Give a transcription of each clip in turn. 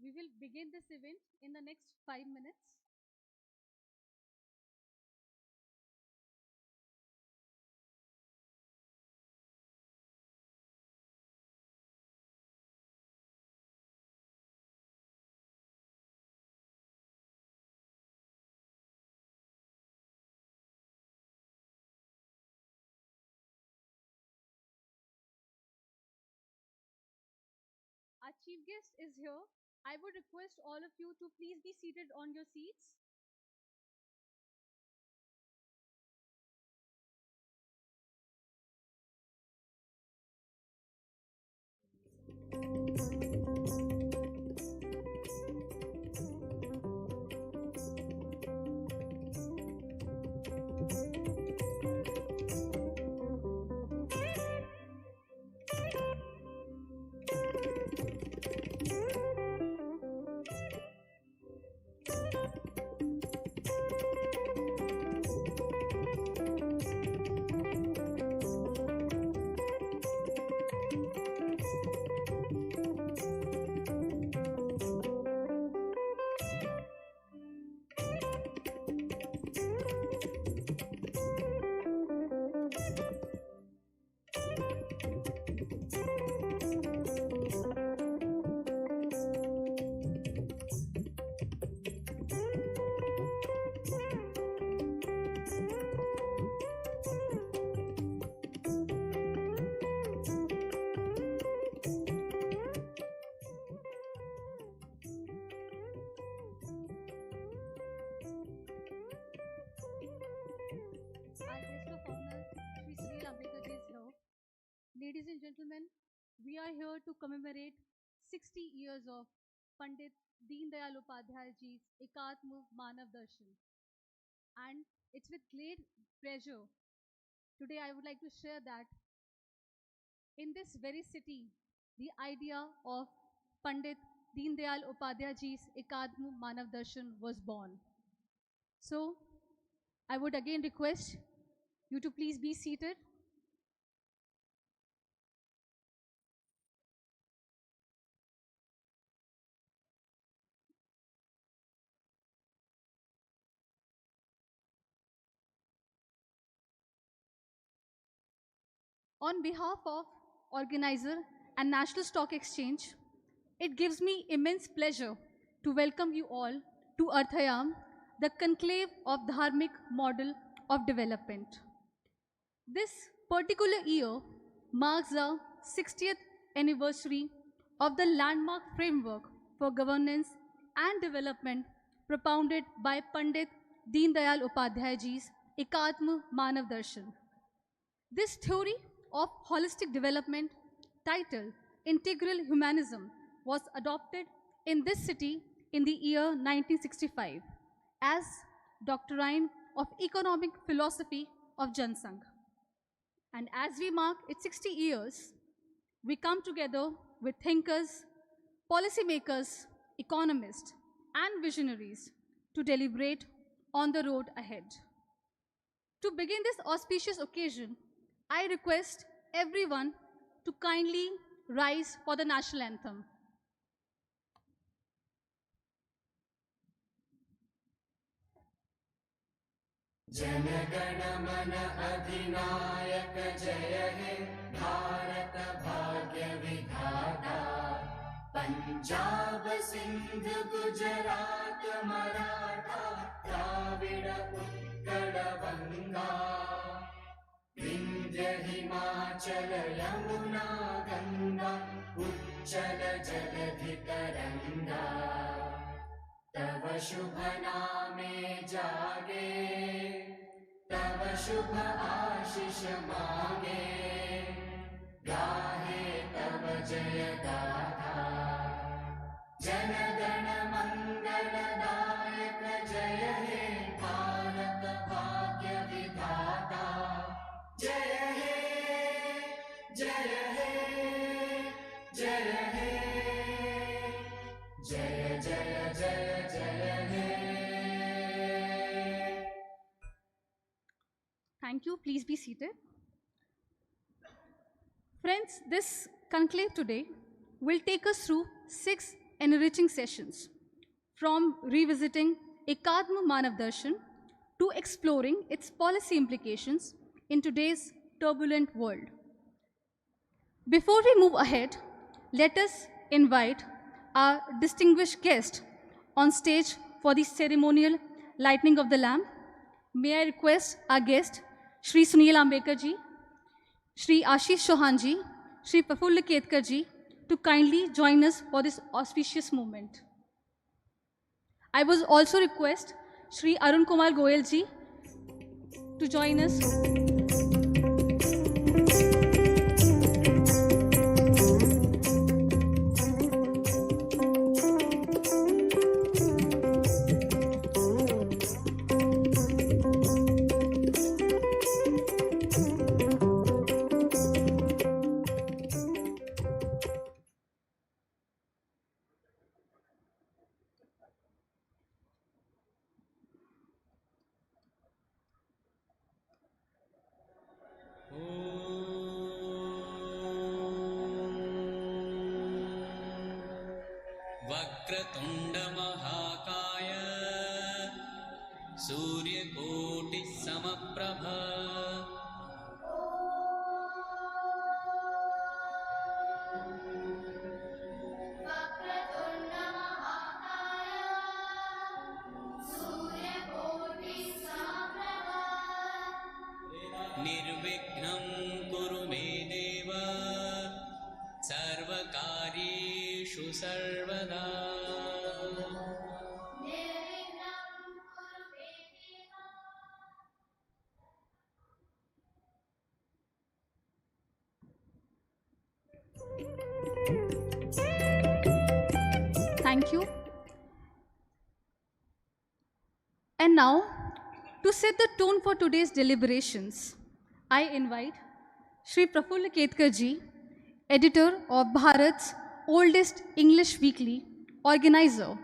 We will begin this event in the next 5 minutes. Our chief guest is here. I would request all of you to please be seated on your seats. Ladies and gentlemen, we are here to commemorate 60 years of Pandit Deen Dayal Upadhyay ji's Ekatma Manav Darshan. And it's with great pleasure today I would like to share that in this very city, the idea of Pandit Deen Dayal Upadhyay ji's Ekatma Manav Darshan was born. So I would again request you to please be seated. On behalf of Organiser and National Stock Exchange, it gives me immense pleasure to welcome you all to Arthayam, the conclave of Dharmic model of development. This particular year marks the 60th anniversary of the landmark framework for governance and development propounded by Pandit Deen Dayal Upadhyay ji's Ekatma Manav Darshan. This theory of holistic development, titled Integral Humanism, was adopted in this city in the year 1965 as doctrine of economic philosophy of Jansangh. And as we mark its 60 years, we come together with thinkers, policymakers, economists, and visionaries to deliberate on the road ahead. To begin this auspicious occasion, I request everyone to kindly rise for the national anthem. जनगण मन अधिनायक जय हे भारत भाग्य विधाता पंजाब सिंध गुजरात मराठा द्राविड़ उत्कल बंगा विंध्य हिमाचल यमुना गंगा उच्चल जलधि तरंगा तव शुभ नामे जागे तव शुभ आशीष मांगे गाहे तव जय गाथा जन गण मंगल दायक जय हे भारत भाग्य विधाता जय हे जय हे जय हे जय जय जय जय हे. Thank you. Please be seated. Friends, this conclave today will take us through 6 enriching sessions, from revisiting Ekadma Manav Darshan to exploring its policy implications in today's turbulent world. Before we move ahead, let us invite our distinguished guest on stage for the ceremonial lighting of the lamp. May I request our guest, Shri Sunil Ambekar ji, Shri Ashish Chauhan ji, Shri Proful Ketkar ji, to kindly join us for this auspicious moment. I was also request Shri Arun Kumar Goyal ji to join us. वक्रतुण्डमहाकाय सूर्यकोटिः समप्रभ निर्विघ्नं कुरु मे देव सर्वकार्येषु सर्वदा Thank you. And now, to set the tone for today's deliberations, I invite Shri Proful Ketkar ji, editor of Bharat's oldest English weekly, Organiser,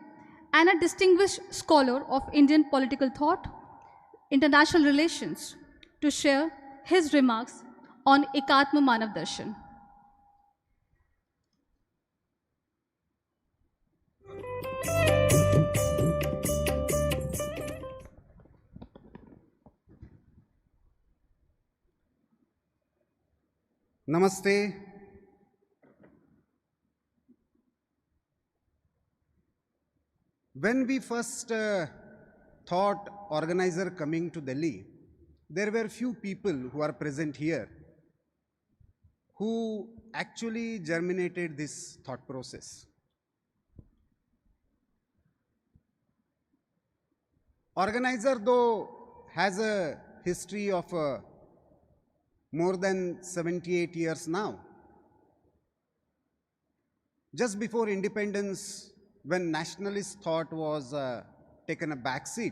and a distinguished scholar of Indian political thought, international relations, to share his remarks on Ekatma Manav Darshan. Namaste. When we first thought Organiser coming to Delhi, there were few people who are present here who actually germinated this thought process. Organiser, though, has a history of more than 78 years now. Just before independence, when nationalist thought was taken a back seat,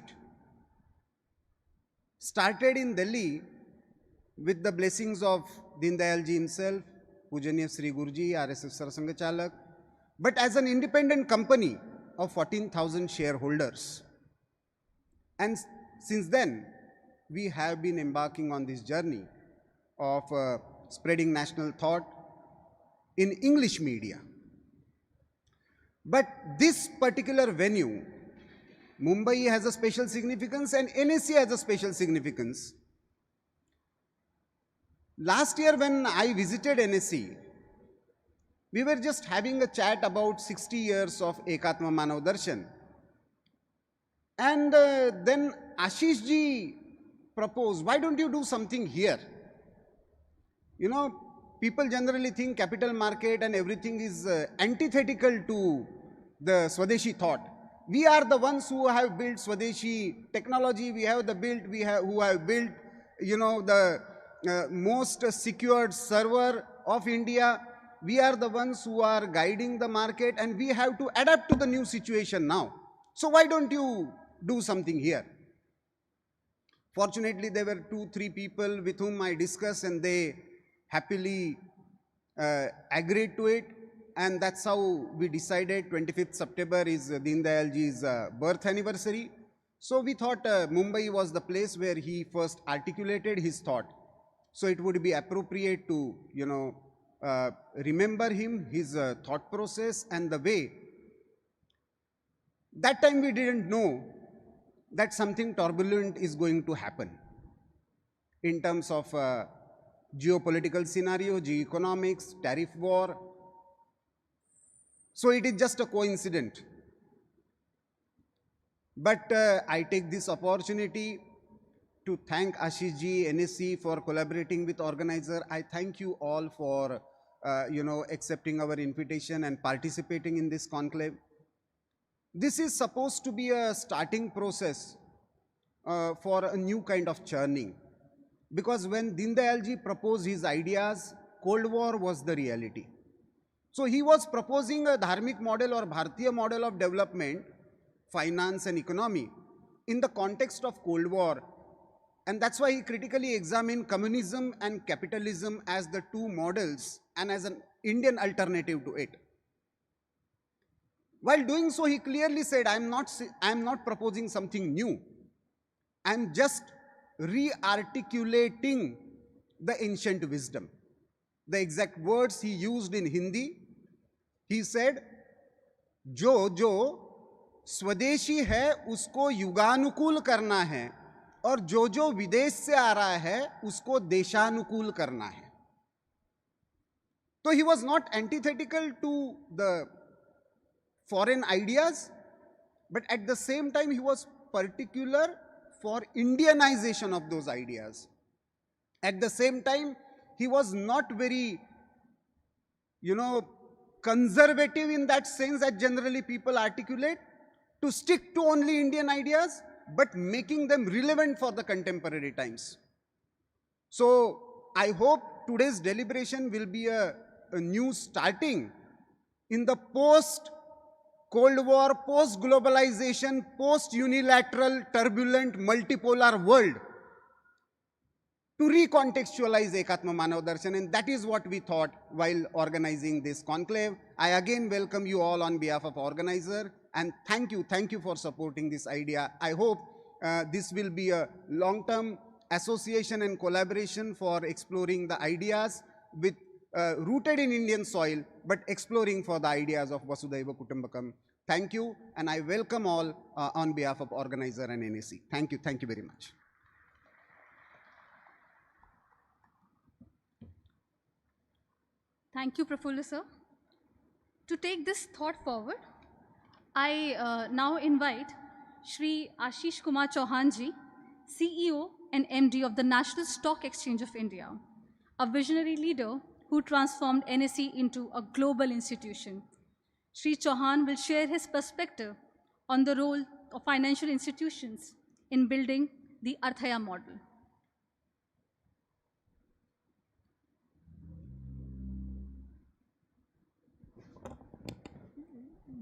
started in Delhi with the blessings of Deen Dayal ji himself, Pujaniya Sri Guruji, RSS Sarasanga Chalak, but as an independent company of 14,000 shareholders. And since then, we have been embarking on this journey of spreading national thought in English media. But this particular venue, Mumbai, has a special significance and NSE has a special significance. Last year when I visited NSE, we were just having a chat about 60 years of Ekatma Manav Darshan. And then Ashish ji proposed, why don't you do something here? You know, people generally think capital market and everything is antithetical to the Swadeshi thought. We are the ones who have built Swadeshi technology. We have who have built, you know, the most secured server of India. We are the ones who are guiding the market, and we have to adapt to the new situation now. So why don't you do something here? Fortunately, there were 2-3 people with whom I discussed, and they happily agreed to it, and that's how we decided 25th September is Deen Dayal ji's birth anniversary. So we thought Mumbai was the place where he first articulated his thought. So it would be appropriate to, you know, remember him, his thought process, and the way That time we didn't know that something turbulent is going to happen in terms of geopolitical scenario, geoeconomics, tariff war. So it is just a coincidence. But I take this opportunity to thank Ashish ji, NSE for collaborating with Organiser. I thank you all for accepting our invitation and participating in this conclave. This is supposed to be a starting process for a new kind of churning. Because when Deen Dayal ji proposed his ideas, Cold War was the reality. So he was proposing a Dharmic model or Bharatiya model of development, finance and economy in the context of Cold War. And that's why he critically examined communism and capitalism as the two models and as an Indian alternative to it. While doing so, he clearly said, I am not proposing something new. I am just re-articulating the ancient wisdom. The exact words he used in Hindi, he said, जो जो स्वदेशी है उसको युगानुकूल करना है और जो विदेश से आ रहा है उसको देशानुकूल करना है. So he was not antithetical to the foreign ideas, but at the same time he was particular for Indianization of those ideas. At the same time, he was not very, conservative in that sense that generally people articulate, to stick to only Indian ideas, but making them relevant for the contemporary times. So I hope today's deliberation will be a new starting in the post-Cold War, post-globalization, post-unilateral, turbulent, multipolar world to recontextualize Ekatma Manav Darshan, and that is what we thought while organizing this conclave. I again welcome you all on behalf of Organiser, and thank you for supporting this idea. I hope this will be a long-term association and collaboration for exploring the ideas with rooted in Indian soil, but exploring for the ideas of Vasudhaiva Kutumbakam. Thank you, and I welcome all on behalf of Organiser and NSE. Thank you very much. Thank you, Proful sir. To take this thought forward, I now invite Shri Ashish Kumar Chauhan ji, CEO and MD of the National Stock Exchange of India, a visionary leader who transformed NSE into a global institution. Shri Chauhan will share his perspective on the role of financial institutions in building the Arthayam model.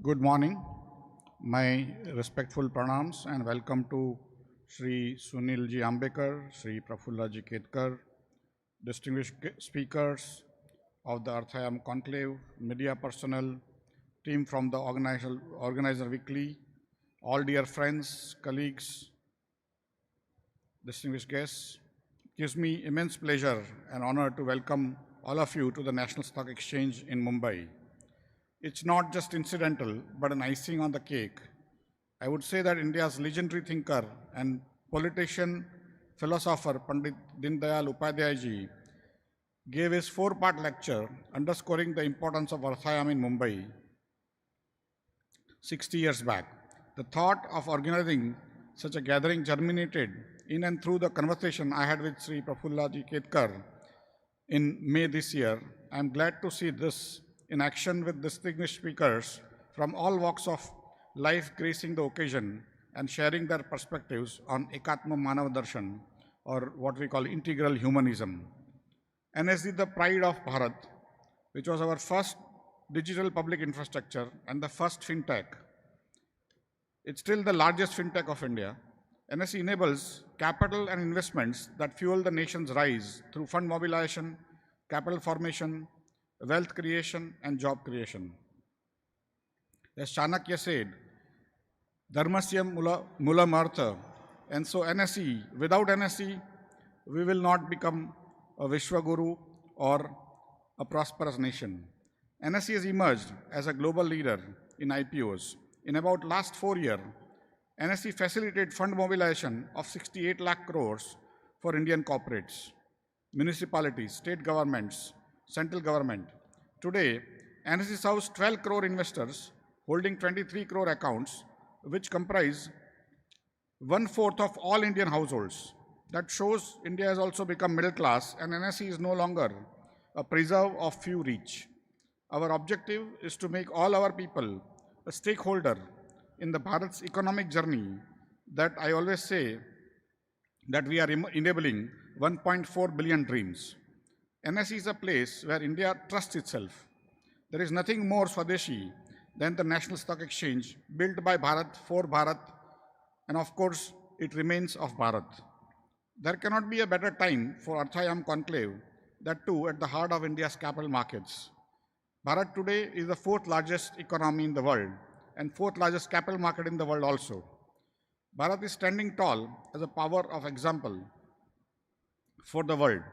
Good morning. My respectful pranams and welcome to Shri Sunil Ji Ambekar, Shri Proful Ketkar, distinguished speakers of the Arthayam Conclave, media personnel, team from the Organiser Weekly, all dear friends, colleagues, distinguished guests. It gives me immense pleasure and honor to welcome all of you to the National Stock Exchange in Mumbai. It's not just incidental, but an icing on the cake. I would say that India's legendary thinker and politician, philosopher Pandit Deen Dayal Upadhyay ji gave his 4-part lecture underscoring the importance of Arthayam in Mumbai 60 years back. The thought of organizing such a gathering germinated in and through the conversation I had with Sri Proful Ketkar in May this year. I am glad to see this in action with distinguished speakers from all walks of life gracing the occasion and sharing their perspectives on Ekatma Manav Darshan, or what we call integral humanism. NSE, the pride of Bharat, which was our first digital public infrastructure and the first fintech. It's still the largest fintech of India. NSE enables capital and investments that fuel the nation's rise through fund mobilization, capital formation, wealth creation, and job creation. As Chanakya said, Dharmasyam mulam artha. And so NSE, without NSE, we will not become a Vishwaguru or a prosperous nation. NSE has emerged as a global leader in IPOs, In about last 4 years, NSE facilitated fund mobilization of 68 lakh crores for Indian corporates, municipalities, state governments, central government. Today, NSE serves 12 crore investors holding 23 crore accounts, which comprise 1/4 of all Indian households. That shows India has also become middle class and NSE is no longer a preserve of few rich. Our objective is to make all our people a stakeholder in the Bharat's economic journey that I always say that we are enabling 1.4 billion dreams. NSE is a place where India trusts itself. There is nothing more Swadeshi than the National Stock Exchange built by Bharat for Bharat, and of course it remains of Bharat. There cannot be a better time for Arthayam Conclave, that too at the heart of India's capital markets. Bharat today is the 4th largest economy in the world and 4th largest capital market in the world also. Bharat is standing tall as a power of example for the world.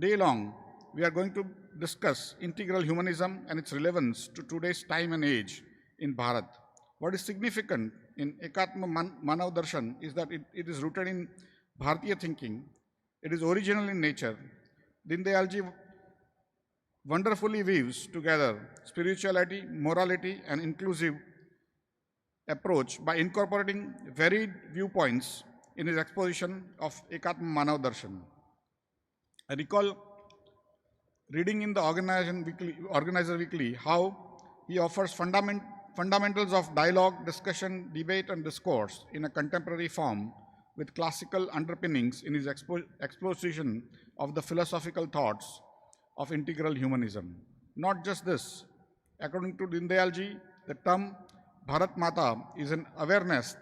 Day long, we are going to discuss integral humanism and its relevance to today's time and age in Bharat. What is significant in Ekatma Manav Darshan is that it is rooted in Bharatiya thinking. It is original in nature. Dindayalji wonderfully weaves together spirituality, morality, and inclusive approach by incorporating varied viewpoints in his exposition of Ekatma Manav Darshan. I recall reading in the Organizer Weekly how he offers fundamentals of dialogue, discussion, debate, and discourse in a contemporary form with classical underpinnings in his exposition of the philosophical thoughts of integral humanism. Not just this, according to Dindayalji, the term Bharat Mata is an awareness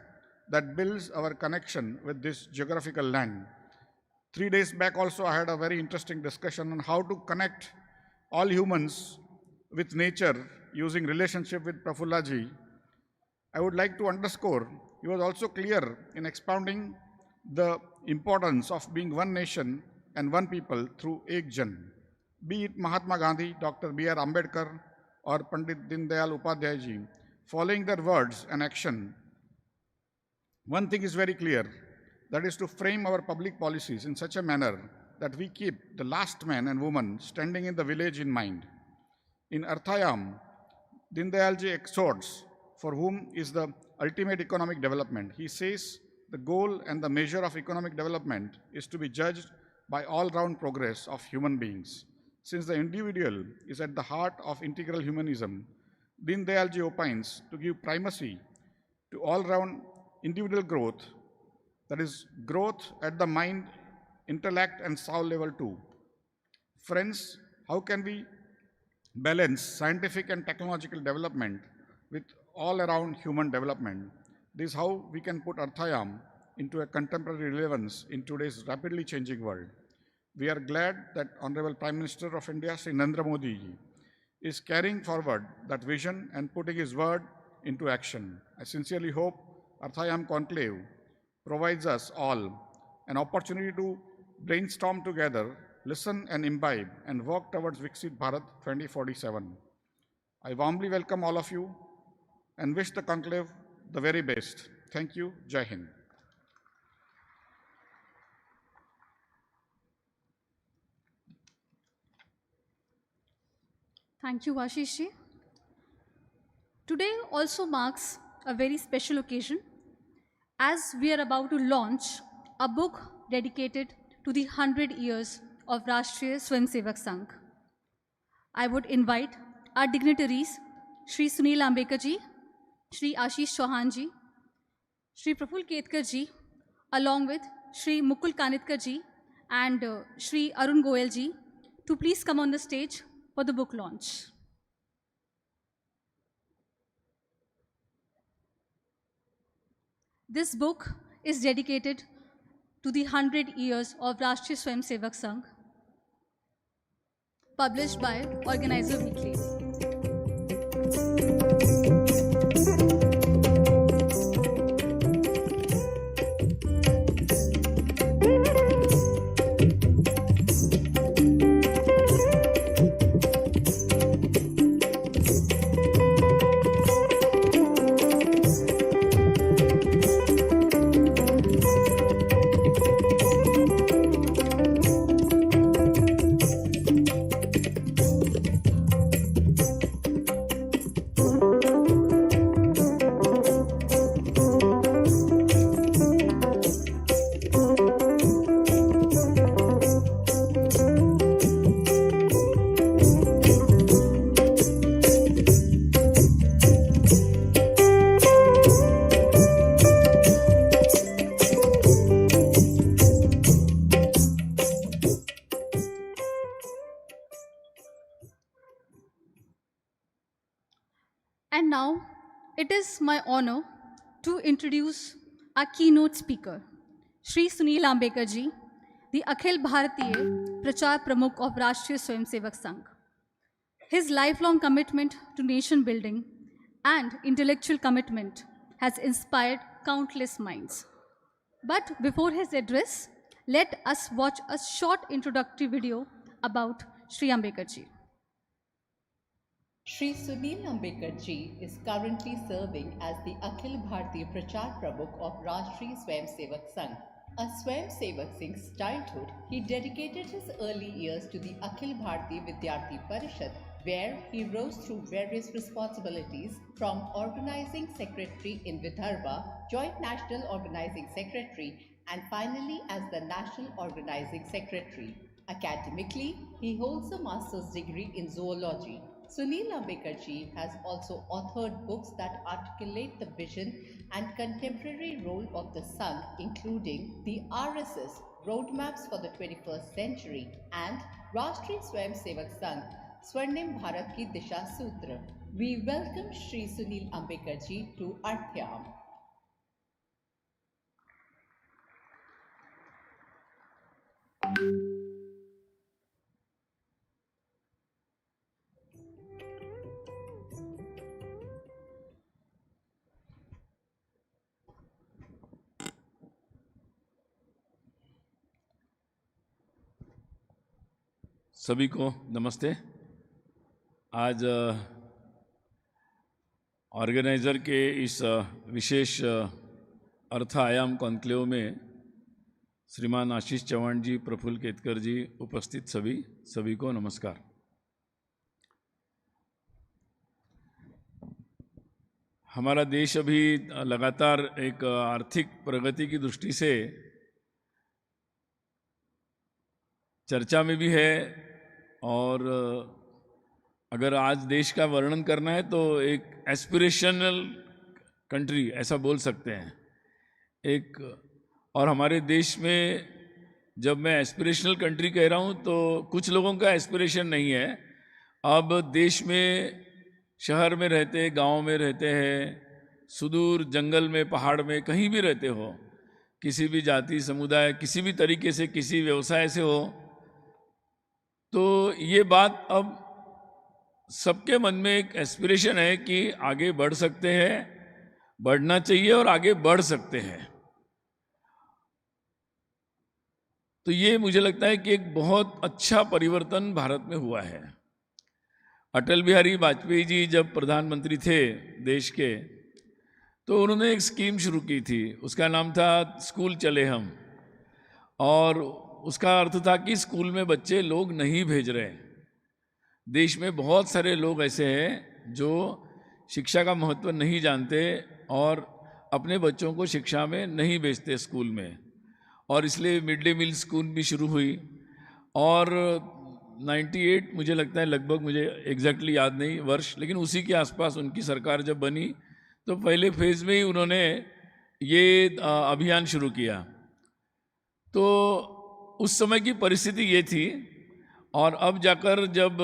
that builds our connection with this geographical land. 3 days back also I had a very interesting discussion on how to connect all humans with nature using relationship with Prafullaji. I would like to underscore, he was also clear in expounding the importance of being one nation and one people through Ek Jan. Be it Mahatma Gandhi, Dr. B.R. Ambedkar or Pandit Dindayal Upadhyayji, following their words and action, one thing is very clear, that is to frame our public policies in such a manner that we keep the last man and woman standing in the village in mind. In Arthayam, Dindayalji exhorts for whom is the ultimate economic development. He says the goal and the measure of economic development is to be judged by all-round progress of human beings. Since the individual is at the heart of integral humanism, Dindayalji opines to give primacy to all-round individual growth, that is, growth at the mind, intellect, and soul level too. Friends, how can we balance scientific and technological development with all-around human development? This is how we can put Arthayam into a contemporary relevance in today's rapidly changing world. We are glad that Honorable Prime Minister of India, Sri Narendra Modi ji, is carrying forward that vision and putting his word into action. I sincerely hope Arthayam Conclave provides us all an opportunity to brainstorm together, listen and imbibe, and work towards Viksit Bharat 2047. I warmly welcome all of you and wish the conclave the very best. Thank you. Jai Hind. Thank you, Ashish ji. Today also marks a very special occasion as we are about to launch a book dedicated to the 100 years of Rashtriya Swayamsevak Sangh. I would invite our dignitaries, Shri Sunil Ambekar ji, Shri Ashish Chauhan ji, Shri Proful Ketkar ji, along with Shri Mukul Kanitkar ji and Shri Arun Goyal ji to please come on the stage for the book launch. This book is dedicated to the 100 years of Rashtriya Swayamsevak Sangh, published by Organiser Weekly. It is my honor to introduce our keynote speaker, Shri Sunil Ambekar ji, the Akhil Bharatiya Prachar Pramukh of Rashtriya Swayamsevak Sangh. His lifelong commitment to nation building and intellectual commitment has inspired countless minds. But before his address, let us watch a short introductory video about Shri Ambekar ji. Shri Sunil Ambekar ji is currently serving as the Akhil Bharatiya Prachar Pramukh of Rashtriya Swayamsevak Sangh. A Swayamsevak since childhood, he dedicated his early years to the Akhil Bharatiya Vidyarthi Parishad, where he rose through various responsibilities from organizing secretary in Vidarbha, joint national organizing secretary, and finally as the national organizing secretary. Academically, he holds a master's degree in zoology. Sunil Ambekar ji has also authored books that articulate the vision and contemporary role of the Sangh, including the RSS, Roadmaps for the 21st Century, and Rashtriya Swayamsevak Sangh, Swarnim Bharat Ki Disha Sutra. We welcome Shri Sunil Ambekar ji to Arthayam. सभी को नमस्ते। आज organiser के इस विशेष अर्थायाम conclave में श्रीमान आशीष चौहान जी, प्रफुल केतकर जी, उपस्थित सभी को नमस्कार। हमारा देश अभी लगातार एक आर्थिक प्रगति की दृष्टि से चर्चा में भी है, और अगर आज देश का वर्णन करना है तो एक एस्पिरेशनल कंट्री ऐसा बोल सकते हैं एक। और हमारे देश में जब मैं एस्पिरेशनल कंट्री कह रहा हूँ तो कुछ लोगों का एस्पिरेशन नहीं है। अब देश में शहर में रहते, गांव में रहते हैं, सुदूर जंगल में, पहाड़ में, कहीं भी रहते हो, किसी भी जाति समुदाय, किसी भी तरीके से, किसी व्यवसाय से हो, तो ये बात अब सबके मन में एक एस्पिरेशन है कि आगे बढ़ सकते हैं, बढ़ना चाहिए और आगे बढ़ सकते हैं। तो ये मुझे लगता है कि एक बहुत अच्छा परिवर्तन भारत में हुआ है। अटल बिहारी वाजपेयी जी जब प्रधानमंत्री थे देश के, तो उन्होंने एक स्कीम शुरू की थी, उसका नाम था स्कूल चले हम, और उसका अर्थ था कि स्कूल में बच्चे लोग नहीं भेज रहे। देश में बहुत सारे लोग ऐसे हैं जो शिक्षा का महत्व नहीं जानते और अपने बच्चों को शिक्षा में नहीं भेजते स्कूल में, और इसलिए मिड डे मील स्कूल भी शुरू हुई। और 98 मुझे लगता है लगभग, मुझे एग्जैक्टली याद नहीं वर्ष, लेकिन उसी के आसपास उनकी सरकार जब बनी तो पहले फेज़ में ही उन्होंने ये अभियान शुरू किया। तो उस समय की परिस्थिति ये थी, और अब जाकर जब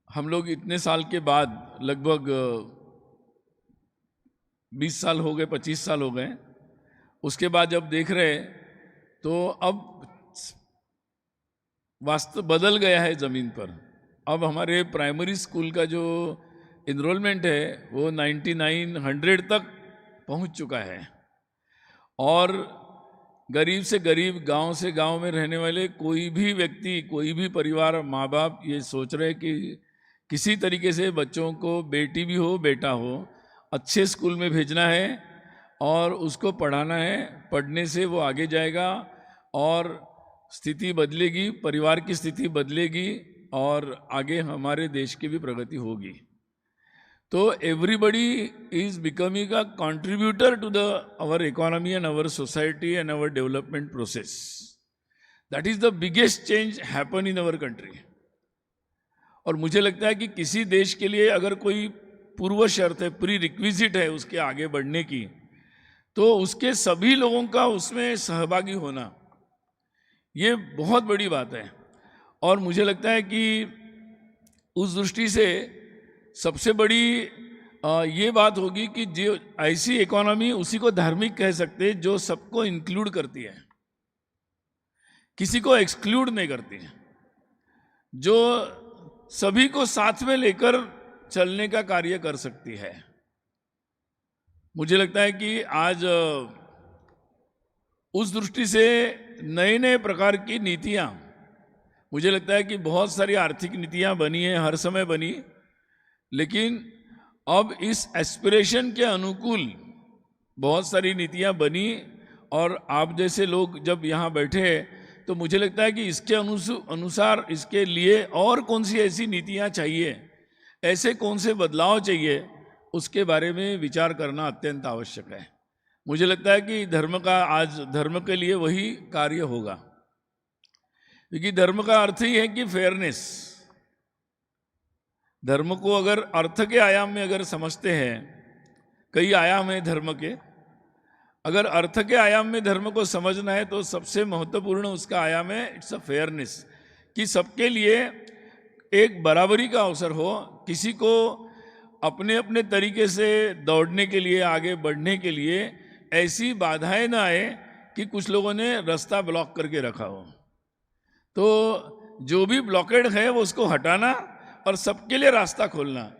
हम लोग इतने साल के बाद, लगभग 20 साल हो गए, 25 साल हो गए, उसके बाद जब देख रहे तो अब वास्तव बदल गया है ज़मीन पर। अब हमारे प्राइमरी स्कूल का जो इनरोलमेंट है वो 99-100 तक पहुंच चुका है, और गरीब से गरीब, गांव से गांव में रहने वाले कोई भी व्यक्ति, कोई भी परिवार, माँ बाप ये सोच रहे कि किसी तरीके से बच्चों को, बेटी भी हो बेटा हो, अच्छे स्कूल में भेजना है और उसको पढ़ाना है। पढ़ने से वो आगे जाएगा और स्थिति बदलेगी, परिवार की स्थिति बदलेगी, और आगे हमारे देश की भी प्रगति होगी। तो everybody is becoming a contributor to the our economy and our society and our development process. That is the biggest change happen in our country. और मुझे लगता है कि किसी देश के लिए अगर कोई पूर्व शर्त है, प्री रिक्विजिट है उसके आगे बढ़ने की, तो उसके सभी लोगों का उसमें सहभागी होना, ये बहुत बड़ी बात है। और मुझे लगता है कि उस दृष्टि से सबसे बड़ी ये बात होगी कि जो ऐसी इकोनॉमी, उसी को धार्मिक कह सकते हैं जो सबको इंक्लूड करती है, किसी को एक्सक्लूड नहीं करती है, जो सभी को साथ में लेकर चलने का कार्य कर सकती है। मुझे लगता है कि आज उस दृष्टि से नए नए प्रकार की नीतियां, मुझे लगता है कि बहुत सारी आर्थिक नीतियां बनी हैं, हर समय बनी, लेकिन अब इस एस्पिरेशन के अनुकूल बहुत सारी नीतियां बनी, और आप जैसे लोग जब यहाँ बैठे तो मुझे लगता है कि इसके अनुसार इसके लिए और कौन सी ऐसी नीतियां चाहिए, ऐसे कौन से बदलाव चाहिए, उसके बारे में विचार करना अत्यंत आवश्यक है। मुझे लगता है कि आज धर्म के लिए वही कार्य होगा, क्योंकि धर्म का अर्थ ही है कि फेयरनेस। धर्म को अगर अर्थ के आयाम में अगर समझते हैं, कई आयाम है धर्म के, अगर अर्थ के आयाम में धर्म को समझना है तो सबसे महत्वपूर्ण उसका आयाम है इट्स अ फेयरनेस, कि सबके लिए एक बराबरी का अवसर हो, किसी को अपने अपने तरीके से दौड़ने के लिए, आगे बढ़ने के लिए ऐसी बाधाएं ना आए कि कुछ लोगों ने रास्ता ब्लॉक करके रखा हो। तो जो भी ब्लॉकेड है वो उसको हटाना और सबके लिए रास्ता खोलना,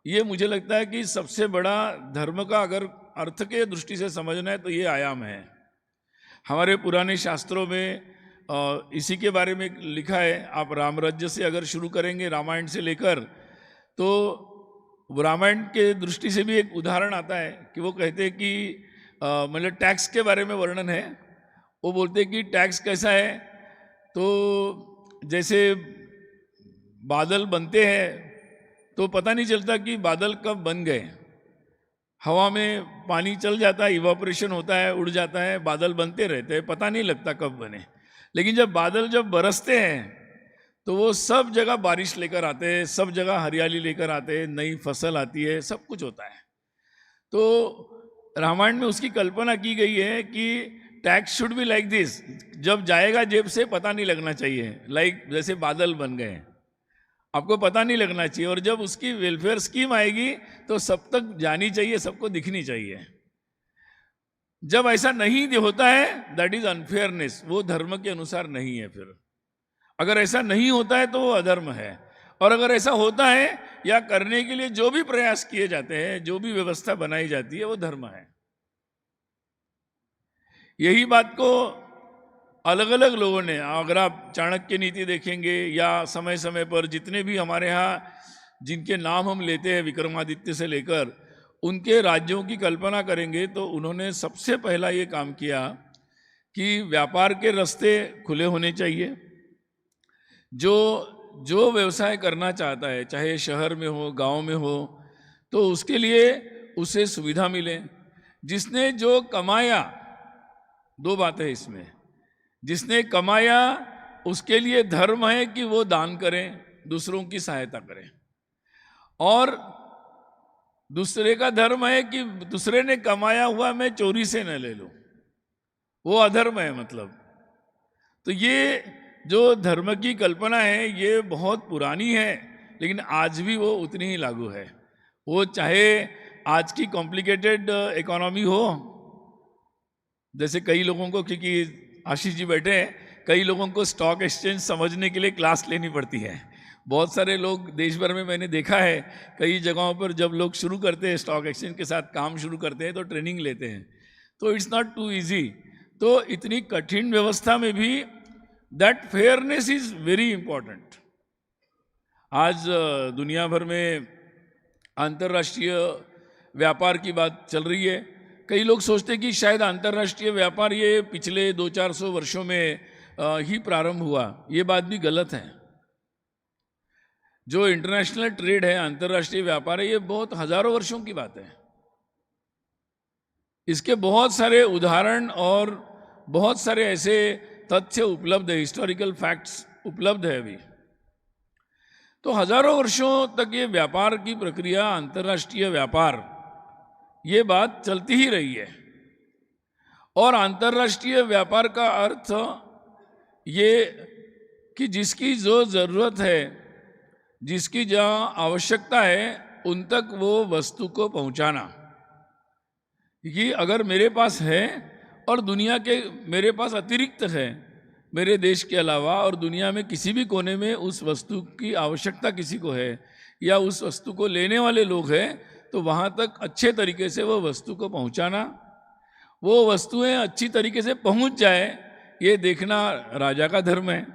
ये मुझे लगता है कि सबसे बड़ा धर्म का अगर अर्थ के दृष्टि से समझना है तो ये आयाम है। हमारे पुराने शास्त्रों में इसी के बारे में लिखा है। आप राम राज्य से अगर शुरू करेंगे, रामायण से लेकर, तो रामायण के दृष्टि से भी एक उदाहरण आता है कि वो कहते हैं कि मतलब टैक्स के बारे में वर्णन है। वो बोलते हैं कि टैक्स कैसा है, तो जैसे बादल बनते हैं तो पता नहीं चलता कि बादल कब बन गए। हवा में पानी चल जाता है, इवापोरेशन होता है, उड़ जाता है, बादल बनते रहते हैं, पता नहीं लगता कब बने। लेकिन जब बादल बरसते हैं तो वो सब जगह बारिश लेकर आते हैं, सब जगह हरियाली लेकर आते हैं, नई फसल आती है, सब कुछ होता है। तो रामायण में उसकी कल्पना की गई है कि tax should be like this, जब जाएगा जेब से पता नहीं लगना चाहिए, लाइक जैसे बादल बन गए, आपको पता नहीं लगना चाहिए। और जब उसकी वेलफेयर स्कीम आएगी तो सब तक जानी चाहिए, सबको दिखनी चाहिए। जब ऐसा नहीं होता है, दैट इज अनफेयरनेस, वो धर्म के अनुसार नहीं है। फिर अगर ऐसा नहीं होता है तो वो अधर्म है, और अगर ऐसा होता है या करने के लिए जो भी प्रयास किए जाते हैं, जो भी व्यवस्था बनाई जाती है, वो धर्म है। यही बात को अलग अलग लोगों ने, अगर आप चाणक्य नीति देखेंगे या समय समय पर जितने भी हमारे यहाँ जिनके नाम हम लेते हैं, विक्रमादित्य से लेकर, उनके राज्यों की कल्पना करेंगे तो उन्होंने सबसे पहला ये काम किया कि व्यापार के रास्ते खुले होने चाहिए। जो व्यवसाय करना चाहता है, चाहे शहर में हो, गांव में हो, तो उसके लिए उसे सुविधा मिले। जिसने जो कमाया, दो बातें हैं इसमें, जिसने कमाया उसके लिए धर्म है कि वो दान करें, दूसरों की सहायता करें, और दूसरे का धर्म है कि दूसरे ने कमाया हुआ मैं चोरी से न ले लूं, वो अधर्म है। मतलब तो ये जो धर्म की कल्पना है ये बहुत पुरानी है, लेकिन आज भी वो उतनी ही लागू है। वो चाहे आज की कॉम्प्लिकेटेड इकोनॉमी हो, जैसे कई लोगों को, क्योंकि आशीष जी बैठे हैं, कई लोगों को स्टॉक एक्सचेंज समझने के लिए क्लास लेनी पड़ती है। बहुत सारे लोग देश भर में मैंने देखा है, कई जगहों पर जब लोग शुरू करते हैं, स्टॉक एक्सचेंज के साथ काम शुरू करते हैं, तो ट्रेनिंग लेते हैं। तो इट्स नॉट टू इजी। तो इतनी कठिन व्यवस्था में भी that fairness is very important. आज दुनिया भर में अंतर्राष्ट्रीय व्यापार की बात चल रही है। कई लोग सोचते हैं कि शायद अंतर्राष्ट्रीय व्यापार ये पिछले 200-400 वर्षों में ही प्रारंभ हुआ। ये बात भी गलत है। जो इंटरनेशनल ट्रेड है, अंतर्राष्ट्रीय व्यापार है, ये बहुत हजारों वर्षों की बात है। इसके बहुत सारे उदाहरण और बहुत सारे ऐसे तथ्य उपलब्ध है, हिस्टोरिकल फैक्ट्स उपलब्ध है अभी। तो हजारों वर्षों तक ये व्यापार की प्रक्रिया, अंतर्राष्ट्रीय व्यापार, ये बात चलती ही रही है। और अंतर्राष्ट्रीय व्यापार का अर्थ ये कि जिसकी जो जरूरत है, जिसकी जहाँ आवश्यकता है, उन तक वो वस्तु को पहुंचाना। क्योंकि अगर मेरे पास है और दुनिया के मेरे पास अतिरिक्त है, मेरे देश के अलावा और दुनिया में किसी भी कोने में उस वस्तु की आवश्यकता किसी को है या उस वस्तु को लेने वाले लोग हैं, तो वहाँ तक अच्छे तरीके से वो वस्तु को पहुँचाना, वो वस्तुएं अच्छी तरीके से पहुँच जाए, ये देखना राजा का धर्म है।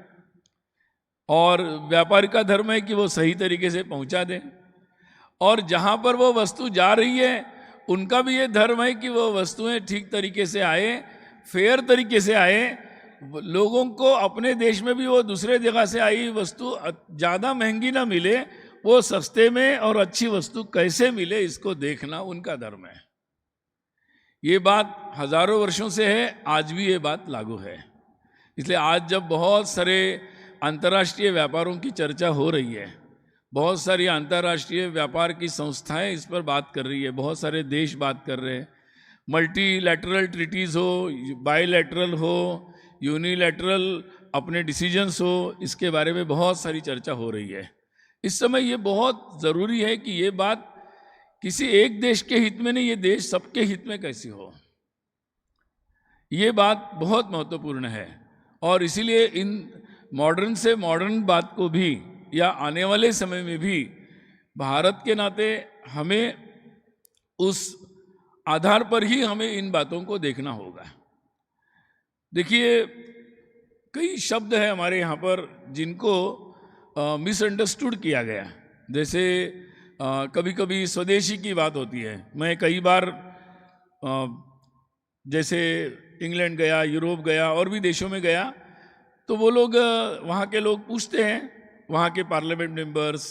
और व्यापारी का धर्म है कि वो सही तरीके से पहुँचा दें। और जहाँ पर वो वस्तु जा रही है उनका भी ये धर्म है कि वो वस्तुएं ठीक तरीके से आए, फेयर तरीके से आए, लोगों को अपने देश में भी वो दूसरे जगह से आई वस्तु ज़्यादा महंगी ना मिले, वो सस्ते में और अच्छी वस्तु कैसे मिले, इसको देखना उनका धर्म है। ये बात हजारों वर्षों से है, आज भी ये बात लागू है। इसलिए आज जब बहुत सारे अंतर्राष्ट्रीय व्यापारों की चर्चा हो रही है, बहुत सारी अंतर्राष्ट्रीय व्यापार की संस्थाएं इस पर बात कर रही है, बहुत सारे देश बात कर रहे हैं, मल्टीलैटरल ट्रीटीज़ हो, बायलैटरल हो, यूनिलैटरल अपने डिसीजंस हो, इसके बारे में बहुत सारी चर्चा हो रही है। इस समय ये बहुत ज़रूरी है कि ये बात किसी एक देश के हित में नहीं, ये देश सबके हित में कैसी हो, ये बात बहुत महत्वपूर्ण है। और इसीलिए इन मॉडर्न से मॉडर्न बात को भी या आने वाले समय में भी भारत के नाते हमें उस आधार पर ही हमें इन बातों को देखना होगा। देखिए, कई शब्द हैं हमारे यहाँ पर जिनको मिसअंडरस्टूड किया गया। जैसे कभी कभी स्वदेशी की बात होती है। मैं कई बार जैसे इंग्लैंड गया, यूरोप गया और भी देशों में गया, तो वो लोग वहाँ के लोग पूछते हैं, वहाँ के पार्लियामेंट मेंबर्स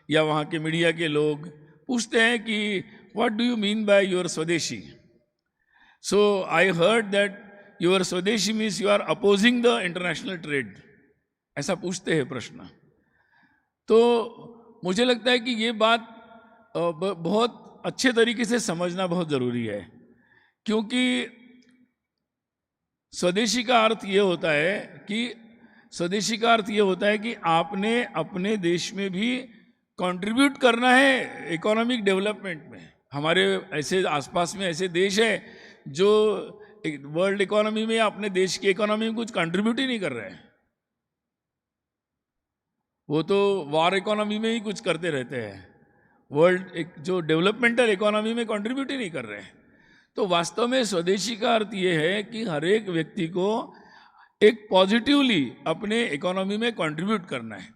या वहाँ के मीडिया के लोग पूछते हैं कि what do you mean by your swadeshi. So I heard that your swadeshi means you are opposing the international trade, ऐसा पूछते हैं प्रश्न। तो मुझे लगता है कि ये बात बहुत अच्छे तरीके से समझना बहुत ज़रूरी है, क्योंकि स्वदेशी का अर्थ ये होता है कि स्वदेशी का अर्थ ये होता है कि आपने अपने देश में भी कंट्रीब्यूट करना है इकोनॉमिक डेवलपमेंट में। हमारे ऐसे आसपास में ऐसे देश है जो वर्ल्ड इकोनॉमी में अपने देश की इकोनॉमी में कुछ कंट्रीब्यूट ही नहीं कर रहे हैं, वो तो वार इकोनॉमी में ही कुछ करते रहते हैं, वर्ल्ड जो डेवलपमेंटल इकोनॉमी में कंट्रीब्यूट ही नहीं कर रहे हैं। तो वास्तव में स्वदेशी का अर्थ ये है कि हर एक व्यक्ति को एक पॉजिटिवली अपने इकोनॉमी में कंट्रीब्यूट करना है।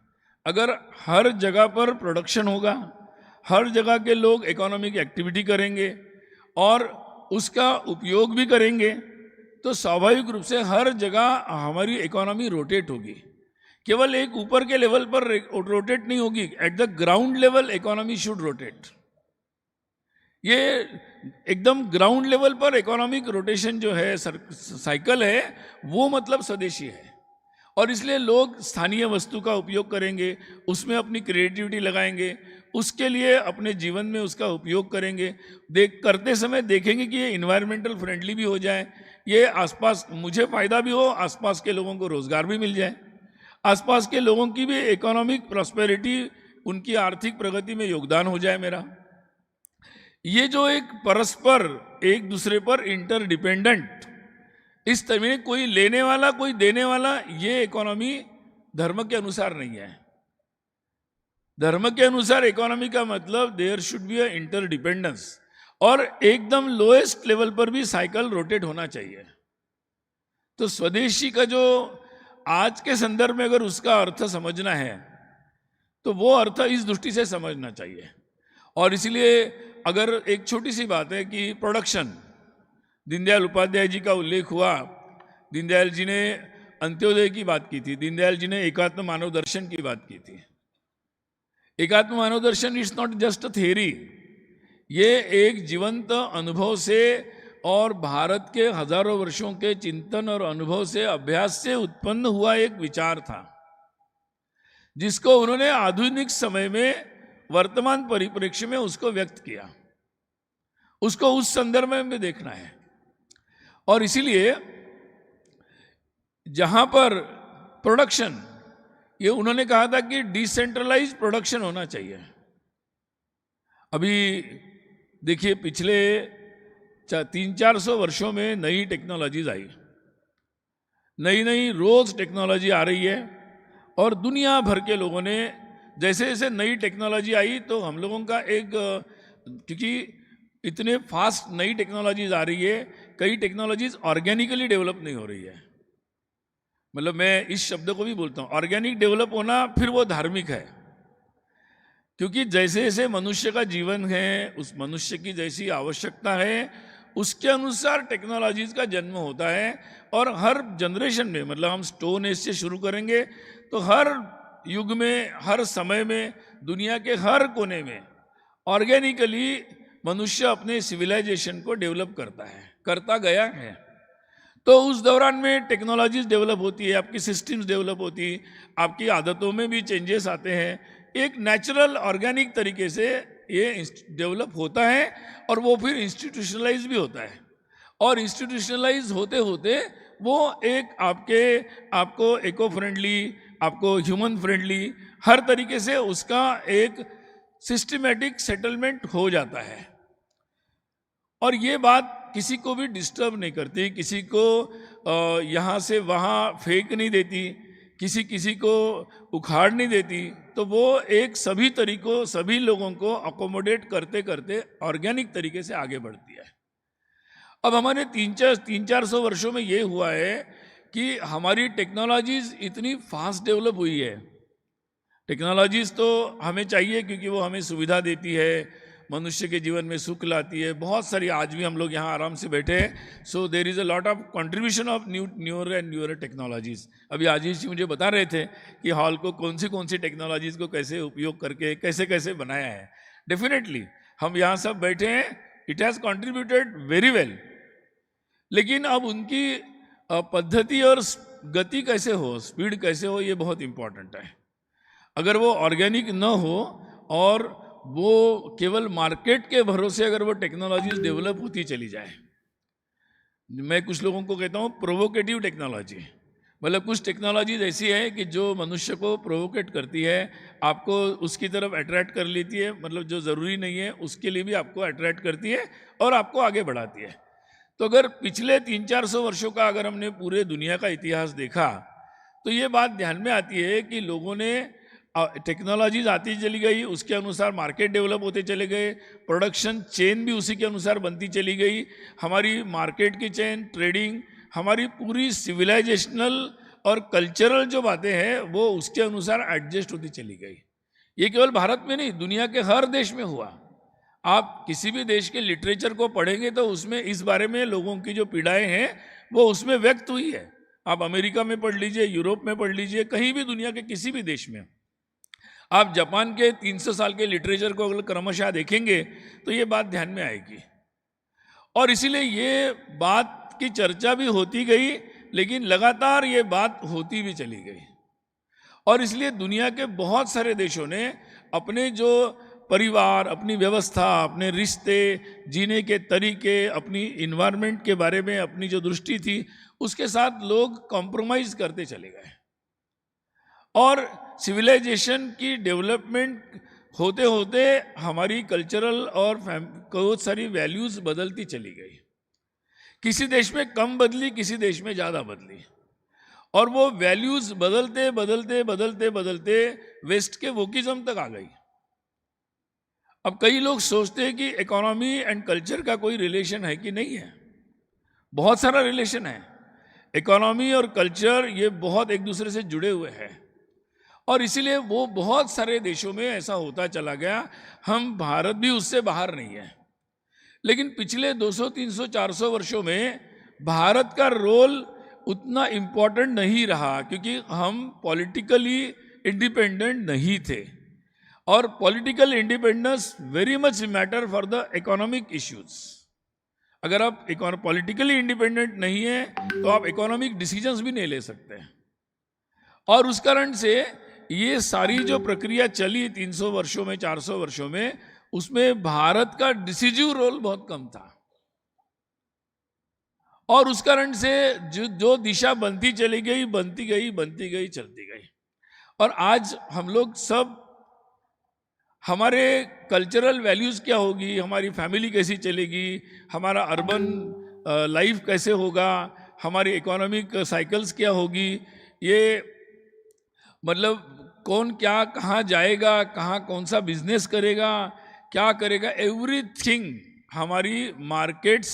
अगर हर जगह पर प्रोडक्शन होगा, हर जगह के लोग इकोनॉमिक एक्टिविटी करेंगे और उसका उपयोग भी करेंगे, तो स्वाभाविक रूप से हर जगह हमारी इकोनॉमी रोटेट होगी। केवल एक ऊपर के लेवल पर रोटेट नहीं होगी, at the ground level economy should rotate. ये एकदम ग्राउंड लेवल पर इकोनॉमिक रोटेशन जो है, साइकिल है, वो मतलब स्वदेशी है। और इसलिए लोग स्थानीय वस्तु का उपयोग करेंगे, उसमें अपनी क्रिएटिविटी लगाएंगे, उसके लिए अपने जीवन में उसका उपयोग करेंगे। करते समय देखेंगे कि ये इन्वायरमेंटल फ्रेंडली भी हो जाए, ये आसपास मुझे फ़ायदा भी हो, आसपास के लोगों को रोज़गार भी मिल जाए, आसपास के लोगों की भी इकोनॉमिक प्रॉस्पेरिटी, उनकी आर्थिक प्रगति में योगदान हो जाए मेरा। ये जो एक परस्पर एक दूसरे पर इंटरडिपेंडेंट, इस तरह में कोई लेने वाला कोई देने वाला, ये इकोनॉमी धर्म के अनुसार नहीं है। धर्म के अनुसार इकोनॉमी का मतलब there should be a interdependence, और एकदम लोएस्ट लेवल पर भी साइकिल रोटेट होना चाहिए। तो स्वदेशी का जो आज के संदर्भ में अगर उसका अर्थ समझना है, तो वो अर्थ इस दृष्टि से समझना चाहिए। और इसलिए अगर एक छोटी सी बात है कि प्रोडक्शन, दीनदयाल उपाध्याय जी का उल्लेख हुआ, दीनदयाल जी ने अंत्योदय की बात की थी, दीनदयाल जी ने एकात्म मानव दर्शन की बात की थी। Ekatma Manav Darshan it's not just a theory, ये एक जीवंत अनुभव से और भारत के हजारों वर्षों के चिंतन और अनुभव से, अभ्यास से उत्पन्न हुआ एक विचार था, जिसको उन्होंने आधुनिक समय में वर्तमान परिप्रेक्ष्य में उसको व्यक्त किया। उसको उस संदर्भ में देखना है। और इसीलिए जहां पर प्रोडक्शन, ये उन्होंने कहा था कि डिसेंट्रलाइज प्रोडक्शन होना चाहिए। अभी देखिए पिछले 300-400 वर्षों में नई टेक्नोलॉजीज आई, नई नई रोज टेक्नोलॉजी आ रही है, और दुनिया भर के लोगों ने जैसे जैसे नई टेक्नोलॉजी आई तो हम लोगों का एक, क्योंकि इतने फास्ट नई टेक्नोलॉजीज आ रही है, कई टेक्नोलॉजीज ऑर्गेनिकली डेवलप नहीं हो रही है। मतलब मैं इस शब्द को भी बोलता हूँ, ऑर्गेनिक डेवलप होना फिर वो धार्मिक है, क्योंकि जैसे जैसे मनुष्य का जीवन है, उस मनुष्य की जैसी आवश्यकता है, उसके अनुसार टेक्नोलॉजीज का जन्म होता है। और हर जनरेशन में, मतलब हम स्टोन एज से शुरू करेंगे तो हर युग में, हर समय में, दुनिया के हर कोने में ऑर्गेनिकली मनुष्य अपने सिविलाइजेशन को डेवलप करता है, करता गया है। तो उस दौरान में टेक्नोलॉजीज डेवलप होती है, आपकी सिस्टम्स डेवलप होती है, आपकी आदतों में भी चेंजेस आते हैं, एक नेचुरल ऑर्गेनिक तरीके से ये डेवलप होता है, और वो फिर इंस्टीट्यूशनलाइज भी होता है। और इंस्टीट्यूशनलाइज होते होते वो एक आपको इको फ्रेंडली, आपको ह्यूमन फ्रेंडली, हर तरीके से उसका एक सिस्टमेटिक सेटलमेंट हो जाता है। और ये बात किसी को भी डिस्टर्ब नहीं करती, किसी को यहाँ से वहाँ फेंक नहीं देती, किसी को उखाड़ नहीं देती। तो वो एक सभी तरीकों, सभी लोगों को अकोमोडेट करते करते ऑर्गेनिक तरीके से आगे बढ़ती है। अब हमारे 300-400 वर्षों में ये हुआ है कि हमारी टेक्नोलॉजीज इतनी फास्ट डेवलप हुई है। टेक्नोलॉजीज तो हमें चाहिए क्योंकि वो हमें सुविधा देती है, मनुष्य के जीवन में सुख लाती है, बहुत सारी। आज भी हम लोग यहाँ आराम से बैठे हैं। So there is a lot of contribution of newer and newer technologies. अभी आजीष जी मुझे बता रहे थे कि हॉल को कौन सी टेक्नोलॉजीज को कैसे उपयोग करके कैसे कैसे बनाया है। डेफिनेटली हम यहाँ सब बैठे हैं, it has contributed very well. लेकिन अब उनकी पद्धति और गति कैसे हो, स्पीड कैसे हो, ये बहुत इम्पॉर्टेंट है। अगर वो ऑर्गेनिक न हो और वो केवल मार्केट के भरोसे अगर वो टेक्नोलॉजीज डेवलप होती चली जाए, मैं कुछ लोगों को कहता हूँ प्रोवोकेटिव टेक्नोलॉजी, मतलब कुछ टेक्नोलॉजीज ऐसी है कि जो मनुष्य को प्रोवोकेट करती है, आपको उसकी तरफ अट्रैक्ट कर लेती है, मतलब जो ज़रूरी नहीं है उसके लिए भी आपको अट्रैक्ट करती है और आपको आगे बढ़ाती है। तो अगर पिछले 300-400 वर्षों का अगर हमने पूरे दुनिया का इतिहास देखा तो ये बात ध्यान में आती है कि लोगों ने टेक्नोलॉजीज आती चली गई, उसके अनुसार मार्केट डेवलप होते चले गए, प्रोडक्शन चेन भी उसी के अनुसार बनती चली गई, हमारी मार्केट की चेन, ट्रेडिंग, हमारी पूरी सिविलाइजेशनल और कल्चरल जो बातें हैं वो उसके अनुसार एडजस्ट होती चली गई। ये केवल भारत में नहीं, दुनिया के हर देश में हुआ। आप किसी भी देश के लिटरेचर को पढ़ेंगे तो उसमें इस बारे में लोगों की जो पीड़ाएं हैं वो उसमें व्यक्त हुई है। आप अमेरिका में पढ़ लीजिए, यूरोप में पढ़ लीजिए, कहीं भी दुनिया के किसी भी देश में। आप जापान के 300 साल के लिटरेचर को अगर क्रमशः देखेंगे तो ये बात ध्यान में आएगी। और इसीलिए ये बात की चर्चा भी होती गई, लेकिन लगातार ये बात होती भी चली गई। और इसलिए दुनिया के बहुत सारे देशों ने अपने जो परिवार, अपनी व्यवस्था, अपने रिश्ते, जीने के तरीके, अपनी इन्वायरमेंट के बारे में अपनी जो दृष्टि थी उसके साथ लोग कॉम्प्रोमाइज करते चले गए। और सिविलाइजेशन की डेवलपमेंट होते होते हमारी कल्चरल और बहुत सारी वैल्यूज बदलती चली गई। किसी देश में कम बदली, किसी देश में ज़्यादा बदली, और वो वैल्यूज बदलते बदलते बदलते बदलते वेस्ट के वोकिज्म तक आ गई। अब कई लोग सोचते हैं कि इकोनॉमी एंड कल्चर का कोई रिलेशन है कि नहीं है। बहुत सारा रिलेशन है। इकोनॉमी और कल्चर ये बहुत एक दूसरे से जुड़े हुए हैं, और इसीलिए वो बहुत सारे देशों में ऐसा होता चला गया। हम भारत भी उससे बाहर नहीं है, लेकिन पिछले 200, 300, 400 वर्षों में भारत का रोल उतना इम्पोर्टेंट नहीं रहा, क्योंकि हम पॉलिटिकली इंडिपेंडेंट नहीं थे। और political independence very much matter for the economic issues. अगर आप पॉलिटिकली इंडिपेंडेंट नहीं है तो आप इकोनॉमिक डिसीजंस भी नहीं ले सकते। और उस कारण से ये सारी जो प्रक्रिया चली 300 वर्षों में, 400 वर्षों में, उसमें भारत का डिसिजिव रोल बहुत कम था। और उस कारण से जो दिशा बनती चली गई, बनती गई, बनती गई, चलती गई। और आज हम लोग सब हमारे कल्चरल वैल्यूज़ क्या होगी, हमारी फैमिली कैसी चलेगी, हमारा अर्बन लाइफ कैसे होगा, हमारी इकोनॉमिक साइकिल्स क्या होगी, ये मतलब कौन क्या कहाँ जाएगा, कहाँ कौन सा बिजनेस करेगा, क्या करेगा, एवरीथिंग हमारी मार्केट्स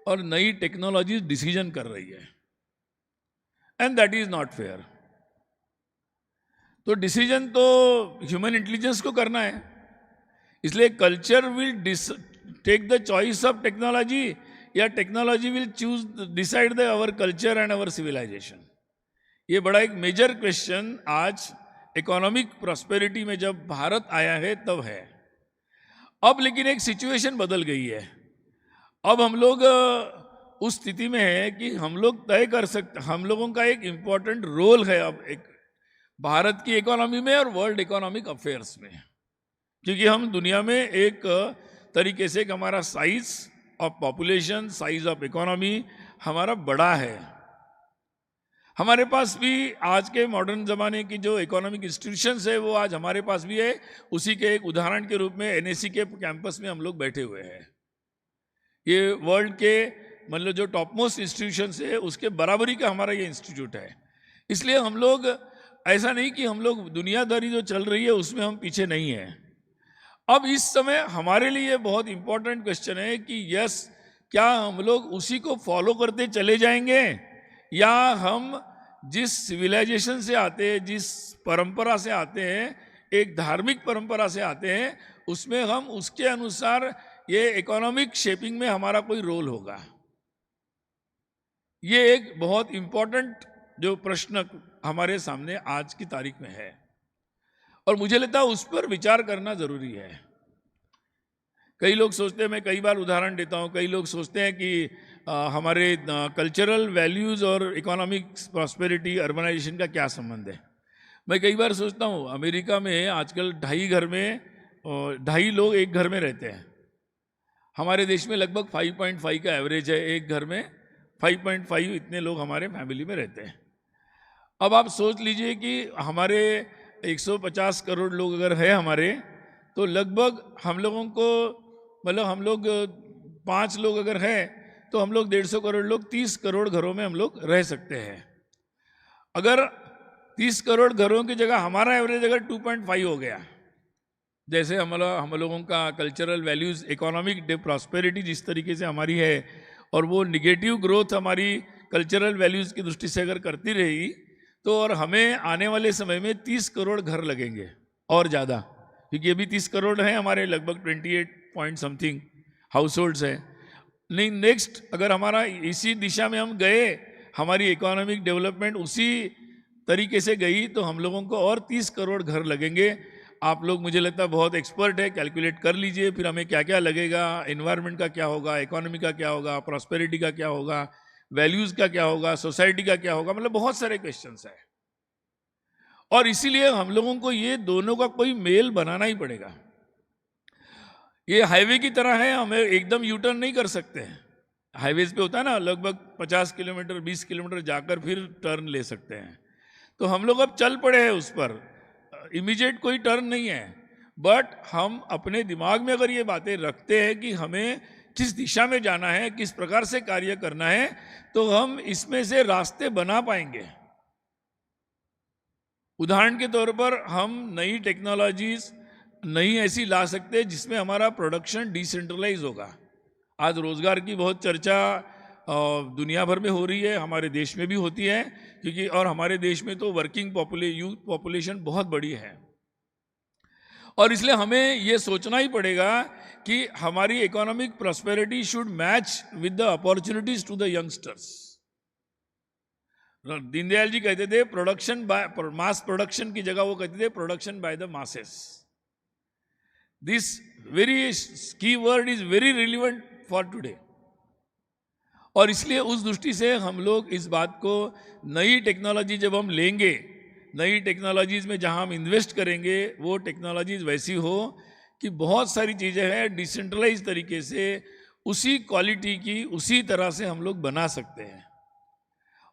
और नई टेक्नोलॉजी डिसीजन कर रही है, and that is not fair. तो डिसीजन तो ह्यूमन इंटेलिजेंस को करना है, इसलिए culture will take the choice of technology या technology will choose decide the our culture and our civilisation. ये बड़ा एक मेजर क्वेश्चन आज इकोनॉमिक प्रॉस्पेरिटी में जब भारत आया है तब है। अब लेकिन एक सिचुएशन बदल गई है, अब हम लोग उस स्थिति में है कि हम लोग तय कर सकते, हम लोगों का एक इम्पॉर्टेंट रोल है अब एक भारत की इकोनॉमी में और वर्ल्ड इकोनॉमिक अफेयर्स में, क्योंकि हम दुनिया में एक तरीके से हमारा size of population, size of economy हमारा बड़ा है। हमारे पास भी आज के मॉडर्न ज़माने की जो इकोनॉमिक इंस्टीट्यूशंस है वो आज हमारे पास भी है। उसी के एक उदाहरण के रूप में एनएसई के कैंपस में हम लोग बैठे हुए हैं। ये वर्ल्ड के मतलब जो टॉप मोस्ट इंस्टीट्यूशंस है उसके बराबरी का हमारा ये इंस्टीट्यूट है। इसलिए हम लोग ऐसा नहीं कि हम लोग दुनियादारी जो चल रही है उसमें हम पीछे नहीं हैं। अब इस समय हमारे लिए बहुत इंपॉर्टेंट क्वेश्चन है कि यस, क्या हम लोग उसी को फॉलो करते चले जाएंगे या हम जिस सिविलाइजेशन से आते हैं, जिस परंपरा से आते हैं, एक धार्मिक परंपरा से आते हैं, उसमें हम उसके अनुसार ये इकोनॉमिक शेपिंग में हमारा कोई रोल होगा। ये एक बहुत इंपॉर्टेंट जो प्रश्न हमारे सामने आज की तारीख में है और मुझे लगता है उस पर विचार करना जरूरी है। कई लोग सोचते हैं, मैं कई बार उदाहरण देता हूँ, कई लोग सोचते हैं कि हमारे कल्चरल वैल्यूज़ और इकोनॉमिक प्रॉस्पेरिटी, अर्बनाइजेशन का क्या संबंध है। मैं कई बार सोचता हूँ अमेरिका में आजकल 2.5 लोग एक घर में रहते हैं। हमारे देश में लगभग 5.5 का एवरेज है, एक घर में 5.5 इतने लोग हमारे फैमिली में रहते हैं। अब आप सोच लीजिए कि हमारे 150 करोड़ लोग अगर है हमारे, तो लगभग हम लोगों को मतलब हम लोग 5 लोग अगर हैं तो हम लोग 150 करोड़ लोग 30 करोड़ घरों में हम लोग रह सकते हैं। अगर 30 करोड़ घरों की जगह हमारा एवरेज अगर 2.5 हो गया, जैसे हम लोगों का कल्चरल वैल्यूज़, इकोनॉमिक प्रॉस्पेरिटी जिस तरीके से हमारी है और वो निगेटिव ग्रोथ हमारी कल्चरल वैल्यूज़ की दृष्टि से अगर करती रही, तो और हमें आने वाले समय में 30 करोड़ घर लगेंगे और ज़्यादा, क्योंकि अभी 30 करोड़ हैं हमारे, लगभग 28 पॉइंट समथिंग हाउस होल्ड्स हैं। नहीं, नेक्स्ट अगर हमारा इसी दिशा में हम गए, हमारी इकोनॉमिक डेवलपमेंट उसी तरीके से गई, तो हम लोगों को और 30 करोड़ घर लगेंगे। आप लोग मुझे लगता है बहुत एक्सपर्ट है, कैलकुलेट कर लीजिए फिर हमें क्या क्या लगेगा, एनवायरनमेंट का क्या होगा, इकोनॉमी का क्या होगा, प्रॉस्पेरिटी का क्या होगा, वैल्यूज़ का क्या होगा, सोसाइटी का क्या होगा, मतलब बहुत सारे क्वेश्चंस हैं। और इसीलिए हम लोगों को ये दोनों का कोई मेल बनाना ही पड़ेगा। ये हाईवे की तरह है, हमें एकदम यू टर्न नहीं कर सकते हैं। हाईवेज पे होता है ना, लगभग 50 किलोमीटर 20 किलोमीटर जाकर फिर टर्न ले सकते हैं। तो हम लोग अब चल पड़े हैं उस पर, इमीडिएट कोई टर्न नहीं है, बट हम अपने दिमाग में अगर ये बातें रखते हैं कि हमें किस दिशा में जाना है, किस प्रकार से कार्य करना है, तो हम इसमें से रास्ते बना पाएंगे। उदाहरण के तौर पर हम नई टेक्नोलॉजीज नई ऐसी ला सकते हैं जिसमें हमारा प्रोडक्शन डिसेंट्रलाइज होगा। आज रोजगार की बहुत चर्चा दुनिया भर में हो रही है, हमारे देश में भी होती है, क्योंकि और हमारे देश में तो वर्किंग यूथ पॉपुलेशन बहुत बड़ी है। और इसलिए हमें ये सोचना ही पड़ेगा कि हमारी economic prosperity should match with the opportunities to the youngsters. Deendayal ji कहते थे प्रोडक्शन बाय मास प्रोडक्शन की जगह वो कहते थे production by the masses. This very key word is very relevant for today. और इसलिए उस दृष्टि से हम लोग इस बात को, नई टेक्नोलॉजी जब हम लेंगे, नई टेक्नोलॉजीज में जहां हम इन्वेस्ट करेंगे, वो टेक्नोलॉजीज वैसी हो कि बहुत सारी चीज़ें हैं डिसेंट्रलाइज तरीके से उसी क्वालिटी की उसी तरह से हम लोग बना सकते हैं।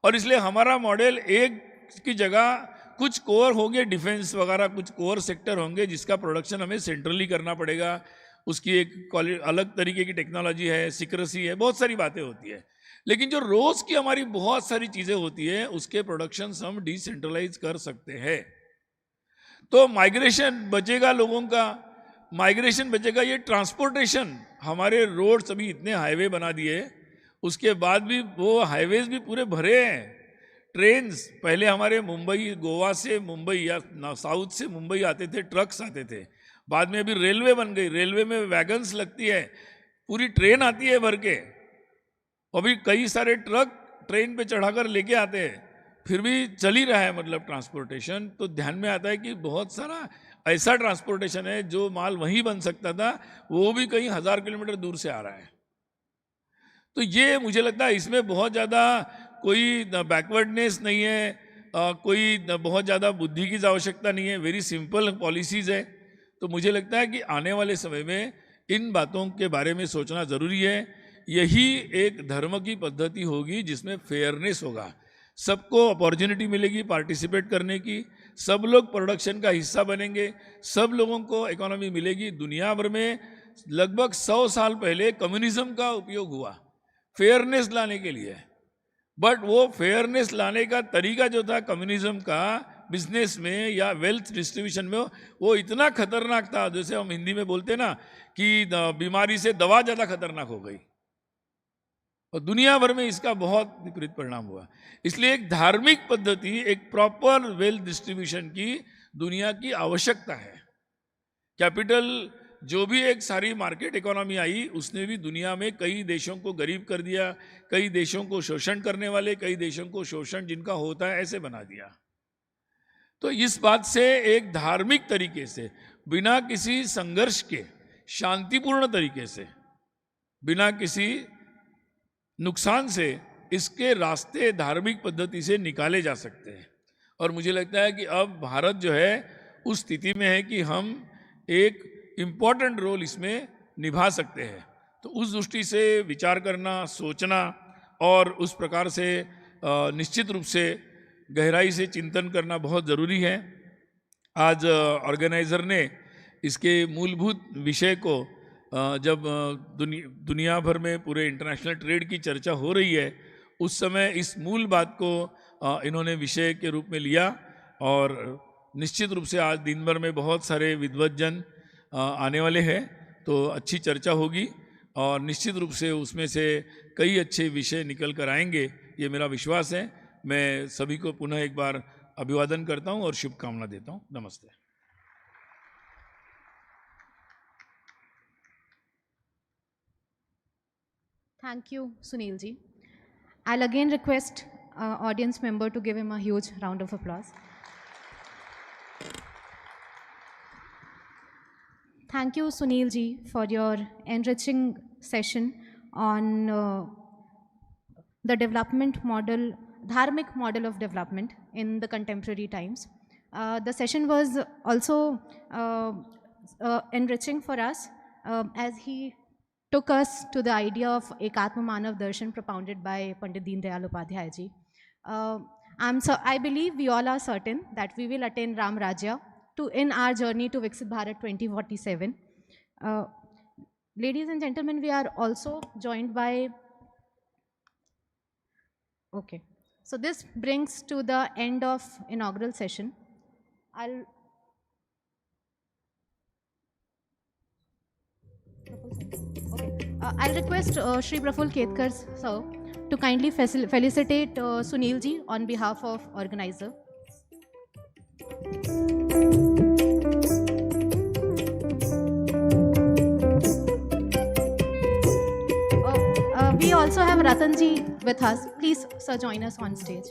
और इसलिए हमारा मॉडल एक की जगह कुछ कोर होंगे डिफेंस वगैरह, कुछ कोर सेक्टर होंगे जिसका प्रोडक्शन हमें सेंट्रली करना पड़ेगा, उसकी एक अलग तरीके की टेक्नोलॉजी है, सिक्रेसी है, बहुत सारी बातें होती है। लेकिन जो रोज की हमारी बहुत सारी चीजें होती है उसके प्रोडक्शन हम डिसेंट्रलाइज कर सकते हैं। तो माइग्रेशन बचेगा, लोगों का माइग्रेशन बचेगा। ये ट्रांसपोर्टेशन, हमारे रोड्स अभी इतने हाईवे बना दिए, उसके बाद भी वो हाईवेज भी पूरे भरे हैं। ट्रेन्स पहले हमारे मुंबई, गोवा से मुंबई या साउथ से मुंबई आते थे, ट्रक्स आते थे। बाद में अभी रेलवे बन गई, रेलवे में वैगन्स लगती है, पूरी ट्रेन आती है भर के। अभी कई सारे ट्रक ट्रेन पे चढ़ाकर लेके आते हैं, फिर भी चल ही रहा है मतलब ट्रांसपोर्टेशन। तो ध्यान में आता है कि बहुत सारा ऐसा ट्रांसपोर्टेशन है जो माल वहीं बन सकता था, वो भी कहीं 1000 किलोमीटर दूर से आ रहा है। तो ये मुझे लगता है इसमें बहुत ज़्यादा कोई बैकवर्डनेस नहीं है, कोई बहुत ज़्यादा बुद्धि की आवश्यकता नहीं है, वेरी सिंपल पॉलिसीज़ है। तो मुझे लगता है कि आने वाले समय में इन बातों के बारे में सोचना ज़रूरी है। यही एक धर्म की पद्धति होगी जिसमें फेयरनेस होगा, सबको अपॉर्चुनिटी मिलेगी पार्टिसिपेट करने की, सब लोग प्रोडक्शन का हिस्सा बनेंगे, सब लोगों को इकोनॉमी मिलेगी। दुनिया भर में लगभग 100 साल पहले कम्युनिज्म का उपयोग हुआ फेयरनेस लाने के लिए, बट वो फेयरनेस लाने का तरीका जो था कम्युनिज्म का बिजनेस में या वेल्थ डिस्ट्रीब्यूशन में, वो इतना खतरनाक था, जैसे हम हिंदी में बोलते हैं ना कि बीमारी से दवा ज़्यादा खतरनाक हो गई, और दुनिया भर में इसका बहुत विपरीत परिणाम हुआ। इसलिए एक धार्मिक पद्धति, एक प्रॉपर वेल्थ डिस्ट्रीब्यूशन की दुनिया की आवश्यकता है। कैपिटल जो भी एक सारी मार्केट इकोनॉमी आई, उसने भी दुनिया में कई देशों को गरीब कर दिया, कई देशों को शोषण करने वाले, कई देशों को शोषण जिनका होता है ऐसे बना दिया। तो इस बात से एक धार्मिक तरीके से, बिना किसी संघर्ष के, शांतिपूर्ण तरीके से, बिना किसी नुकसान से इसके रास्ते धार्मिक पद्धति से निकाले जा सकते हैं। और मुझे लगता है कि अब भारत जो है उस स्थिति में है कि हम एक इम्पॉर्टेंट रोल इसमें निभा सकते हैं। तो उस दृष्टि से विचार करना, सोचना और उस प्रकार से निश्चित रूप से गहराई से चिंतन करना बहुत ज़रूरी है। आज ऑर्गेनाइज़र ने इसके मूलभूत विषय को जब दुनिया भर में पूरे इंटरनेशनल ट्रेड की चर्चा हो रही है, उस समय इस मूल बात को इन्होंने विषय के रूप में लिया। और निश्चित रूप से आज दिन भर में बहुत सारे विद्वज्जन आने वाले हैं, तो अच्छी चर्चा होगी और निश्चित रूप से उसमें से कई अच्छे विषय निकल कर आएंगे, ये मेरा विश्वास है। मैं सभी को पुनः एक बार अभिवादन करता हूँ और शुभकामना देता हूँ। नमस्ते। Thank you, Sunil ji. I'll again request audience member to give him a huge round of applause. Thank you, Sunil ji, for your enriching session on the development model, Dharmic model of development in the contemporary times. The session was also enriching for us as he took us to the idea of Ekatma Manav Darshan propounded by Pandit Deen Dayal Upadhyay ji. I believe we all are certain that we will attain Ram Rajya in our journey to Viksit Bharat 2047. Ladies and gentlemen, we are also joined by... Okay. So this brings to the end of inaugural session. I'll request Shri Proful Ketkar sir to kindly felicitate Sunil ji on behalf of Organiser. We also have Ratan ji with us. Please, sir, join us on stage.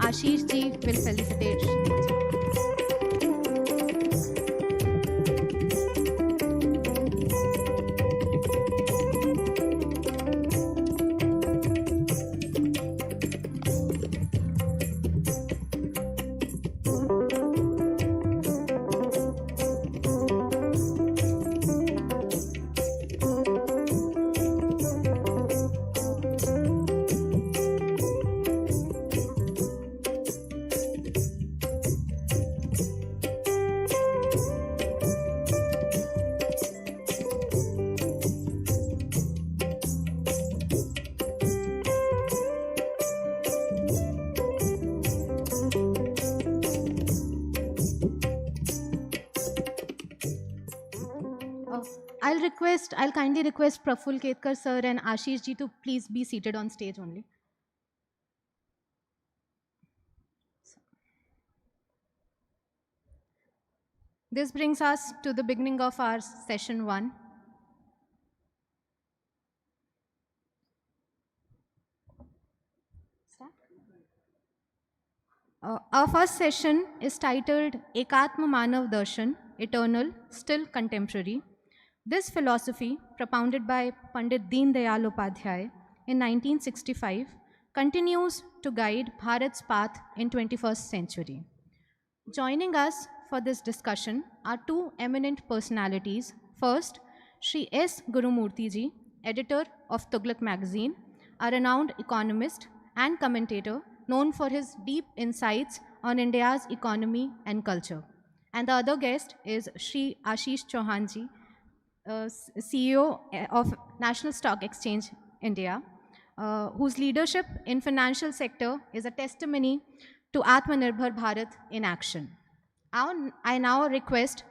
Ashish ji will felicitate Sunil ji. I'll kindly request Proful Ketkar sir and Ashish ji to please be seated on stage only. This brings us to the beginning of our session 1. Our first session is titled Ekatma Manav Darshan, Eternal, Still Contemporary. This philosophy, propounded by Pandit Deen Dayal Upadhyay in 1965, continues to guide Bharat's path in 21st century. Joining us for this discussion are two eminent personalities. First, Shri S. Gurumurthy ji, editor of Tughlaq magazine, a renowned economist and commentator known for his deep insights on India's economy and culture. And the other guest is Shri Ashish Chauhan ji, CEO of National Stock Exchange India, whose leadership in financial sector is a testimony to Atmanirbhar Bharat in action. I now request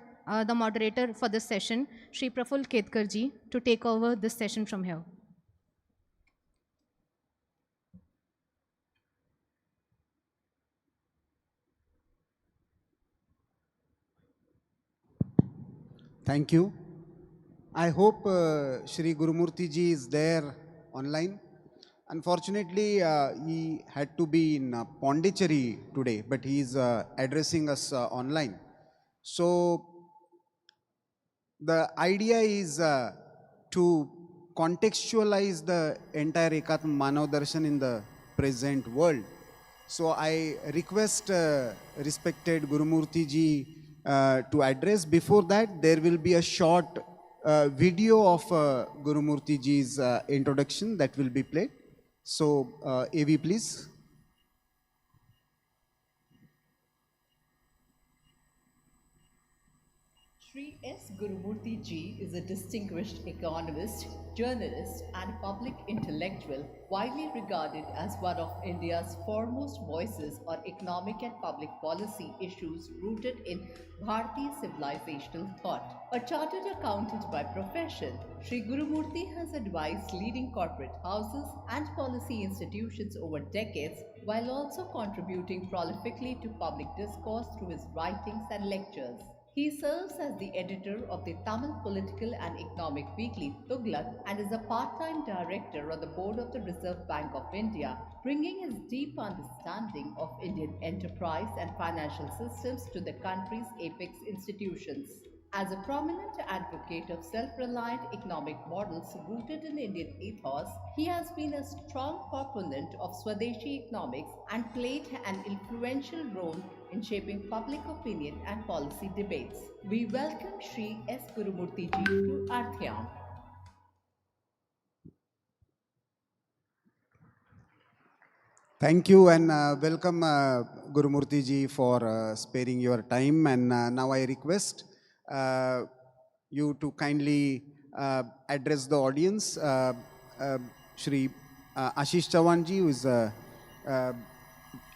the moderator for this session, Shri Proful Ketkar ji, to take over this session from here. Thank you. I hope Shri Gurumurthy ji is there online. Unfortunately, he had to be in Pondicherry today, but he is addressing us online. So the idea is to contextualize the entire Ekatma Manav Darshan in the present world. So I request respected Gurumurthy ji to address. Before that, there will be a short video of Gurumurthy ji's introduction that will be played. So, AV please. Shri S. Gurumurthy ji is a distinguished economist, journalist, and public intellectual, widely regarded as one of India's foremost voices on economic and public policy issues rooted in Bharati civilizational thought. A chartered accountant by profession, Shri Gurumurthy has advised leading corporate houses and policy institutions over decades, while also contributing prolifically to public discourse through his writings and lectures. He serves as the editor of the Tamil political and economic weekly Tughlaq and is a part-time director on the board of the Reserve Bank of India, bringing his deep understanding of Indian enterprise and financial systems to the country's apex institutions. As a prominent advocate of self-reliant economic models rooted in Indian ethos, he has been a strong proponent of Swadeshi economics and played an influential role in shaping public opinion and policy debates. We welcome Shri S. Gurumurthy ji to Arthayam. Thank you and welcome Gurumurthy ji for sparing your time. And now I request you to kindly address the audience. Shri Ashish Chauhan ji, who is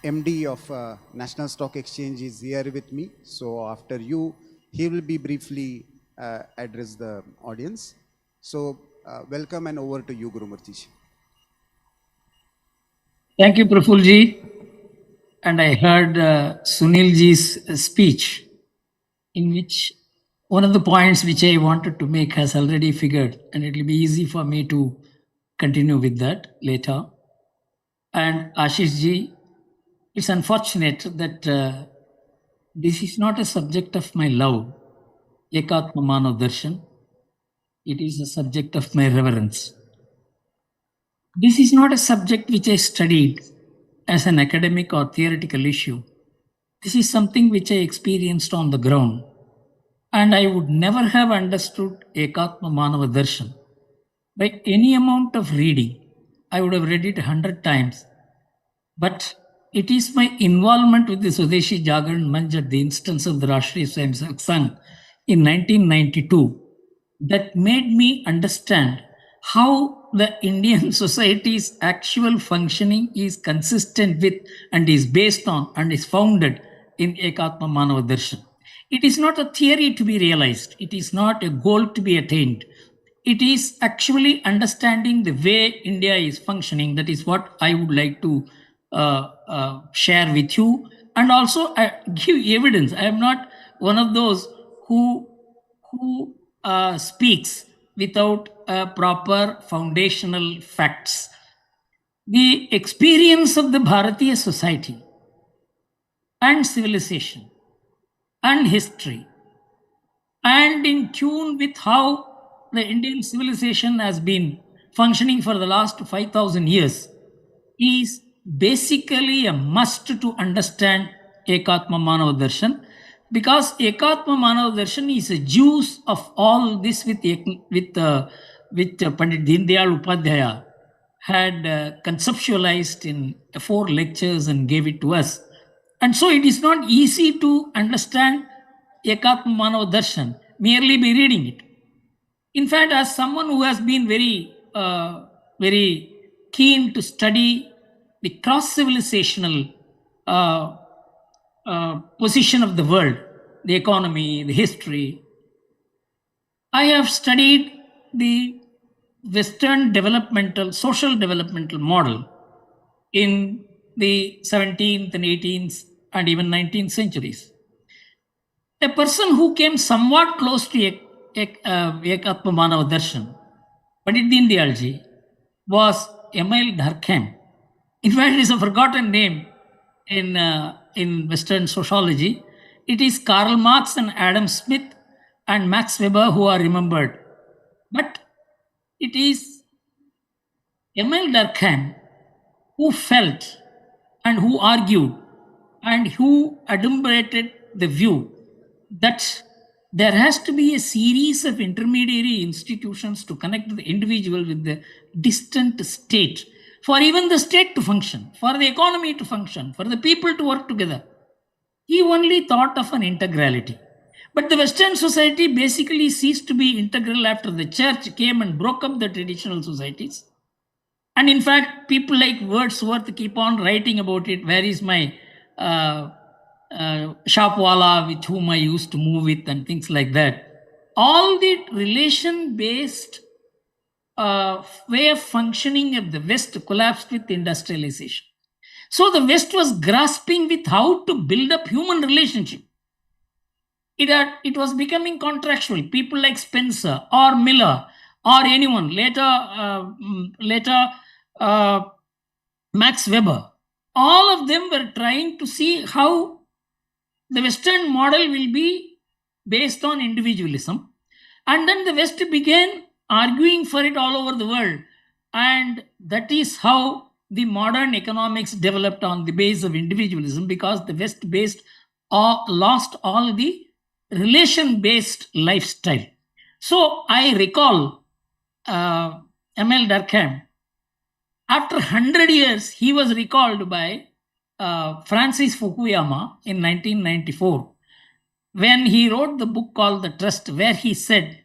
MD of National Stock Exchange, is here with me. So after you, he will be briefly address the audience. So welcome and over to you, Gurumurthy ji. Thank you, Proful ji. And I heard Sunil ji's speech, in which one of the points which I wanted to make has already figured, and it will be easy for me to continue with that later. And Ashish ji, it's unfortunate that this is not a subject of my love, Ekatma Manav Darshan. It is a subject of my reverence. This is not a subject which I studied as an academic or theoretical issue. This is something which I experienced on the ground. And I would never have understood Ekatma Manava Darshan by any amount of reading. I would have read it 100 times. But it is my involvement with the Swadeshi Jagaran Manch at the instance of the Rashtriya Swayamsevak Sangh in 1992 that made me understand how the Indian society's actual functioning is consistent with and is based on and is founded in Ekatma Manava Darshan. It is not a theory to be realized. It is not a goal to be attained. it is actually understanding the way India is functioning. That is what I would like to share with you, and also give evidence. I am not one of those who speaks without proper foundational facts. The experience of the Bharatiya society and civilization and history, and in tune with how the Indian civilization has been functioning for the last 5,000 years, is basically a must to understand Ekatma Manav Darshan, because Ekatma Manav Darshan is a juice of all this with Pandit Deendayal Upadhyaya had conceptualized in 4 lectures and gave it to us. And so it is not easy to understand Ekatma Manav Darshan merely by reading it. In fact, as someone who has been very keen to study the cross-civilizational position of the world, the economy, the history, I have studied the Western social developmental model in the 17th and 18th and even 19th centuries. A person who came somewhat close to Ekatma Manav Darshan, Pandit Deendayal ji, was Emil Durkheim. In fact, it is a forgotten name in Western sociology. It is Karl Marx and Adam Smith and Max Weber who are remembered. But it is Emil Durkheim who felt and who argued and who adumbrated the view that there has to be a series of intermediary institutions to connect the individual with the distant state, for even the state to function, for the economy to function, for the people to work together. He only thought of an integrality. But the Western society basically ceased to be integral after the church came and broke up the traditional societies. And in fact, people like Wordsworth keep on writing about it. Where is my shopwala with whom I used to move with, and things like that. All the relation-based way of functioning of the West collapsed with industrialization. So the West was grasping with how to build up human relationship. It was becoming contractual. People like Spencer or Miller or anyone later Max Weber, all of them were trying to see how the Western model will be based on individualism. And then the West began arguing for it all over the world. And that is how the modern economics developed on the base of individualism, because the West lost all the relation-based lifestyle. So I recall Emil Durkheim. After 100 years, he was recalled by Francis Fukuyama in 1994, when he wrote the book called The Trust, where he said,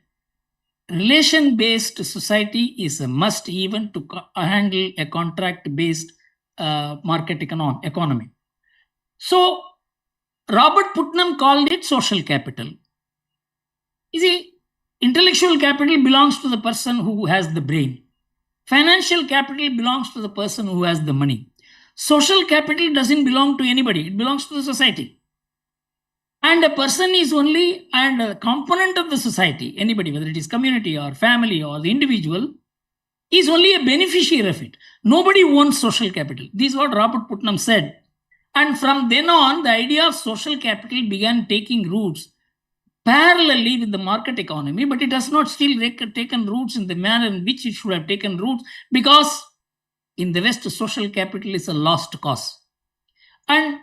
relation-based society is a must even to handle a contract-based market economy. So Robert Putnam called it social capital. You see, intellectual capital belongs to the person who has the brain. Financial capital belongs to the person who has the money. Social capital doesn't belong to anybody. It belongs to the society. And a person is only a component of the society. Anybody, whether it is community or family or the individual, is only a beneficiary of it. Nobody owns social capital. This is what Robert Putnam said. And from then on, the idea of social capital began taking roots parallelly with the market economy, but it has not still taken roots in the manner in which it should have taken roots, because in the West, social capital is a lost cause. And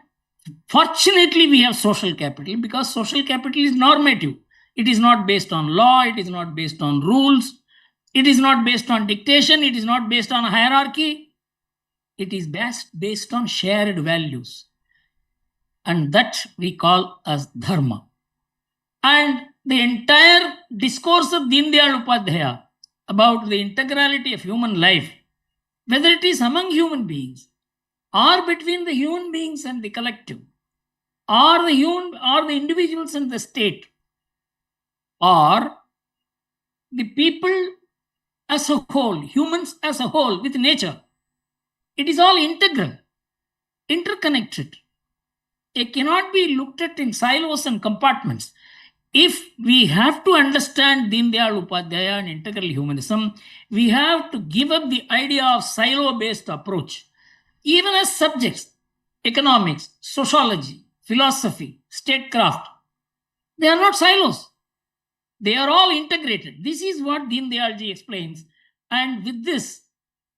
fortunately, we have social capital, because social capital is normative. It is not based on law. It is not based on rules. It is not based on dictation. It is not based on a hierarchy. It is based on shared values. And that we call as dharma. And the entire discourse of Deendayal Upadhyaya about the integrality of human life, whether it is among human beings or between the human beings and the collective, or the individuals and the state, or the people as a whole, humans as a whole with nature. It is all integral, interconnected. It cannot be looked at in silos and compartments. If we have to understand Deen Dayal Upadhyaya and integral humanism, we have to give up the idea of silo-based approach. Even as subjects, economics, sociology, philosophy, statecraft, they are not silos. They are all integrated. This is what Deen Dayal ji explains. And with this,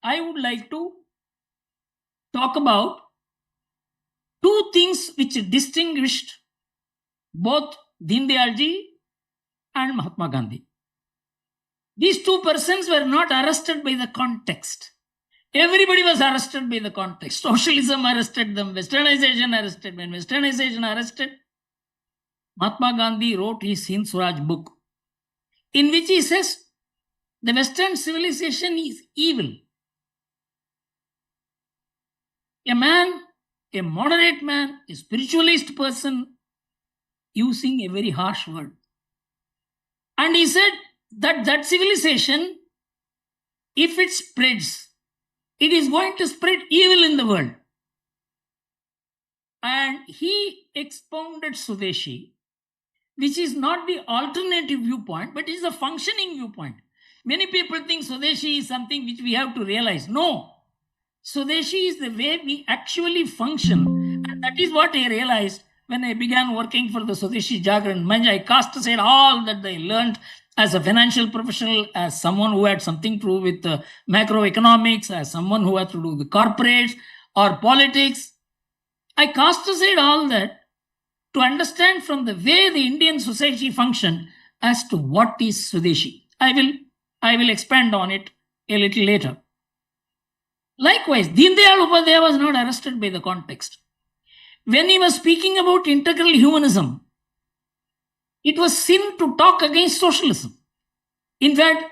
I would like to talk about two things which distinguished both Deen Dayal ji and Mahatma Gandhi. These two persons were not arrested by the context. Everybody was arrested by the context. Socialism arrested them. Westernization arrested. When Westernization arrested, Mahatma Gandhi wrote his Hind Swaraj book, in which he says the Western civilization is evil. A man, a moderate man, a spiritualist person, using a very harsh word. And he said that civilization, if it spreads, it is going to spread evil in the world. And he expounded Swadeshi, which is not the alternative viewpoint, but is a functioning viewpoint. Many people think Swadeshi is something which we have to realize. No. Swadeshi is the way we actually function. And that is what I realized when I began working for the Swadeshi Jagran Manch. I cast aside all that I learned as a financial professional, as someone who had something to do with macroeconomics, as someone who had to do with corporates or politics. I cast aside all that to understand from the way the Indian society functioned as to what is Swadeshi. I will expand on it a little later. Likewise, Deen Dayal Upadhyaya was not arrested by the context. When he was speaking about integral humanism, it was sin to talk against socialism. In fact,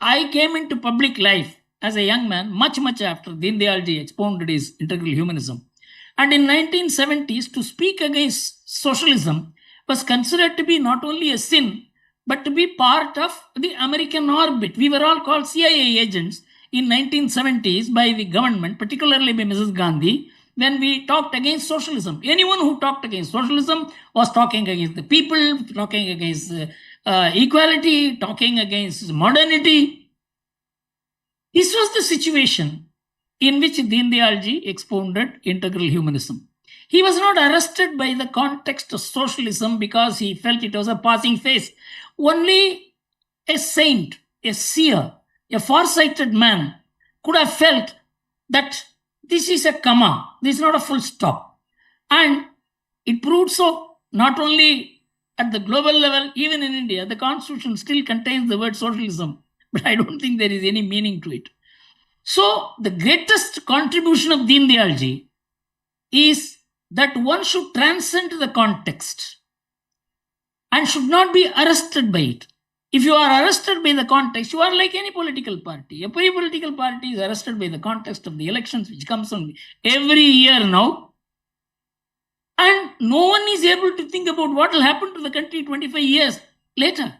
I came into public life as a young man much after Deen Dayal ji expounded his integral humanism. And in 1970s, to speak against socialism was considered to be not only a sin, but to be part of the American orbit. We were all called CIA agents in 1970s by the government, particularly by Mrs. Gandhi, when we talked against socialism. Anyone who talked against socialism was talking against the people, talking against equality, talking against modernity. This was the situation in which Deen Dayal ji expounded integral humanism. He was not arrested by the context of socialism because he felt it was a passing phase. Only a saint, a seer, a far-sighted man could have felt that this is a comma, this is not a full stop. And it proved so, not only at the global level, even in India, the constitution still contains the word socialism, but I don't think there is any meaning to it. So the greatest contribution of Deen Dayal ji is that one should transcend the context and should not be arrested by it. If you are arrested by the context, you are like any political party. Every political party is arrested by the context of the elections, which comes on every year now. And no one is able to think about what will happen to the country 25 years later.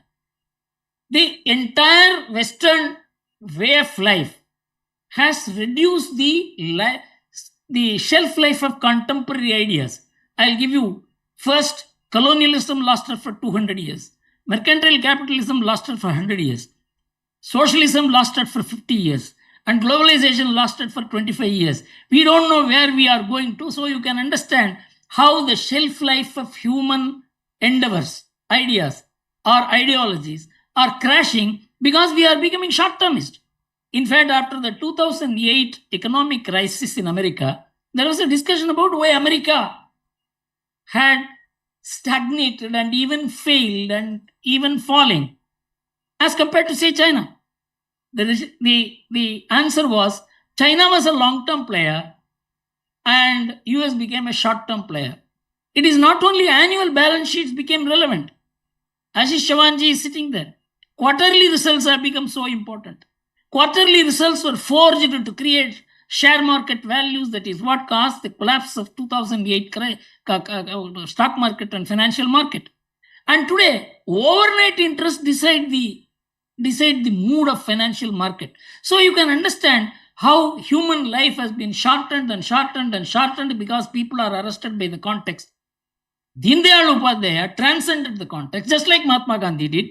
The entire Western way of life has reduced the shelf life of contemporary ideas. I'll give you first, colonialism lasted for 200 years. Mercantile capitalism lasted for 100 years. Socialism lasted for 50 years. And globalization lasted for 25 years. We don't know where we are going to, so you can understand how the shelf life of human endeavors, ideas, or ideologies are crashing because we are becoming short-termist. In fact, after the 2008 economic crisis in America, there was a discussion about why America had stagnated and even failed and even falling as compared to, say, China. The answer was China was a long-term player and US became a short-term player. It is not only annual balance sheets became relevant. Ashish Chavanji is sitting there. Quarterly results have become so important. Quarterly results were forged to create share market values. That is what caused the collapse of 2008 stock market and financial market. And today, overnight interest decide the decide the mood of financial market. So you can understand how human life has been shortened and shortened and shortened because people are arrested by the context. Deen Dayal Upadhyaya transcended the context, just like Mahatma Gandhi did.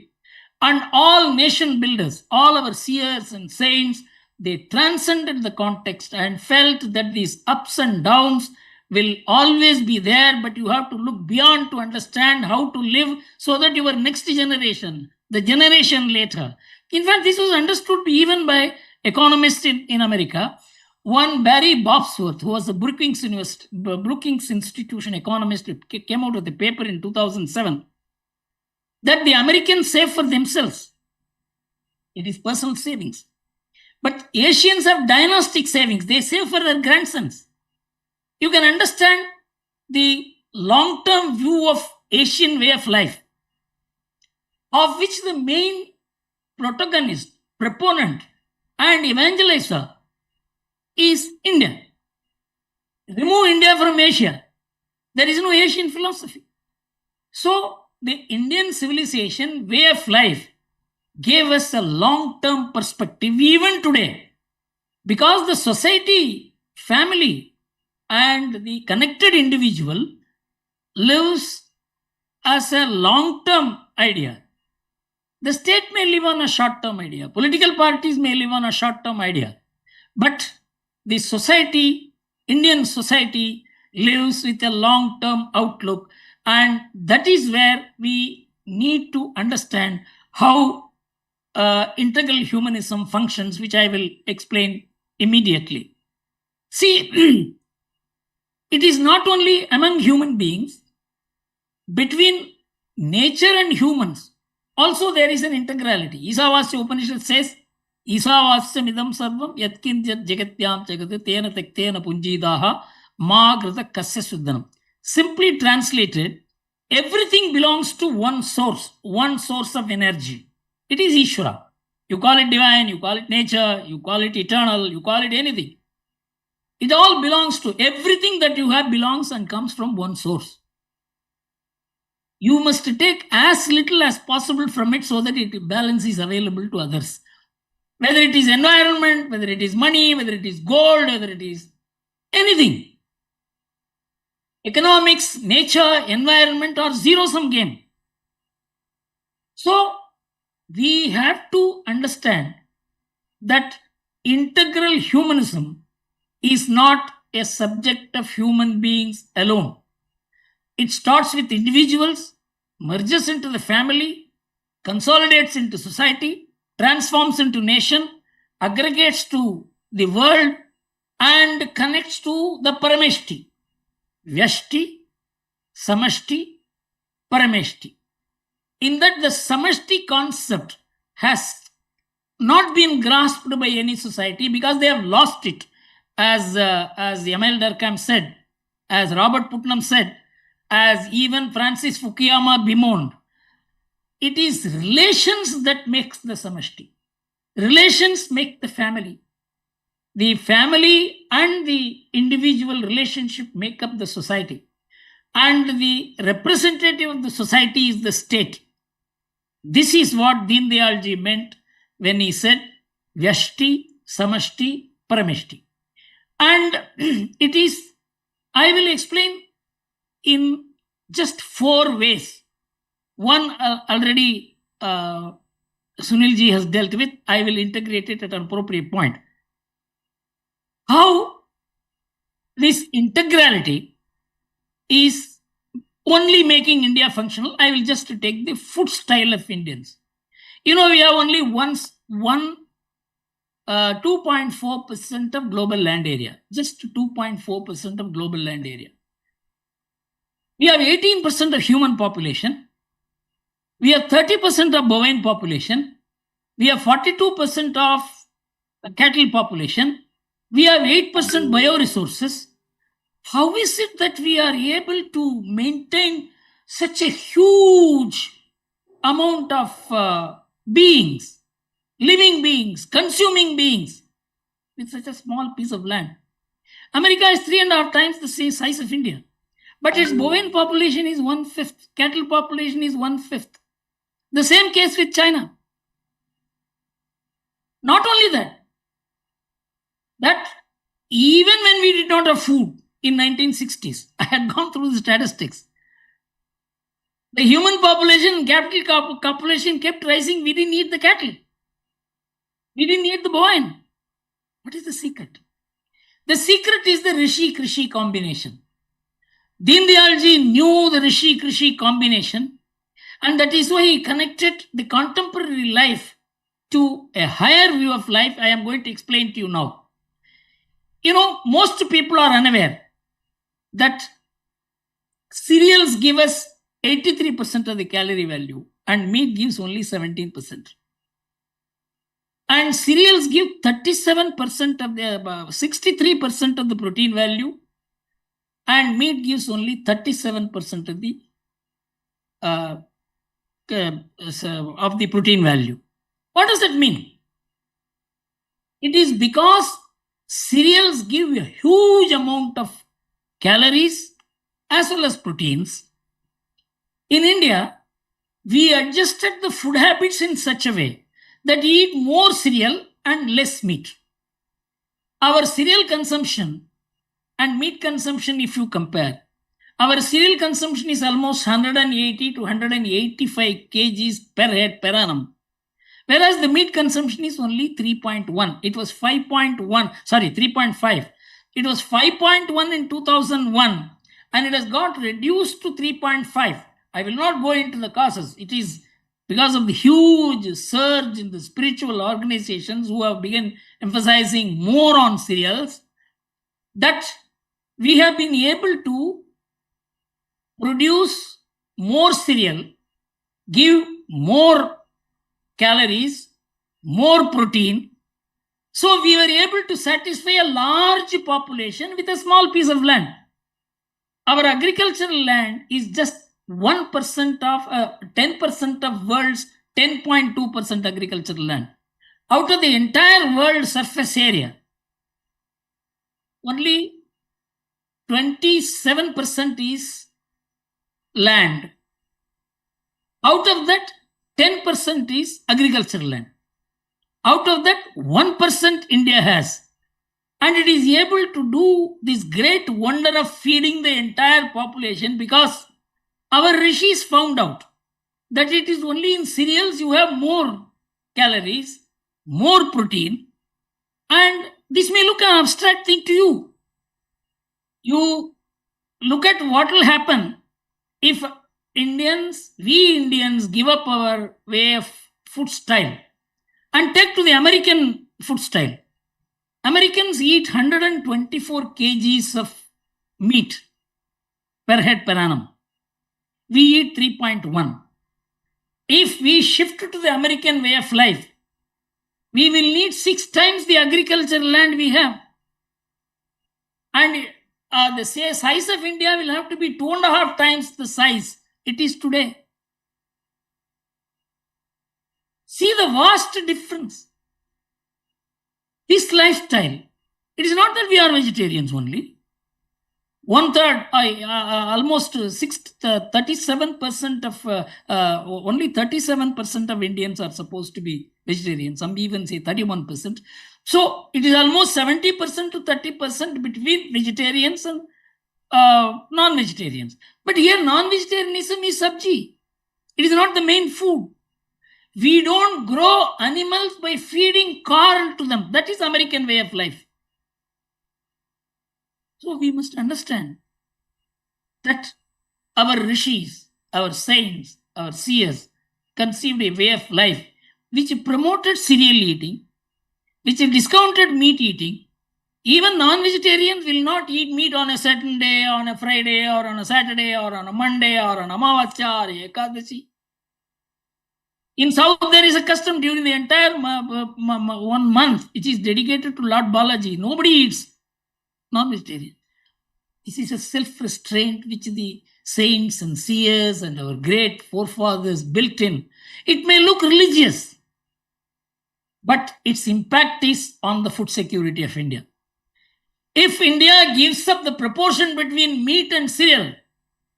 And all nation builders, all our seers and saints, they transcended the context and felt that these ups and downs will always be there, but you have to look beyond to understand how to live so that your next generation, the generation later. In fact, this was understood even by economists in America. One Barry Bobsworth, who was a Brookings Institution economist, came out with a paper in 2007 that the Americans save for themselves. It is personal savings. But Asians have dynastic savings. They save for their grandsons. You can understand the long-term view of Asian way of life, of which the main protagonist, proponent, and evangelizer is India. Remove India from Asia. There is no Asian philosophy. So the Indian civilization way of life gave us a long-term perspective even today, because the society, family, and the connected individual lives as a long-term idea. The state may live on a short-term idea. Political parties may live on a short-term idea. But the society, Indian society, lives with a long-term outlook. And that is where we need to understand how integral humanism functions, which I will explain immediately. See, it is not only among human beings, between nature and humans, also there is an integrality. Isavasya Upanishad says, Isavasyam idam sarvam yatkinjat jagatyam jagati tena tektena punjidaha ma grata kasya suddhanam. Simply translated, everything belongs to one source of energy. It is Ishvara. You call it divine, you call it nature, you call it eternal, you call it anything. It all belongs to, everything that you have belongs and comes from one source. You must take as little as possible from it so that balance is available to others. Whether it is environment, whether it is money, whether it is gold, whether it is anything. Economics, nature, environment are zero-sum game. So we have to understand that integral humanism is not a subject of human beings alone. It starts with individuals, merges into the family, consolidates into society, transforms into nation, aggregates to the world, and connects to the parameshti. Vyashti, samashti, parameshti. In that, the samashti concept has not been grasped by any society because they have lost it. As Emile Durkheim said, as Robert Putnam said, as even Francis Fukuyama bemoaned, it is relations that makes the samashti. Relations make the family. The family and the individual relationship make up the society. And the representative of the society is the state. This is what Deen Dayal ji meant when he said Vyashti, Samashti, Parameshti. And it is, I will explain in just 4 ways. One already Sunil ji has dealt with. I will integrate it at an appropriate point. How this integrality is only making India functional. I will just take the food style of Indians. You know, we have only 2.4% of global land area. Just 2.4% of global land area. We have 18% of human population. We have 30% of bovine population. We have 42% of cattle population. We have 8% bioresources. How is it that we are able to maintain such a huge amount of beings, living beings, consuming beings, with such a small piece of land? America is 3.5 times the same size of India, but its bovine population is 1/5, cattle population is 1/5. The same case with China. Not only that even when we did not have food in 1960s, I had gone through the statistics. The human population, capital population kept rising. We didn't eat the cattle. We didn't eat the bovine. What is the secret? The secret is the Rishi-Krishi combination. Deen Dayal ji knew the Rishi-Krishi combination, and that is why he connected the contemporary life to a higher view of life. I am going to explain to you now. Most people are unaware that cereals give us 83% of the calorie value and meat gives only 17%. And cereals give 37% of the 63% of the protein value, and meat gives only 37% of the protein value. What does that mean? It is because cereals give a huge amount of calories as well as proteins. In India, we adjusted the food habits in such a way that we eat more cereal and less meat. Our cereal consumption and meat consumption, if you compare, our cereal consumption is almost 180 to 185 kgs per head per annum, whereas the meat consumption is only 3.1. It was 3.5. It was 5.1 in 2001, and it has got reduced to 3.5. I will not go into the causes. It is because of the huge surge in the spiritual organizations who have begun emphasizing more on cereals that we have been able to produce more cereal, give more calories, more protein. So we were able to satisfy a large population with a small piece of land. Our agricultural land is just 1% of 10% of world's 10.2% agricultural land. Out of the entire world surface area, only 27% is land. Out of that, 10% is agricultural land. Out of that, 1% India has. And it is able to do this great wonder of feeding the entire population because our rishis found out that it is only in cereals you have more calories, more protein, and this may look an abstract thing to you. You look at what will happen if we Indians give up our way of food style and take to the American food style. Americans eat 124 kgs of meat per head per annum. We eat 3.1. If we shift to the American way of life, we will need 6 times the agricultural land we have. And the size of India will have to be 2.5 times the size it is today. See the vast difference. This lifestyle, it is not that we are vegetarians only. 1/3, almost 37% of, only 37% of Indians are supposed to be vegetarians. Some even say 31%. So it is almost 70% to 30% between vegetarians and non-vegetarians. But here non-vegetarianism is sabji. It is not the main food. We don't grow animals by feeding corn to them. That is American way of life. So we must understand that our rishis, our saints, our seers conceived a way of life which promoted cereal eating, which discounted meat eating. Even non-vegetarians will not eat meat on a certain day, on a Friday, or on a Saturday, or on a Monday, or on Amavasya or Ekadashi. In South, there is a custom during the entire 1 month, which is dedicated to Lord Balaji. Nobody eats non-vegetarian. This is a self-restraint which the saints and seers and our great forefathers built in. It may look religious, but its impact is on the food security of India. If India gives up the proportion between meat and cereal,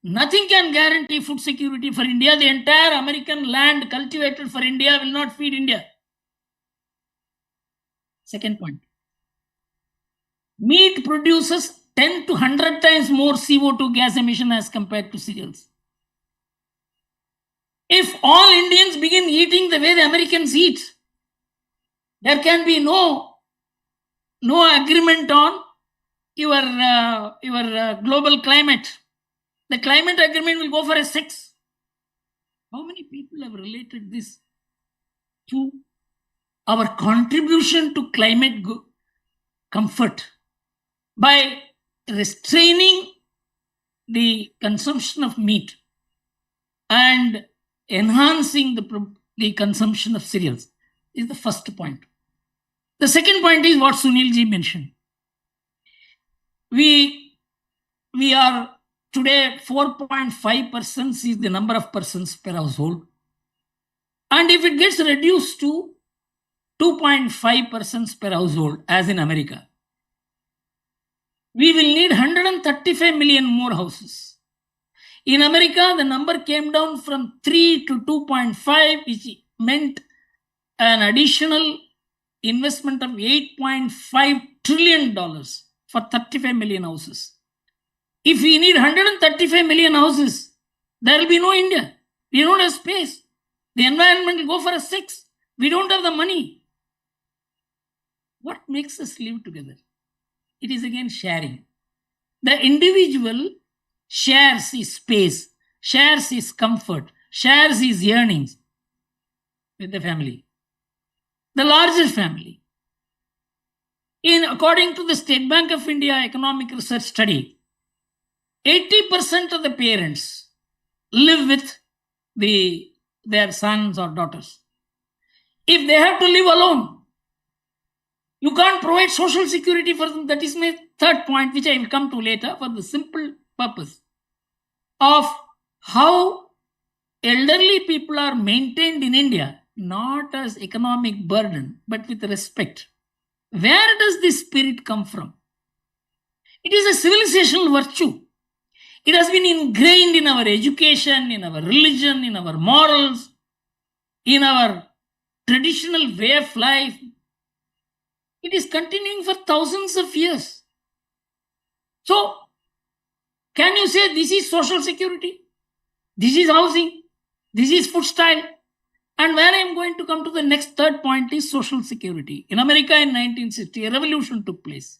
nothing can guarantee food security for India. The entire American land cultivated for India will not feed India. Second point. Meat produces 10 to 100 times more CO2 gas emission as compared to cereals. If all Indians begin eating the way the Americans eat, there can be no agreement on your global climate. The climate agreement will go for a 6. How many people have related this to our contribution to climate comfort by restraining the consumption of meat and enhancing the consumption of cereals? Is the first point. The second point is what Sunilji mentioned. We are today 4.5 persons is the number of persons per household. And if it gets reduced to 2.5 persons per household, as in America, we will need 135 million more houses. In America, the number came down from 3 to 2.5, which meant an additional investment of $8.5 trillion for 35 million houses. If we need 135 million houses, there will be no India. We don't have space. The environment will go for a 6. We don't have the money. What makes us live together? It is again sharing. The individual shares his space, shares his comfort, shares his earnings with the family. The larger family. According to the State Bank of India Economic Research Study, 80% of the parents live with their sons or daughters. If they have to live alone, you can't provide social security for them. That is my third point, which I will come to later, for the simple purpose of how elderly people are maintained in India, not as economic burden, but with respect. Where does this spirit come from? It is a civilizational virtue. It has been ingrained in our education, in our religion, in our morals, in our traditional way of life. It is continuing for thousands of years. So, can you say this is social security? This is housing? This is food style? And where I am going to come to the next third point is social security. In America in 1960, a revolution took place.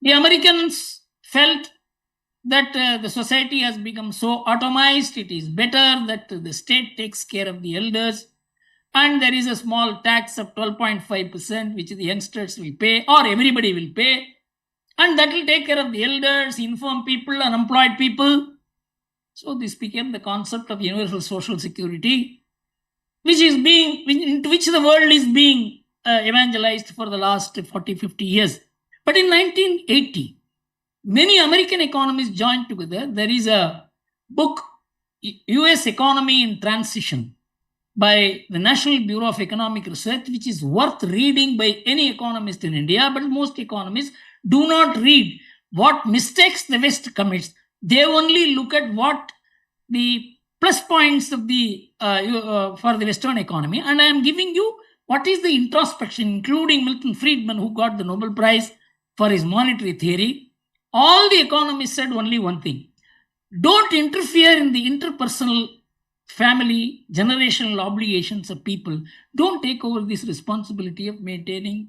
The Americans felt that the society has become so atomized, it is better that the state takes care of the elders, and there is a small tax of 12.5% which the youngsters will pay, or everybody will pay, and that will take care of the elders, infirm people, unemployed people. So this became the concept of universal social security, into which the world is being evangelized for the last 40-50 years. But in 1980, many American economists joined together. There is a book, US Economy in Transition, by the National Bureau of Economic Research, which is worth reading by any economist in India, but most economists do not read what mistakes the West commits. They only look at what the plus points of for the Western economy. And I am giving you what is the introspection, including Milton Friedman, who got the Nobel Prize for his monetary theory. All the economists said only one thing: don't interfere in the interpersonal, family, generational obligations of people. Don't take over this responsibility of maintaining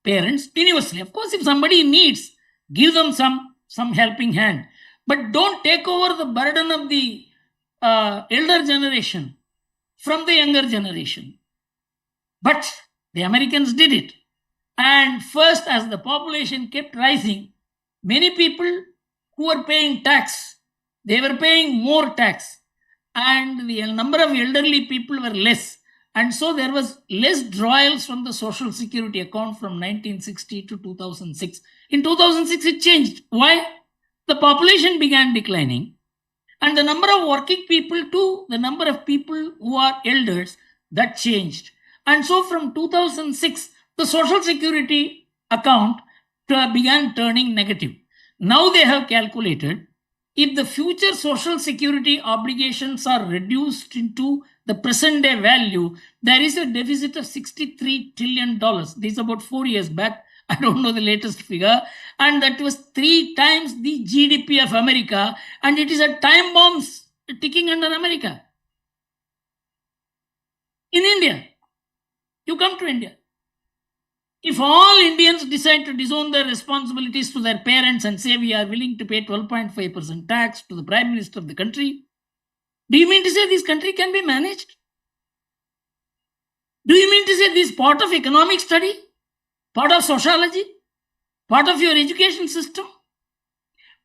parents universally. Of course, if somebody needs, give them some helping hand, but don't take over the burden of the elder generation from the younger generation. But the Americans did it. And first, as the population kept rising, many people who were paying tax, they were paying more tax, and the number of elderly people were less. And so there was less drawals from the Social Security account from 1960 to 2006. In 2006, it changed. Why? The population began declining, and the number of working people to the number of people who are elders, that changed. And so from 2006, the Social Security account began turning negative. Now they have calculated, if the future Social Security obligations are reduced into the present day value, there is a deficit of $63 trillion. This is about 4 years back. I don't know the latest figure. And that was 3 times the GDP of America. And it is a time bomb ticking under America. In India, you come to India. If all Indians decide to disown their responsibilities to their parents and say we are willing to pay 12.5% tax to the Prime Minister of the country, do you mean to say this country can be managed? Do you mean to say this part of economic study, part of sociology, part of your education system?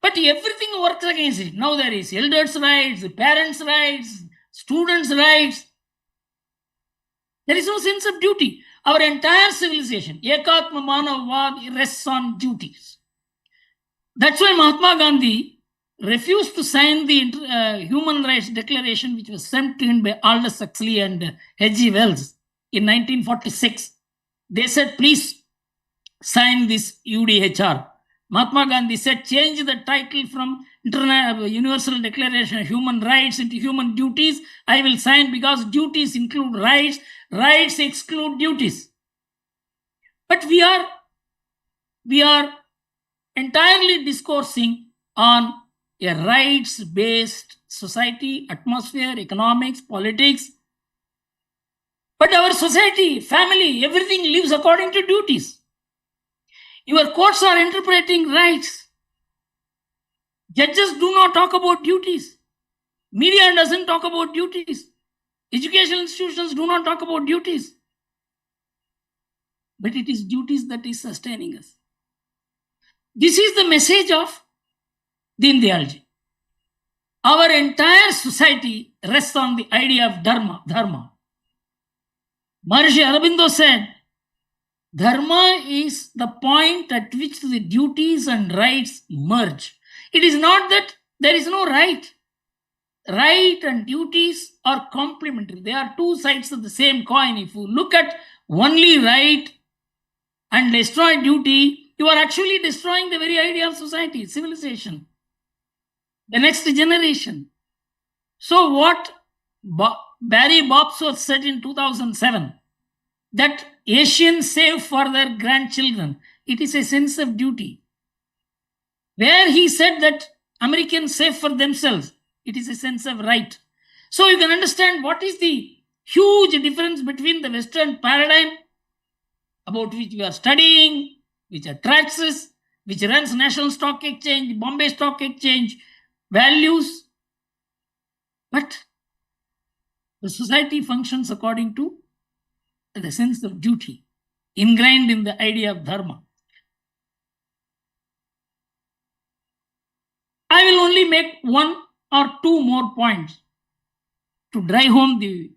But everything works against it. Now there is elders' rights, parents' rights, students' rights. There is no sense of duty. Our entire civilization, Ekatma Manavad, rests on duties. That's why Mahatma Gandhi refused to sign the Human Rights Declaration, which was sent in by Aldous Huxley and H.G. Wells in 1946. They said, please sign this UDHR. Mahatma Gandhi said, change the title from Universal Declaration of Human Rights into Human Duties. I will sign because duties include rights, rights exclude duties. But we are entirely discoursing on a rights-based society, atmosphere, economics, politics. But our society, family, everything lives according to duties. Your courts are interpreting rights. Judges do not talk about duties. Media doesn't talk about duties. Educational institutions do not talk about duties. But it is duties that is sustaining us. This is the message of Deen Dayalji. Our entire society rests on the idea of dharma. Maharishi Aurobindo said, dharma is the point at which the duties and rights merge. It is not that there is no right. Right and duties are complementary. They are two sides of the same coin. If you look at only right and destroy duty, you are actually destroying the very idea of society, civilization, the next generation. So what Barry Bobsworth said in 2007, that Asians save for their grandchildren, it is a sense of duty. Where he said that Americans save for themselves, it is a sense of right. So you can understand what is the huge difference between the Western paradigm about which we are studying, which attracts us, which runs National Stock Exchange, Bombay Stock Exchange, values. But the society functions according to the sense of duty, ingrained in the idea of dharma. I will only make 1 or 2 more points to drive home the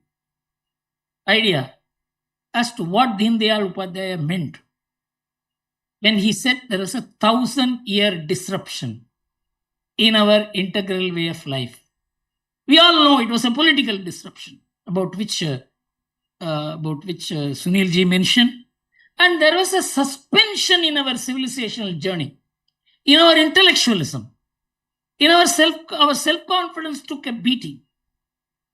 idea as to what Deen Dayal Upadhyaya meant when he said there was a 1,000-year disruption in our integral way of life. We all know it was a political disruption about which Sunilji mentioned, and there was a suspension in our civilizational journey, in our intellectualism, in our self-confidence took a beating.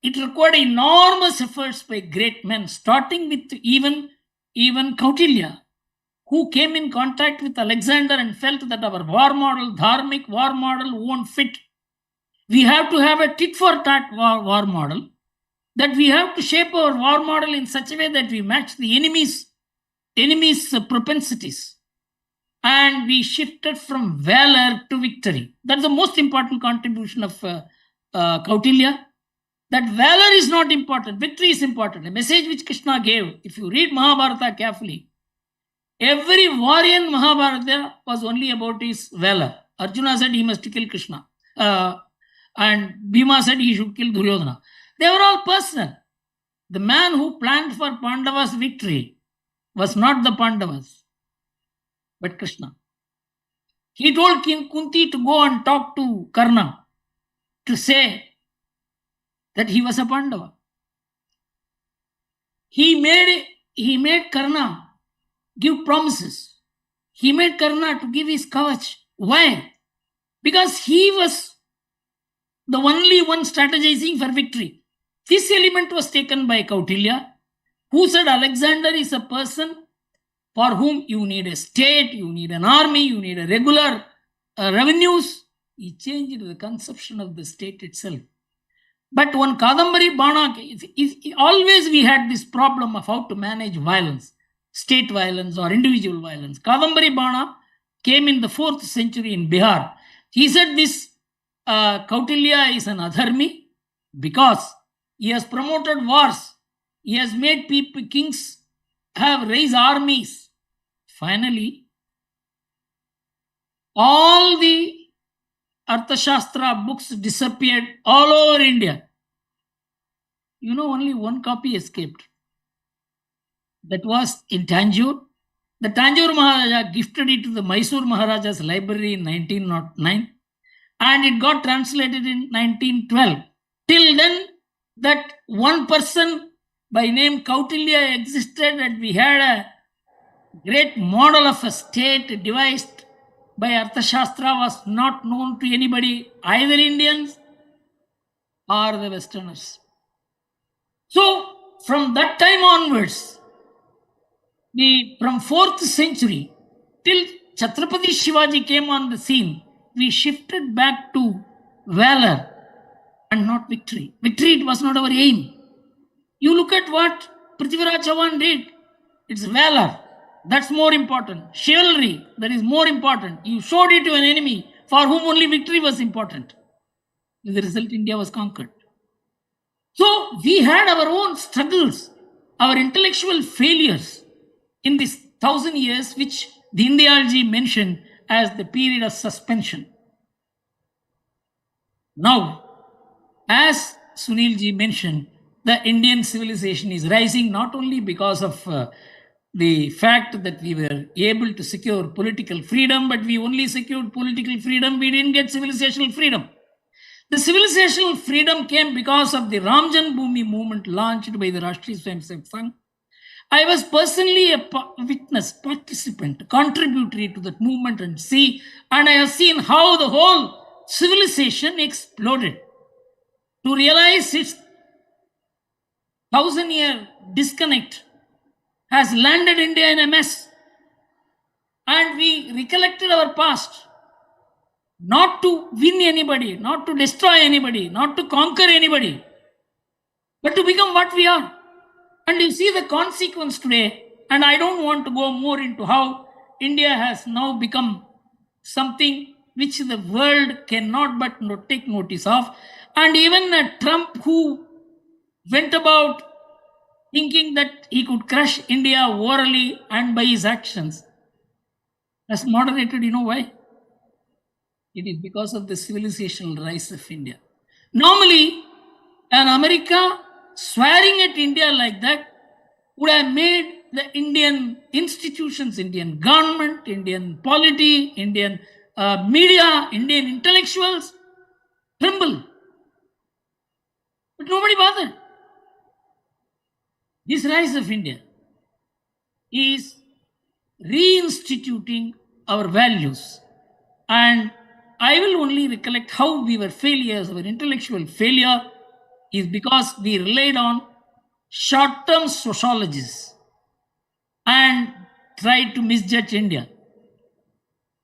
It required enormous efforts by great men, starting with even Kautilya, who came in contact with Alexander and felt that our war model, Dharmic war model, won't fit. We have to have a tit-for-tat war model, that we have to shape our war model in such a way that we match the enemy's propensities. And we shifted from valor to victory. That's the most important contribution of Kautilya. That valor is not important, victory is important. A message which Krishna gave. If you read Mahabharata carefully, every warrior in Mahabharata was only about his valor. Arjuna said he must kill Krishna. And Bhima said he should kill Duryodhana. They were all personal. The man who planned for Pandava's victory was not the Pandavas, but Krishna. He told King Kunti to go and talk to Karna to say that he was a Pandava. He made Karna give promises. He made Karna to give his kavach. Why? Because he was the only one strategizing for victory. This element was taken by Kautilya, who said Alexander is a person for whom you need a state, you need an army, you need a regular revenues. He changed the conception of the state itself. But one Kadambari Bana, always we had this problem of how to manage violence, state violence or individual violence. Kadambari Bana came in the 4th century in Bihar. He said this Kautilya is an adharmi because he has promoted wars. He has made people, kings have raised armies. Finally, all the Arthashastra books disappeared all over India. You know, only one copy escaped. That was in Tanjore. The Tanjore Maharaja gifted it to the Mysore Maharaja's library in 1909 and it got translated in 1912. Till then, that one person by name Kautilya existed and we had a great model of a state devised by Arthashastra was not known to anybody, either Indians or the Westerners. So, from that time onwards, from 4th century till Chhatrapati Shivaji came on the scene, we shifted back to valor and not victory. Victory, it was not our aim. You look at what Prithviraj Chauhan did. It's valor. That's more important. Chivalry, that is more important. You showed it to an enemy for whom only victory was important. With the result, India was conquered. So we had our own struggles, our intellectual failures in this 1,000 years, which Deen Dayal ji mentioned as the period of suspension. Now, as Sunil ji mentioned, the Indian civilization is rising not only because of the fact that we were able to secure political freedom, but we only secured political freedom, we didn't get civilizational freedom. The civilizational freedom came because of the Ram Janmabhoomi movement launched by the Rashtriya Swayamsevak Sangh. I was personally a witness, participant, contributory to that movement and I have seen how the whole civilization exploded. To realize its 1,000-year disconnect has landed India in a mess. And we recollected our past, not to win anybody, not to destroy anybody, not to conquer anybody, but to become what we are. And you see the consequence today, and I don't want to go more into how India has now become something which the world cannot but take notice of. And even Trump, who went about thinking that he could crush India orally and by his actions, has moderated. You know why? It is because of the civilizational rise of India. Normally, an America swearing at India like that would have made the Indian institutions, Indian government, Indian polity, Indian media, Indian intellectuals tremble. But nobody bothered. This rise of India is reinstituting our values. And I will only recollect how we were failures. Our intellectual failure is because we relied on short-term sociologists and tried to misjudge India.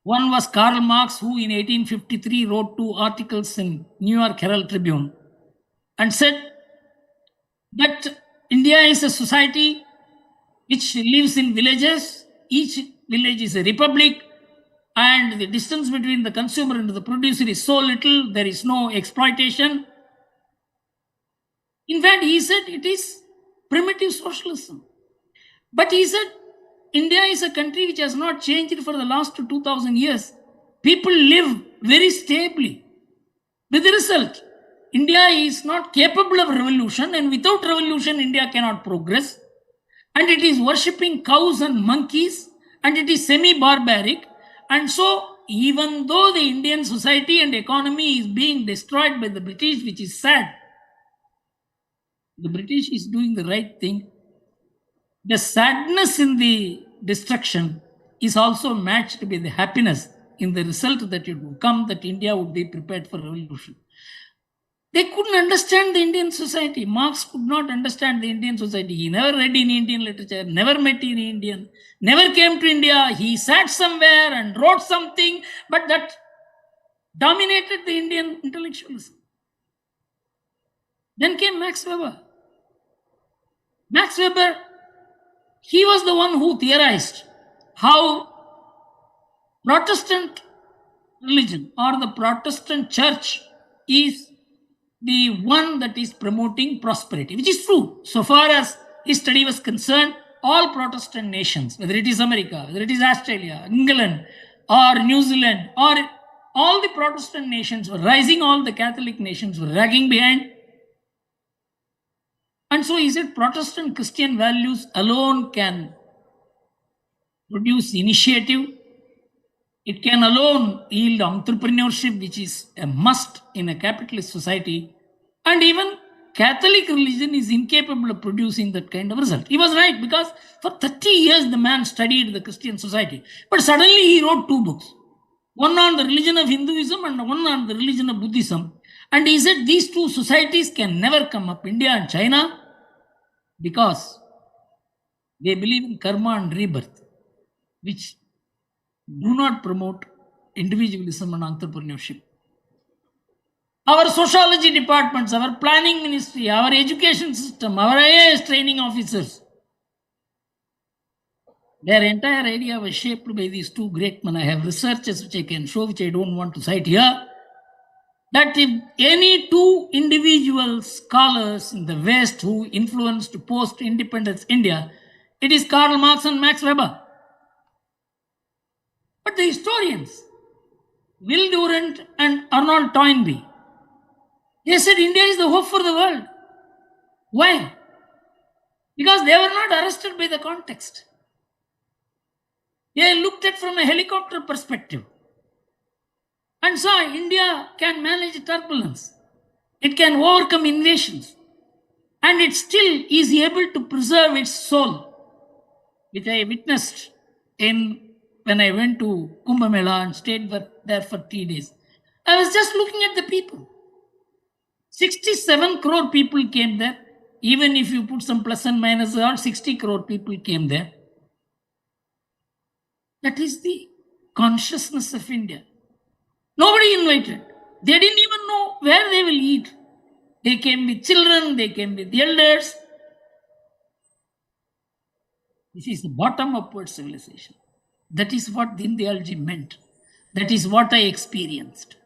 One was Karl Marx, who in 1853 wrote 2 articles in New York Herald Tribune and said that India is a society which lives in villages. Each village is a republic, and the distance between the consumer and the producer is so little, there is no exploitation. In fact, he said it is primitive socialism. But he said India is a country which has not changed for the last 2,000 years. People live very stably. With the result, India is not capable of revolution, and without revolution, India cannot progress. And it is worshipping cows and monkeys, and it is semi-barbaric. And so, even though the Indian society and economy is being destroyed by the British, which is sad, the British is doing the right thing. The sadness in the destruction is also matched by the happiness in the result that it would come, that India would be prepared for revolution. They couldn't understand the Indian society. Marx could not understand the Indian society. He never read in Indian literature, never met in Indian, never came to India. He sat somewhere and wrote something, but that dominated the Indian intellectualism. Then came Max Weber. Max Weber, he was the one who theorized how Protestant religion or the Protestant church is the one that is promoting prosperity, which is true. So far as his study was concerned, all Protestant nations, whether it is America, whether it is Australia, England, or New Zealand, or all the Protestant nations were rising, all the Catholic nations were lagging behind. And so he said Protestant Christian values alone can produce initiative. It can alone yield entrepreneurship, which is a must in a capitalist society. And even Catholic religion is incapable of producing that kind of result. He was right, because for 30 years the man studied the Christian society. But suddenly he wrote 2 books. One on the religion of Hinduism and one on the religion of Buddhism. And he said these 2 societies can never come up, India and China, because they believe in karma and rebirth, which do not promote individualism and entrepreneurship. Our sociology departments, our planning ministry, our education system, our IAS training officers, their entire idea was shaped by these 2 great men. I have researches which I can show, which I don't want to cite here, that if any 2 individual scholars in the West who influenced post-independence India, it is Karl Marx and Max Weber. But the historians, Will Durant and Arnold Toynbee, they said India is the hope for the world. Why? Because they were not arrested by the context. They looked at from a helicopter perspective and saw India can manage turbulence. It can overcome invasions. And it still is able to preserve its soul, which I witnessed when I went to Kumbh Mela and stayed there for 3 days. I was just looking at the people. 67 crore people came there. Even if you put some plus and minus, 60 crore people came there. That is the consciousness of India. Nobody invited. They didn't even know where they will eat. They came with children, they came with elders. This is the bottom upward civilization. That is what Deen Dayalji meant. That is what I experienced.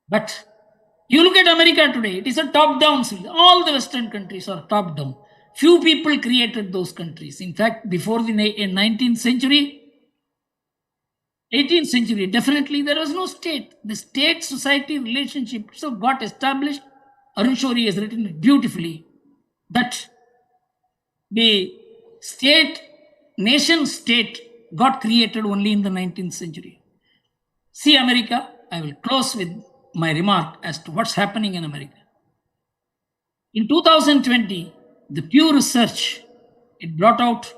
But you look at America today, it is a top-down civilization. All the Western countries are top-down. Few people created those countries. In fact, before the 19th century, 18th century, definitely there was no state. The state-society relationship so got established. Arun Shourie has written it beautifully that the nation-state got created only in the 19th century. See America, I will close with my remark as to what's happening in America. In 2020, the Pew Research, it brought out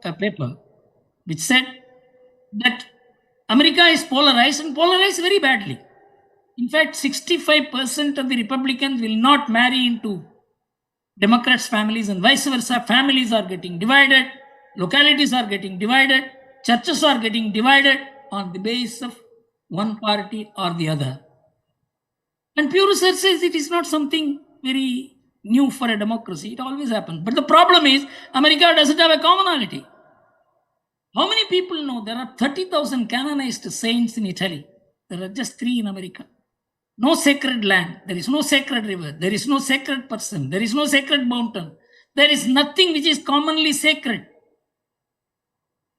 a paper which said that America is polarized and polarized very badly. In fact, 65% of the Republicans will not marry into Democrats' families and vice versa. Families are getting divided, localities are getting divided, churches are getting divided on the basis of one party or the other. And Pew Research says it is not something very new for a democracy. It always happens. But the problem is, America doesn't have a commonality. How many people know there are 30,000 canonized saints in Italy? There are just 3 in America. No sacred land. There is no sacred river. There is no sacred person. There is no sacred mountain. There is nothing which is commonly sacred.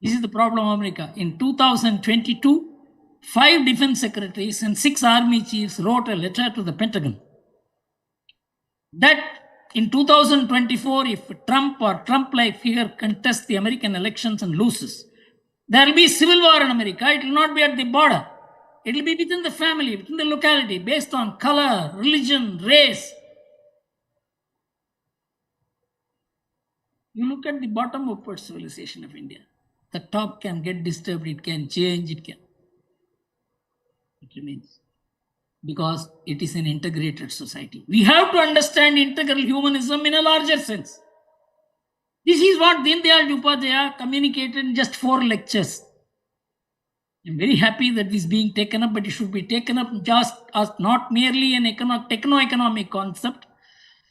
This is the problem of America. In 2022, 5 defense secretaries and 6 army chiefs wrote a letter to the Pentagon that in 2024, if Trump or Trump-like figure contests the American elections and loses, there will be civil war in America. It will not be at the border. It will be within the family, within the locality, based on color, religion, race. You look at the bottom upward civilization of India. The top can get disturbed, it can change, it remains. because it is an integrated society. We have to understand integral humanism in a larger sense. This is what Deen Dayal Upadhyaya communicated in just 4 lectures. I'm very happy that this is being taken up, but it should be taken up just as not merely an techno-economic concept,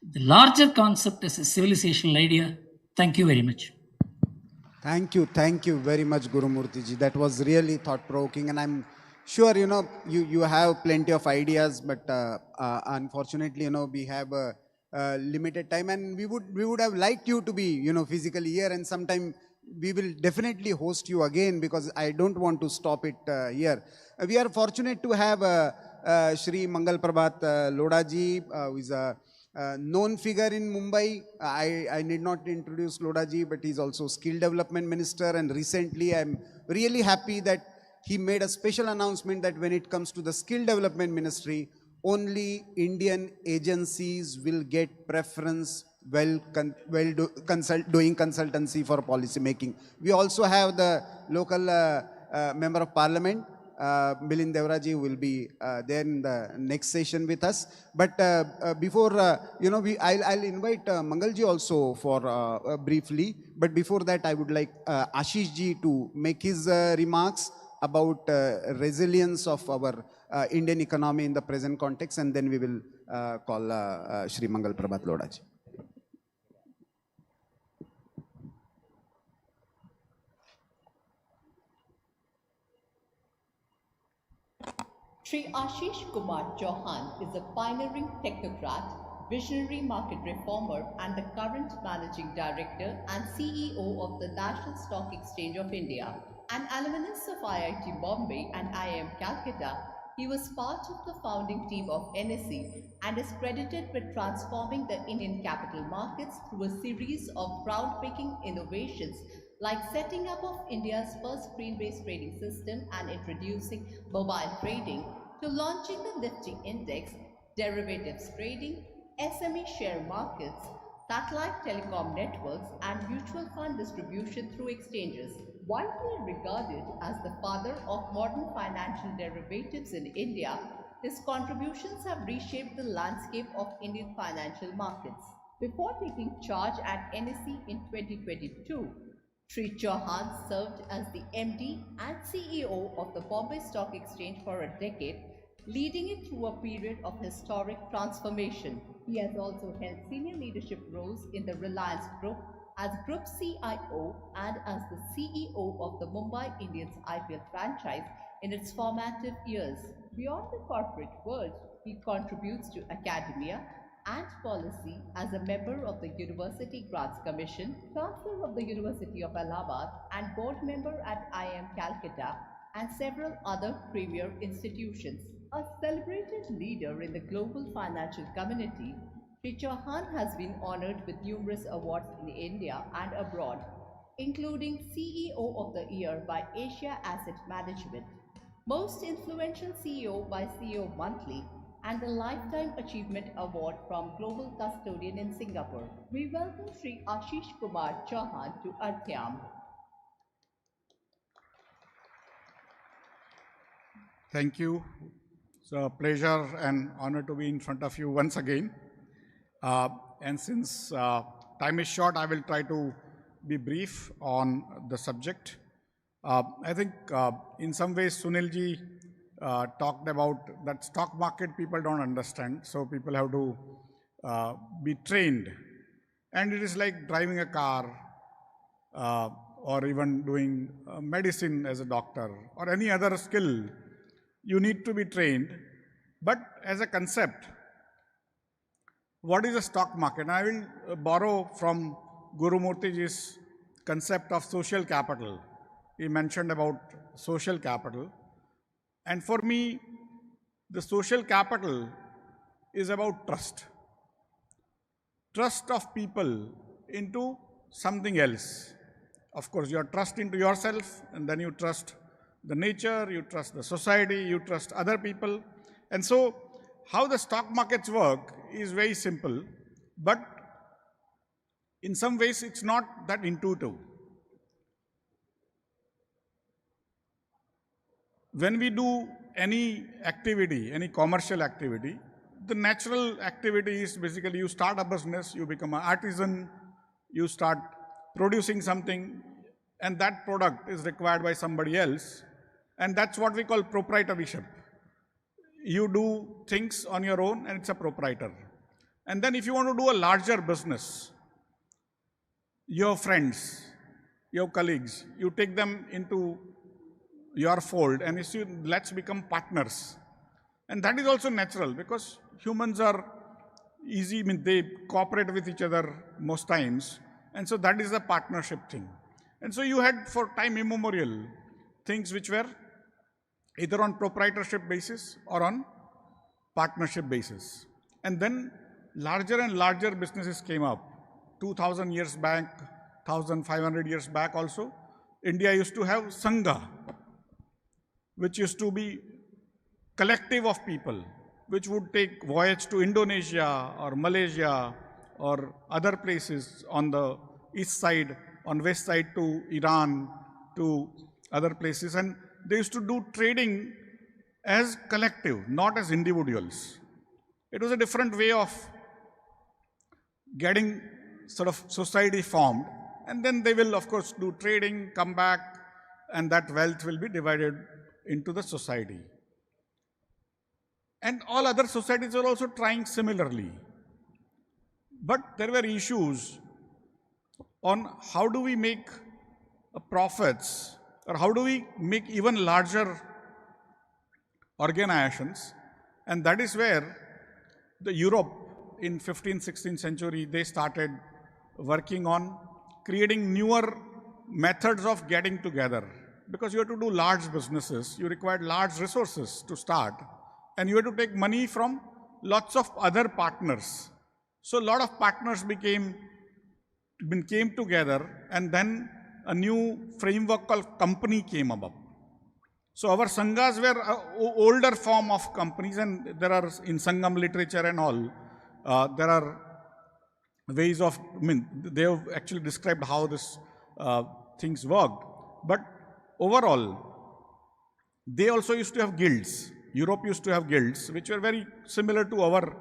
the larger concept as a civilizational idea. Thank you very much. Thank you very much, Guru Murthy ji. That was really thought-provoking, and I'm sure you have plenty of ideas, but unfortunately, we have a limited time, and we would have liked you to be physically here, and sometime we will definitely host you again, because I don't want to stop it here. We are fortunate to have Shri Mangal Prabhat Lodha ji, who is a known figure in Mumbai. I need not introduce Lodha ji, but he's also skill development minister, and recently I'm really happy that he made a special announcement that when it comes to the skill development ministry, only Indian agencies will get preference doing consultancy for policy making. We also have the local member of parliament, Milind Devraji, will be there in the next session with us. But before, I'll invite Mangalji also for briefly. But before that, I would like Ashish ji to make his remarks about resilience of our Indian economy in the present context, and then we will call Shri Mangal Prabhat Lodha ji. Sri Ashish Kumar Chauhan is a pioneering technocrat, visionary market reformer, and the current managing director and CEO of the National Stock Exchange of India. An alumnus of IIT Bombay and IIM Calcutta, he was part of the founding team of NSE and is credited with transforming the Indian capital markets through a series of groundbreaking innovations like setting up of India's first screen-based trading system and introducing mobile trading, to launching the Nifty Index, derivatives trading, SME share markets, satellite telecom networks, and mutual fund distribution through exchanges. Widely regarded as the father of modern financial derivatives in India, his contributions have reshaped the landscape of Indian financial markets. Before taking charge at NSE in 2022, Sri Chauhan served as the MD and CEO of the Bombay Stock Exchange for a decade, leading it through a period of historic transformation. He has also held senior leadership roles in the Reliance Group as Group CIO and as the CEO of the Mumbai Indians IPL franchise in its formative years. Beyond the corporate world, he contributes to academia and policy as a member of the University Grants Commission, Chancellor of the University of Allahabad, and board member at IIM Calcutta and several other premier institutions. A celebrated leader in the global financial community, Sri Chauhan has been honored with numerous awards in India and abroad, including CEO of the Year by Asia Asset Management, Most Influential CEO by CEO Monthly, and the Lifetime Achievement Award from Global Custodian in Singapore. We welcome Sri Ashish Kumar Chauhan to Arthayam. Thank you. It's a pleasure and honor to be in front of you once again. And since time is short, I will try to be brief on the subject. I think in some ways Sunilji talked about that stock market people don't understand, so people have to be trained. And it is like driving a car or even doing medicine as a doctor or any other skill. You need to be trained. But as a concept, what is a stock market? I will borrow from Guru Murthyji's concept of social capital. He mentioned about social capital. And for me, the social capital is about trust. Trust of people into something else. Of course, your trust into yourself, and then you trust the nature, you trust the society, you trust other people. And so, how the stock markets work is very simple, but in some ways it's not that intuitive. When we do any activity, any commercial activity, the natural activity is basically you start a business, you become an artisan, you start producing something, and that product is required by somebody else, and that's what we call proprietorship. You do things on your own and it's a proprietor. And then if you want to do a larger business, your friends, your colleagues, you take them into your fold and you say, let's become partners. And that is also natural because humans are easy, I mean, they cooperate with each other most times. And so that is the partnership thing. And so you had for time immemorial things which were either on proprietorship basis or on partnership basis. And then larger and larger businesses came up. 2000 years back, 1500 years back also, India used to have Sangha, which used to be collective of people, which would take voyage to Indonesia or Malaysia or other places on the east side, on west side to Iran, to other places. And they used to do trading as collective, not as individuals. It was a different way of getting sort of society formed. And then they will, of course, do trading, come back, and that wealth will be divided into the society. And all other societies are also trying similarly. But there were issues on how do we make profits, or how do we make even larger organizations. And that is where the Europe in 15th, 16th century, they started working on creating newer methods of getting together. Because you have to do large businesses, you required large resources to start, and you have to take money from lots of other partners. So a lot of partners came together, and then a new framework called company came up. So our sanghas were an older form of companies, and there are in Sangam literature and all, there are ways of, I mean, they have actually described how this things worked. But overall, they also used to have guilds. Europe used to have guilds, which were very similar to our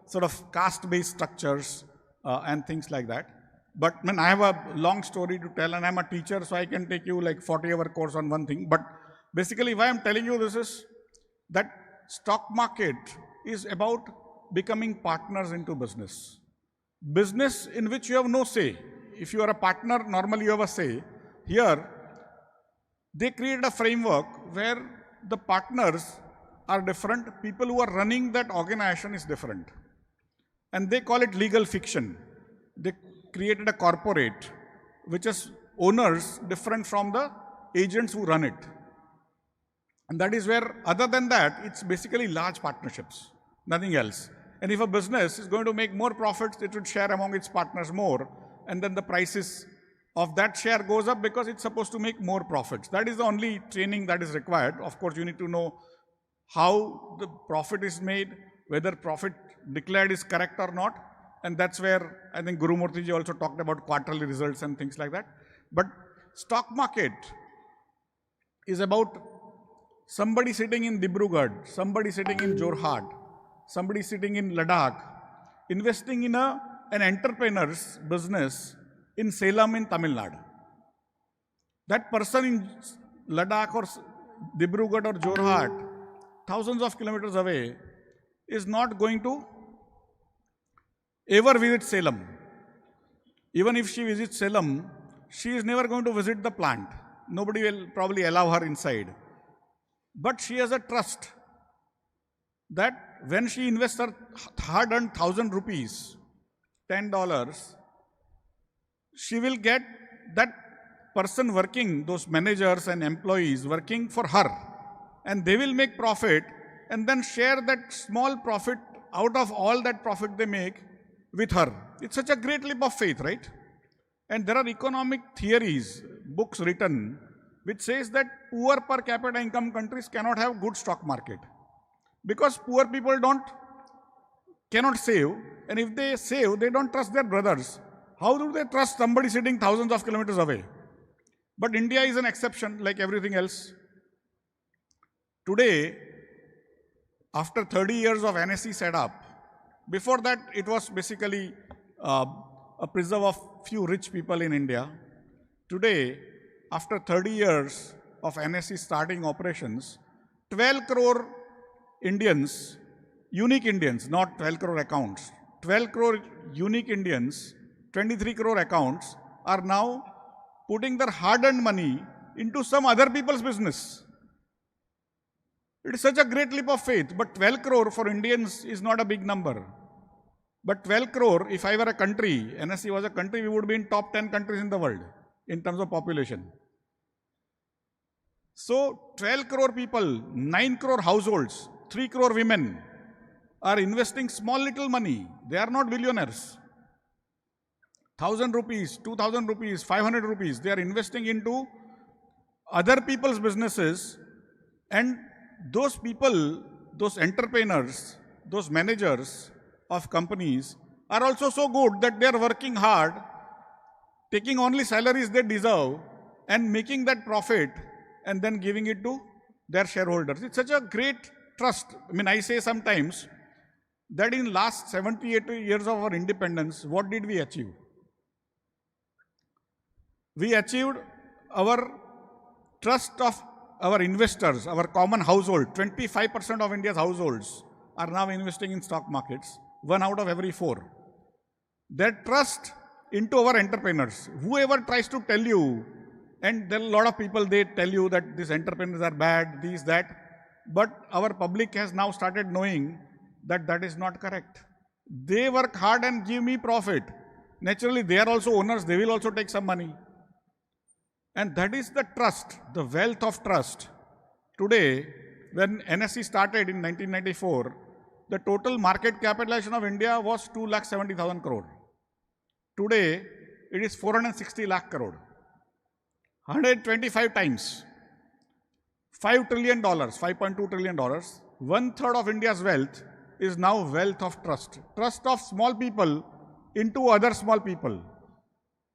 sort of caste-based structures and things like that. But I mean, I have a long story to tell, and I'm a teacher, so I can take you like 40-hour course on one thing. But basically, why I'm telling you this is that stock market is about becoming partners into business. Business in which you have no say. If you are a partner, normally you have a say. Here, they created a framework where the partners are different. People who are running that organization is different. And they call it legal fiction. They created a corporate which has owners different from the agents who run it. And that is where, other than that, it's basically large partnerships, nothing else. And if a business is going to make more profits, it would share among its partners more, and then the prices of that share goes up because it's supposed to make more profits. That is the only training that is required. Of course, you need to know how the profit is made, whether profit declared is correct or not. And that's where I think Guru Murthy ji also talked about quarterly results and things like that. But stock market is about somebody sitting in Dibrugarh, somebody sitting in Jorhat, somebody sitting in Ladakh, investing in an entrepreneur's business in Salem in Tamil Nadu. That person in Ladakh or Dibrugarh or Jorhat, thousands of kilometers away, is not going to ever visit Salem. Even if she visits Salem, she is never going to visit the plant. Nobody will probably allow her inside. But she has a trust that when she invests her hard-earned 1,000 rupees, $10, she will get that person working, those managers and employees working for her. And they will make profit and then share that small profit out of all that profit they make with her. It's such a great leap of faith, right? And there are economic theories, books written, which says that poor per capita income countries cannot have good stock market. Because poor people cannot save, and if they save, they don't trust their brothers. How do they trust somebody sitting thousands of kilometers away? But India is an exception like everything else. Today, after 30 years of NSE setup, before that it was basically a preserve of few rich people in India. Today, after 30 years of NSE starting operations, 12 crore Indians, unique Indians, not 12 crore accounts, 12 crore unique Indians, 23 crore accounts are now putting their hard-earned money into some other people's business. It is such a great leap of faith, but 12 crore for Indians is not a big number. But 12 crore, if I were a country, NSE was a country, we would be in top 10 countries in the world in terms of population. So 12 crore people, 9 crore households, 3 crore women are investing small little money. They are not billionaires. 1,000 rupees, 2,000 rupees, 500 rupees, they are investing into other people's businesses, and those people, those entrepreneurs, those managers of companies are also so good that they are working hard, taking only salaries they deserve and making that profit and then giving it to their shareholders. It's such a great trust. I mean, I say sometimes that in last 70, 80 years of our independence, what did we achieve? We achieved our trust of our investors, our common household. 25% of India's households are now investing in stock markets, 1 out of every 4. Their trust into our entrepreneurs. Whoever tries to tell you, and there are a lot of people, they tell you that these entrepreneurs are bad, these, that, but our public has now started knowing that that is not correct. They work hard and give me profit. Naturally, they are also owners, they will also take some money. And that is the trust, the wealth of trust. Today, when NSE started in 1994, the total market capitalization of India was 2,70,000 crore. Today, it is 460 lakh crore. 125 times. $5 trillion, $5.2 trillion. 1/3 of India's wealth is now wealth of trust. Trust of small people into other small people.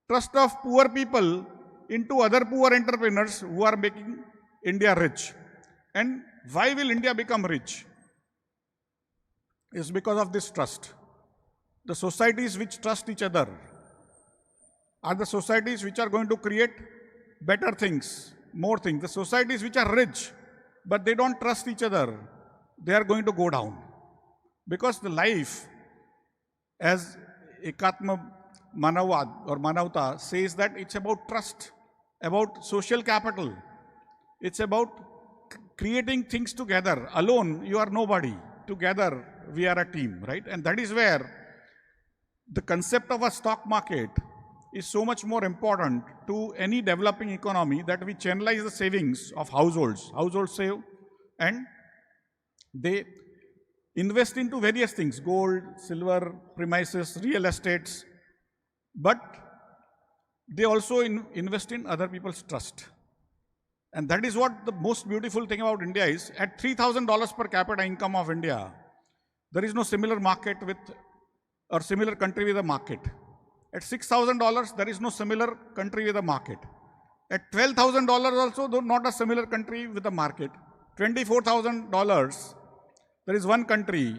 Trust of poor people into other poor entrepreneurs who are making India rich. And why will India become rich? It's because of this trust. The societies which trust each other are the societies which are going to create better things, more things. The societies which are rich, but they don't trust each other, they are going to go down. Because the life, as Ekatma Manavad or Manavta says, that it's about trust, about social capital. It's about creating things together. Alone, you are nobody. Together, we are a team, right? And that is where the concept of a stock market is so much more important to any developing economy, that we channelize the savings of households. Households save and they invest into various things, gold, silver, premises, real estates, but they also invest in other people's trust. And that is what the most beautiful thing about India is. At $3,000 per capita income of India, there is no similar market with, or similar country with a market. At $6,000, there is no similar country with a market. At $12,000 also, though not a similar country with a market. $24,000, there is one country,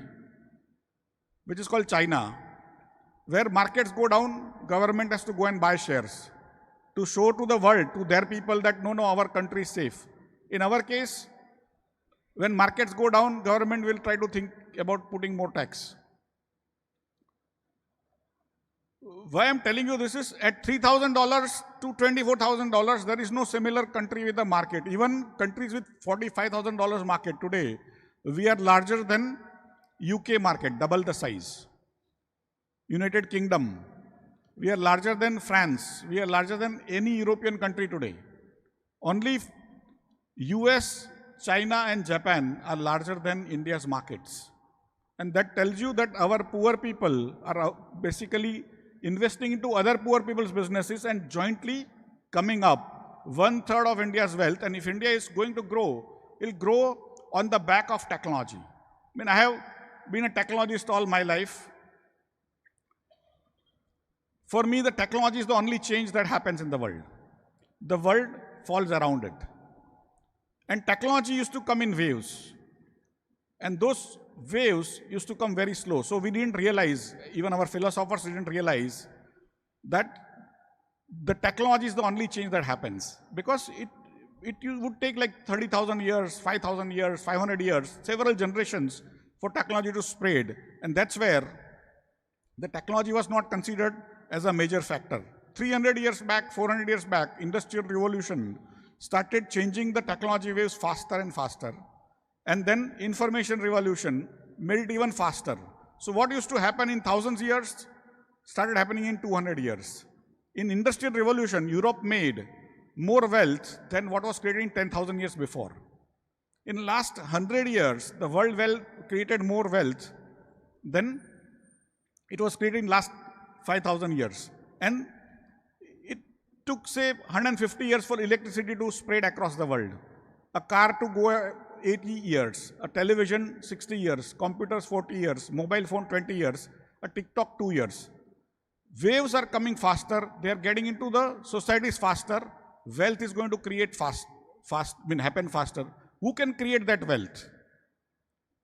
which is called China, where markets go down, government has to go and buy shares to show to the world, to their people, that no, our country is safe. In our case, when markets go down, government will try to think about putting more tax. Why I am telling you this is, at $3,000 to $24,000, there is no similar country with a market. Even countries with $45,000 market today, we are larger than UK market, double the size. United Kingdom, we are larger than France. We are larger than any European country today. Only US, China and Japan are larger than India's markets. And that tells you that our poor people are basically investing into other poor people's businesses and jointly coming up 1/3 of India's wealth. And if India is going to grow, it will grow on the back of technology. I mean, I have been a technologist all my life. For me, the technology is the only change that happens in the world. The world falls around it. And technology used to come in waves. And those waves used to come very slow. So we didn't realize, even our philosophers didn't realize, that the technology is the only change that happens. Because it would take like 30,000 years, 5,000 years, 500 years, several generations for technology to spread. And that's where the technology was not considered as a major factor. 300 years back, 400 years back, Industrial Revolution started changing the technology waves faster and faster. And then Information Revolution made it even faster. So what used to happen in thousands of years started happening in 200 years. In Industrial Revolution, Europe made more wealth than what was created in 10,000 years before. In the last 100 years, the world created more wealth than it was created in last 5,000 years. And it took, say, 150 years for electricity to spread across the world. A car to go 80 years, a television 60 years, computers 40 years, mobile phone 20 years, a TikTok 2 years. Waves are coming faster, they are getting into the societies faster, wealth is going to create happen faster. Who can create that wealth?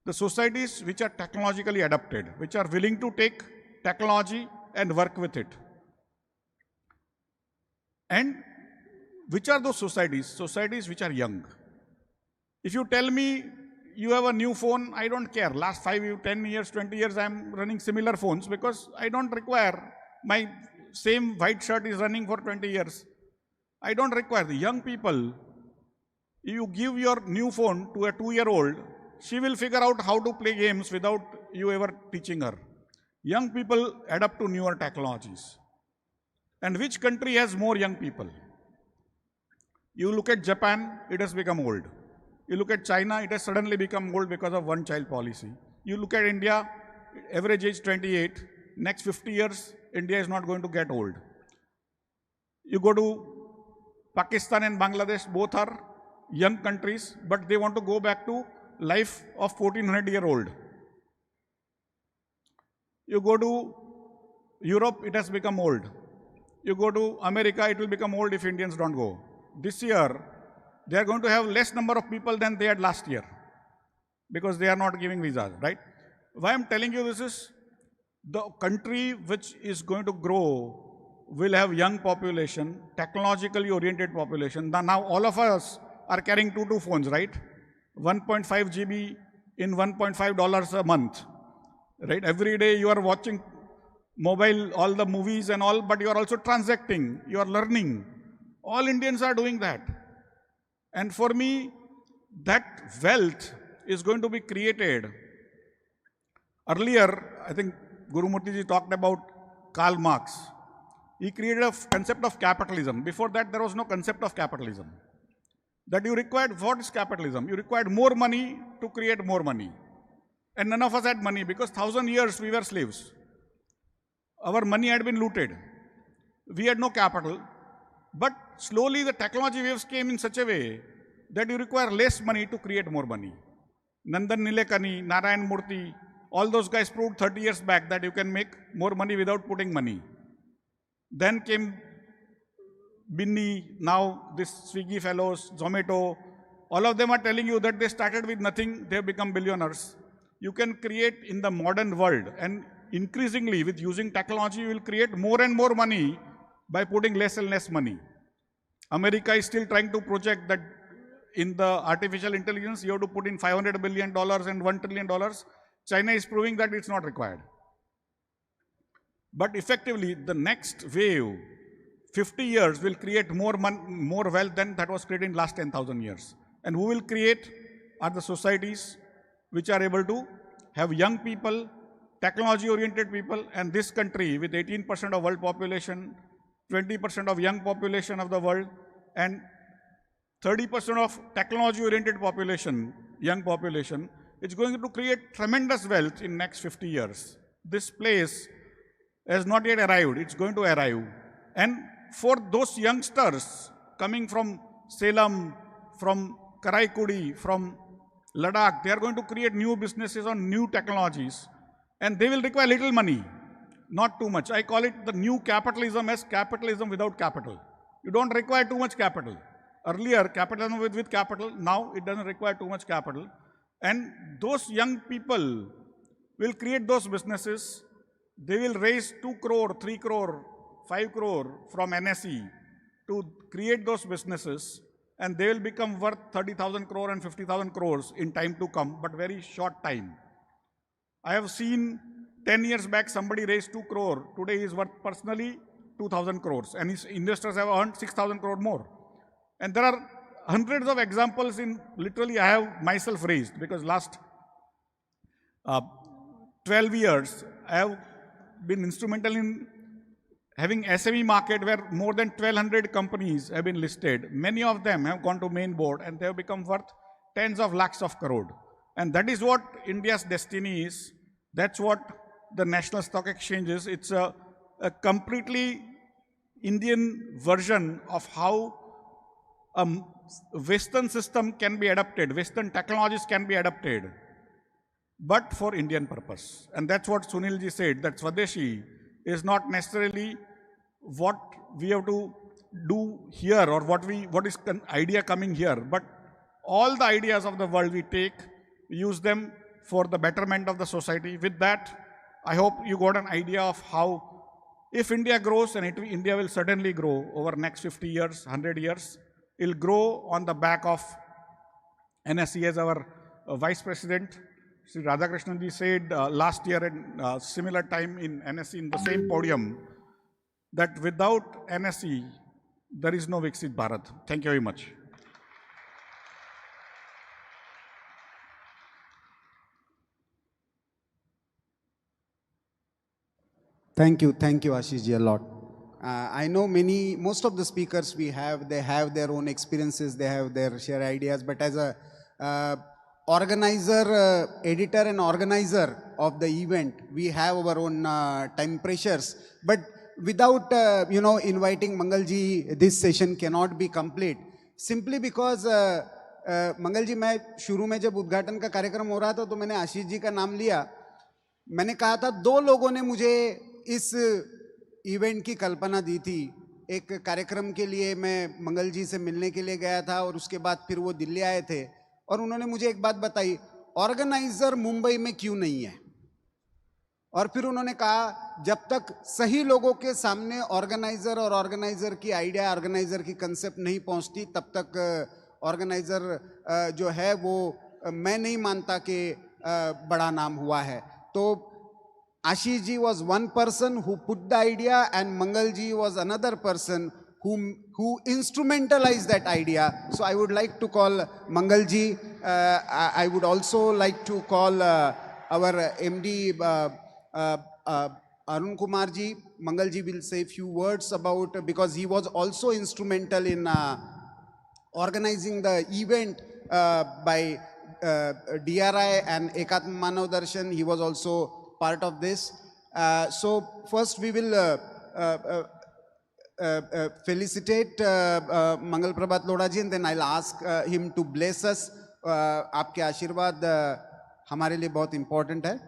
The societies which are technologically adapted, which are willing to take technology and work with it. And which are those societies? Societies which are young. If you tell me you have a new phone, I don't care. Last 5, 10 years, 20 years, I am running similar phones because I don't require, my same white shirt is running for 20 years. I don't require. The young people, you give your new phone to a 2-year-old, she will figure out how to play games without you ever teaching her. Young people adapt to newer technologies. And which country has more young people? You look at Japan, it has become old. You look at China, it has suddenly become old because of one-child policy. You look at India, average age 28. Next 50 years, India is not going to get old. You go to Pakistan and Bangladesh, both are young countries, but they want to go back to life of 1400-year-old. You go to Europe, it has become old. You go to America, it will become old if Indians don't go. This year, they are going to have less number of people than they had last year because they are not giving visas, right? Why I'm telling you this is, the country which is going to grow will have young population, technologically oriented population. Now all of us are carrying two phones, right? 1.5 GB in $1.5 a month, right? Every day you are watching mobile, all the movies and all, but you are also transacting, you are learning. All Indians are doing that. And for me, that wealth is going to be created. Earlier, I think Guru Murthy ji talked about Karl Marx. He created a concept of capitalism. Before that, there was no concept of capitalism. That you required, what is capitalism? You required more money to create more money. And none of us had money because 1,000 years we were slaves. Our money had been looted. We had no capital. But slowly the technology waves came in such a way that you require less money to create more money. Nandan Nilekani, Narayan Murthy, all those guys proved 30 years back that you can make more money without putting money. Then came Binny, now this Swiggy fellows, Zomato, all of them are telling you that they started with nothing, they have become billionaires. You can create in the modern world, and increasingly with using technology, you will create more and more money by putting less and less money. America is still trying to project that in the artificial intelligence, you have to put in $500 billion and $1 trillion. China is proving that it's not required. But effectively, the next wave, 50 years, will create more wealth than that was created in last 10,000 years. And who will create are the societies which are able to have young people, technology-oriented people, and this country with 18% of world population, 20% of young population of the world, and 30% of technology-oriented population, young population, it's going to create tremendous wealth in next 50 years. This place has not yet arrived, it's going to arrive. And for those youngsters coming from Salem, from Karaikudi, from Ladakh, they are going to create new businesses on new technologies, and they will require little money, not too much. I call it the new capitalism as capitalism without capital. You don't require too much capital. Earlier, capitalism with capital, now it doesn't require too much capital. And those young people will create those businesses. They will raise 2 crore, 3 crore, 5 crore from NSE to create those businesses, and they will become worth 30,000 crore and 50,000 crores in time to come, but very short time. I have seen 10 years back somebody raised 2 crore. Today he is worth personally 2,000 crores, and his investors have earned 6,000 crore more. And there are hundreds of examples in literally I have myself raised, because last 12 years I have been instrumental in having SME market where more than 1,200 companies have been listed. Many of them have gone to main board and they have become worth tens of lakhs of crore. And that is what India's destiny is. That's what the National Stock Exchange is. It's a completely Indian version of how a Western system can be adapted, Western technologies can be adapted, but for Indian purpose. And that's what Sunil ji said, that Swadeshi is not necessarily what we have to do here or what is idea coming here, but all the ideas of the world we take, use them for the betterment of the society. With that, I hope you got an idea of how, if India grows, and India will certainly grow over next 50 years, 100 years, it will grow on the back of NSE as our Vice President. Sri Radhakrishnan ji said last year at similar time in NSE in the same podium that without NSE, there is no Viksit Bharat. Thank you very much. Thank you, Ashish ji, a lot. I know most of the speakers we have, they have their own experiences, they have their shared ideas, but as a organizer, editor and organizer of the event, we have our own time pressures. But without, inviting Mangalji, this session cannot be complete. Simply because, Mangalji, मैं शुरू में जब उद्घाटन का कार्यक्रम हो रहा था तो मैंने आशीष जी का नाम लिया. मैंने कहा था 2 लोगों ने मुझे इस इवेंट की कल्पना दी थी. एक कार्यक्रम के लिए मैं मंगल जी से मिलने के लिए गया था और उसके बाद फिर वो दिल्ली आए थे और उन्होंने मुझे एक बात बताई, ऑर्गेनाइजर मुंबई में क्यों नहीं है. और फिर उन्होंने कहा जब तक सही लोगों के सामने ऑर्गेनाइजर और ऑर्गेनाइजर की आइडिया, ऑर्गेनाइजर की कंसेप्ट नहीं पहुंचती, तब तक ऑर्गेनाइजर जो है वो मैं नहीं मानता कि बड़ा नाम हुआ है. तो Ashish ji was one person who put the idea and Mangal ji was another person who instrumentalized that idea. So I would like to call Mangal ji. I would also like to call our MD Arun Kumar ji. Mangal ji will say a few words about, because he was also instrumental in organizing the event by DRI and Ekatma Manav Darshan. He was also part of this. So first we will felicitate Mangal Prabhat Lodha ji, and then I'll ask him to bless us. आपके आशीर्वाद हमारे लिए बहुत important है.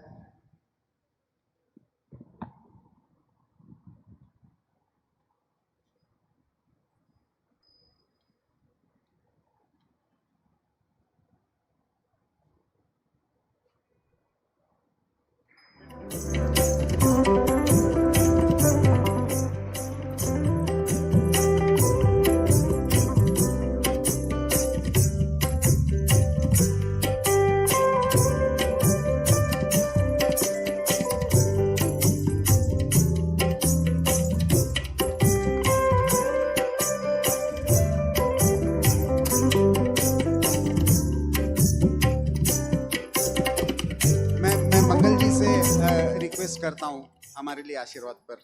करता हूं हमारे लिए आशीर्वाद पर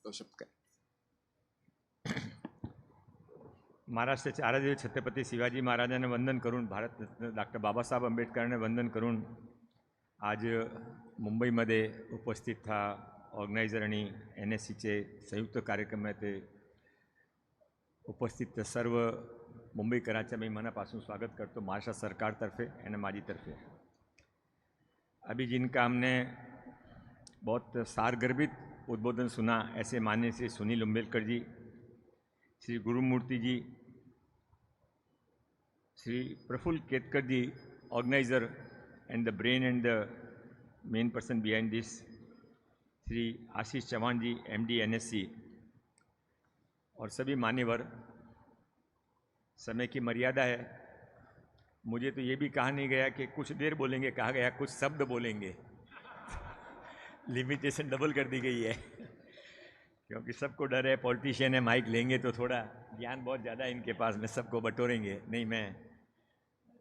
2 शब्द करें. महाराष्ट्राचे आराध्य छत्रपती शिवाजी महाराजांना वंदन करून, भारत डॉक्टर बाबासाहेब आंबेडकरांना वंदन करून आज मुंबईमध्ये उपस्थित था ऑर्गनायझर आणि NSEचे संयुक्त कार्यक्रम आहे. ते उपस्थित सर्व मुंबईकरांचं मी मनापासून स्वागत करतो महाराष्ट्र सरकारतर्फे आणि माझीतर्फे. अभी जिनका हमने बहुत सारगर्भित उद्बोधन सुना, ऐसे माननीय Shri Sunil Ambedkar ji, Shri Gurumurthy ji, Shri Praful Ketkar ji organiser, and the brain and the main person behind this, Shri Ashish Chauhan ji, MD NSE, और सभी मान्यवर, समय की मर्यादा है। मुझे तो ये भी कहा नहीं गया कि कुछ देर बोलेंगे, कहा गया कुछ शब्द बोलेंगे। लिमिटेशन डबल कर दी गई है क्योंकि सबको डर है, पॉलिटिशियन है, माइक लेंगे तो थोड़ा ज्ञान बहुत ज़्यादा है इनके पास में, सबको बटोरेंगे। नहीं, मैं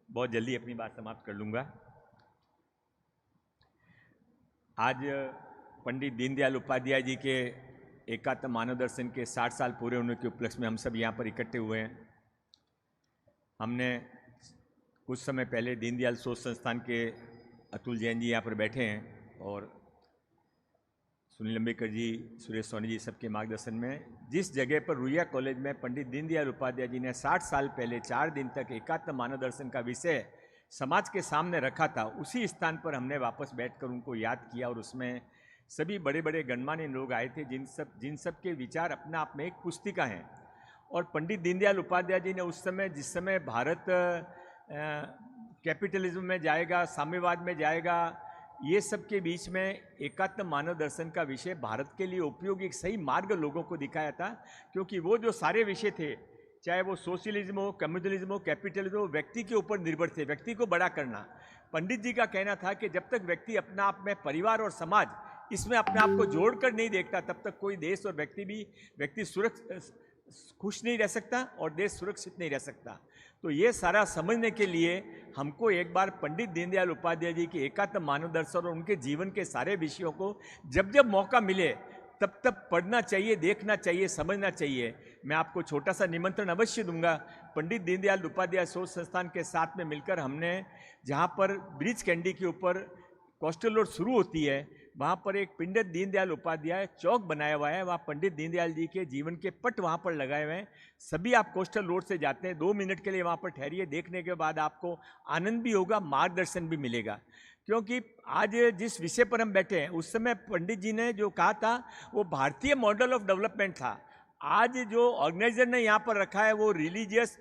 बहुत जल्दी अपनी बात समाप्त कर लूँगा। आज पंडित दीनदयाल उपाध्याय जी के एकात्म मानव दर्शन के 60 साल पूरे होने के उपलक्ष्य में हम सब यहाँ पर इकट्ठे हुए हैं। हमने कुछ समय पहले दीनदयाल शोध संस्थान के अतुल जैन जी यहाँ पर बैठे हैं और सुनील अंबेडकर जी, सुरेश सोनी जी सबके मार्गदर्शन में जिस जगह पर रुइया कॉलेज में पंडित दीनदयाल उपाध्याय जी ने 60 साल पहले 4 दिन तक एकात्म मानव दर्शन का विषय समाज के सामने रखा था, उसी स्थान पर हमने वापस बैठकर उनको याद किया और उसमें सभी बड़े बड़े गणमान्य लोग आए थे जिन सब के विचार अपने आप में एक पुस्तिका हैं। और पंडित दीनदयाल उपाध्याय जी ने उस समय, जिस समय भारत कैपिटलिज्म में जाएगा, साम्यवाद में जाएगा, ये सब के बीच में एकात्म मानव दर्शन का विषय भारत के लिए उपयोगी एक सही मार्ग लोगों को दिखाया था। क्योंकि वो जो सारे विषय थे, चाहे वो सोशलिज्म हो, कम्युनलिज्म हो, कैपिटलिज्म हो, व्यक्ति के ऊपर निर्भर थे, व्यक्ति को बड़ा करना। पंडित जी का कहना था कि जब तक व्यक्ति अपना आप में परिवार और समाज इसमें अपने आप को जोड़कर नहीं देखता, तब तक कोई देश और व्यक्ति खुश नहीं रह सकता और देश सुरक्षित नहीं रह सकता। तो ये सारा समझने के लिए हमको एक बार पंडित दीनदयाल उपाध्याय जी के एकात्म मानव दर्शन और उनके जीवन के सारे विषयों को जब जब मौका मिले तब तब पढ़ना चाहिए, देखना चाहिए, समझना चाहिए। मैं आपको छोटा सा निमंत्रण अवश्य दूंगा। पंडित दीनदयाल उपाध्याय शोध संस्थान के साथ में मिलकर हमने, जहाँ पर ब्रिज कैंडी के ऊपर कोस्टल रोड शुरू होती है, वहाँ पर एक पंडित दीनदयाल उपाध्याय चौक बनाया हुआ है। वहाँ पंडित दीनदयाल जी के जीवन के पट वहाँ पर लगाए हुए हैं। सभी आप कोस्टल रोड से जाते हैं, 2 मिनट के लिए वहाँ पर ठहरिए, देखने के बाद आपको आनंद भी होगा, मार्गदर्शन भी मिलेगा। क्योंकि आज जिस विषय पर हम बैठे हैं, उस समय पंडित जी ने जो कहा था वो भारतीय मॉडल ऑफ डेवलपमेंट था। आज जो ऑर्गेनाइजर ने यहाँ पर रखा है वो रिलीजियस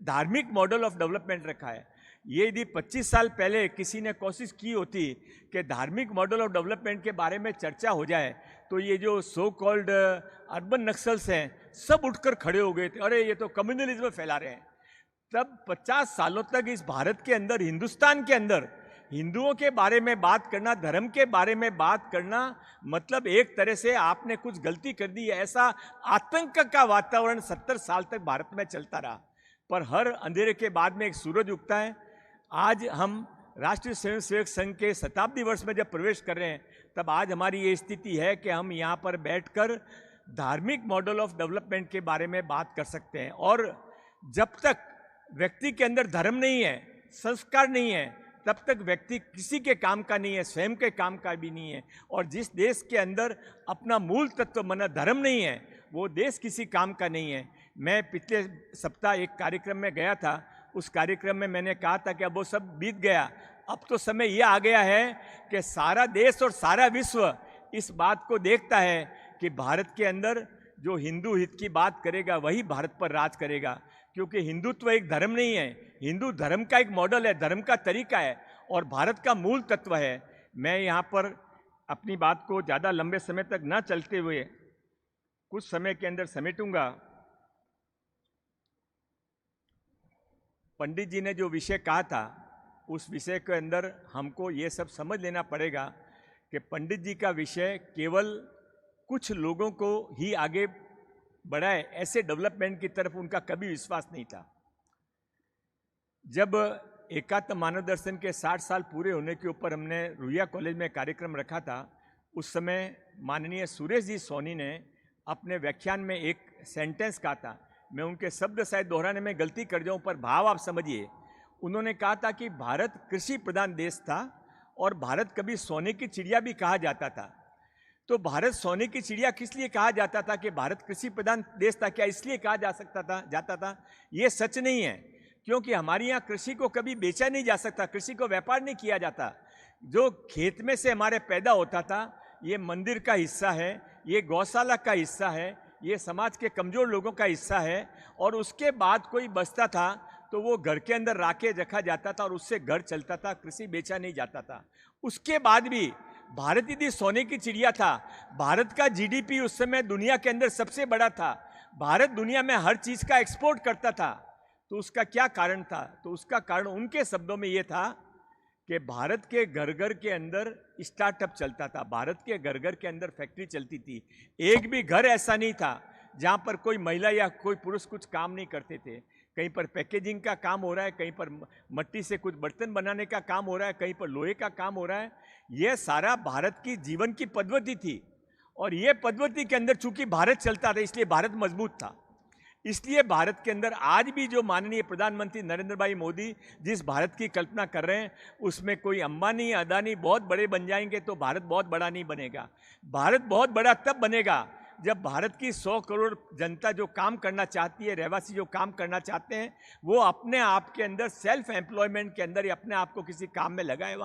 धार्मिक मॉडल ऑफ डेवलपमेंट रखा है। ये यदि 25 साल पहले किसी ने कोशिश की होती कि धार्मिक मॉडल ऑफ डेवलपमेंट के बारे में चर्चा हो जाए, तो ये जो सो कॉल्ड अर्बन नक्सल्स हैं सब उठकर खड़े हो गए थे, अरे ये तो कम्युनलिज्म फैला रहे हैं। तब 50 सालों तक इस भारत के अंदर, हिंदुस्तान के अंदर हिंदुओं के बारे में बात करना, धर्म के बारे में बात करना, मतलब एक तरह से आपने कुछ गलती कर दी है। ऐसा आतंक का वातावरण 70 साल तक भारत में चलता रहा। पर हर अंधेरे के बाद में एक सूरज उगता है। आज हम राष्ट्रीय स्वयंसेवक संघ के शताब्दी वर्ष में जब प्रवेश कर रहे हैं, तब आज हमारी ये स्थिति है कि हम यहाँ पर बैठकर धार्मिक मॉडल ऑफ डेवलपमेंट के बारे में बात कर सकते हैं। और जब तक व्यक्ति के अंदर धर्म नहीं है, संस्कार नहीं है, तब तक व्यक्ति किसी के काम का नहीं है, स्वयं के काम का भी नहीं है। और जिस देश के अंदर अपना मूल तत्व माना धर्म नहीं है, वो देश किसी काम का नहीं है। मैं पिछले सप्ताह एक कार्यक्रम में गया था। उस कार्यक्रम में मैंने कहा था कि अब वो सब बीत गया, अब तो समय ये आ गया है कि सारा देश और सारा विश्व इस बात को देखता है कि भारत के अंदर जो हिंदू हित की बात करेगा वही भारत पर राज करेगा। क्योंकि हिंदुत्व एक धर्म नहीं है, हिंदू धर्म का एक मॉडल है, धर्म का तरीका है और भारत का मूल तत्व है। मैं यहाँ पर अपनी बात को ज़्यादा लंबे समय तक न चलते हुए कुछ समय के अंदर समेटूंगा। पंडित जी ने जो विषय कहा था, उस विषय के अंदर हमको ये सब समझ लेना पड़ेगा कि पंडित जी का विषय केवल कुछ लोगों को ही आगे बढ़ाए, ऐसे डेवलपमेंट की तरफ उनका कभी विश्वास नहीं था। जब एकात्म मानव दर्शन के 60 साल पूरे होने के ऊपर हमने रुइया कॉलेज में कार्यक्रम रखा था, उस समय माननीय सुरेश जी सोनी ने अपने व्याख्यान में एक सेंटेंस कहा था। मैं उनके शब्द शायद दोहराने में गलती कर जाऊं, पर भाव आप समझिए। उन्होंने कहा था कि भारत कृषि प्रधान देश था और भारत कभी सोने की चिड़िया भी कहा जाता था। तो भारत सोने की चिड़िया किस लिए कहा जाता था कि भारत कृषि प्रधान देश था? क्या इसलिए कहा जाता था? ये सच नहीं है, क्योंकि हमारे यहाँ कृषि को कभी बेचा नहीं जा सकता, कृषि को व्यापार नहीं किया जाता। जो खेत में से हमारे पैदा होता था, ये मंदिर का हिस्सा है, ये गौशाला का हिस्सा है, ये समाज के कमज़ोर लोगों का हिस्सा है। और उसके बाद कोई बचता था तो वो घर के अंदर राखे रखा जाता था और उससे घर चलता था, कृषि बेचा नहीं जाता था। उसके बाद भी भारत यदि सोने की चिड़िया था, भारत का जीडीपी उस समय दुनिया के अंदर सबसे बड़ा था, भारत दुनिया में हर चीज का एक्सपोर्ट करता था, तो उसका क्या कारण था? तो उसका कारण उनके शब्दों में यह था कि भारत के घर घर के अंदर स्टार्टअप चलता था, भारत के घर घर के अंदर फैक्ट्री चलती थी। एक भी घर ऐसा नहीं था जहां पर कोई महिला या कोई पुरुष कुछ काम नहीं करते थे। कहीं पर पैकेजिंग का काम हो रहा है, कहीं पर मिट्टी से कुछ बर्तन बनाने का काम हो रहा है, कहीं पर लोहे का काम हो रहा है। यह सारा भारत की जीवन की पद्धति थी और यह पद्धति के अंदर चूंकि भारत चलता था इसलिए भारत मजबूत था। इसलिए भारत के अंदर आज भी जो माननीय प्रधानमंत्री नरेंद्र भाई मोदी जिस भारत की कल्पना कर रहे हैं उसमें कोई अंबानी अदानी बहुत बड़े बन जाएंगे तो भारत बहुत बड़ा नहीं बनेगा। भारत बहुत बड़ा तब बनेगा जब भारत की 100 करोड़ जनता जो काम करना चाहती है, रहवासी जो काम करना चाहते हैं, वो अपने आप के अंदर सेल्फ एम्प्लॉयमेंट के अंदर अपने आप को किसी काम में लगाए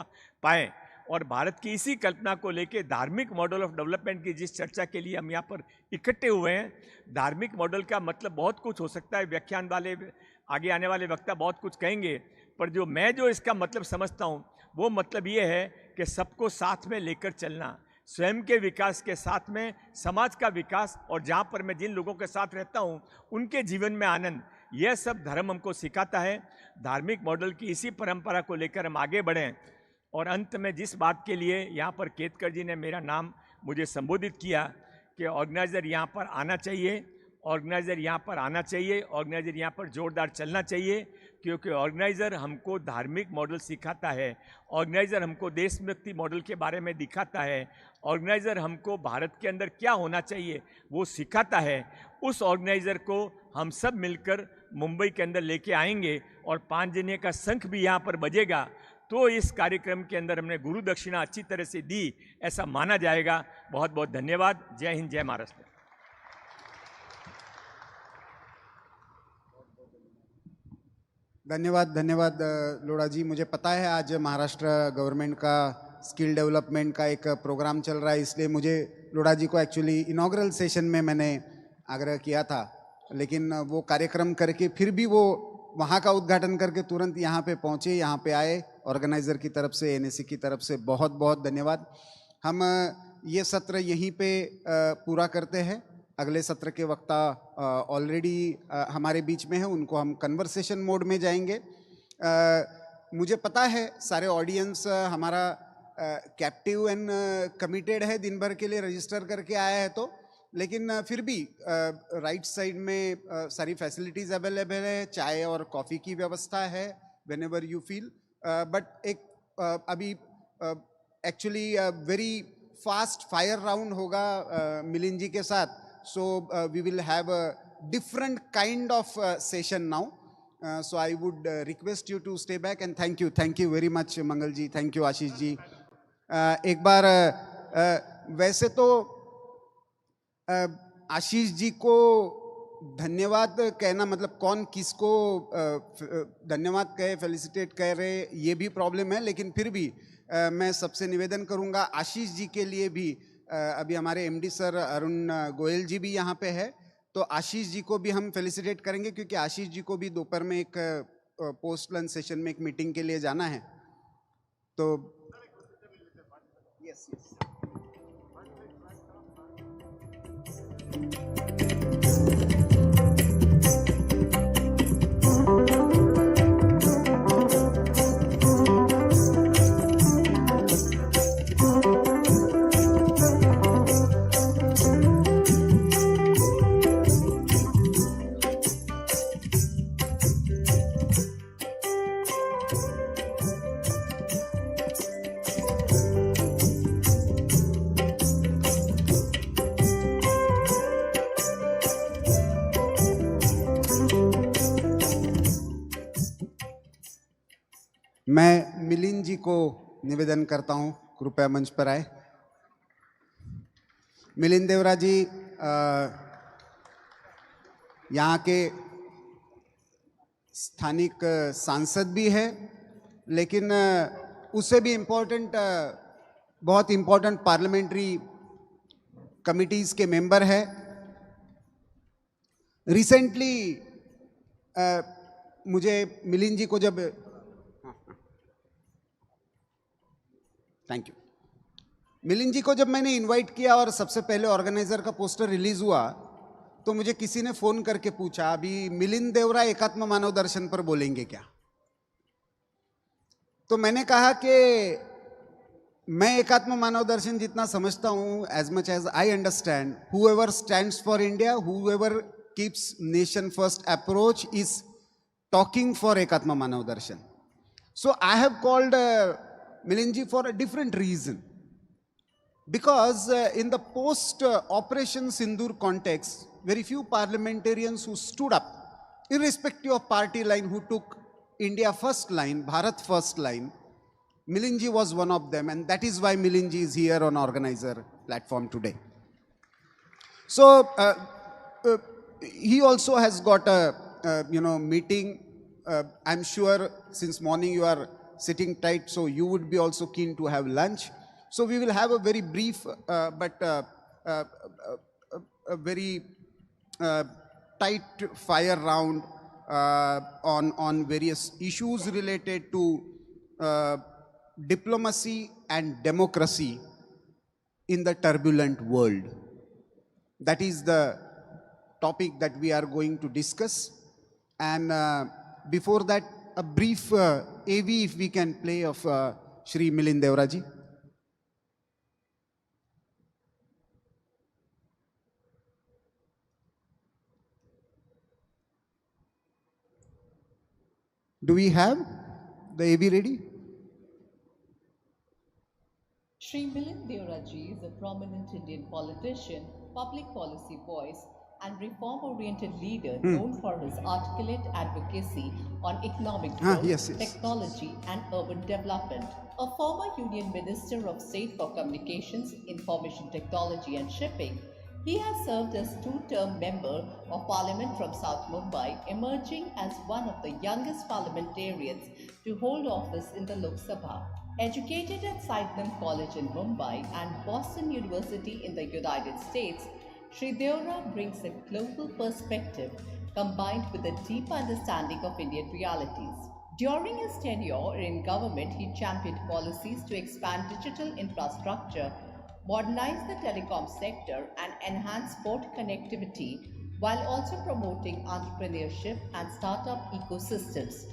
पाएँ। और भारत की इसी कल्पना को लेके धार्मिक मॉडल ऑफ डेवलपमेंट की जिस चर्चा के लिए हम यहाँ पर इकट्ठे हुए हैं, धार्मिक मॉडल का मतलब बहुत कुछ हो सकता है, व्याख्यान वाले आगे आने वाले वक्ता बहुत कुछ कहेंगे, पर जो इसका मतलब समझता हूँ वो मतलब ये है कि सबको साथ में लेकर चलना, स्वयं के विकास के साथ में समाज का विकास, और जहाँ पर मैं जिन लोगों के साथ रहता हूँ उनके जीवन में आनंद, यह सब धर्म हमको सिखाता है। धार्मिक मॉडल की इसी परंपरा को लेकर हम आगे बढ़ें। और अंत में जिस बात के लिए यहाँ पर केतकर जी ने मेरा नाम मुझे संबोधित किया कि ऑर्गेनाइजर यहाँ पर आना चाहिए, ऑर्गेनाइजर यहाँ पर आना चाहिए, ऑर्गेनाइजर यहाँ पर जोरदार चलना चाहिए, क्योंकि ऑर्गेनाइजर हमको धार्मिक मॉडल सिखाता है, ऑर्गेनाइजर हमको देशभक्ति मॉडल के बारे में दिखाता है, ऑर्गेनाइजर हमको भारत के अंदर क्या होना चाहिए वो सिखाता है। उस ऑर्गेनाइजर को हम सब मिलकर मुंबई के अंदर लेके आएंगे और 5 जने का शंख भी यहाँ पर बजेगा, तो इस कार्यक्रम के अंदर हमने गुरु दक्षिणा अच्छी तरह से दी ऐसा माना जाएगा। बहुत बहुत धन्यवाद। जय हिंद, जय महाराष्ट्र। धन्यवाद लोढ़ा जी। मुझे पता है आज महाराष्ट्र गवर्नमेंट का स्किल डेवलपमेंट का एक प्रोग्राम चल रहा है, इसलिए मुझे लोढ़ा जी को एक्चुअली इनॉग्रल सेशन में मैंने आग्रह किया था, लेकिन वो कार्यक्रम करके फिर भी वो वहाँ का उद्घाटन करके तुरंत यहाँ पे पहुँचे, यहाँ पे आए। ऑर्गेनाइज़र की तरफ से, एनएसई की तरफ से बहुत बहुत धन्यवाद। हम ये सत्र यहीं पे पूरा करते हैं। अगले सत्र के वक्ता ऑलरेडी हमारे बीच में है, उनको हम कन्वर्सेशन मोड में जाएंगे। मुझे पता है सारे ऑडियंस हमारा कैप्टिव एंड कमिटेड है, दिन भर के लिए रजिस्टर करके आया है, तो लेकिन फिर भी राइट साइड में सारी फैसिलिटीज़ अवेलेबल है, चाय और कॉफ़ी की व्यवस्था है when ever you feel. But एक अभी actually very fast fire round होगा मिलिंद जी के साथ, so we will have a different kind of session now, so I would request you to stay back and thank you very much Mangal ji, thank you Ashish ji. एक बार वैसे तो आशीष जी को धन्यवाद कहना मतलब कौन किसको धन्यवाद कहे, फेलिसिटेट कह रहे, ये भी प्रॉब्लम है, लेकिन फिर भी मैं सबसे निवेदन करूँगा आशीष जी के लिए भी अभी हमारे एमडी सर अरुण गोयल जी भी यहाँ पे है, तो आशीष जी को भी हम फेलिसिटेट करेंगे, क्योंकि आशीष जी को भी दोपहर में एक पोस्ट लंच सेशन में एक मीटिंग के लिए जाना है। तो यस मैं मिलिंद जी को निवेदन करता हूं कृपया मंच पर आए। मिलिंद देवरा जी यहाँ के स्थानिक सांसद भी है, लेकिन उससे भी इम्पोर्टेंट बहुत इम्पोर्टेंट पार्लियामेंट्री कमिटीज़ के मेंबर है। रिसेंटली मुझे मिलिंद जी को जब थैंक यू मिलिंद जी को जब मैंने इनवाइट किया और सबसे पहले ऑर्गेनाइजर का पोस्टर रिलीज हुआ तो मुझे किसी ने फोन करके पूछा अभी मिलिंद देवरा एकात्म मानव दर्शन पर बोलेंगे क्या। तो मैंने कहा कि मैं एकात्म मानव दर्शन जितना समझता हूं, as much as I understand, whoever stands for India, whoever keeps nation first approach is talking for ekatma manav darshan. So I have called Milinji for a different reason, because in the post Operation Sindoor context, very few parliamentarians who stood up, irrespective of party line, who took India first line, Bharat first line. Milinji was one of them, and that is why Milinji is here on Organiser platform today. So he also has got a meeting. I'm sure since morning you are sitting tight, so you would be also keen to have lunch. So we will have a very brief but a very tight fire round on various issues related to diplomacy and democracy in the turbulent world. That is the topic that we are going to discuss. And before that, a brief AV if we can play of Shri Milind Devraji. Do we have the AV ready? Shri Milind Devraji is a prominent Indian politician, public policy voice, and reform-oriented leader known for his articulate advocacy on economic growth, technology, and urban development. A former Union Minister of State for Communications, Information Technology and Shipping, he has served as two-term member of Parliament from South Mumbai, emerging as one of the youngest parliamentarians to hold office in the Lok Sabha. Educated at Sydenham College in Mumbai and Boston University in the United States, Shri Devra brings a global perspective combined with a deep understanding of Indian realities. During his tenure in government, he championed policies to expand digital infrastructure, modernize the telecom sector, and enhance port connectivity, while also promoting entrepreneurship and startup ecosystems.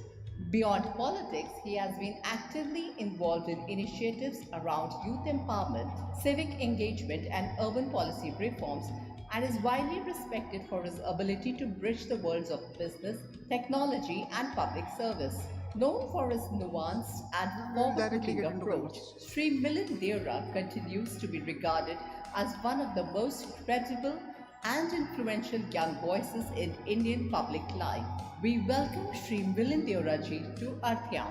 Beyond politics, he has been actively involved in initiatives around youth empowerment, civic engagement, and urban policy reforms, and is widely respected for his ability to bridge the worlds of business, technology, and public service. Known for his nuanced and forward-looking approach, Sri Milind Devra continues to be regarded as one of the most credible and influential young voices in Indian public life. We welcome Shri Milind Devraji to Arthayam.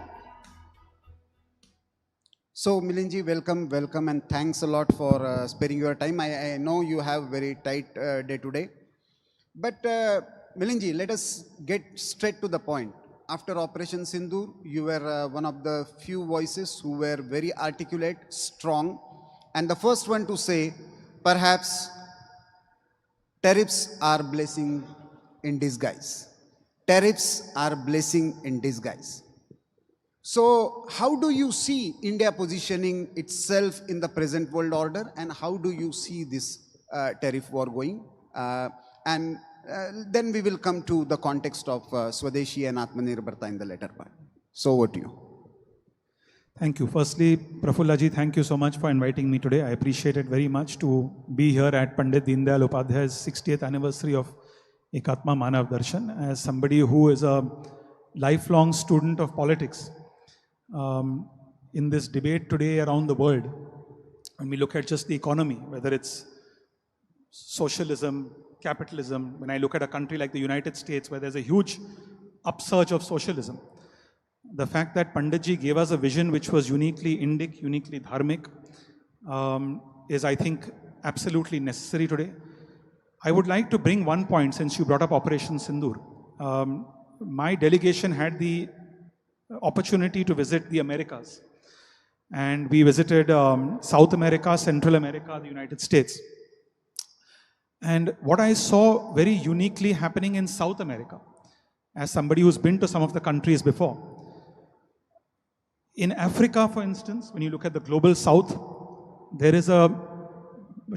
So Milindji, welcome and thanks a lot for sparing your time. I know you have very tight day today. But Milindji, let us get straight to the point. After Operation Sindoor, you were one of the few voices who were very articulate, strong, and the first one to say, perhaps tariffs are blessing in disguise. Tariffs are blessing in disguise. So how do you see India positioning itself in the present world order, and how do you see this tariff war going? Then we will come to the context of Swadeshi and Atmanirbharta in the later part. So over to you. Thank you. Firstly, Prafullaji, thank you so much for inviting me today. I appreciate it very much to be here at Pandit Deendayal Upadhyay's 60th anniversary of Ekatma Manav Darshan. As somebody who is a lifelong student of politics, in this debate today around the world, when we look at just the economy, whether it's socialism, capitalism, when I look at a country like the United States where there's a huge upsurge of socialism, the fact that Panditji gave us a vision which was uniquely Indic, uniquely Dharmic, is, I think, absolutely necessary today. I would like to bring one point since you brought up Operation Sindoor. My delegation had the opportunity to visit the Americas. And we visited South America, Central America, the United States. And what I saw very uniquely happening in South America, as somebody who's been to some of the countries before. In Africa, for instance, when you look at the global south,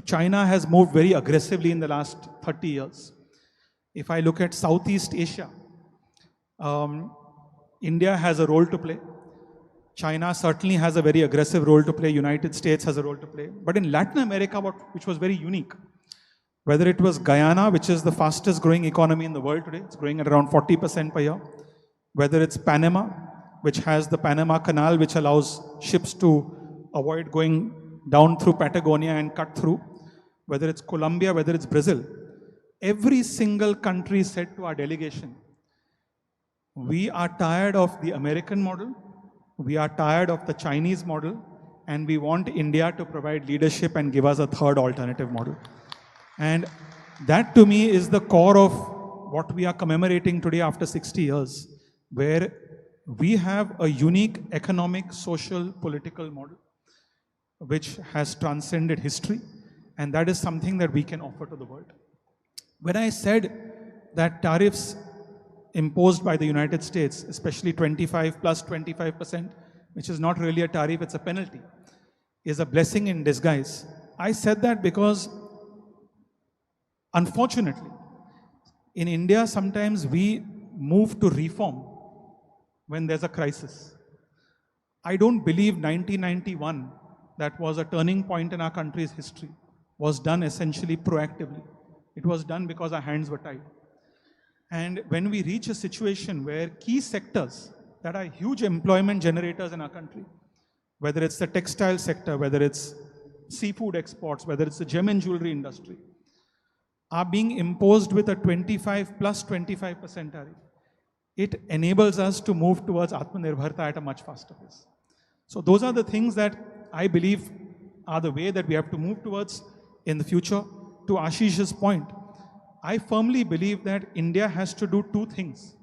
China has moved very aggressively in the last 30 years. If I look at Southeast Asia, India has a role to play. China certainly has a very aggressive role to play. United States has a role to play. But in Latin America, which was very unique, whether it was Guyana, which is the fastest growing economy in the world today, it's growing at around 40% per year, whether it's Panama, which has the Panama Canal, which allows ships to avoid going down through Patagonia and cut through, whether it's Colombia, whether it's Brazil, every single country said to our delegation, we are tired of the American model, we are tired of the Chinese model, and we want India to provide leadership and give us a third alternative model. And that to me is the core of what we are commemorating today after 60 years, where we have a unique economic, social, political model which has transcended history, and that is something that we can offer to the world. When I said that tariffs imposed by the United States, especially 25 plus 25%, which is not really a tariff, it's a penalty, is a blessing in disguise. I said that because, unfortunately, in India, sometimes we move to reform when there's a crisis. I don't believe 1991, that was a turning point in our country's history, was done essentially proactively. It was done because our hands were tied. And when we reach a situation where key sectors that are huge employment generators in our country, whether it's the textile sector, whether it's seafood exports, whether it's the gem and jewelry industry, are being imposed with a 25 plus 25% tariff, it enables us to move towards Atmanirbharta at a much faster pace. So those are the things that I believe are the way that we have to move towards in the future. To Ashish's point, I firmly believe that India has to do two things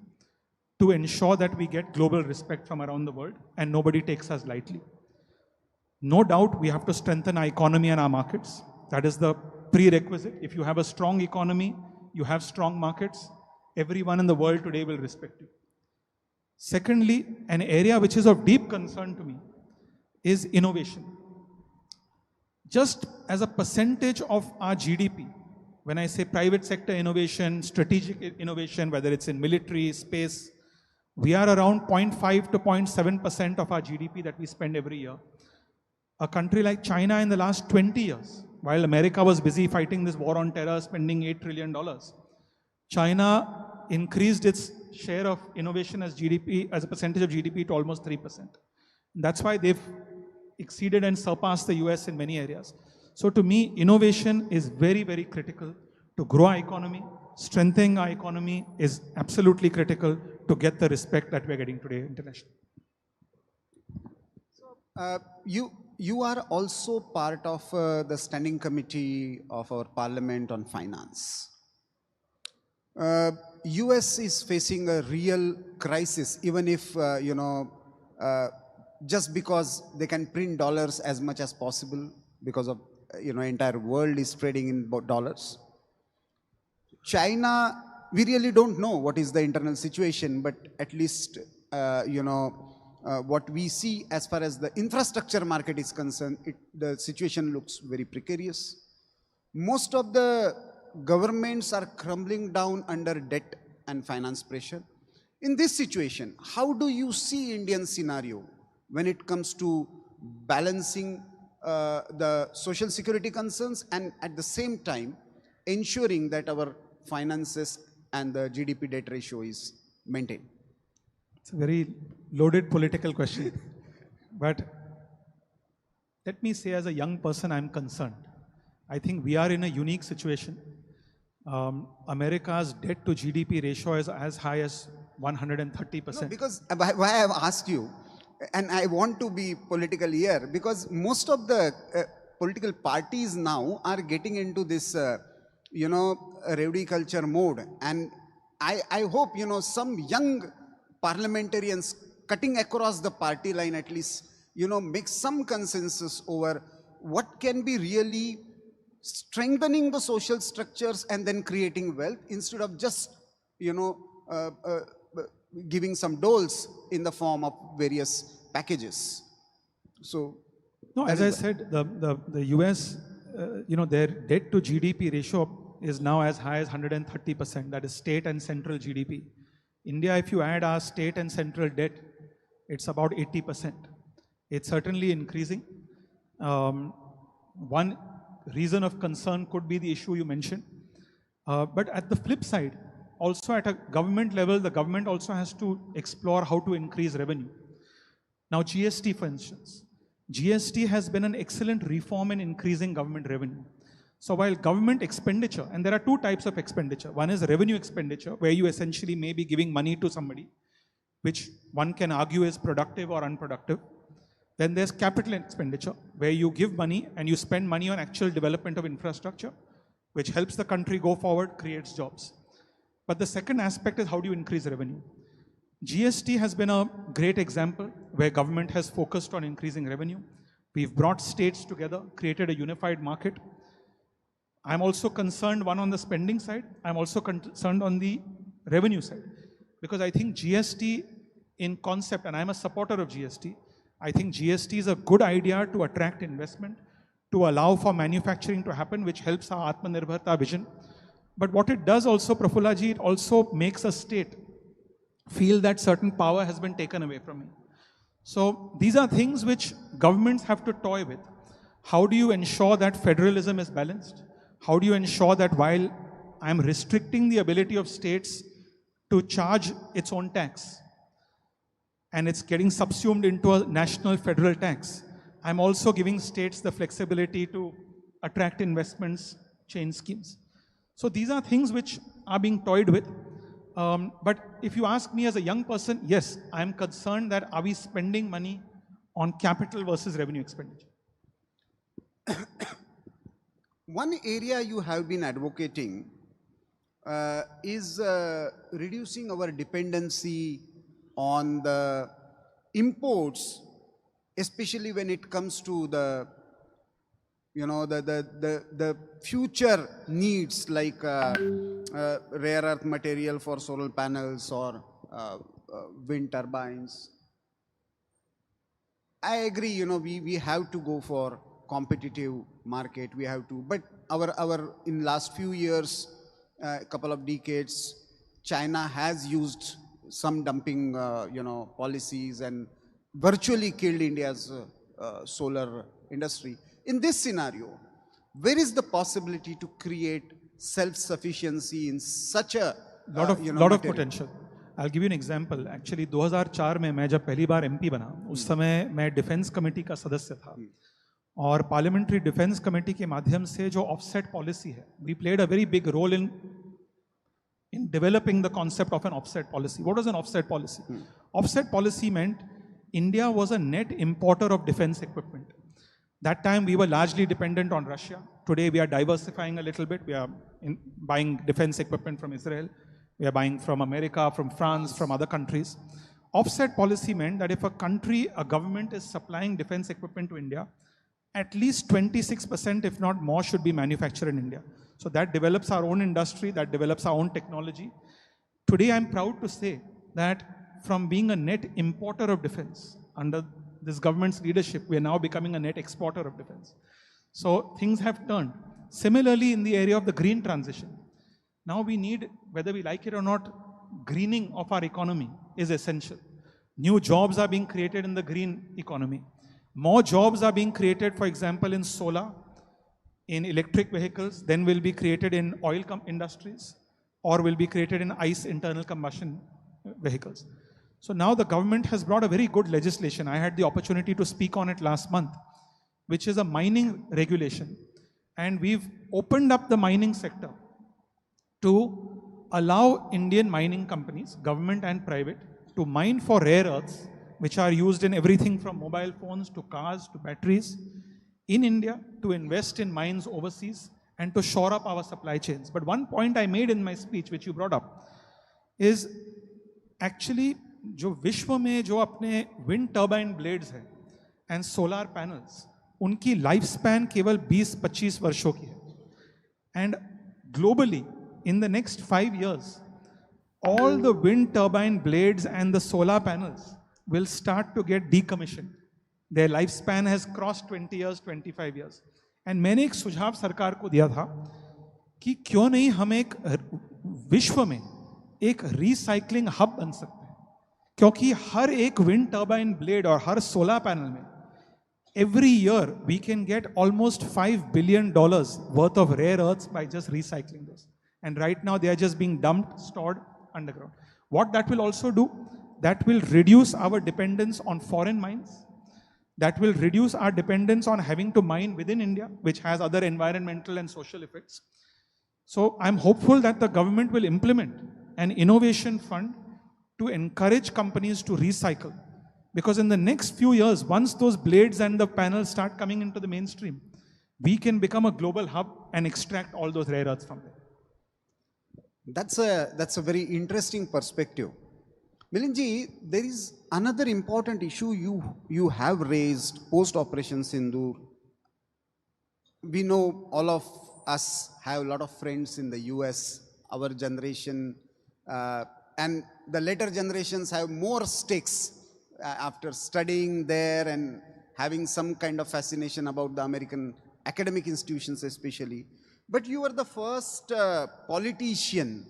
to ensure that we get global respect from around the world and nobody takes us lightly. No doubt we have to strengthen our economy and our markets. That is the prerequisite. If you have a strong economy, you have strong markets, everyone in the world today will respect you. Secondly, an area which is of deep concern to me is innovation. Just as a percentage of our GDP, when I say private sector innovation, strategic innovation, whether it's in military, space, we are around 0.5 to 0.7% of our GDP that we spend every year. A country like China in the last 20 years, while America was busy fighting this war on terror, spending $8 trillion, China increased its share of innovation as GDP, as a percentage of GDP to almost 3%. That's why they've exceeded and surpassed the US in many areas. So to me, innovation is very, very critical to grow our economy. Strengthening our economy is absolutely critical to get the respect that we're getting today internationally. You are also part of the standing committee of our parliament on finance. US is facing a real crisis, even if, just because they can print dollars as much as possible because of, entire world is trading in dollars. China, we really don't know what is the internal situation, but at least, what we see as far as the infrastructure market is concerned, the situation looks very precarious. Most of the governments are crumbling down under debt and finance pressure. In this situation, how do you see Indian scenario when it comes to balancing the social security concerns and at the same time ensuring that our finances and the GDP debt ratio is maintained? It's a very loaded political question. But let me say, as a young person, I'm concerned. I think we are in a unique situation. America's debt to GDP ratio is as high as 130%. No, because why I have asked you, and I want to be political here, because most of the political parties now are getting into this, rowdy culture mode. And I hope, some young parliamentarians cutting across the party line at least, make some consensus over what can be really strengthening the social structures and then creating wealth instead of just, giving some doles in the form of various packages. So, no, as I said, the US, their debt to GDP ratio is now as high as 130%. That is state and central GDP. India, if you add our state and central debt, it's about 80%. It's certainly increasing. One reason of concern could be the issue you mentioned. But at the flip side, also at a government level, the government also has to explore how to increase revenue. Now, GST, for instance. GST has been an excellent reform in increasing government revenue. So while government expenditure, and there are two types of expenditure. One is revenue expenditure, where you essentially may be giving money to somebody, which one can argue is productive or unproductive. Then there's capital expenditure, where you give money and you spend money on actual development of infrastructure, which helps the country go forward, creates jobs. But the second aspect is how do you increase revenue? GST has been a great example where government has focused on increasing revenue. We've brought states together, created a unified market. I'm also concerned, one, on the spending side. I'm also concerned on the revenue side. Because I think GST in concept, and I'm a supporter of GST, I think GST is a good idea to attract investment, to allow for manufacturing to happen, which helps our Atmanirbharta vision. But what it does also, Prafulaji, it also makes a state feel that certain power has been taken away from me. So these are things which governments have to toy with. How do you ensure that federalism is balanced? How do you ensure that while I'm restricting the ability of states to charge its own tax, and it's getting subsumed into a national federal tax, I'm also giving states the flexibility to attract investments, change schemes. So these are things which are being toyed with. But if you ask me as a young person, yes, I'm concerned that are we spending money on capital versus revenue expenditure? One area you have been advocating is reducing our dependency on the imports, especially when it comes to the future needs like rare earth material for solar panels or wind turbines. I agree, we have to go for competitive market, we have to, but our in last few years, couple of decades, China has used some dumping, policies and virtually killed India's solar industry. In this scenario, where is the possibility to create self-sufficiency in such a lot of potential? I'll give you an example. Actually, 2004 में मैं जब पहली बार MP बना, उस समय मैं defence committee का सदस्य था, और पार्लियामेंट्री डिफेंस कमेटी के माध्यम से जो ऑफसेट पॉलिसी है, we played a very big role in developing the concept of an offset policy. What was an offset policy? Offset policy meant India was a net importer of defense equipment. That time we were largely dependent on Russia. Today we are diversifying a little bit. We are buying defense equipment from Israel. We are buying from America, from France, from other countries. Offset policy meant that if a country, a government is supplying defense equipment to India, at least 26%, if not more, should be manufactured in India. So that develops our own industry, that develops our own technology. Today I'm proud to say that from being a net importer of defense, under this government's leadership, we are now becoming a net exporter of defense. So things have turned. Similarly, in the area of the green transition, now we need, whether we like it or not, greening of our economy is essential. New jobs are being created in the green economy. More jobs are being created, for example, in solar, in electric vehicles, then will be created in oil industries, or will be created in ICE, internal combustion vehicles. So now the government has brought a very good legislation. I had the opportunity to speak on it last month, which is a mining regulation. And we've opened up the mining sector to allow Indian mining companies, government and private, to mine for rare earths, which are used in everything from mobile phones to cars to batteries, in India, to invest in mines overseas and to shore up our supply chains. But one point I made in my speech, which you brought up, is actually जो विश्व में जो अपने wind turbine blades हैं and solar panels, उनकी life span केवल 20-25 वर्षों की है. And globally, in the next 5 years, all the wind turbine blades and the solar panels will start to get decommissioned. Their lifespan has crossed 20 years, 25 years. And मैंने एक सुझाव सरकार को दिया था कि क्यों नहीं हम एक विश्व में एक रीसाइक्लिंग हब बन सकते हैं, क्योंकि हर एक विंड टर्बाइन ब्लेड और हर सोलर पैनल में every year we can get almost $5 billion worth of rare earths by just recycling those. And right now they are just being dumped, stored underground. What that will also do, that will reduce our dependence on foreign mines. That will reduce our dependence on having to mine within India, which has other environmental and social effects. So I'm hopeful that the government will implement an innovation fund to encourage companies to recycle. Because in the next few years, once those blades and the panels start coming into the mainstream, we can become a global hub and extract all those rare earths from there. That's a very interesting perspective. Milinji, there is another important issue you have raised post-Operation Sindoor. We know all of us have a lot of friends in the US, our generation, and the later generations have more stakes after studying there and having some kind of fascination about the American academic institutions especially. But you were the first politician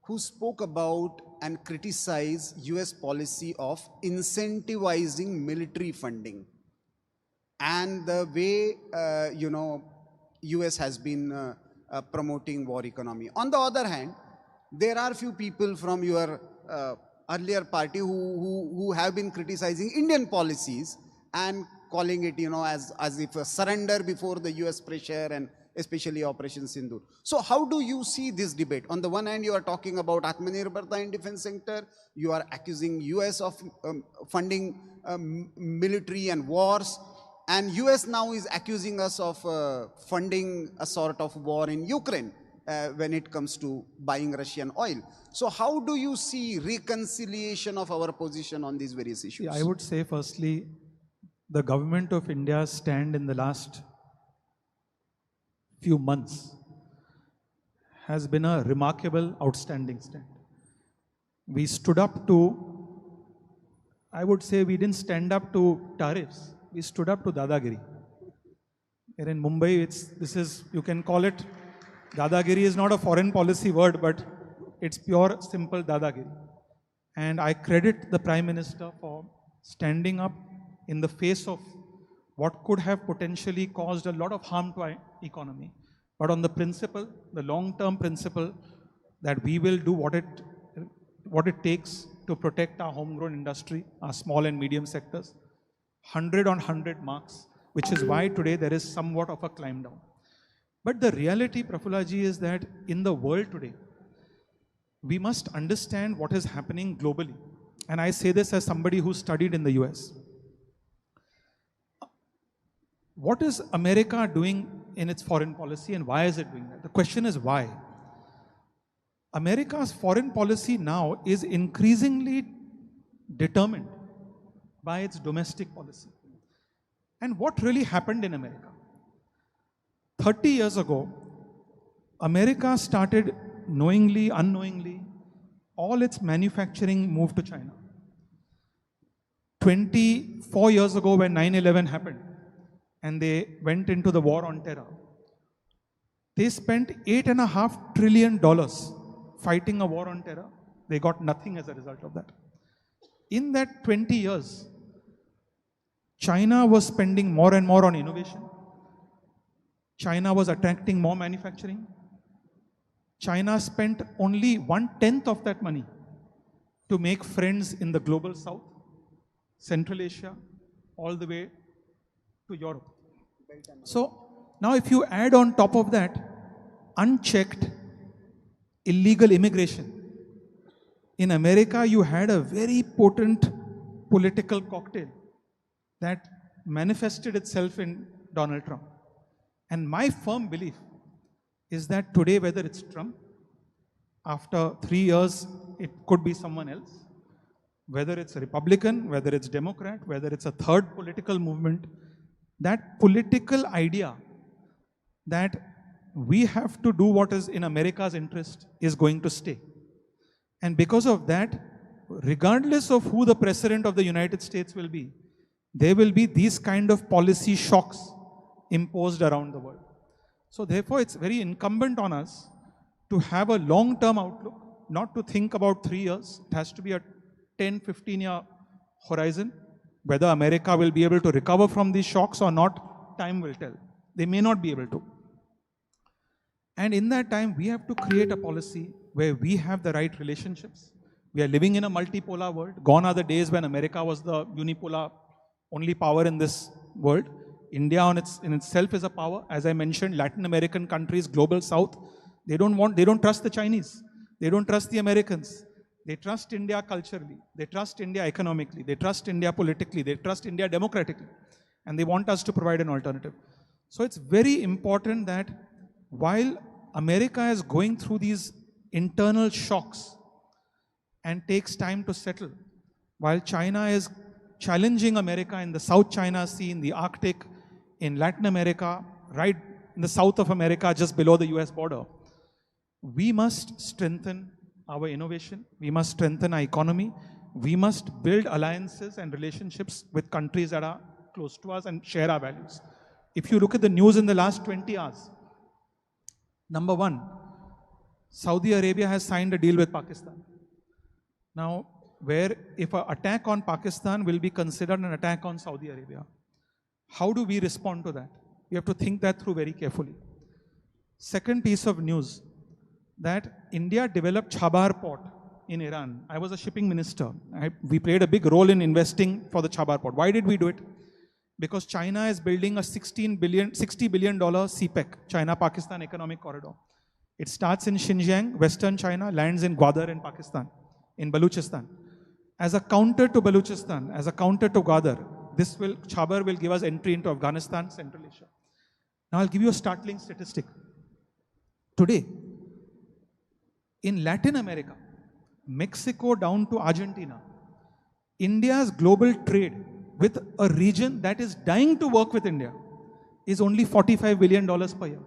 who spoke about and criticized US policy of incentivizing military funding and the way, US has been promoting war economy. On the other hand, there are few people from your earlier party who have been criticizing Indian policies and calling it, as if a surrender before the US pressure and especially Operation Sindoor. So how do you see this debate? On the one hand, you are talking about Atmanirbharta in defense sector. You are accusing US of funding military and wars. And US now is accusing us of funding a sort of war in Ukraine when it comes to buying Russian oil. So how do you see reconciliation of our position on these various issues? I would say firstly, the government of India's stand in the last few months has been a remarkable, outstanding stand. We stood up to, I would say we didn't stand up to tariffs, we stood up to Dadagiri. Here in Mumbai, you can call it, Dadagiri is not a foreign policy word, but it's pure, simple Dadagiri. And I credit the Prime Minister for standing up in the face of what could have potentially caused a lot of harm to our economy. But on the principle, the long-term principle that we will do what it takes to protect our homegrown industry, our small and medium sectors, 100 on 100 marks, which is why today there is somewhat of a climb down. But the reality, Prafulaji, is that in the world today, we must understand what is happening globally. And I say this as somebody who studied in the US. What is America doing in its foreign policy and why is it doing that? The question is why. America's foreign policy now is increasingly determined by its domestic policy. And what really happened in America? 30 years ago, America started knowingly, unknowingly, all its manufacturing moved to China. 24 years ago when 9/11 happened and they went into the war on terror, they spent $8.5 trillion fighting a war on terror. They got nothing as a result of that. In that 20 years, China was spending more and more on innovation. China was attracting more manufacturing. China spent only 1/10 of that money to make friends in the global south, Central Asia, all the way to Europe. So now if you add on top of that unchecked illegal immigration, in America you had a very potent political cocktail that manifested itself in Donald Trump. And my firm belief is that today, whether it's Trump, after 3 years, it could be someone else, whether it's a Republican, whether it's Democrat, whether it's a third political movement, that political idea that we have to do what is in America's interest is going to stay. And because of that, regardless of who the president of the United States will be, there will be these kind of policy shocks imposed around the world. So therefore, it's very incumbent on us to have a long-term outlook, not to think about 3 years. It has to be a 10, 15-year horizon. Whether America will be able to recover from these shocks or not, time will tell. They may not be able to. And in that time, we have to create a policy where we have the right relationships. We are living in a multipolar world. Gone are the days when America was the unipolar only power in this world. India in itself is a power. As I mentioned, Latin American countries, global south, they don't trust the Chinese. They don't trust the Americans. They trust India culturally. They trust India economically. They trust India politically. They trust India democratically. And they want us to provide an alternative. So it's very important that while America is going through these internal shocks and takes time to settle, while China is challenging America in the South China Sea, in the Arctic, in Latin America, right in the south of America, just below the US border, we must strengthen our innovation, we must strengthen our economy, we must build alliances and relationships with countries that are close to us and share our values. If you look at the news in the last 20 hours, number one, Saudi Arabia has signed a deal with Pakistan. Now, where if an attack on Pakistan will be considered an attack on Saudi Arabia, how do we respond to that? We have to think that through very carefully. Second piece of news, that India developed Chabahar port in Iran. I was a shipping minister. We played a big role in investing for the Chabahar port. Why did we do it? Because China is building a $60 billion CPEC, China-Pakistan Economic Corridor. It starts in Xinjiang, Western China, lands in Gwadar in Pakistan, in Baluchistan. As a counter to Baluchistan, as a counter to Gwadar, Chabahar will give us entry into Afghanistan, Central Asia. Now I'll give you a startling statistic. Today, in Latin America, Mexico down to Argentina, India's global trade with a region that is dying to work with India is only $45 billion per year.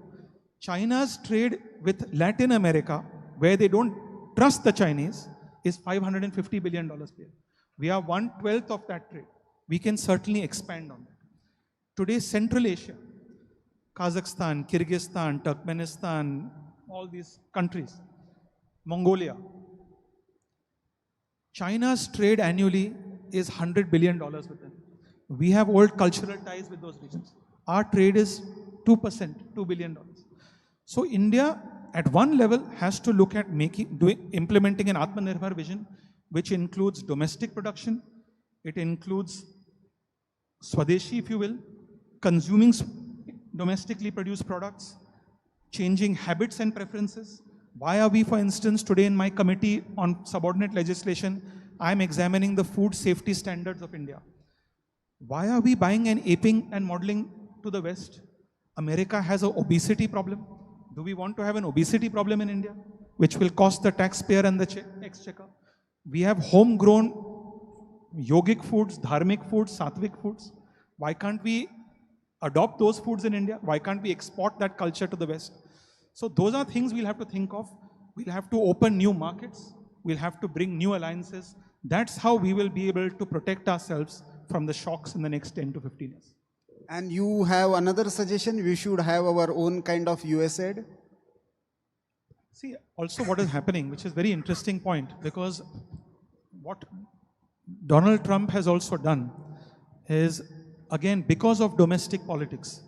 China's trade with Latin America, where they don't trust the Chinese, is $550 billion per year. We are 1/12 of that trade. We can certainly expand on that. Today, Central Asia, Kazakhstan, Kyrgyzstan, Turkmenistan, all these countries, Mongolia, China's trade annually is $100 billion with them. We have old cultural ties with those regions. Our trade is 2%, $2 billion. So India, at one level, has to look at implementing an Atmanirbhar vision, which includes domestic production, it includes Swadeshi, if you will, consuming domestically produced products, changing habits and preferences. Why are we, for instance, today in my committee on subordinate legislation, I'm examining the food safety standards of India. Why are we buying and aping and modeling to the West? America has an obesity problem. Do we want to have an obesity problem in India, which will cost the taxpayer and the exchequer? We have homegrown yogic foods, dharmic foods, sattvic foods. Why can't we adopt those foods in India? Why can't we export that culture to the West? So those are things we'll have to think of. We'll have to open new markets. We'll have to bring new alliances. That's how we will be able to protect ourselves from the shocks in the next 10 to 15 years. And you have another suggestion, we should have our own kind of USAID? See, also what is happening, which is very interesting point, because what Donald Trump has also done is, again, because of domestic politics,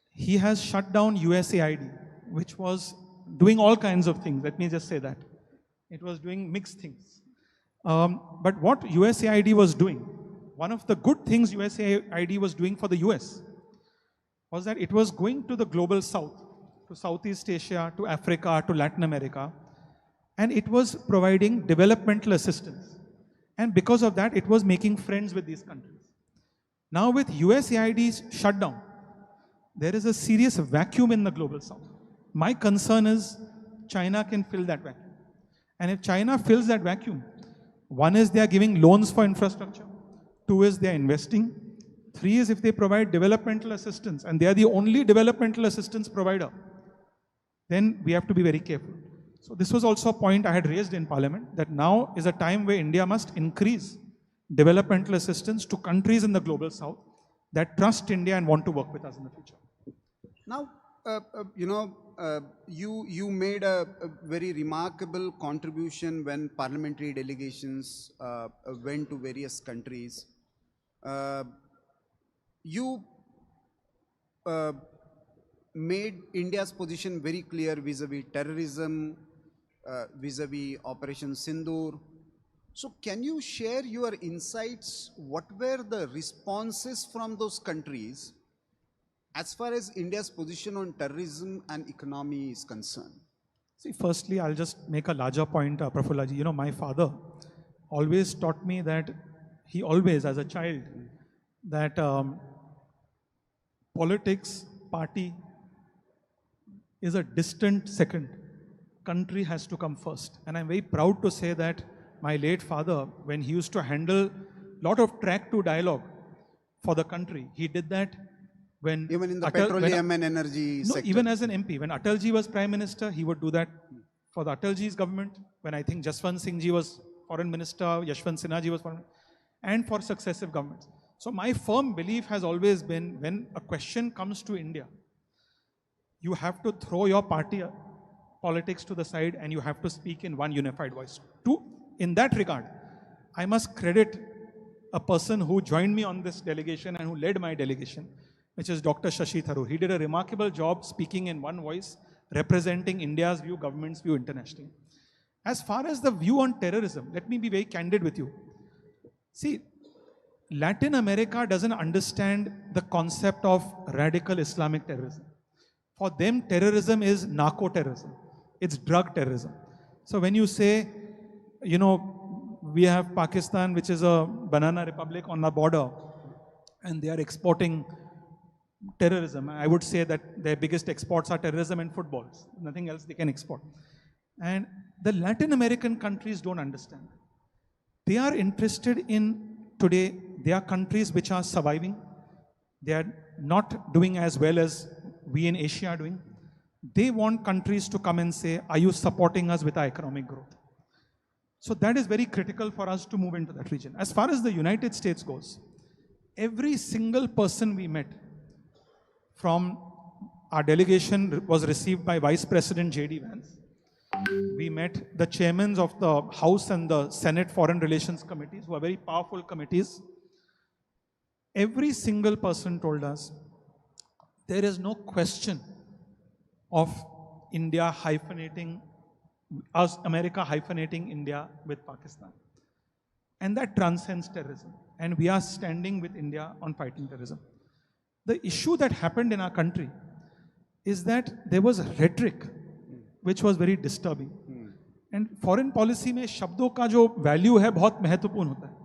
he has shut down USAID, which was doing all kinds of things. Let me just say that. It was doing mixed things. But what USAID was doing, one of the good things USAID was doing for the US was that it was going to the global south, to Southeast Asia, to Africa, to Latin America, and it was providing developmental assistance. And because of that, it was making friends with these countries. Now with USAID's shutdown, there is a serious vacuum in the global south. My concern is China can fill that vacuum. And if China fills that vacuum, one is they are giving loans for infrastructure. Two is they are investing. Three is if they provide developmental assistance, and they are the only developmental assistance provider, then we have to be very careful. So this was also a point I had raised in Parliament, that now is a time where India must increase developmental assistance to countries in the global south that trust India and want to work with us in the future. Now, you made a very remarkable contribution when parliamentary delegations went to various countries. You made India's position very clear vis-a-vis terrorism, vis-a-vis Operation Sindoor. So can you share your insights? What were the responses from those countries as far as India's position on terrorism and economy is concerned? See, firstly, I'll just make a larger point, Prafullaji. You know, my father always taught me that he always, as a child, that politics, party is a distant second. Country has to come first. And I'm very proud to say that my late father, when he used to handle a lot of track to dialogue for the country, he did that when even in the petroleum and energy sector. Even as an MP, when Atalji was Prime Minister, he would do that for the Atalji's government. When I think Jaswant Singh ji was Foreign Minister, Yashwant Sinha ji was Foreign Minister, and for successive governments. So my firm belief has always been, when a question comes to India, you have to throw your party politics to the side and you have to speak in one unified voice. In that regard, I must credit a person who joined me on this delegation and who led my delegation, which is Dr. Shashi Tharoor. He did a remarkable job speaking in one voice, representing India's view, government's view internationally. As far as the view on terrorism, let me be very candid with you. See, Latin America doesn't understand the concept of radical Islamic terrorism. For them, terrorism is narco-terrorism. It's drug terrorism. So when you say, you know, we have Pakistan, which is a banana republic on the border, and they are exporting terrorism. I would say that their biggest exports are terrorism and footballs. Nothing else they can export. And the Latin American countries don't understand. They are interested in, today, they are countries which are surviving. They are not doing as well as we in Asia are doing. They want countries to come and say, are you supporting us with our economic growth? So that is very critical for us to move into that region. As far as the United States goes, every single person we met from our delegation was received by Vice President J.D. Vance. We met the chairmen of the House and the Senate Foreign Relations Committees, who are very powerful committees. Every single person told us, there is no question of India hyphenating, us, America hyphenating India with Pakistan. And that transcends terrorism. And we are standing with India on fighting terrorism. The issue that happened in our country is that there was rhetoric which was very disturbing. And foreign policy में शब्दों का जो value है बहुत महत्वपूर्ण होता है.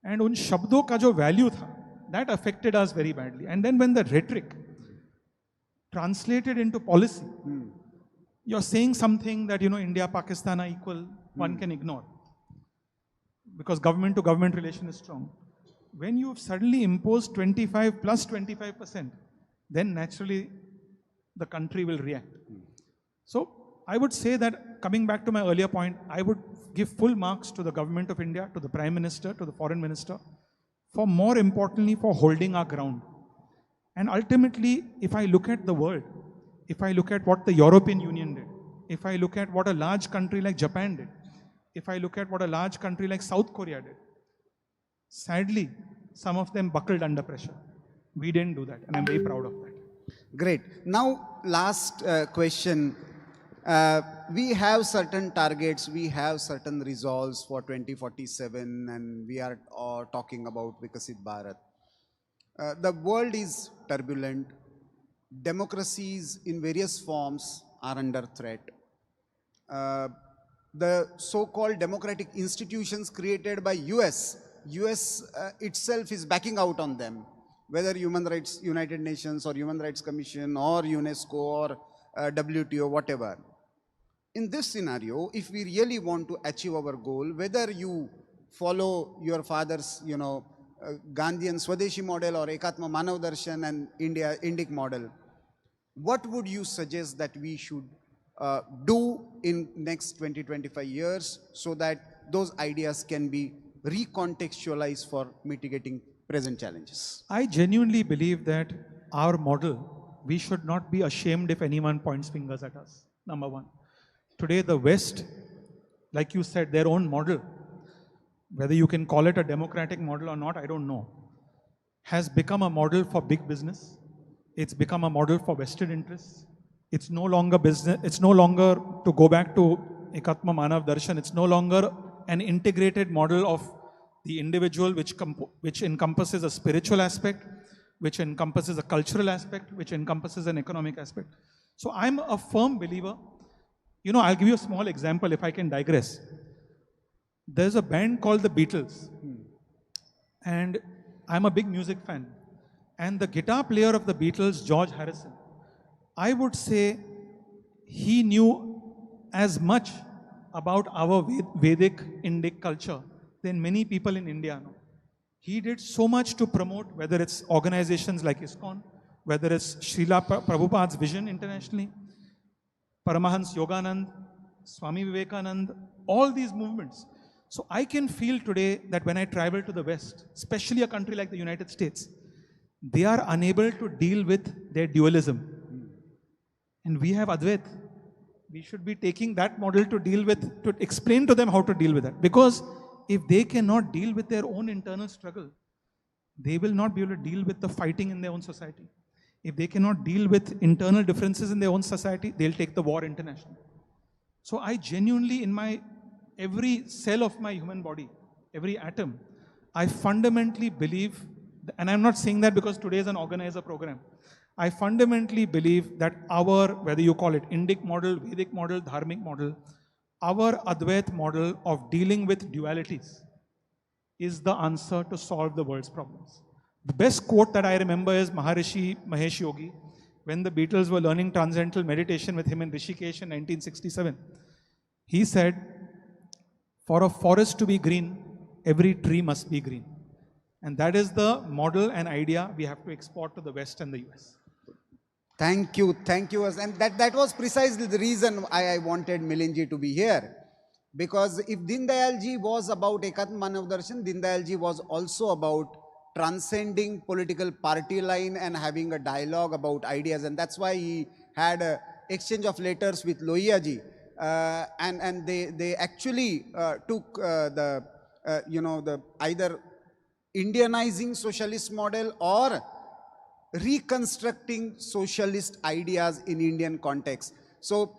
And उन शब्दों का जो value था, that affected us very badly. And then when the rhetoric translated into policy, you're saying something that, you know, India, Pakistan are equal, one can ignore. Because government to government relation is strong. When you've suddenly imposed 25 plus 25%, then naturally the country will react. So I would say that, coming back to my earlier point, I would give full marks to the government of India, to the Prime Minister, to the Foreign Minister, for more importantly, for holding our ground. And ultimately, if I look at the world, if I look at what the European Union did, if I look at what a large country like Japan did, if I look at what a large country like South Korea did, sadly, some of them buckled under pressure. We didn't do that, and I'm very proud of that. Great. Now, last question. We have certain targets, we have certain resolves for 2047, and we are talking about Vikasit Bharat. The world is turbulent. Democracies in various forms are under threat. The so-called democratic institutions created by US itself is backing out on them, whether Human Rights, United Nations or Human Rights Commission or UNESCO or WTO, whatever. In this scenario, if we really want to achieve our goal, whether you follow your father's, Gandhian Swadeshi model or Ekatma Manav Darshan and Indic model, what would you suggest that we should do in next 20-25 years so that those ideas can be recontextualized for mitigating present challenges? I genuinely believe that our model, we should not be ashamed if anyone points fingers at us, number one. Today, the West, like you said, their own model, whether you can call it a democratic model or not, I don't know, has become a model for big business. It's become a model for vested interests. It's no longer business, it's no longer, to go back to Ekatma Manav Darshan, it's no longer an integrated model of the individual which encompasses a spiritual aspect, which encompasses a cultural aspect, which encompasses an economic aspect. So I'm a firm believer. You know, I'll give you a small example if I can digress. There's a band called the Beatles, and I'm a big music fan. And the guitar player of the Beatles, George Harrison, I would say he knew as much about our Vedic Indic culture than many people in India know. He did so much to promote, whether it's organizations like ISKCON, whether it's Srila Prabhupada's vision internationally, Paramahans Yoganand, Swami Vivekanand, all these movements. So I can feel today that when I travel to the West, especially a country like the United States, they are unable to deal with their dualism. And we have Advait. We should be taking that model to deal with, to explain to them how to deal with that. Because if they cannot deal with their own internal struggle, they will not be able to deal with the fighting in their own society. If they cannot deal with internal differences in their own society, they'll take the war international. So I genuinely, in my every cell of my human body, every atom, I fundamentally believe, and I'm not saying that because today is an Organiser program, I fundamentally believe that our, whether you call it Indic model, Vedic model, Dharmic model, our Advait model of dealing with dualities is the answer to solve the world's problems. The best quote that I remember is Maharishi Mahesh Yogi, when the Beatles were learning transcendental meditation with him in Rishikesh in 1967. He said, for a forest to be green, every tree must be green. And that is the model and idea we have to export to the West and the US. Thank you. And that was precisely the reason I wanted Milinji to be here. Because if Deen Dayal ji was about Ekatma Manav Darshan, Deen Dayal ji was also about transcending political party line and having a dialogue about ideas. And that's why he had an exchange of letters with Lohia ji. And they actually took the either Indianizing socialist model or reconstructing socialist ideas in Indian context. So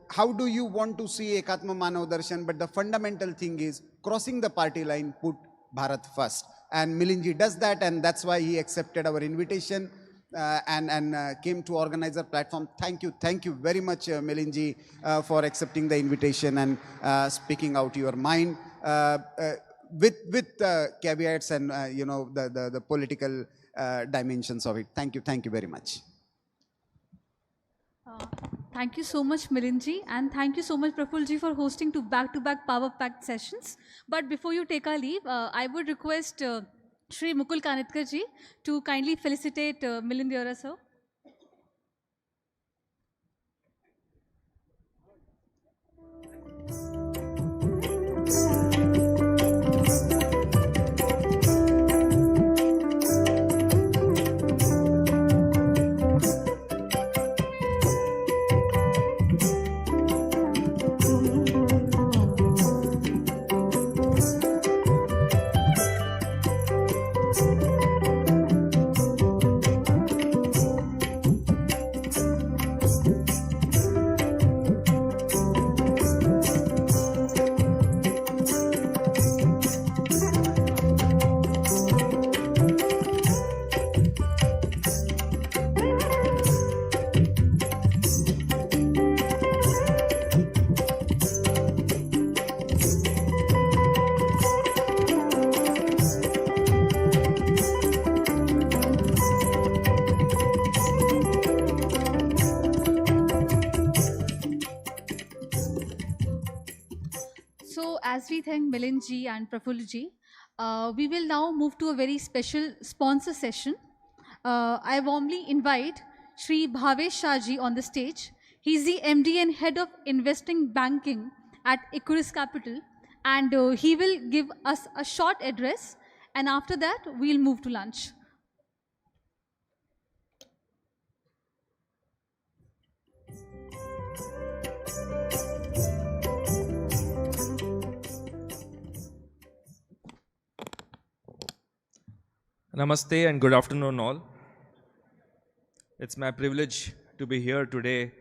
how do you want to see Ekatma Manav Darshan? But the fundamental thing is crossing the party line, put Bharat first. And Milinji does that, and that's why he accepted our invitation and came to Organiser platform. Thank you very much, Milinji, for accepting the invitation and speaking out your mind with caveats and the political dimensions of it. Thank you very much. Thank you so much, Milinji, and thank you so much, Profulji, for hosting two back-to-back power-packed sessions. But before you take our leave, I would request Shri Mukul Kanitkar ji to kindly felicitate Milind Deora sir. As we thank Milind ji and Proful ji, we will now move to a very special sponsor session. I warmly invite Shri Bhavesh Shah ji on the stage. He's the MD and head of investing banking at Equirus Capital, and he will give us a short address, and after that, we'll move to lunch. Namaste and good afternoon all. It's my privilege to be here today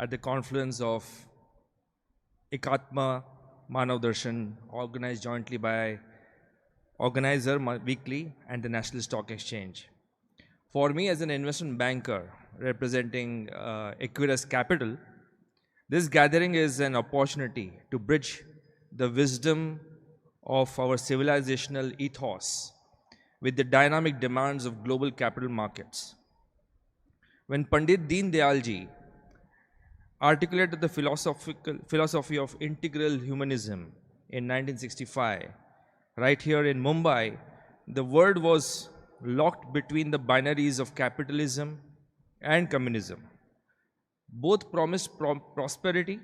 at the confluence of Ekatma Manav Darshan, organized jointly by Organiser Weekly and the National Stock Exchange. For me as an investment banker representing Equirus Capital, this gathering is an opportunity to bridge the wisdom of our civilizational ethos with the dynamic demands of global capital markets. When Pandit Deen Dayal ji articulated the philosophy of integral humanism in 1965, right here in Mumbai, the world was locked between the binaries of capitalism and communism. Both promised prosperity,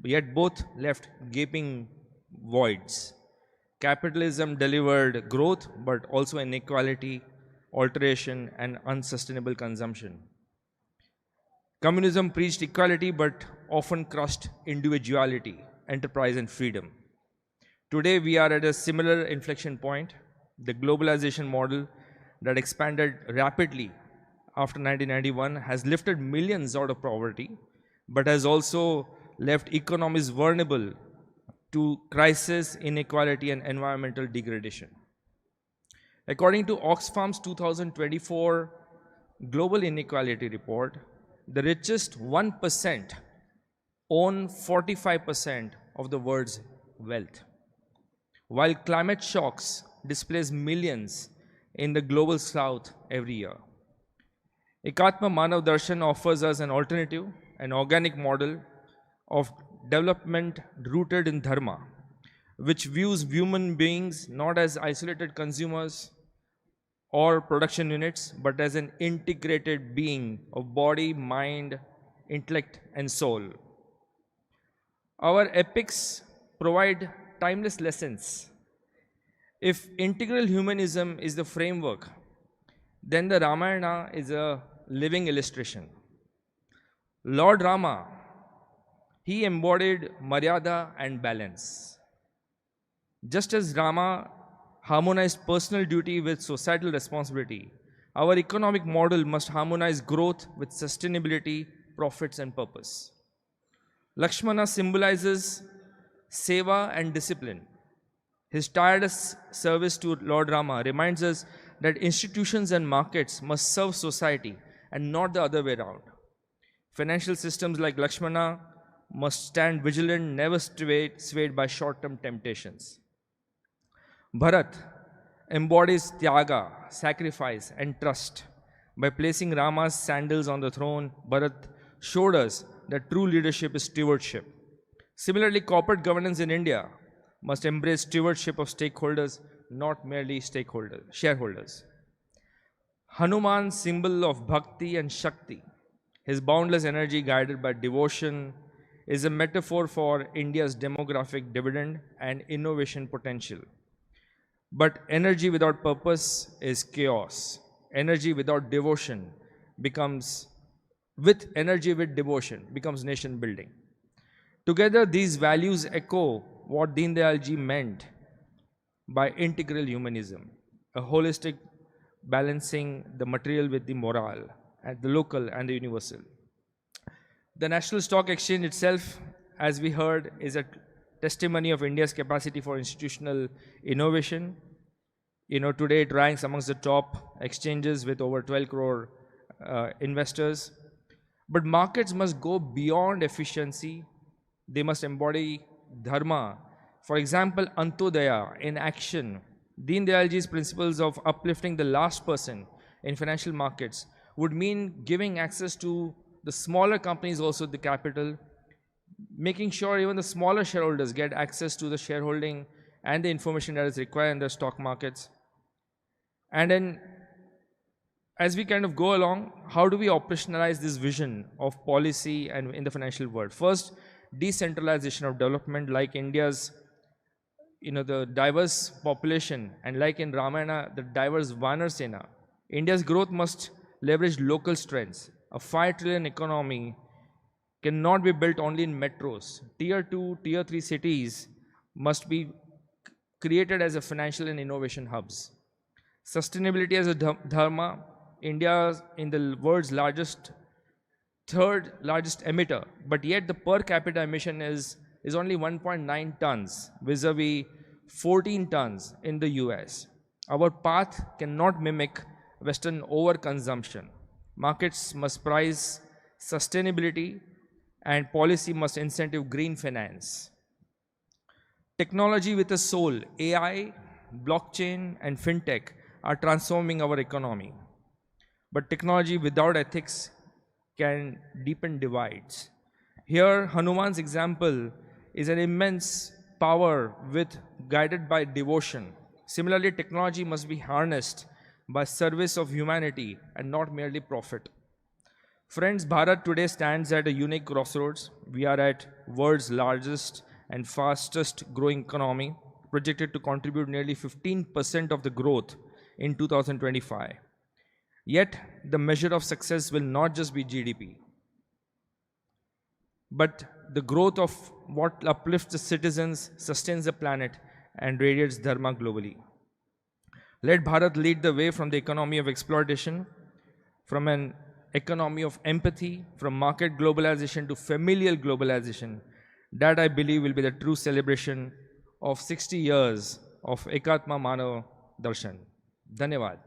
yet both left gaping voids. Capitalism delivered growth, but also inequality, alteration, and unsustainable consumption. Communism preached equality, but often crushed individuality, enterprise, and freedom. Today, we are at a similar inflection point. The globalization model that expanded rapidly after 1991 has lifted millions out of poverty, but has also left economies vulnerable to crisis, inequality, and environmental degradation. According to Oxfam's 2024 Global Inequality Report, the richest 1% own 45% of the world's wealth, while climate shocks displace millions in the global south every year. Ekatma Manav Darshan offers us an alternative, an organic model of development rooted in dharma, which views human beings not as isolated consumers or production units, but as an integrated being of body, mind, intellect, and soul. Our epics provide timeless lessons. If integral humanism is the framework, then the Ramayana is a living illustration. Lord Rama, he embodied Maryada and balance. Just as Rama harmonized personal duty with societal responsibility, our economic model must harmonize growth with sustainability, profits, and purpose. Lakshmana symbolizes seva and discipline. His tireless service to Lord Rama reminds us that institutions and markets must serve society and not the other way around. Financial systems like Lakshmana must stand vigilant, never swayed by short-term temptations. Bharat embodies tyaga, sacrifice, and trust. By placing Rama's sandals on the throne, Bharat showed us that true leadership is stewardship. Similarly, corporate governance in India must embrace stewardship of stakeholders, not merely shareholders. Hanuman, symbol of bhakti and shakti, his boundless energy guided by devotion, is a metaphor for India's demographic dividend and innovation potential. But energy without purpose is chaos. Energy without devotion becomes nation building. Together, these values echo what Deen Dayal ji meant by integral humanism, a holistic balancing the material with the moral, at the local and the universal. The National Stock Exchange itself, as we heard, is a testimony of India's capacity for institutional innovation. Today it ranks amongst the top exchanges with over 12 crore investors. But markets must go beyond efficiency. They must embody dharma. For example, Antodaya in action. Deen Dayal ji's principles of uplifting the last person in financial markets would mean giving access to the smaller companies also the capital, making sure even the smaller shareholders get access to the shareholding and the information that is required in the stock markets. And then as we kind of go along, how do we operationalize this vision of policy and in the financial world? First, decentralization of development, like India's, the diverse population, and like in Ramayana, the diverse Vanar Sena. India's growth must leverage local strengths. A 5 trillion economy cannot be built only in metros. Tier 2, Tier 3 cities must be created as a financial and innovation hubs. Sustainability as a dharma. India in the world's third largest emitter, but yet the per capita emission is only 1.9 tons vis-a-vis 14 tons in the US. Our path cannot mimic Western overconsumption. Markets must price sustainability and policy must incentive green finance. Technology with a soul, AI, blockchain, and fintech are transforming our economy. But technology without ethics can deepen divides. Here, Hanuman's example is an immense power guided by devotion. Similarly, technology must be harnessed by service of humanity and not merely profit. Friends, Bharat today stands at a unique crossroads. We are at world's largest and fastest growing economy, projected to contribute nearly 15% of the growth in 2025. Yet, the measure of success will not just be GDP, but the growth of what uplifts the citizens, sustains the planet, and radiates dharma globally. Let Bharat lead the way from the economy of exploitation, from an economy of empathy, from market globalization to familial globalization. That, I believe, will be the true celebration of 60 years of Ekatma Manav Darshan. Dhanyavad.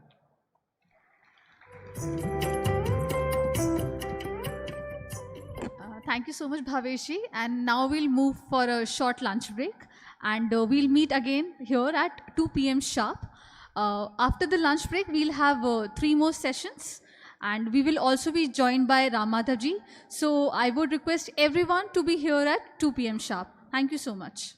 Thank you so much, Bhaveshi. And now we'll move for a short lunch break. And we'll meet again here at 2 p.m. sharp. After the lunch break, we'll have 3 more sessions. And we will also be joined by Ramadhavji. So I would request everyone to be here at 2 p.m. sharp. Thank you so much.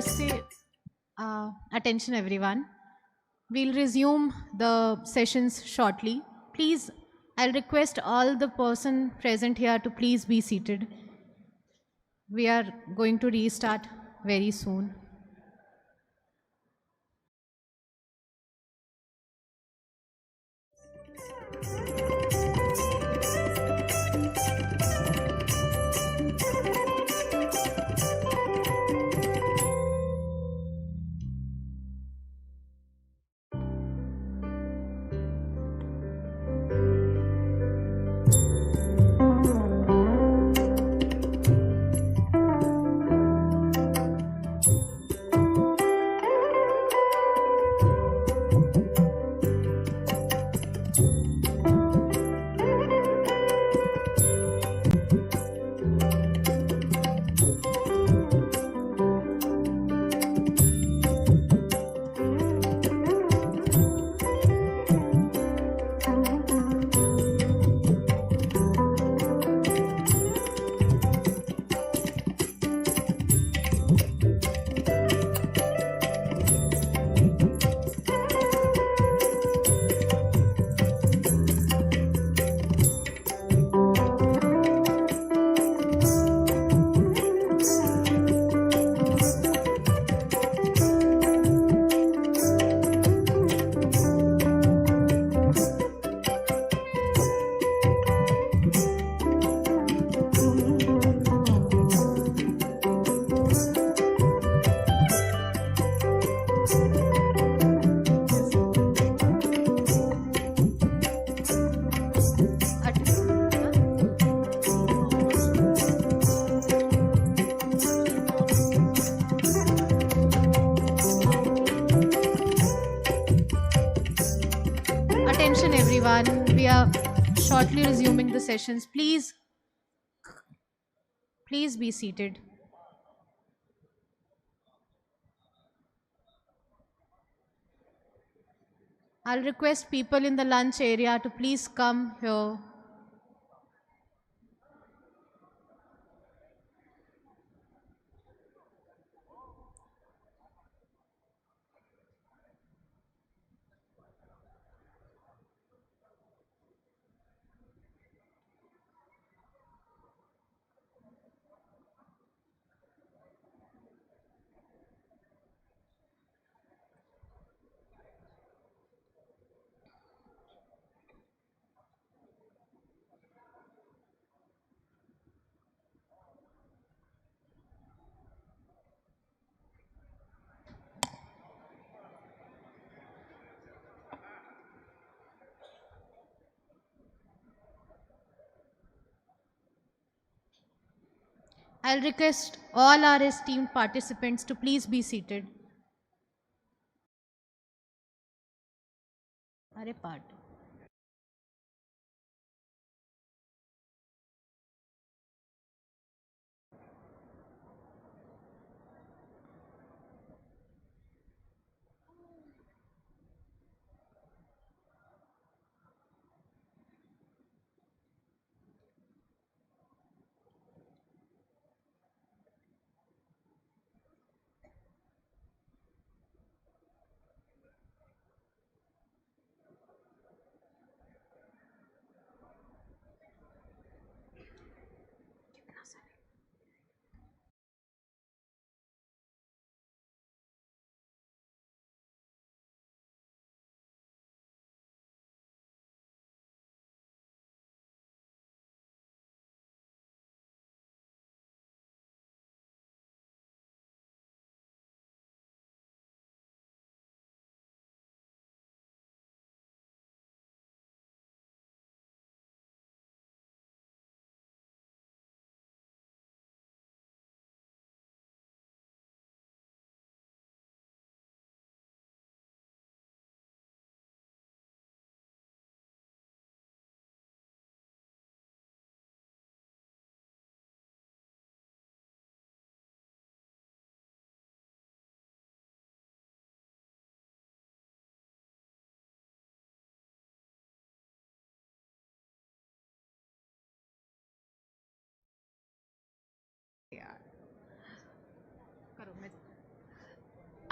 Namaste. Attention everyone. We'll resume the sessions shortly. Please, I'll request all the person present here to please be seated. We are going to restart very soon. Attention everyone, we are shortly resuming the sessions. Please be seated. I'll request people in the lunch area to please come here. I'll request all our esteemed participants to please be seated. Are part.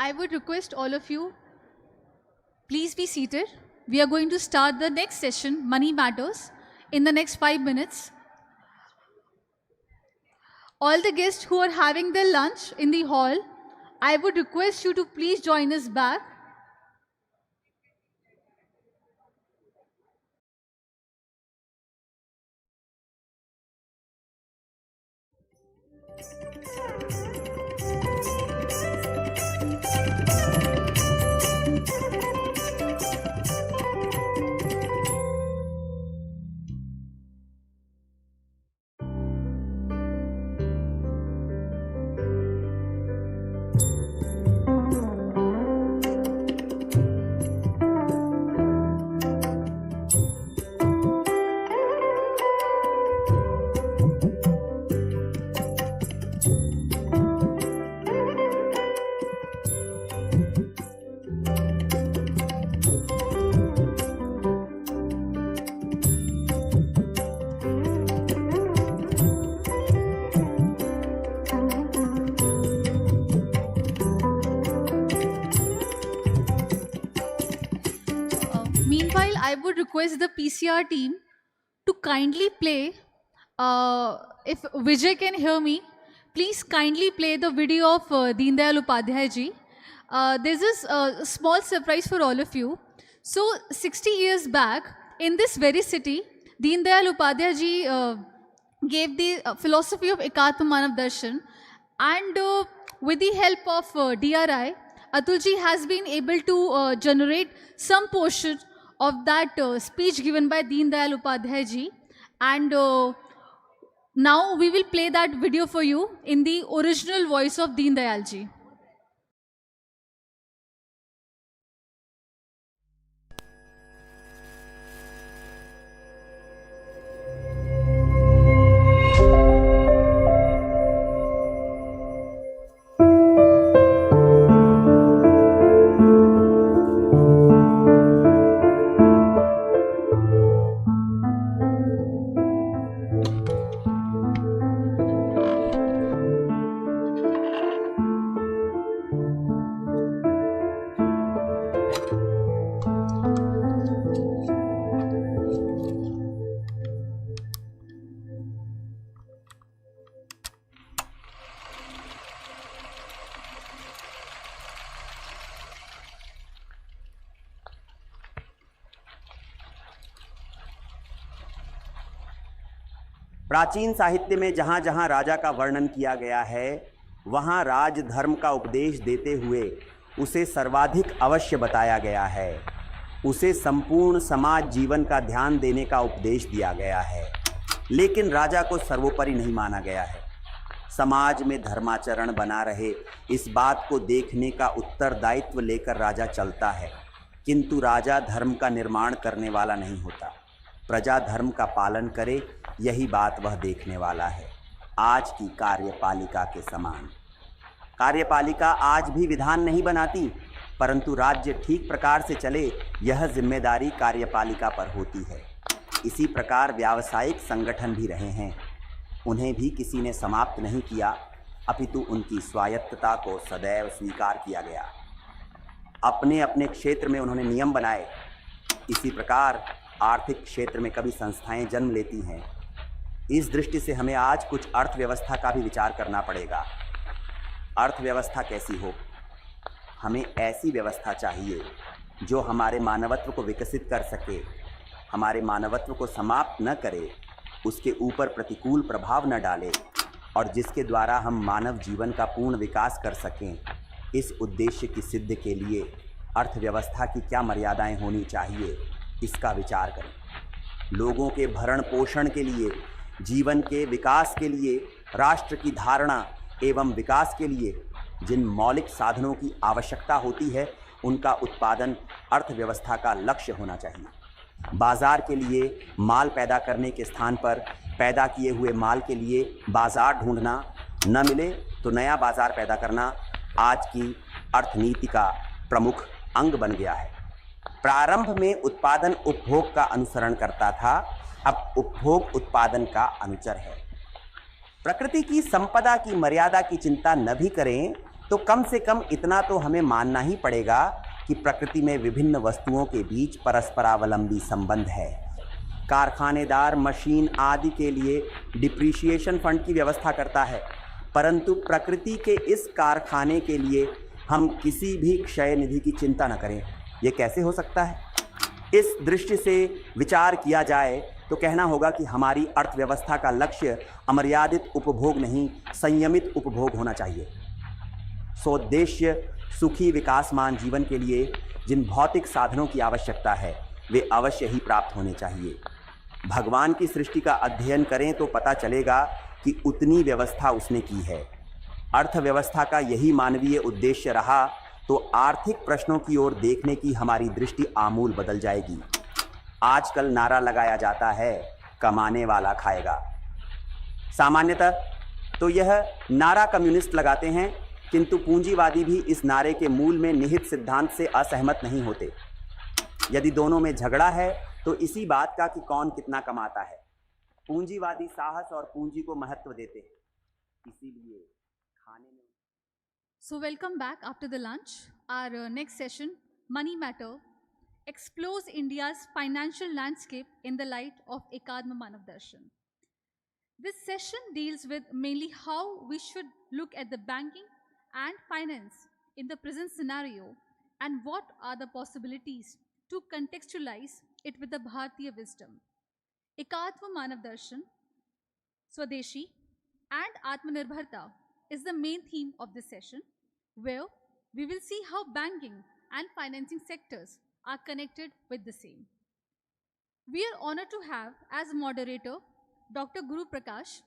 I would request all of you, please be seated. We are going to start the next session, Money Matters, in the next 5 minutes. All the guests who are having their lunch in the hall, I would request you to please join us back. Meanwhile, I would request the PCR team to kindly play, if Vijay can hear me, please kindly play the video of Deen Dayal Upadhyay ji. There's this small surprise for all of you. So 60 years back, in this very city, Deen Dayal Upadhyay ji gave the philosophy of Ekatma Manav Darshan, and with the help of DRI, Atulji has been able to generate some portion of that speech given by Deen Dayal Upadhyay ji, and now we will play that video for you in the original voice of Deen Dayal ji. प्राचीन साहित्य में जहाँ जहाँ राजा का वर्णन किया गया है, वहाँ राज धर्म का उपदेश देते हुए उसे सर्वाधिक अवश्य बताया गया है। उसे संपूर्ण समाज जीवन का ध्यान देने का उपदेश दिया गया है, लेकिन राजा को सर्वोपरि नहीं माना गया है। समाज में धर्माचरण बना रहे, इस बात को देखने का उत्तरदायित्व लेकर राजा चलता है, किंतु राजा धर्म का निर्माण करने वाला नहीं होता। प्रजा धर्म का पालन करे, यही बात वह देखने वाला है। आज की कार्यपालिका के समान कार्यपालिका आज भी विधान नहीं बनाती, परंतु राज्य ठीक प्रकार से चले, यह जिम्मेदारी कार्यपालिका पर होती है। इसी प्रकार व्यावसायिक संगठन भी रहे हैं, उन्हें भी किसी ने समाप्त नहीं किया, अपितु उनकी स्वायत्तता को सदैव स्वीकार किया गया। अपने अपने क्षेत्र में उन्होंने नियम बनाए। इसी प्रकार आर्थिक क्षेत्र में कभी संस्थाएं जन्म लेती हैं। इस दृष्टि से हमें आज कुछ अर्थव्यवस्था का भी विचार करना पड़ेगा। अर्थव्यवस्था कैसी हो? हमें ऐसी व्यवस्था चाहिए जो हमारे मानवत्व को विकसित कर सके, हमारे मानवत्व को समाप्त न करे, उसके ऊपर प्रतिकूल प्रभाव न डाले, और जिसके द्वारा हम मानव जीवन का पूर्ण विकास कर सकें। इस उद्देश्य की सिद्धि के लिए अर्थव्यवस्था की क्या मर्यादाएं होनी चाहिए, इसका विचार करें। लोगों के भरण पोषण के लिए, जीवन के विकास के लिए, राष्ट्र की धारणा एवं विकास के लिए जिन मौलिक साधनों की आवश्यकता होती है, उनका उत्पादन अर्थव्यवस्था का लक्ष्य होना चाहिए। बाज़ार के लिए माल पैदा करने के स्थान पर पैदा किए हुए माल के लिए बाज़ार ढूंढना, न मिले तो नया बाज़ार पैदा करना आज की अर्थनीति का प्रमुख अंग बन गया है। प्रारंभ में उत्पादन उपभोग का अनुसरण करता था, अब उपभोग उत्पादन का अनुचर है। प्रकृति की संपदा की मर्यादा की चिंता न भी करें तो कम से कम इतना तो हमें मानना ही पड़ेगा कि प्रकृति में विभिन्न वस्तुओं के बीच परस्परावलंबी संबंध है। कारखानेदार मशीन आदि के लिए डिप्रिशिएशन फंड की व्यवस्था करता है, परंतु प्रकृति के इस कारखाने के लिए हम किसी भी क्षय निधि की चिंता न करें। ये कैसे हो सकता है? इस दृष्टि से विचार किया जाए तो कहना होगा कि हमारी अर्थव्यवस्था का लक्ष्य अमर्यादित उपभोग नहीं, संयमित उपभोग होना चाहिए। सोद्देश्य सुखी विकासमान जीवन के लिए जिन भौतिक साधनों की आवश्यकता है वे अवश्य ही प्राप्त होने चाहिए। भगवान की सृष्टि का अध्ययन करें तो पता चलेगा कि उतनी व्यवस्था उसने की है। अर्थव्यवस्था का यही मानवीय उद्देश्य रहा तो आर्थिक प्रश्नों की ओर देखने की हमारी दृष्टि आमूल बदल जाएगी। आजकल नारा लगाया जाता है, कमाने वाला खाएगा। सामान्यतः तो यह नारा कम्युनिस्ट लगाते हैं, किंतु पूंजीवादी भी इस नारे के मूल में निहित सिद्धांत से असहमत नहीं होते। यदि दोनों में झगड़ा है तो इसी बात का कि कौन कितना कमाता है। पूंजीवादी साहस और पूंजी को महत्व देते हैं, इसीलिए खाने में। So welcome back after the lunch. Our next session, Money Matter, explores India's financial landscape in the light of Ekadma Manav Darshan. This session deals with mainly how we should look at the banking and finance in the present scenario and what are the possibilities to contextualize it with the Bharatiya wisdom. Ekatma Manav Darshan, Swadeshi, and Atmanirbharta is the main theme of this session, where we will see how banking and financing sectors are connected with the same. We are honored to have as moderator Dr. Guru Prakash,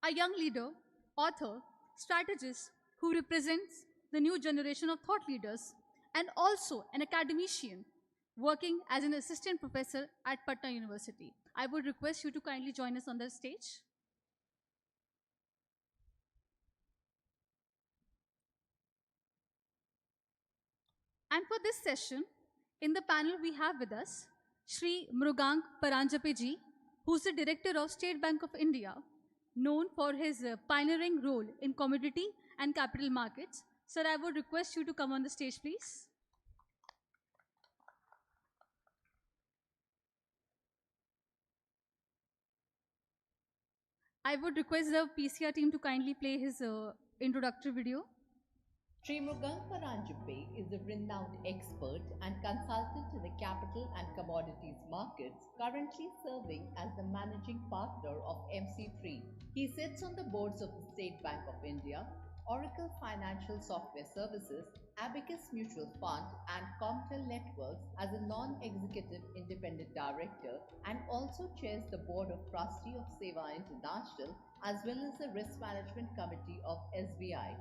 a young leader, author, strategist who represents the new generation of thought leaders and also an academician working as an assistant professor at Patna University. I would request you to kindly join us on the stage. And for this session, in the panel we have with us Shri Mrugang Paranjape ji, who's the director of State Bank of India, known for his pioneering role in commodity and capital markets. Sir, I would request you to come on the stage, please. I would request the PCR team to kindly play his introductory video. Sri Mrugang Paranjape is a renowned expert and consultant in the capital and commodities markets, currently serving as the managing partner of MC3. He sits on the boards of the State Bank of India, Oracle Financial Software Services, Abacus Mutual Fund, and Comtel Networks as a non-executive independent director, and also chairs the board of trustee of Seva International as well as the risk management committee of SBI.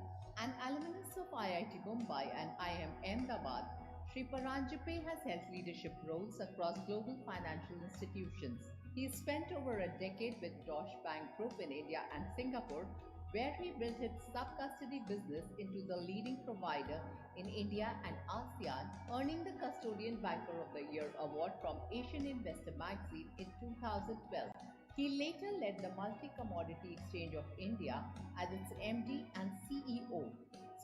An alumnus of IIT Mumbai and IIM Ahmedabad, Sri Paranjape has held leadership roles across global financial institutions. He spent over a decade with Deutsche Bank Group in India and Singapore, where he built its sub-custody business into the leading provider in India and ASEAN, earning the Custodian Banker of the Year award from Asian Investor magazine in 2012. He later led the Multi-Commodity Exchange of India as its MD and CEO,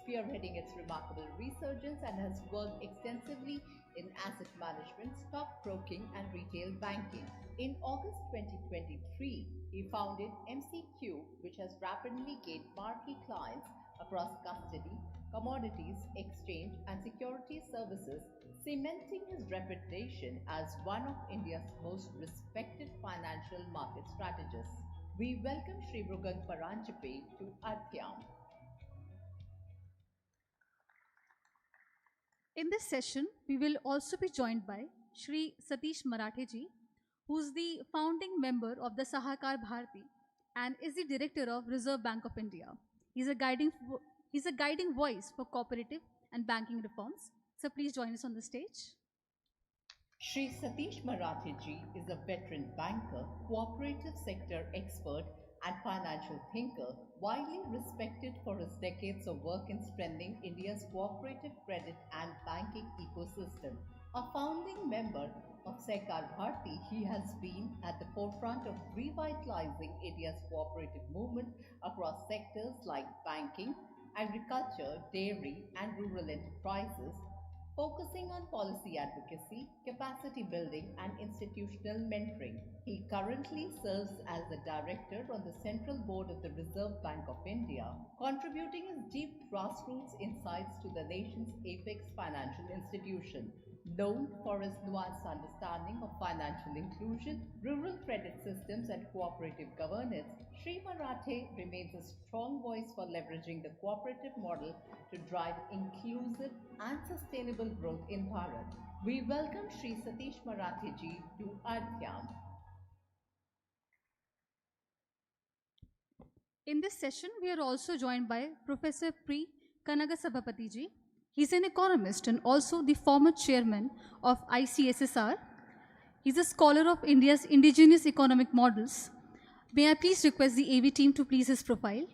spearheading its remarkable resurgence, and has worked extensively in asset management, stockbroking, and retail banking. In August 2023, he founded MCQ, which has rapidly gained marquee clients across custody, commodities, exchange, and security services, cementing his reputation as one of India's most respected financial market strategists. We welcome Sri Mrugang Paranjape to Arthayam. In this session, we will also be joined by Shri Satish Marathe ji, who's the founding member of the Sahakar Bharati and is the director of Reserve Bank of India. He's a guiding voice for cooperative and banking reforms. So please join us on the stage. Shri Satish Marathe ji is a veteran banker, cooperative sector expert, and financial thinker, widely respected for his decades of work in strengthening India's cooperative credit and banking ecosystem. A founding member of Sahakar Bharati, he has been at the forefront of revitalizing India's cooperative movement across sectors like banking, agriculture, dairy, and rural enterprises, focusing on policy advocacy, capacity building, and institutional mentoring. He currently serves as the director on the Central Board of the Reserve Bank of India, contributing his deep grassroots insights to the nation's apex financial institution. Known for his nuanced understanding of financial inclusion, rural credit systems, and cooperative governance, Sri Marathe remains a strong voice for leveraging the cooperative model to drive inclusive and sustainable growth in Bharat. We welcome Sri Satish Marathe ji to Arthayam. In this session, we are also joined by Professor P. Kanagasabapati ji. He's an economist and also the former chairman of ICSSR. He's a scholar of India's indigenous economic models. May I please request the AV team to please his profile.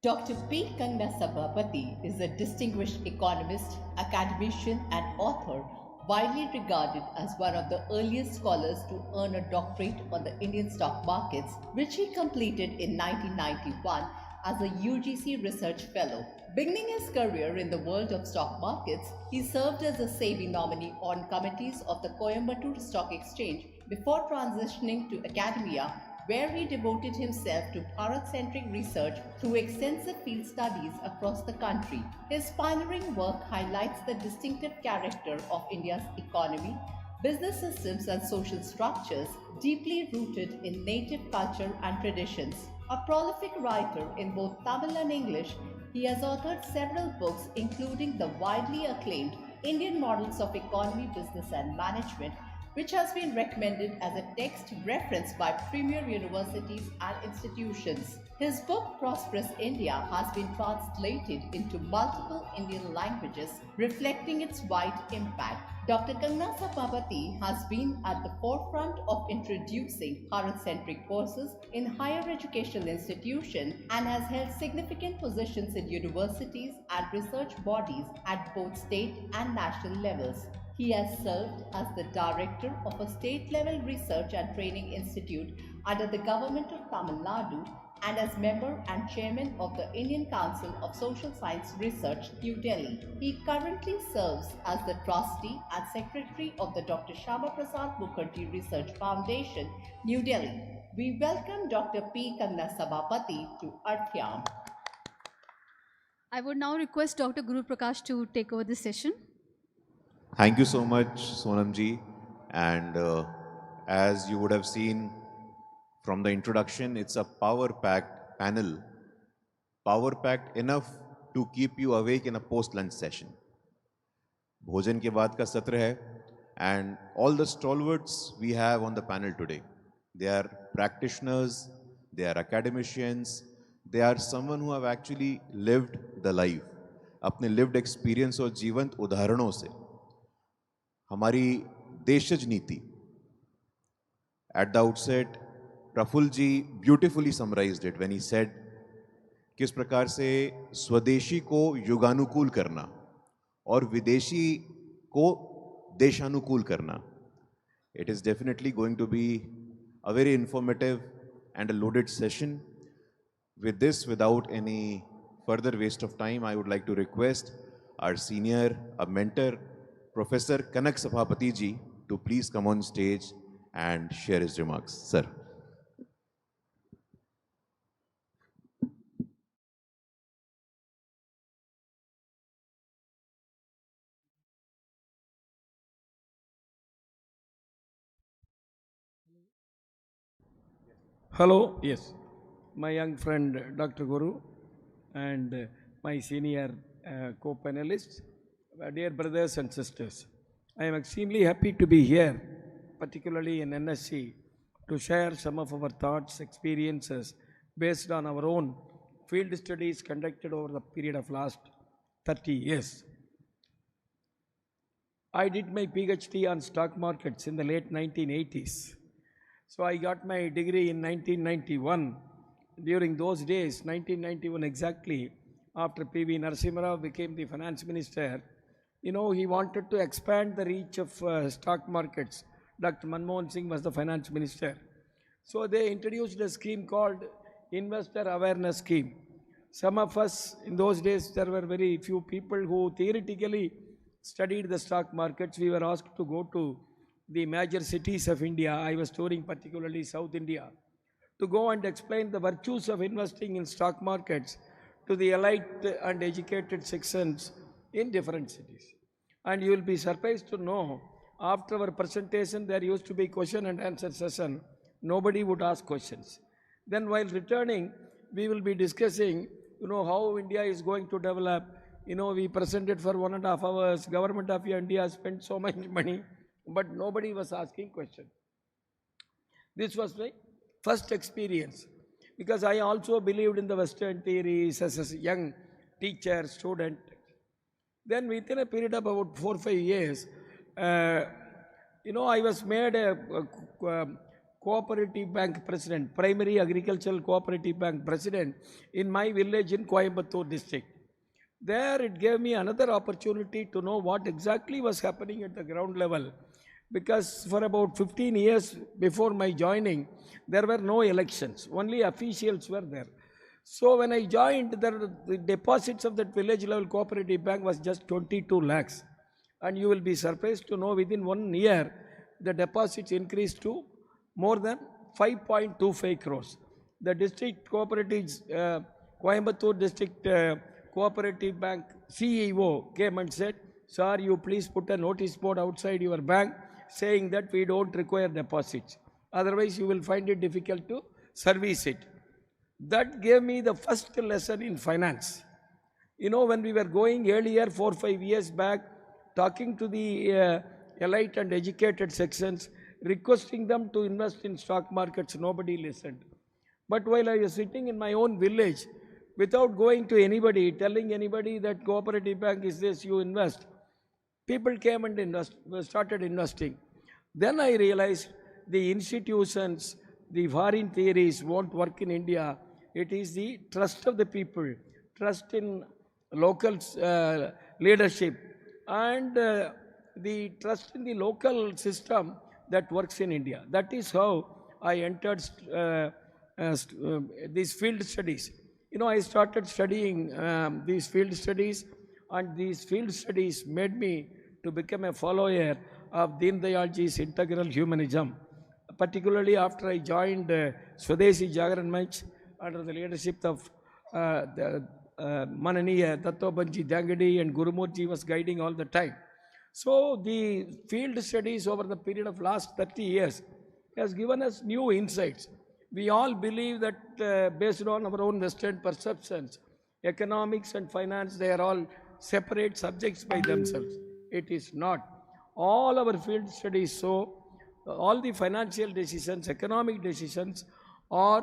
Dr. P. Kanagasabapati is a distinguished economist, academician, and author, widely regarded as one of the earliest scholars to earn a doctorate on the Indian stock markets, which he completed in 1991 as a UGC Research Fellow. Beginning his career in the world of stock markets, he served as a SEBI nominee on committees of the Coimbatore Stock Exchange before transitioning to academia, where he devoted himself to Bharat-centric research through extensive field studies across the country. His pioneering work highlights the distinctive character of India's economy, business systems, and social structures, deeply rooted in native culture and traditions. A prolific writer in both Tamil and English, he has authored several books, including the widely acclaimed Indian Models of Economy, Business and Management, which has been recommended as a text referenced by premier universities and institutions. His book, Prosperous India, has been translated into multiple Indian languages, reflecting its wide impact. Dr. Kanagasabapati has been at the forefront of introducing Bharat-centric courses in higher educational institutions and has held significant positions in universities and research bodies at both state and national levels. He has served as the director of a state-level research and training institute under the government of Tamil Nadu and as member and chairman of the Indian Council of Social Science Research, New Delhi. He currently serves as the trustee and secretary of the Dr. Shyama Prasad Mukherjee Research Foundation, New Delhi. We welcome Dr. P. Kanagasabapati to Arthayam. I would now request Dr. Guru Prakash to take over this session. Thank you so much, Sonamji. And as you would have seen from the introduction, it's a power-packed panel, power-packed enough to keep you awake in a post-lunch session. Bhojan ke baad ka satra hai, and all the stalwarts we have on the panel today, they are practitioners, they are academicians, they are someone who have actually lived the life, अपने lived experience और जीवंत उदाहरणों से हमारी देशज नीति. At the outset, Proful ji beautifully summarized it when he said किस प्रकार से स्वदेशी को युगानुकूल करना और विदेशी को देशानुकूल करना. It is definitely going to be a very informative and a loaded session. With this, without any further waste of time, I would like to request our senior, a mentor, Professor Kanagasabapati ji, to please come on stage and share his remarks. Sir. Hello, yes, my young friend Dr. Guru and my senior co-panelists, dear brothers and sisters. I am extremely happy to be here, particularly in NSE, to share some of our thoughts, experiences based on our own field studies conducted over the period of last 30 years. I did my PhD on stock markets in the late 1980s. So I got my degree in 1991. During those days, 1991 exactly, after P.V. Narasimha Rao became the finance minister, he wanted to expand the reach of stock markets. Dr. Manmohan Singh was the finance minister. So they introduced a scheme called Investor Awareness Scheme. Some of us, in those days, there were very few people who theoretically studied the stock markets. We were asked to go to the major cities of India. I was touring particularly South India, to go and explain the virtues of investing in stock markets to the elite and educated sections in different cities. And you will be surprised to know, after our presentation, there used to be question and answer session. Nobody would ask questions. Then while returning, we will be discussing, how India is going to develop. We presented for 1.5 hours. Government of India spent so much money, but nobody was asking questions. This was my first experience, because I also believed in the Western theories as a young teacher, student. Then within a period of about 4 or 5 years, I was made a cooperative bank president, primary agricultural cooperative bank president in my village in Coimbatore district. There it gave me another opportunity to know what exactly was happening at the ground level, because for about 15 years before my joining, there were no elections, only officials were there. So when I joined, the deposits of that village level cooperative bank was just 22 lakhs. And you will be surprised to know within 1 year, the deposits increased to more than 5.25 crores. The district cooperatives, Coimbatore district cooperative bank CEO came and said, "Sir, you please put a notice board outside your bank saying that we don't require deposits. Otherwise, you will find it difficult to service it." That gave me the first lesson in finance. When we were going earlier, 4 or 5 years back, talking to the elite and educated sections, requesting them to invest in stock markets, nobody listened. But while I was sitting in my own village, without going to anybody, telling anybody that cooperative bank is this, you invest, people came and started investing. Then I realized the institutions, the foreign theories won't work in India. It is the trust of the people, trust in local leadership, and the trust in the local system that works in India. That is how I entered these field studies. I started studying these field studies, and these field studies made me to become a follower of Deen Dayalji's integral humanism, particularly after I joined Swadeshi Jagaran Manch under the leadership of Mananiya Tattvabanji Dangadi, and Gurumurji was guiding all the time. So the field studies over the period of last 30 years has given us new insights. We all believe that based on our own Western perceptions, economics and finance, they are all separate subjects by themselves. It is not. All our field studies show all the financial decisions, economic decisions are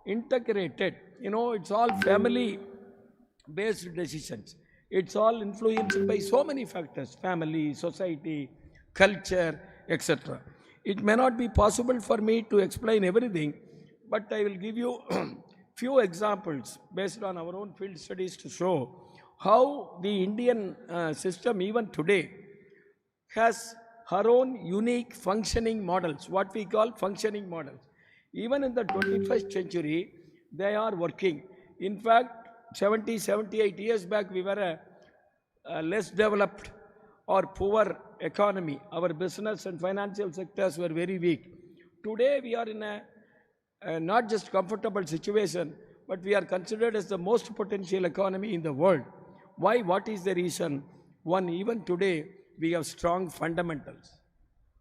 integrated. It's all family-based decisions. It's all influenced by so many factors: family, society, culture, etc. It may not be possible for me to explain everything, but I will give you few examples based on our own field studies to show how the Indian system even today has her own unique functioning models, what we call functioning models. Even in the 21st century, they are working. In fact, 78 years back, we were a less developed or poor economy. Our business and financial sectors were very weak. Today, we are in a not just comfortable situation, but we are considered as the most potential economy in the world. Why? What is the reason? One, even today, we have strong fundamentals.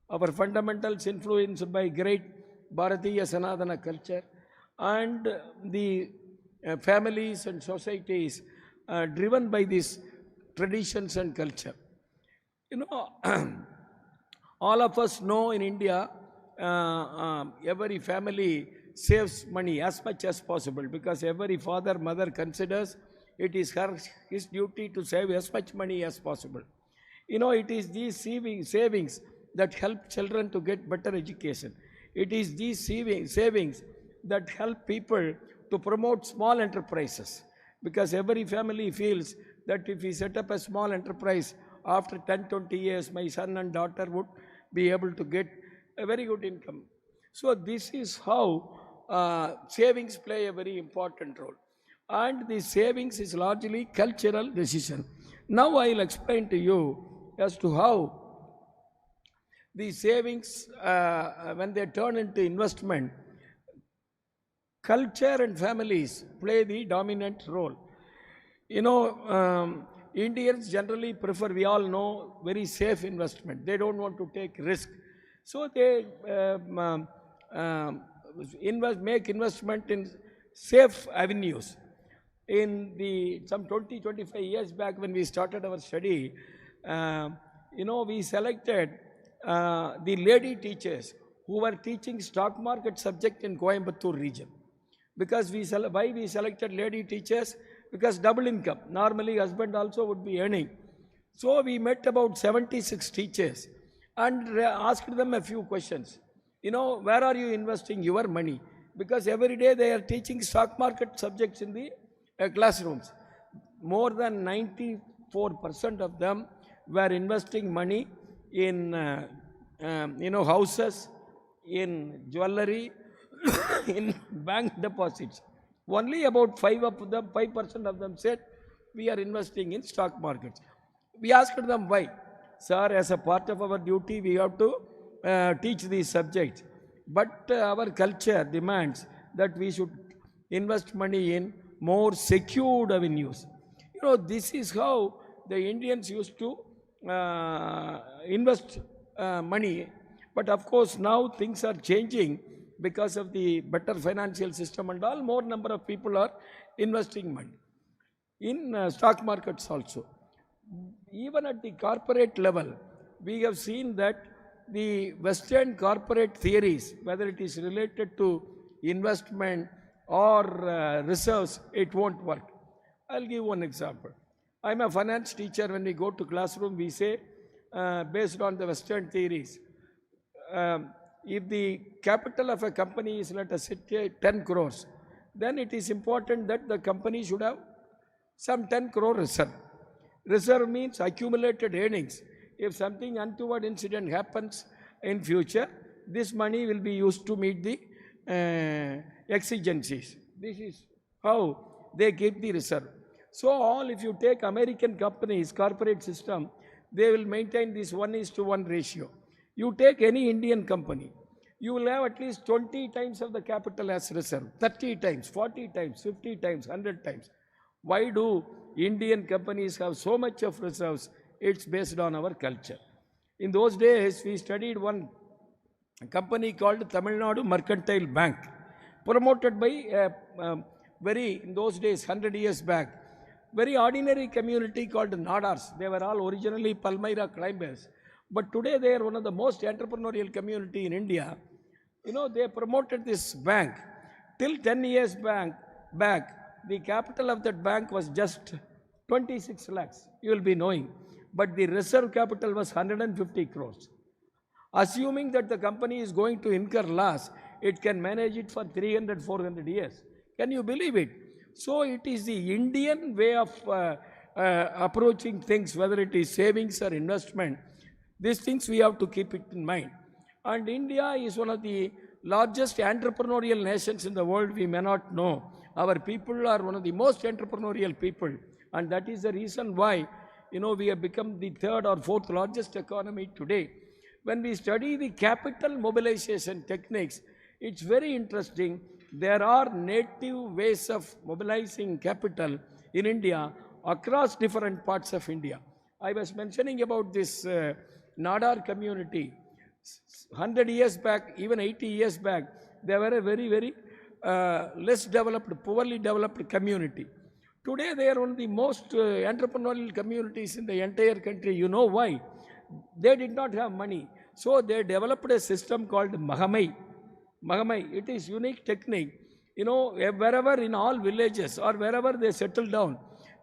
Our fundamentals influenced by great Bharatiya Sanatana culture, and the families and societies driven by these traditions and culture. All of us know in India, every family saves money as much as possible, because every father, mother considers it is his duty to save as much money as possible. It is these savings that help children to get better education. It is these savings that help people to promote small enterprises, because every family feels that if we set up a small enterprise, after 10-20 years, my son and daughter would be able to get a very good income. So this is how savings play a very important role. And the savings is largely cultural decision. Now I will explain to you as to how the savings, when they turn into investment, culture and families play the dominant role. Indians generally prefer, we all know, very safe investment. They don't want to take risk. So they make investment in safe avenues. In some 25 years back when we started our study, we selected the lady teachers who were teaching stock market subject in Coimbatore region. Because why we selected lady teachers? Because double income. Normally husband also would be earning. So we met about 76 teachers and asked them a few questions. Where are you investing your money? Because every day they are teaching stock market subjects in the classrooms. More than 94% of them were investing money in houses, in jewelry, in bank deposits. Only about 5% of them said, we are investing in stock markets. We asked them why. Sir, as a part of our duty, we have to teach these subjects. But our culture demands that we should invest money in more secured avenues. This is how the Indians used to invest money. But of course, now things are changing because of the better financial system and all. More number of people are investing money in stock markets also. Even at the corporate level, we have seen that the Western corporate theories, whether it is related to investment or reserves, it won't work. I'll give one example. I'm a finance teacher. When we go to classroom, we say, based on the Western theories, if the capital of a company is, let us say, 10 crores, then it is important that the company should have some 10 crore reserve. Reserve means accumulated earnings. If something untoward incident happens in future, this money will be used to meet the exigencies. This is how they keep the reserve. So if you take American companies, corporate system, they will maintain this 1:1 ratio. You take any Indian company, you will have at least 20 times of the capital as reserve, 30 times, 40 times, 50 times, 100 times. Why do Indian companies have so much of reserves? It's based on our culture. In those days, we studied one company called Tamil Nadu Mercantile Bank, promoted by in those days, 100 years back, very ordinary community called Nadars. They were all originally Palmyra climbers. But today they are one of the most entrepreneurial community in India. They promoted this bank. Till 10 years back, the capital of that bank was just 26 lakhs, you will be knowing. But the reserve capital was 150 crores. Assuming that the company is going to incur loss, it can manage it for 300, 400 years. Can you believe it? So it is the Indian way of approaching things, whether it is savings or investment. These things we have to keep it in mind. And India is one of the largest entrepreneurial nations in the world. We may not know. Our people are one of the most entrepreneurial people. And that is the reason why, we have become the third or fourth largest economy today. When we study the capital mobilization techniques, it's very interesting. There are native ways of mobilizing capital in India across different parts of India. I was mentioning about this Nadar community. 100 years back, even 80 years back, they were a very, very less developed, poorly developed community. Today, they are one of the most entrepreneurial communities in the entire country. You know why? They did not have money. So they developed a system called Mahamai. Mahamai, it is unique technique. Wherever in all villages or wherever they settle down,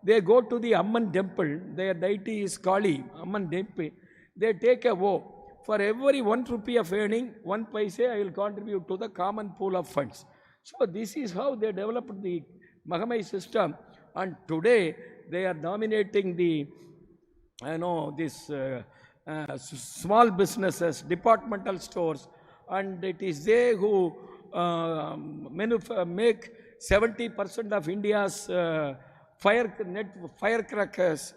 they go to the Amman temple. Their deity is Kali, Amman temple. They take a vow. For every 1 rupee of earning, 1 paise I will contribute to the common pool of funds. So this is how they developed the Mahamai system. And today they are dominating the, small businesses, departmental stores, and it is they who make 70% of India's firecrackers.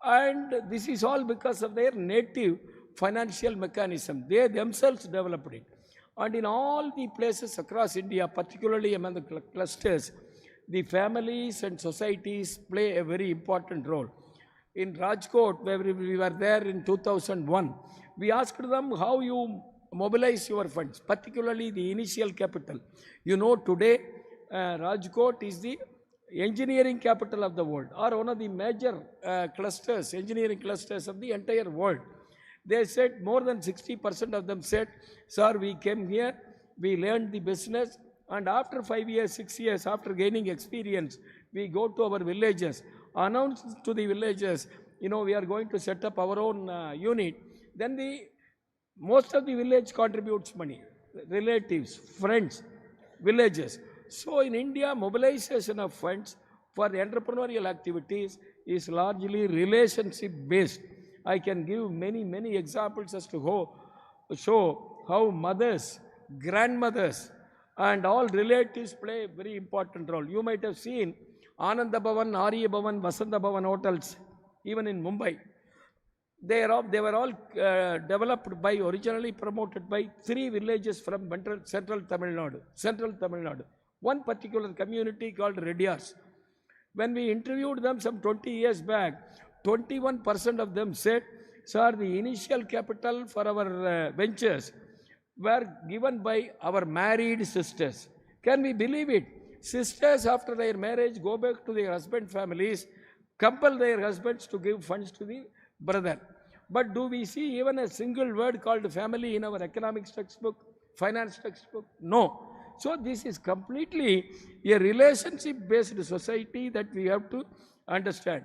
And this is all because of their native financial mechanism. They themselves developed it. And in all the places across India, particularly among the clusters, the families and societies play a very important role. In Rajkot, where we were there in 2001, we asked them how you mobilize your funds, particularly the initial capital. You know, today Rajkot is the engineering capital of the world, or one of the major clusters, engineering clusters of the entire world. They said more than 60% of them said, sir, we came here, we learned the business, and after 5 years, 6 years, after gaining experience, we go to our villages, announce to the villagers, you know, we are going to set up our own unit. Then most of the village contributes money, relatives, friends, villages. So in India, mobilization of funds for the entrepreneurial activities is largely relationship based. I can give many examples as to show how mothers, grandmothers, and all relatives play a very important role. You might have seen Ananda Bhavan, Arya Bhavan, Vasanta Bhavan hotels, even in Mumbai. They were all developed by, originally promoted by 3 villages from central Tamil Nadu. One particular community called Redyars. When we interviewed them some 20 years back, 21% of them said, sir, the initial capital for our ventures were given by our married sisters. Can we believe it? Sisters, after their marriage, go back to their husband families, compel their husbands to give funds to the brother. But do we see even a single word called family in our economics textbook, finance textbook? No. So this is completely a relationship-based society that we have to understand.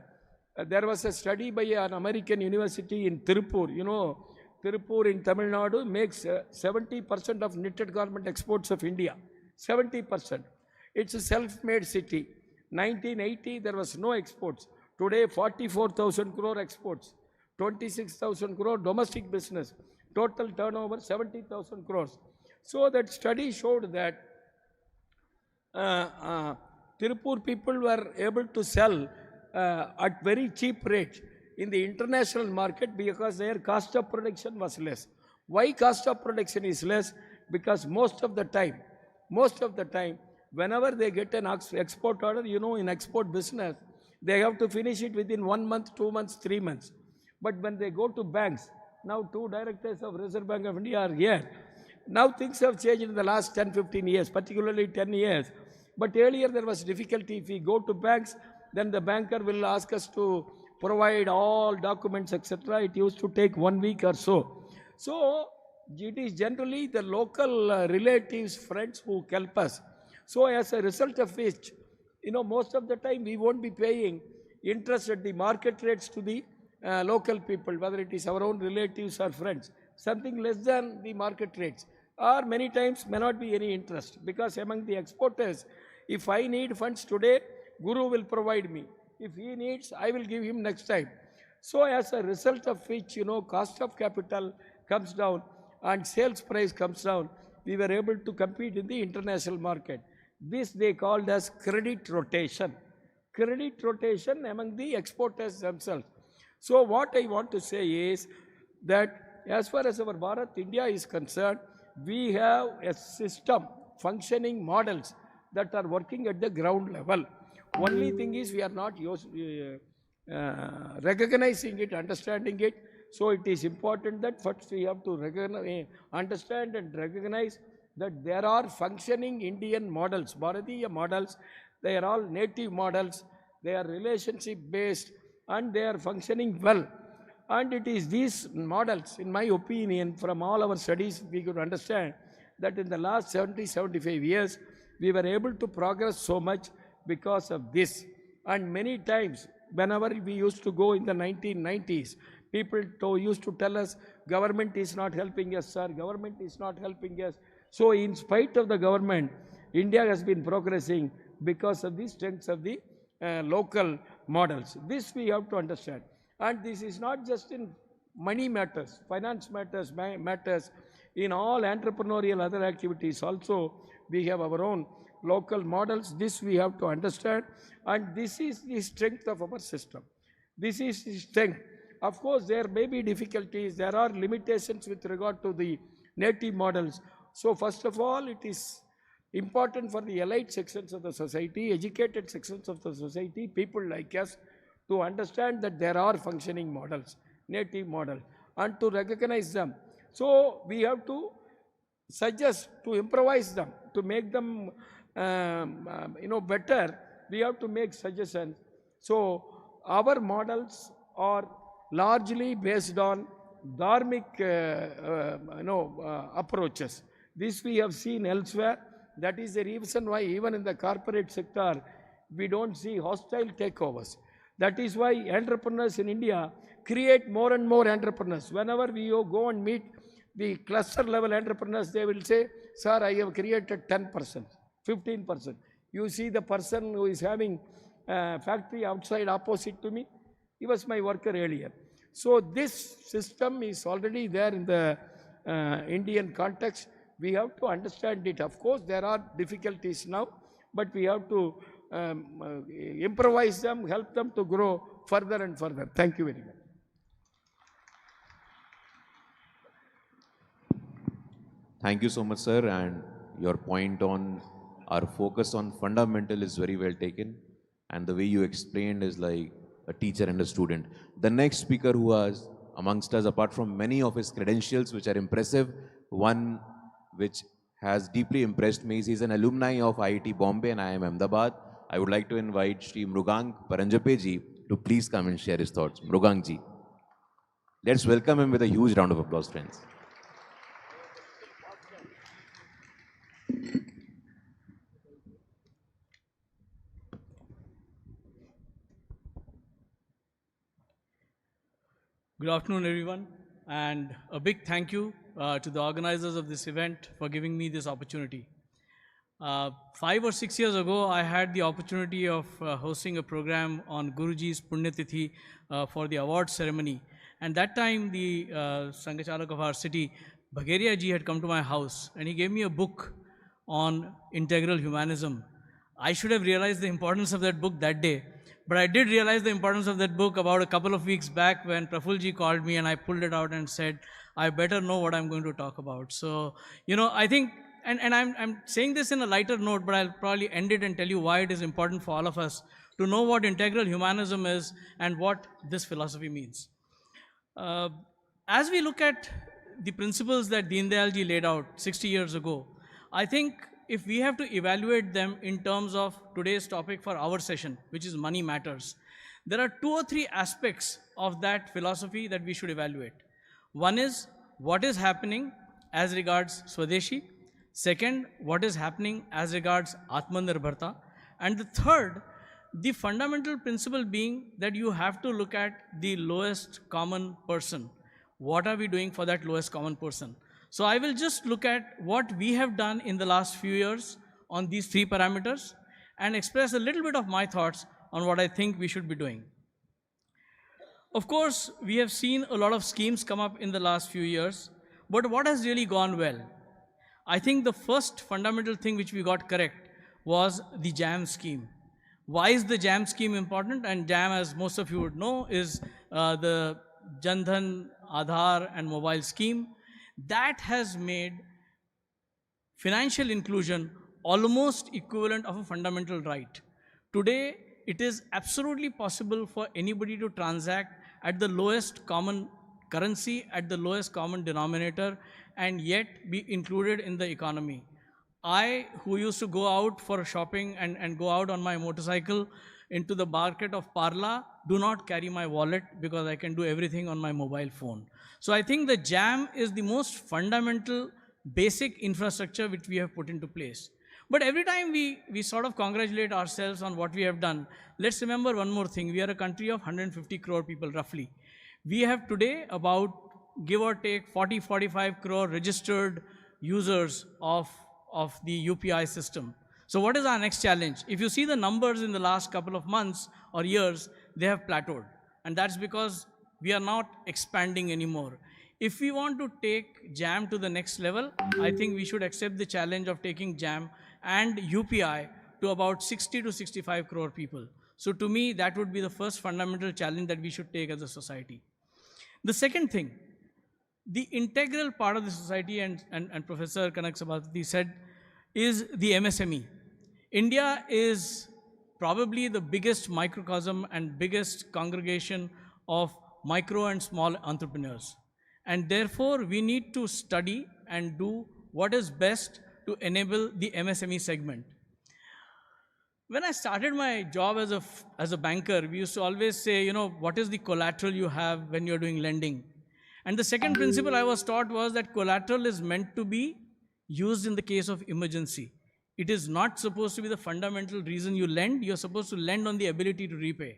There was a study by an American university in Tirupur. You know, Tirupur in Tamil Nadu makes 70% of knitted garment exports of India. 70%. It's a self-made city. 1980, there was no exports. Today, 44,000 crore exports. 26,000 crore domestic business. Total turnover, 70,000 crores. So that study showed that Tirupur people were able to sell at very cheap rate in the international market because their cost of production was less. Why cost of production is less? Because most of the time, whenever they get an export order, you know, in export business, they have to finish it within 1 month, 2 months, 3 months. But when they go to banks, now 2 directors of Reserve Bank of India are here. Now things have changed in the last 10, 15 years, particularly 10 years. But earlier there was difficulty. If we go to banks, then the banker will ask us to provide all documents, etc. It used to take 1 week or so. So it is generally the local relatives, friends who help us. So as a result of which, you know, most of the time we won't be paying interest at the market rates to the local people, whether it is our own relatives or friends, something less than the market rates, or many times may not be any interest, because among the exporters, if I need funds today, Guru will provide me. If he needs, I will give him next time. So as a result of which, you know, cost of capital comes down and sales price comes down, we were able to compete in the international market. This they called as credit rotation. Credit rotation among the exporters themselves. So what I want to say is that as far as our Bharat, India is concerned, we have a system, functioning models that are working at the ground level. Only thing is we are not recognizing it, understanding it. So it is important that first we have to understand and recognize that there are functioning Indian models, Bharatiya models. They are all native models. They are relationship based and they are functioning well. And it is these models, in my opinion, from all our studies, we could understand that in the last 70, 75 years, we were able to progress so much because of this. And many times, whenever we used to go in the 1990s, people used to tell us, government is not helping us, sir, government is not helping us. So in spite of the government, India has been progressing because of the strengths of the local models. This we have to understand. And this is not just in money matters, finance matters, in all entrepreneurial other activities also, we have our own local models. This we have to understand, and this is the strength of our system. This is the strength. Of course, there may be difficulties, there are limitations with regard to the native models. So first of all, it is important for the elite sections of the society, educated sections of the society, people like us, to understand that there are functioning models, native models, and to recognize them. So we have to suggest, to improvise them, to make them better. We have to make suggestions. So our models are largely based on Dharmic approaches. This we have seen elsewhere. That is the reason why even in the corporate sector, we don't see hostile takeovers. That is why entrepreneurs in India create more and more entrepreneurs. Whenever we go and meet the cluster level entrepreneurs, they will say, sir, I have created 10%, 15%. You see the person who is having a factory outside opposite to me, he was my worker earlier. So this system is already there in the Indian context. We have to understand it. Of course, there are difficulties now, but we have to improvise them, help them to grow further and further. Thank you very much. Thank you so much, sir. And your point on our focus on fundamental is very well taken. And the way you explained is like a teacher and a student. The next speaker who was amongst us, apart from many of his credentials, which are impressive, one which has deeply impressed me is he's an alumni of IIT Bombay and IIM Ahmedabad. I would like to invite Shri Mrugang Paranjapeji to please come and share his thoughts. Mrugangji. Let's welcome him with a huge round of applause, friends. Good afternoon, everyone, and a big thank you to the organizers of this event for giving me this opportunity. 5 or 6 years ago, I had the opportunity of hosting a program on Guruji's Punyatithi for the award ceremony. And that time, the Sangachalak of our city, Bhageria ji, had come to my house, and he gave me a book on integral humanism. I should have realized the importance of that book that day. But I did realize the importance of that book about a couple of weeks back when Proful ji called me and I pulled it out and said, I better know what I'm going to talk about. So, I think, and I'm saying this in a lighter note, but I'll probably end it and tell you why it is important for all of us to know what integral humanism is and what this philosophy means. As we look at the principles that Deen Dayal ji laid out 60 years ago, I think if we have to evaluate them in terms of today's topic for our session, which is money matters, there are 2 or 3 aspects of that philosophy that we should evaluate. One is what is happening as regards Swadeshi. Second, what is happening as regards Atmanirbharta. And the third, the fundamental principle being that you have to look at the lowest common person. What are we doing for that lowest common person? So I will just look at what we have done in the last few years on these 3 parameters and express a little bit of my thoughts on what I think we should be doing. Of course, we have seen a lot of schemes come up in the last few years, but what has really gone well? I think the first fundamental thing which we got correct was the JAM scheme. Why is the JAM scheme important? And JAM, as most of you would know, is the Jan Dhan, Aadhaar and mobile scheme. That has made financial inclusion almost equivalent of a fundamental right. Today, it is absolutely possible for anybody to transact at the lowest common currency, at the lowest common denominator, and yet be included in the economy. I, who used to go out for shopping and go out on my motorcycle into the market of Parla, do not carry my wallet because I can do everything on my mobile phone. So I think the JAM is the most fundamental, basic infrastructure which we have put into place. But every time we sort of congratulate ourselves on what we have done, let's remember one more thing. We are a country of 150 crore people roughly. We have today about, give or take, 40-45 crore registered users of the UPI system. So what is our next challenge? If you see the numbers in the last couple of months or years, they have plateaued. And that's because we are not expanding anymore. If we want to take JAM to the next level, I think we should accept the challenge of taking JAM and UPI to about 60 to 65 crore people. So to me, that would be the first fundamental challenge that we should take as a society. The second thing, the integral part of the society, and Professor Kanak Sabharwal said, is the MSME. India is probably the biggest microcosm and biggest congregation of micro and small entrepreneurs. And therefore, we need to study and do what is best to enable the MSME segment. When I started my job as a banker, we used to always say, you know, what is the collateral you have when you're doing lending? And the second principle I was taught was that collateral is meant to be used in the case of emergency. It is not supposed to be the fundamental reason you lend. You're supposed to lend on the ability to repay.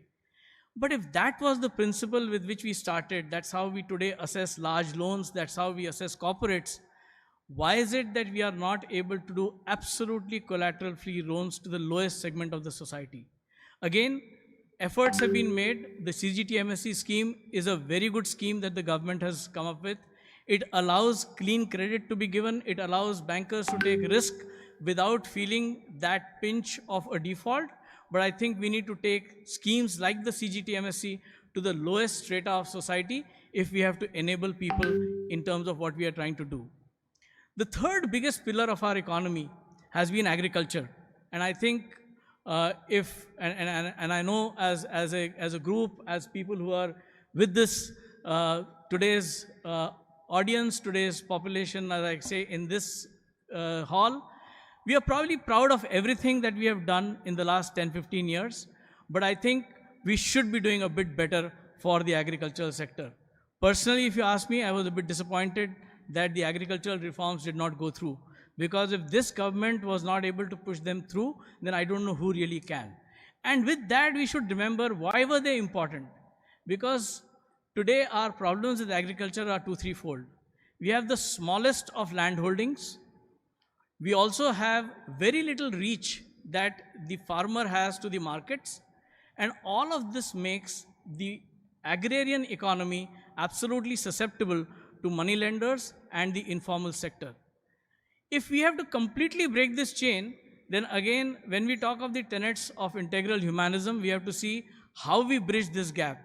But if that was the principle with which we started, that's how we today assess large loans, that's how we assess corporates, why is it that we are not able to do absolutely collateral-free loans to the lowest segment of the society? Again, efforts have been made. The CGT-MSE scheme is a very good scheme that the government has come up with. It allows clean credit to be given. It allows bankers to take risk without feeling that pinch of a default. But I think we need to take schemes like the CGT-MSE to the lowest strata of society if we have to enable people in terms of what we are trying to do. The third biggest pillar of our economy has been agriculture. And I think and I know as a group, as people who are with this, today's audience, today's population, as I say, in this hall, we are probably proud of everything that we have done in the last 10-15 years, but I think we should be doing a bit better for the agricultural sector. Personally, if you ask me, I was a bit disappointed that the agricultural reforms did not go through, because if this government was not able to push them through, then I don't know who really can. And with that, we should remember, why were they important? Because today our problems with agriculture are threefold. We have the smallest of land holdings. We also have very little reach that the farmer has to the markets. And all of this makes the agrarian economy absolutely susceptible to money lenders and the informal sector. If we have to completely break this chain, then again, when we talk of the tenets of integral humanism, we have to see how we bridge this gap.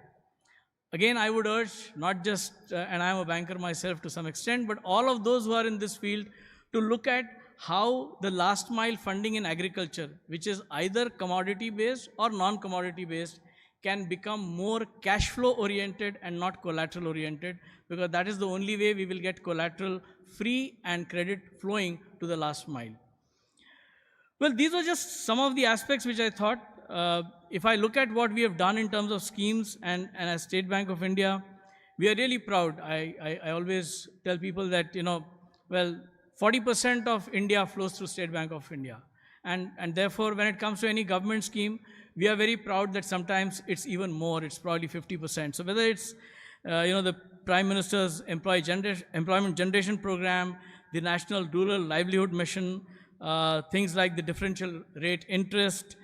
Again, I would urge not just, and I am a banker myself to some extent, but all of those who are in this field to look at how the last mile funding in agriculture, which is either commodity based or non-commodity based, can become more cash flow oriented and not collateral oriented, because that is the only way we will get collateral free and credit flowing to the last mile. Well, these were just some of the aspects which I thought, if I look at what we have done in terms of schemes and as State Bank of India, we are really proud. I always tell people that, you know, well, 40% of India flows through State Bank of India. And therefore, when it comes to any government scheme, we are very proud that sometimes it's even more, it's probably 50%. So whether it's, the Prime Minister's Employment Generation Program, the National Rural Livelihood Mission, things like the differential rate interest,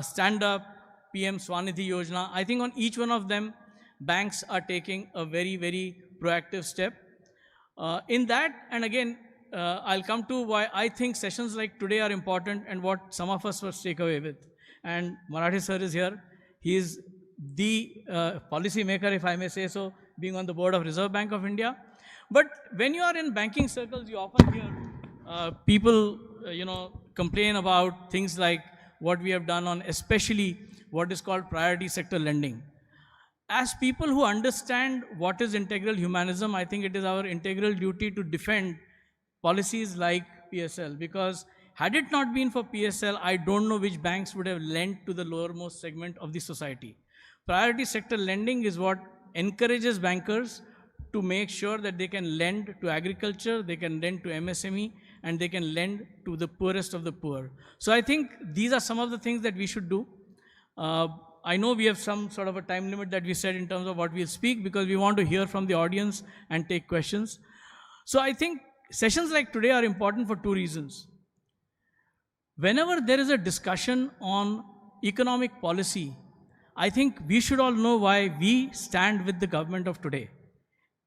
Stand Up, PM Swanidhi Yojana, I think on each one of them, banks are taking a very, very proactive step. In that, and again, I'll come to why I think sessions like today are important and what some of us must take away with. And Marathi sir is here. He is the policy maker, if I may say so, being on the board of Reserve Bank of India. But when you are in banking circles, you often hear people, complain about things like what we have done on especially what is called priority sector lending. As people who understand what is integral humanism, I think it is our integral duty to defend policies like PSL, because had it not been for PSL, I don't know which banks would have lent to the lowermost segment of the society. Priority sector lending is what encourages bankers to make sure that they can lend to agriculture, they can lend to MSME, and they can lend to the poorest of the poor. So I think these are some of the things that we should do. I know we have some sort of a time limit that we set in terms of what we'll speak, because we want to hear from the audience and take questions. So I think sessions like today are important for two reasons. Whenever there is a discussion on economic policy, I think we should all know why we stand with the government of today.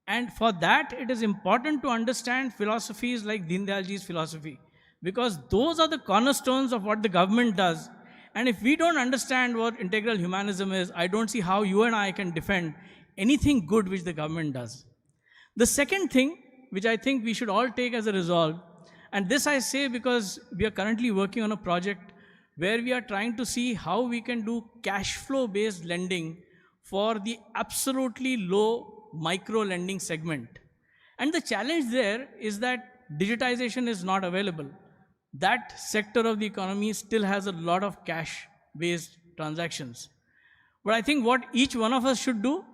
And for that, it is important to understand philosophies like Deen Dayal ji's philosophy. because those are the cornerstones of what the government does. And if we don't understand what integral humanism is, I don't see how you and I can defend anything good which the government does. The second thing, which I think we should all take as a resolve, and this I say because we are currently working on a project where we are trying to see how we can do cash flow based lending for the absolutely low micro lending segment. And the challenge there is that digitization is not available. That sector of the economy still has a lot of cash based transactions. But I think what each one of us should do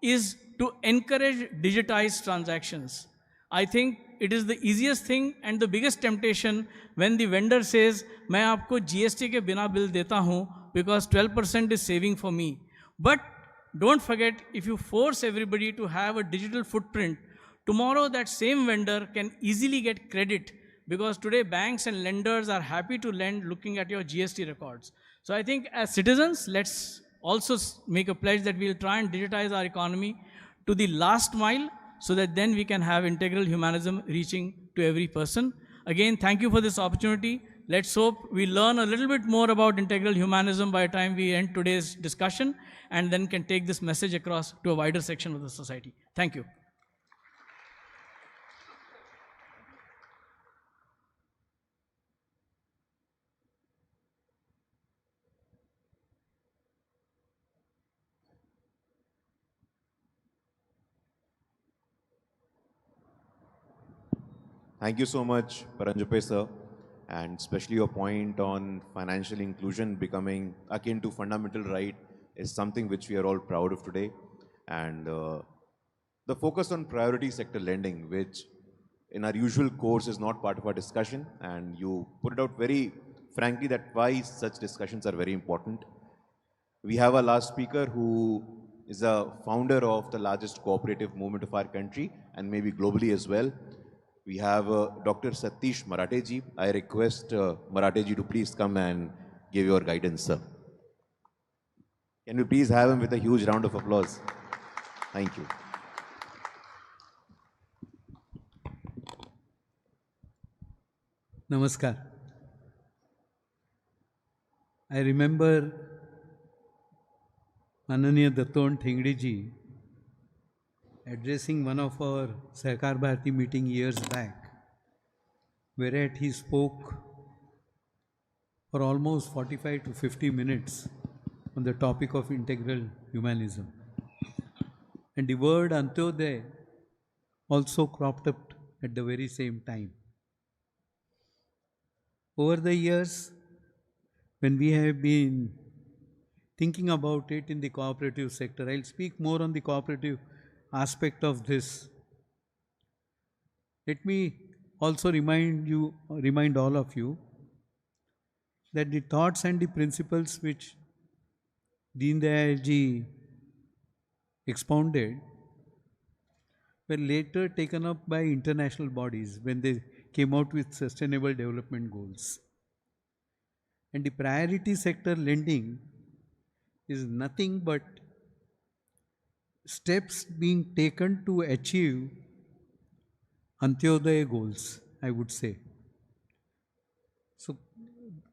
is to encourage digitized transactions. I think it is the easiest thing and the biggest temptation when the vendor says, मैं आपको GST के बिना bill देता हूँ because 12% is saving for me. But don't forget, if you force everybody to have a digital footprint, tomorrow that same vendor can easily get credit, because today banks and lenders are happy to lend looking at your GST records. So I think as citizens, let's also make a pledge that we'll try and digitize our economy to the last mile, so that then we can have integral humanism reaching to every person. Again, thank you for this opportunity. Let's hope we learn a little bit more about integral humanism by the time we end today's discussion, and then can take this message across to a wider section of the society. Thank you. Thank you so much, Paranjape sir, and especially your point on financial inclusion becoming akin to fundamental right is something which we are all proud of today. And the focus on priority sector lending, which in our usual course is not part of our discussion, and you put it out very frankly that why such discussions are very important. We have our last speaker who is a founder of the largest cooperative movement of our country and maybe globally as well. We have Dr. Satish Maratheji. I request Maratheji to please come and give your guidance, sir. Can we please have him with a huge round of applause? Thank you. Namaskar. I remember Mananiya Datton Thingdi ji addressing one of our Sahakar Bharati meeting years back, whereat he spoke for almost 45 to 50 minutes on the topic of integral humanism. And the word Antyodaya also cropped up at the very same time. Over the years, when we have been thinking about it in the cooperative sector, I'll speak more on the cooperative aspect of this. Let me also remind all of you that the thoughts and the principles which Deen Dayal ji expounded were later taken up by international bodies when they came out with sustainable development goals. And the priority sector lending is nothing but steps being taken to achieve Antyodaya goals, I would say. So,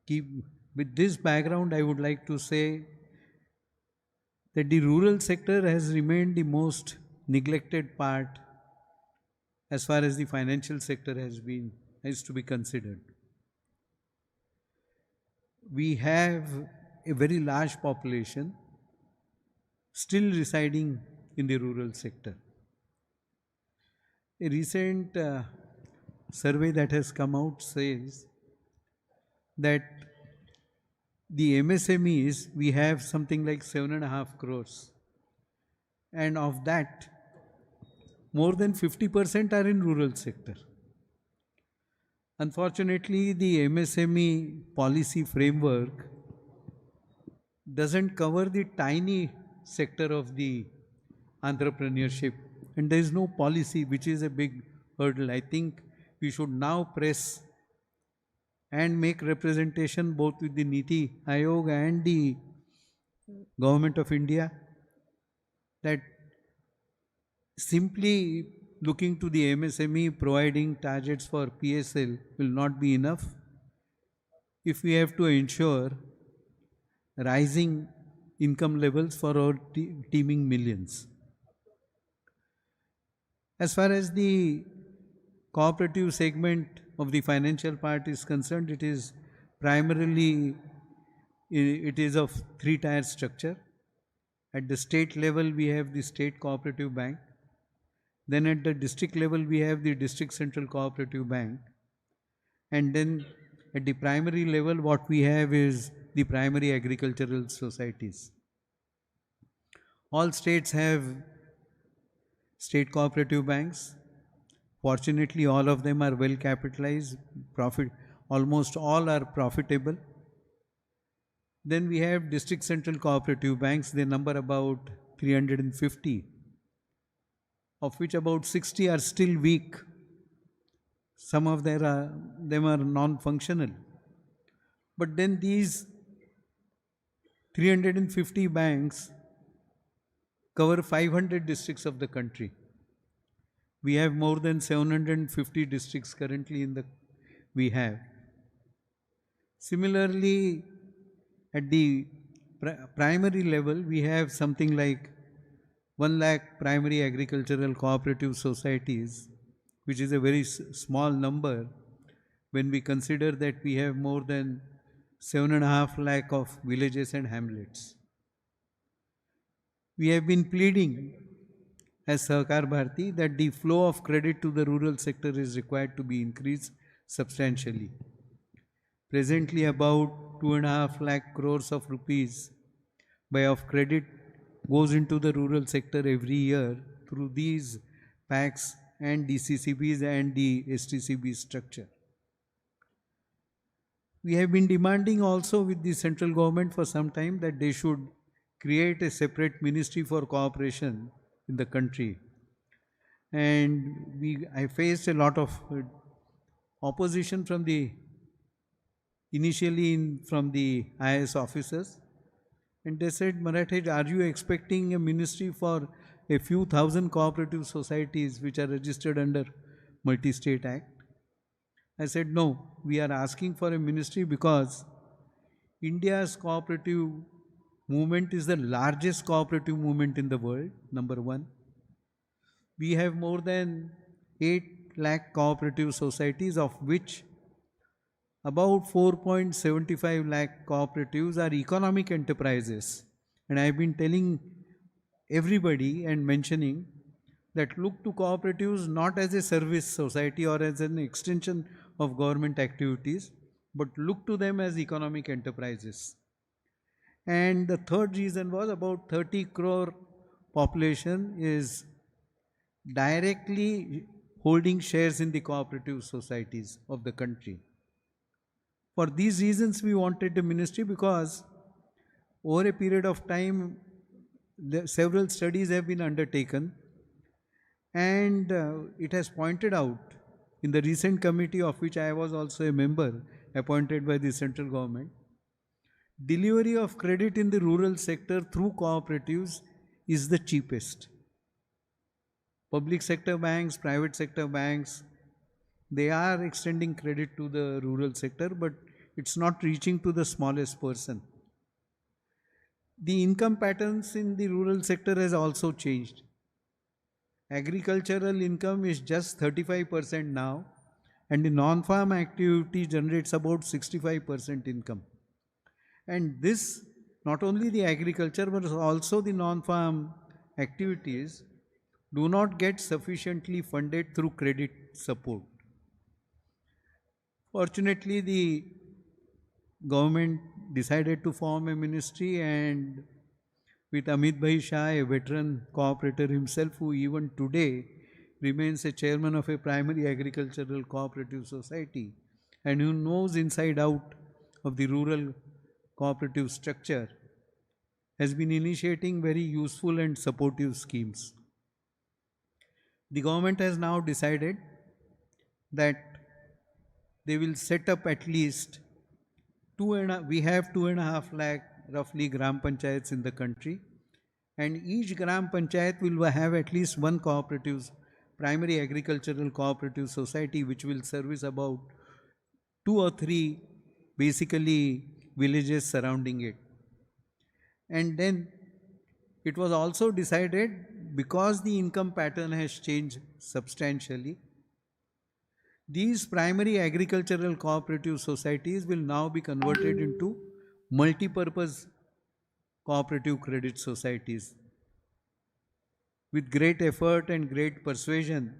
with this background, I would like to say that the rural sector has remained the most neglected part as far as the financial sector has to be considered. We have a very large population still residing in the rural sector. A recent survey that has come out says that the MSMEs, we have something like 7.5 crores, and of that, more than 50% are in rural sector. Unfortunately, the MSME policy framework doesn't cover the tiny sector of the entrepreneurship, and there is no policy, which is a big hurdle. I think we should now press and make representation both with the Niti Aayog and the Government of India that simply looking to the MSME providing targets for PSL will not be enough. if we have to ensure rising income levels for our teeming millions. As far as the cooperative segment of the financial part is concerned, it is primarily of three-tier structure. At the state level, we have the state cooperative bank. Then at the district level, we have the district central cooperative bank. And then at the primary level, what we have is the primary agricultural societies. All states have state cooperative banks. Fortunately, all of them are well capitalized, almost all are profitable. Then we have district central cooperative banks. They number about 350, of which about 60 are still weak. Some of them are non-functional. But then these 350 banks cover 500 districts of the country. We have more than 750 districts currently we have. Similarly, at the primary level, we have something like 1 lakh primary agricultural cooperative societies, which is a very small number when we consider that we have more than 7.5 lakh of villages and hamlets. We have been pleading as Sahakar Bharati that the flow of credit to the rural sector is required to be increased substantially. Presently, about 2.5 lakh crores of rupees of credit goes into the rural sector every year through these PACs and DCCBs and the STCB structure. We have been demanding also with the central government for some time that they should create a separate ministry for cooperation in the country. And I faced a lot of opposition from the IAS officers. And they said, Marathi, are you expecting a ministry for a few thousand cooperative societies which are registered under Multi-State Act? I said, no, we are asking for a ministry because India's cooperative movement is the largest cooperative movement in the world, number one. We have more than 8 lakh cooperative societies, of which about 4.75 lakh cooperatives are economic enterprises. And I have been telling everybody and mentioning that look to cooperatives not as a service society or as an extension of government activities, but look to them as economic enterprises. And the third reason was about 30 crore population is directly holding shares in the cooperative societies of the country. For these reasons, we wanted the ministry because over a period of time, several studies have been undertaken, and it has pointed out in the recent committee of which I was also a member appointed by the central government, delivery of credit in the rural sector through cooperatives is the cheapest. Public sector banks, private sector banks, they are extending credit to the rural sector, but it's not reaching to the smallest person. The income patterns in the rural sector has also changed. Agricultural income is just 35% now, and the non-farm activity generates about 65% income. And this, not only the agriculture, but also the non-farm activities do not get sufficiently funded through credit support. Fortunately, the government decided to form a ministry, and with Amit Bhai Shah, a veteran cooperator himself, who even today remains a chairman of a primary agricultural cooperative society and who knows inside out of the rural cooperative structure, has been initiating very useful and supportive schemes. The government has now decided that they will set up at least we have 2.5 lakh roughly gram panchayats in the country, and each gram panchayat will have at least one cooperative, primary agricultural cooperative society, which will service about 2 or 3 basically villages surrounding it. And then it was also decided, because the income pattern has changed substantially, these primary agricultural cooperative societies will now be converted into multi-purpose cooperative credit societies. With great effort and great persuasion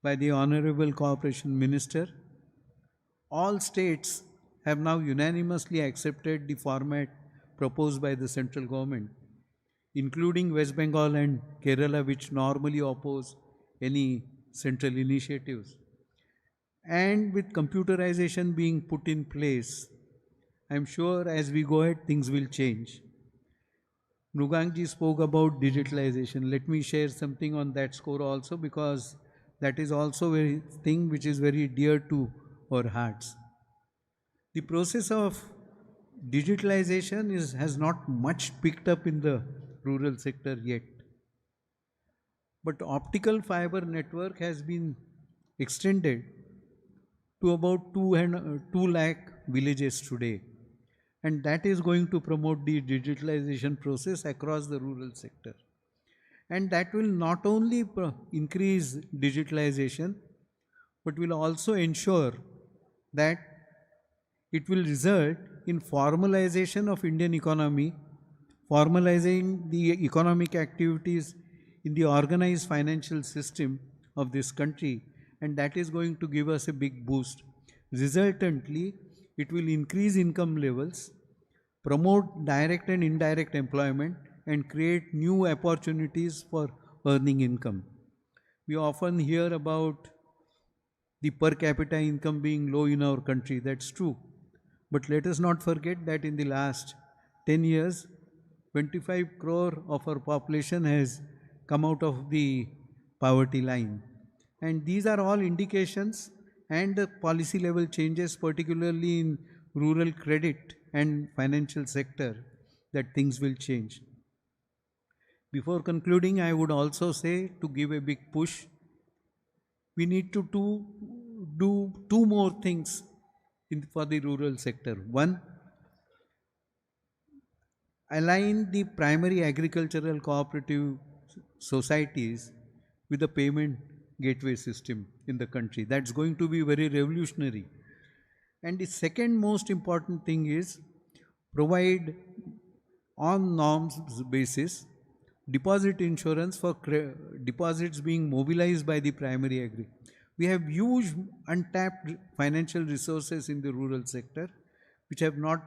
by the Honorable Cooperation Minister, all states have now unanimously accepted the format proposed by the central government, including West Bengal and Kerala, which normally oppose any central initiatives. And with computerization being put in place, I am sure as we go ahead, things will change. Nugangji spoke about digitalization. Let me share something on that score also, because that is also a thing which is very dear to our hearts. The process of digitalization has not much picked up in the rural sector yet. But optical fiber network has been extended to about 2 lakh villages today. And that is going to promote the digitalization process across the rural sector. And that will not only increase digitalization, but will also ensure that it will result in formalization of Indian economy, formalizing the economic activities in the organized financial system of this country, and that is going to give us a big boost. Resultantly, it will increase income levels, promote direct and indirect employment, and create new opportunities for earning income. We often hear about the per capita income being low in our country. That's true. But let us not forget that in the last 10 years, 25 crore of our population has come out of the poverty line. And these are all indications and the policy level changes, particularly in rural credit and financial sector, that things will change. Before concluding, I would also say, to give a big push, we need to do two more things for the rural sector. One, align the primary agricultural cooperative societies with the payment gateway system in the country. That's going to be very revolutionary. And the second most important thing is provide on norms basis deposit insurance for deposits being mobilized by the primary agri. We have huge untapped financial resources in the rural sector which have not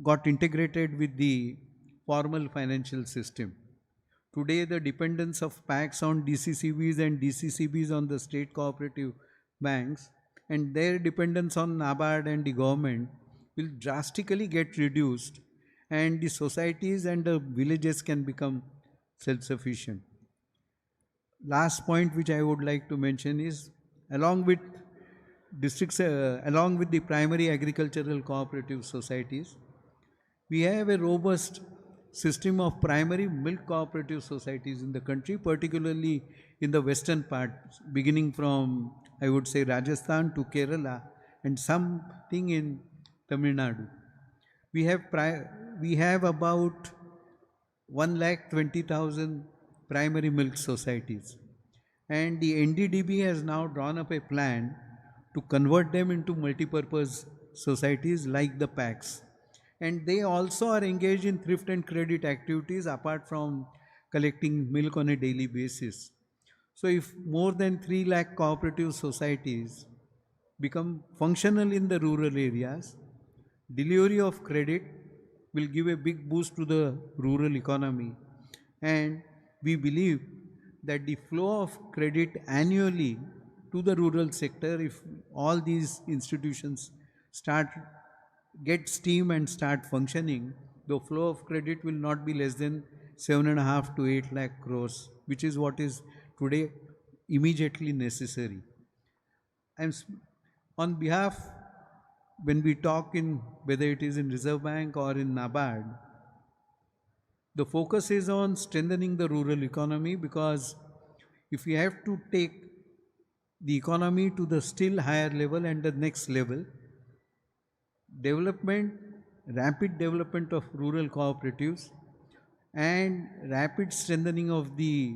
got integrated with the formal financial system. Today, the dependence of PACs on DCCBs and DCCBs on the state cooperative banks and their dependence on NABARD and the government will drastically get reduced, and the societies and the villages can become self-sufficient. Last point which I would like to mention is, along with the primary agricultural cooperative societies, we have a robust system of primary milk cooperative societies in the country, particularly in the western part, beginning from, I would say, Rajasthan to Kerala and something in Tamil Nadu. We have about 1,20,000 primary milk societies, and the NDDB has now drawn up a plan to convert them into multi-purpose societies like the PACs. And they also are engaged in thrift and credit activities apart from collecting milk on a daily basis. So if more than 3 lakh cooperative societies become functional in the rural areas, delivery of credit will give a big boost to the rural economy. And we believe that the flow of credit annually to the rural sector, if all these institutions get steam and start functioning, the flow of credit will not be less than 7.5 to 8 lakh crores, which is what is today immediately necessary. On behalf, when we talk in, whether it is in Reserve Bank or in NABARD, the focus is on strengthening the rural economy, because if we have to take the economy to the still higher level and the next level, development, rapid development of rural cooperatives, and rapid strengthening of the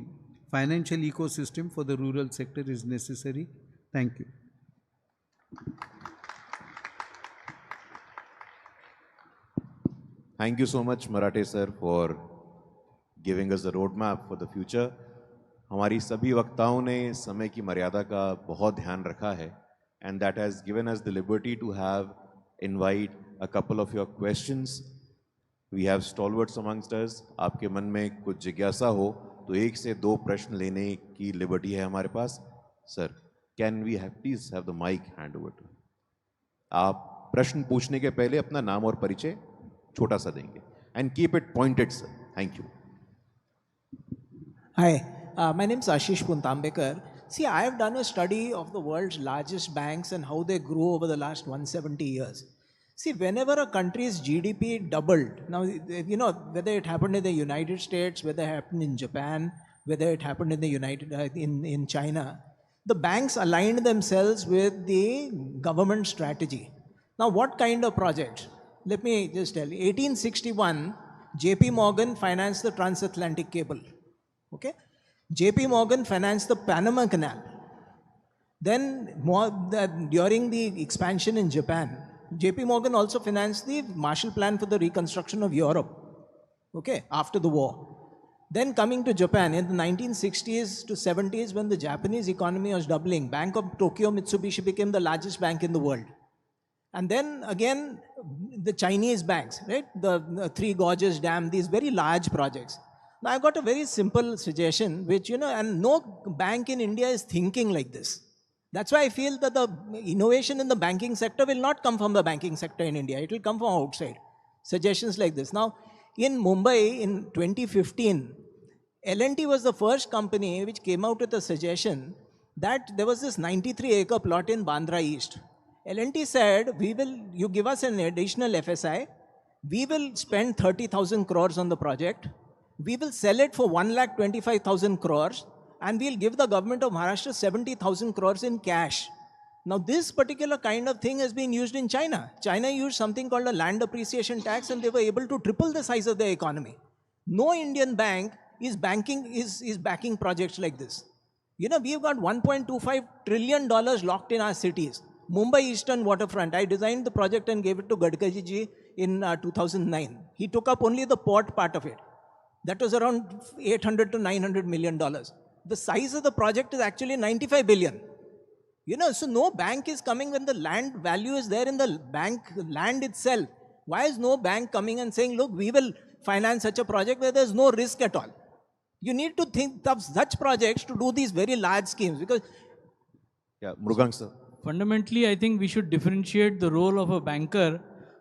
financial ecosystem for the rural sector is necessary. Thank you. Thank you so much, Marathe sir, for giving us the roadmap for the future. हमारी सभी वक्ताओं ने समय की मर्यादा का बहुत ध्यान रखा है, and that has given us the liberty to have invite a couple of your questions. We have stalwarts amongst us. आपके मन में कुछ जिज्ञासा हो तो 1 से 2 प्रश्न लेने की लिबर्टी है हमारे पास. Sir, can we have please have the mic hand over to you? आप प्रश्न पूछने के पहले अपना नाम और परिचय छोटा सा देंगे. And keep it pointed, sir. Thank you. Hi, my name is Ashish Puntambekar. See, I have done a study of the world's largest banks and how they grew over the last 170 years. See, whenever a country's GDP doubled, now, you know, whether it happened in the United States, whether it happened in Japan, whether it happened in the in China, the banks aligned themselves with the government strategy. Now, what kind of projects? Let me just tell you. 1861, JP Morgan financed the transatlantic cable. Okay? JP Morgan financed the Panama Canal. Then, during the expansion in Japan, JP Morgan also financed the Marshall Plan for the reconstruction of Europe, okay, after the war. Then coming to Japan, in the 1960s to 70s, when the Japanese economy was doubling, Bank of Tokyo Mitsubishi became the largest bank in the world. And then again, the Chinese banks, right? The Three Gorges Dam, these very large projects. Now, I got a very simple suggestion, which, you know, and no bank in India is thinking like this. That's why I feel that the innovation in the banking sector will not come from the banking sector in India. It will come from outside. Suggestions like this. Now, in Mumbai in 2015, L&T was the first company which came out with a suggestion that there was this 93-acre plot in Bandra East. L&T said, you give us an additional FSI, we will spend 30,000 crores on the project, we will sell it for 1,25,000 crores, and we'll give the government of Maharashtra 70,000 crores in cash. Now, this particular kind of thing has been used in China. China used something called a land appreciation tax, and they were able to triple the size of their economy. No Indian bank is backing projects like this. You know, we've got $1.25 trillion locked in our cities. Mumbai Eastern Waterfront, I designed the project and gave it to Gadkari ji in 2009. He took up only the port part of it. That was around $800 to $900 million. The size of the project is actually 95 billion. You know, so no bank is coming when the land value is there in the bank land itself. Why is no bank coming and saying, look, we will finance such a project where there's no risk at all? You need to think of such projects to do these very large schemes because... Yeah, Mrugang sir. Fundamentally, I think we should differentiate the role of a banker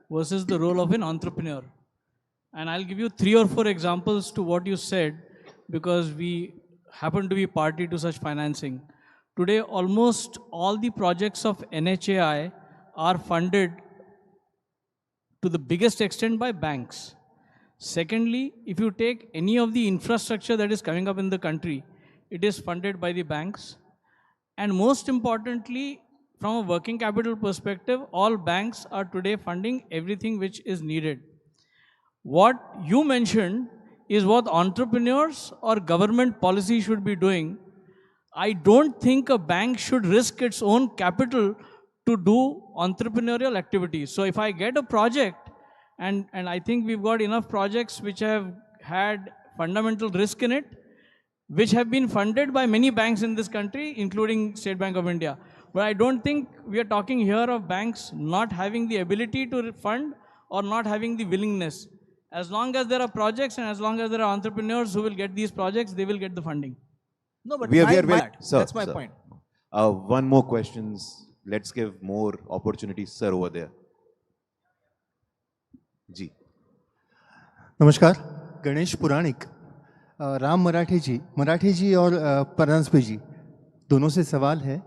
versus the role of an entrepreneur. And I'll give you 3 or 4 examples to what you said because we happen to be party to such financing. Today, almost all the projects of NHAI are funded to the biggest extent by banks. Secondly, if you take any of the infrastructure that is coming up in the country, it is funded by the banks. And most importantly, from a working capital perspective, all banks are today funding everything which is needed. What you mentioned is what entrepreneurs or government policy should be doing. I don't think a bank should risk its own capital to do entrepreneurial activities. So if I get a project, and I think we've got enough projects which have had fundamental risk in it, which have been funded by many banks in this country, including State Bank of India. But I don't think we are talking here of banks not having the ability to fund or not having the willingness. As long as there are projects and as long as there are entrepreneurs who will get these projects, they will get the funding. No, but That's my point. One more questions. Let's give more opportunities, sir, over there. जी. नमस्कार, गणेश पुराणिक, राम मराठे जी और परंसपे जी दोनों से सवाल है.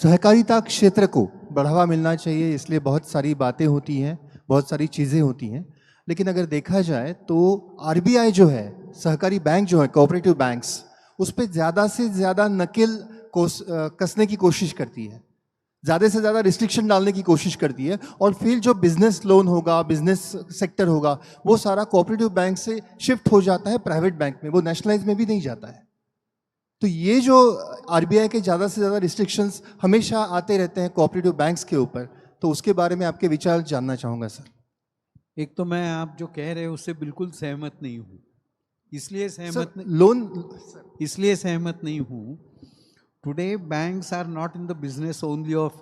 सहकारिता क्षेत्र को बढ़ावा मिलना चाहिए, इसलिए बहुत सारी बातें होती हैं, बहुत सारी चीज़ें होती हैं. लेकिन अगर देखा जाए तो आरबीआई जो है, सहकारी बैंक जो है, कोऑपरेटिव बैंक्स, उस पर ज़्यादा से ज़्यादा नकेल कसने की कोशिश करती है. ज़्यादा से ज़्यादा रिस्ट्रिक्शन डालने की कोशिश करती है, और फिर जो बिजनेस लोन होगा, बिजनेस सेक्टर होगा, वो सारा कोऑपरेटिव बैंक से शिफ्ट हो जाता है प्राइवेट बैंक में, वो नेशनलाइज में भी नहीं जाता है। तो ये जो आरबीआई के ज़्यादा से ज़्यादा रिस्ट्रिक्शंस हमेशा आते रहते हैं कोऑपरेटिव बैंक्स के ऊपर, तो उसके बारे में आपके विचार जानना चाहूँगा सर। एक तो मैं आप जो कह रहे हैं उससे बिल्कुल सहमत नहीं हूँ, इसलिए सहमत नहीं हूँ। Today, banks are not in the business only of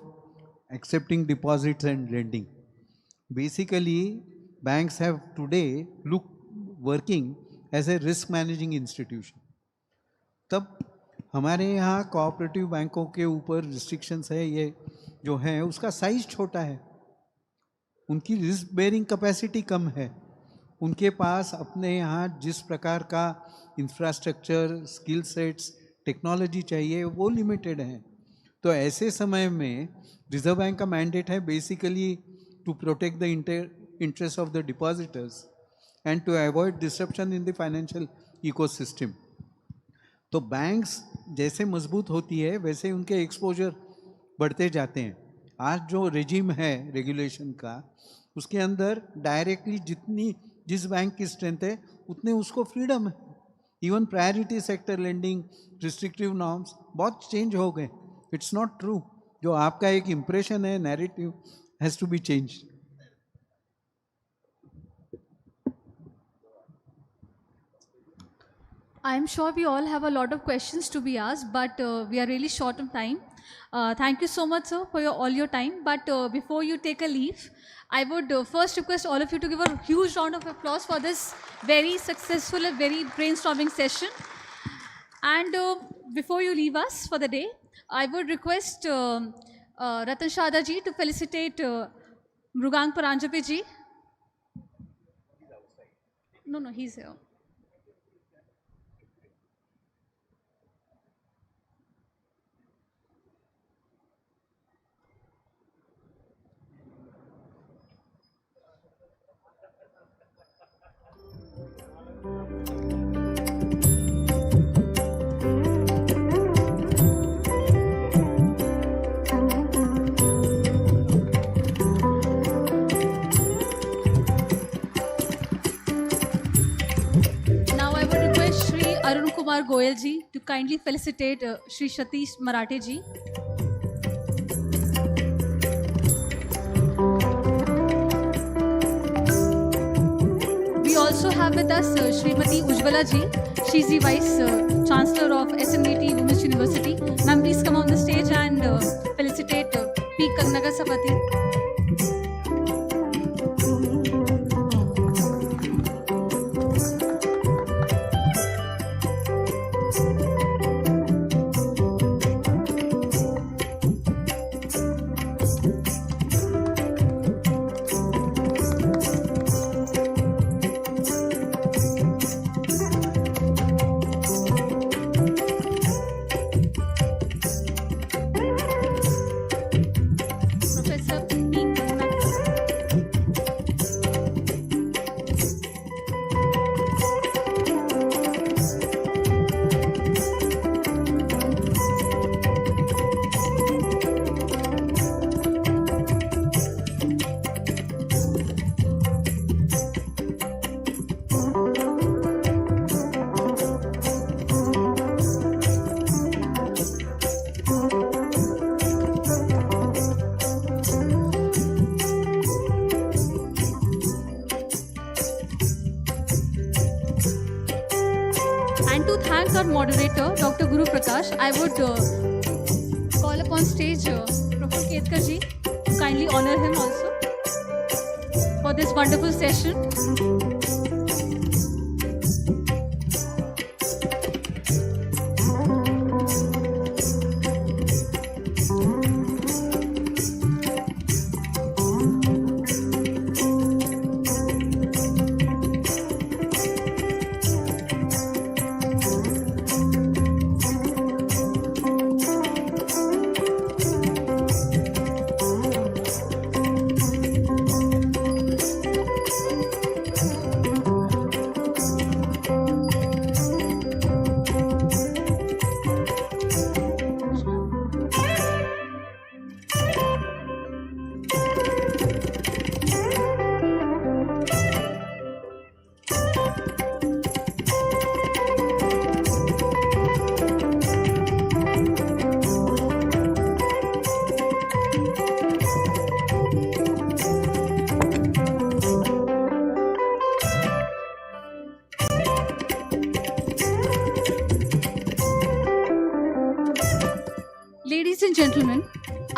accepting deposits and lending. Basically, banks have today working as a risk managing institution. तब हमारे यहाँ कोऑपरेटिव बैंकों के ऊपर रिस्ट्रिक्शंस है, ये जो है उसका साइज छोटा है, उनकी रिस्क बेयरिंग कैपेसिटी कम है, उनके पास अपने यहाँ जिस प्रकार का इंफ्रास्ट्रक्चर, स्किल सेट्स, टेक्नोलॉजी चाहिए वो लिमिटेड है। तो ऐसे समय में रिजर्व बैंक का मैंडेट है basically to protect the interest of the depositors and to avoid disruption in the financial ecosystem. तो बैंक्स जैसे मजबूत होती है वैसे उनके एक्सपोजर बढ़ते जाते हैं। आज जो रेजिम है रेगुलेशन का, उसके अंदर डायरेक्टली जिस बैंक की स्ट्रेंथ है उतने उसको फ्रीडम है। Even priority sector lending, restrictive norms बहुत चेंज हो गए। इट्स नॉट ट्रू, जो आपका एक इम्प्रेशन है, narrative has to be changed. I am sure we all have a lot of questions to be asked, but we are really short on time. Thank you so much, sir, for all your time. But before you take a leave, I would first request all of you to give a huge round of applause for this very successful and very brainstorming session. And before you leave us for the day, I would request Ratan Shada ji to felicitate Mrugang Paranjape ji. No, he's here. Arun Kumar Goyal ji to kindly felicitate Shri Satish Marathe ji. We also have with us Srimati Ujjwala ji. She's the Vice Chancellor of SMET Women's University. Ma'am, please come on the stage and felicitate P. Kagnaga Sapati. Moderator Dr. Guru Prakash, I would call upon stage Proful Ketkar ji to kindly honor him also for this wonderful session.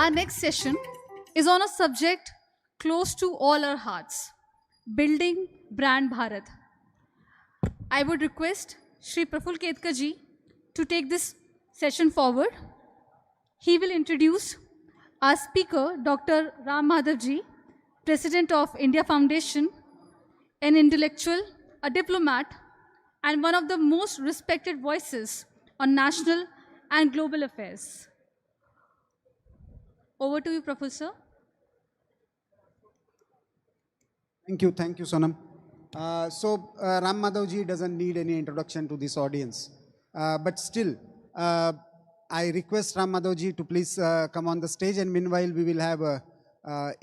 Our next session is on a subject close to all our hearts, building brand Bharat. I would request Shri Proful Ketkar ji to take this session forward. He will introduce our speaker, Dr. Ram Madhav ji, President of India Foundation, an intellectual, a diplomat, and one of the most respected voices on national and global affairs. Over to you, Professor. Thank you, Sonam. Ram Madhavji doesn't need any introduction to this audience. But still, I request Ram Madhavji to please come on the stage, and meanwhile we will have a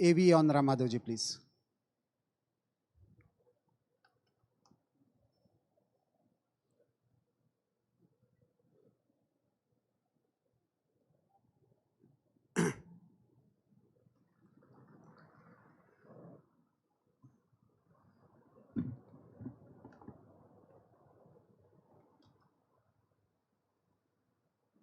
AV on Ram Madhavji, please.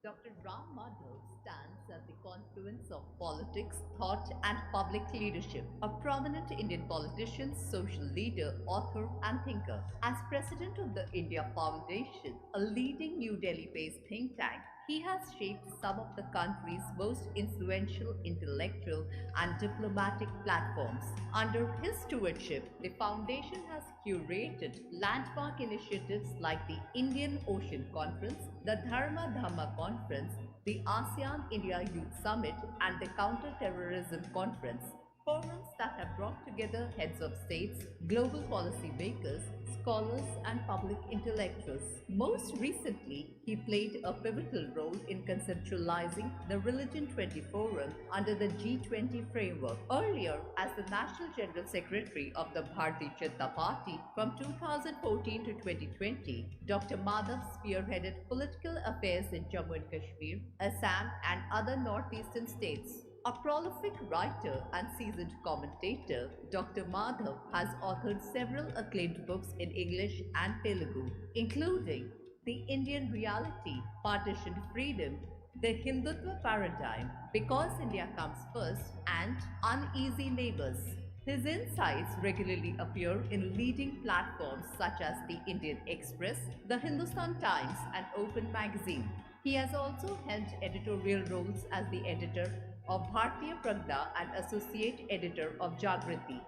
Dr. Ram Madhav stands at the confluence of politics, thought, and public leadership. A prominent Indian politician, social leader, author, and thinker. As president of the India Foundation, a leading New Delhi-based think tank, he has shaped some of the country's most influential intellectual and diplomatic platforms. Under his stewardship, the foundation has curated landmark initiatives like the Indian Ocean Conference, the Dhamma Conference, the ASEAN India Youth Summit, and the Counter-Terrorism Conference. Forums that have brought together heads of states, global policy makers, scholars, and public intellectuals. Most recently, he played a pivotal role in conceptualizing the Religion 20 Forum under the G20 framework. Earlier, as the National General Secretary of the Bharatiya Janata Party from 2014 to 2020, Dr. Madhav spearheaded political affairs in Jammu and Kashmir, Assam, and other northeastern states. A prolific writer and seasoned commentator, Dr. Madhav has authored several acclaimed books in English and Telugu, including The Indian Reality, Partitioned Freedom, The Hindutva Paradigm, Because India Comes First, and Uneasy Neighbors. His insights regularly appear in leading platforms such as the Indian Express, the Hindustan Times, and Open Magazine. He has also held editorial roles as the editor of Bharatiya Pragna and associate editor of Jagriti.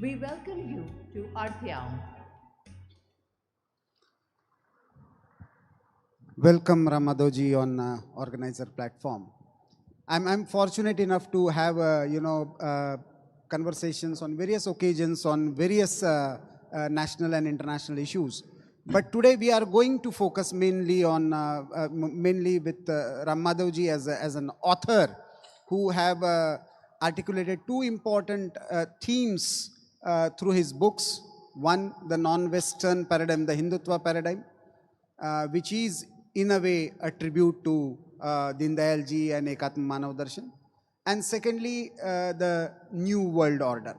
We welcome you to Arthayam. Welcome Ram Madhavji on Organiser platform. I'm fortunate enough to have conversations on various occasions on various national and international issues. But today we are going to focus mainly on mainly with Ram Madhavji as an author who have articulated two important themes through his books. One, the non-Western paradigm, the Hindutva paradigm, which is in a way a tribute to Deen Dayal ji and Ekatma Manav Darshan. And secondly, the New World Order.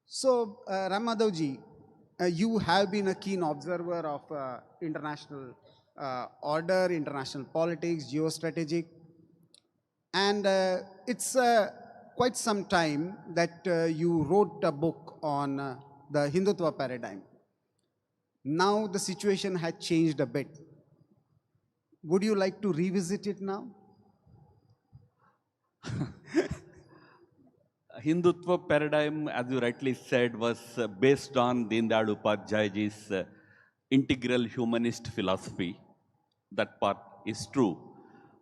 So, Ram Madhavji, you have been a keen observer of international order, international politics, geostrategic. And it's quite some time that you wrote a book on the Hindutva paradigm. Now the situation had changed a bit. Would you like to revisit it now? Hindutva paradigm, as you rightly said, was based on Deen Dayal Upadhyayji's integral humanist philosophy. That part is true.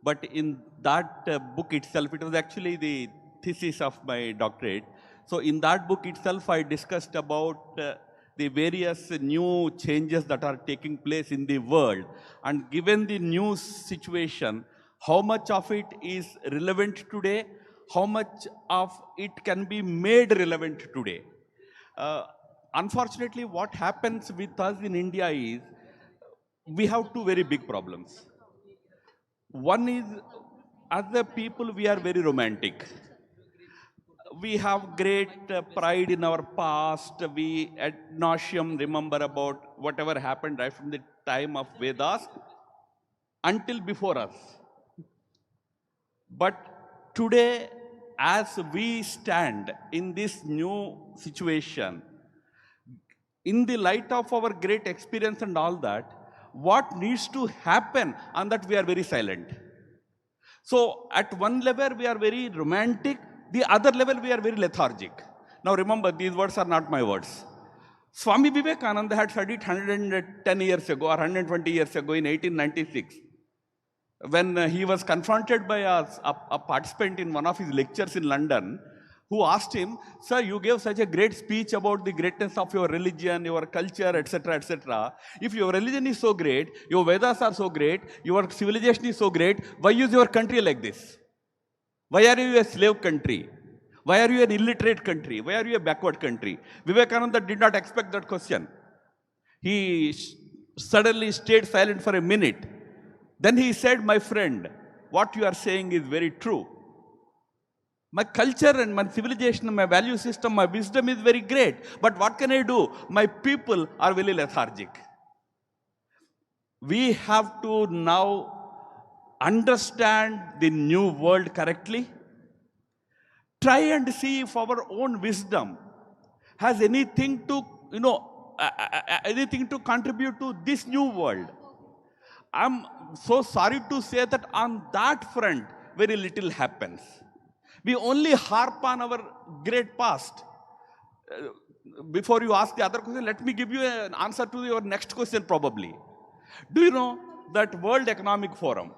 But in that book itself, it was actually the thesis of my doctorate. So in that book itself, I discussed about the various new changes that are taking place in the world. And given the new situation, how much of it is relevant today, how much of it can be made relevant today. Unfortunately, what happens with us in India is, we have two very big problems. One is, as a people, we are very romantic. We have great pride in our past. We ad nauseam remember about whatever happened right from the time of Vedas until before us. But today, as we stand in this new situation, in the light of our great experience and all that, what needs to happen, on that we are very silent. So at one level we are very romantic, the other level we are very lethargic. Now remember, these words are not my words. Swami Vivekananda had studied 110 years ago or 120 years ago in 1896, when he was confronted by a participant in one of his lectures in London, who asked him, "Sir, you gave such a great speech about the greatness of your religion, your culture, etc., etc. If your religion is so great, your Vedas are so great, your civilization is so great, why is your country like this? Why are you a slave country? Why are you an illiterate country? Why are you a backward country?" Vivekananda did not expect that question. He suddenly stayed silent for a minute. Then he said, "My friend, what you are saying is very true. My culture and my civilization, my value system, my wisdom is very great. But what can I do? My people are very lethargic." We have to now understand the new world correctly. Try and see if our own wisdom has anything to, anything to contribute to this new world. I'm so sorry to say that on that front, very little happens. We only harp on our great past. Before you ask the other question, let me give you an answer to your next question probably. Do you know that World Economic Forum,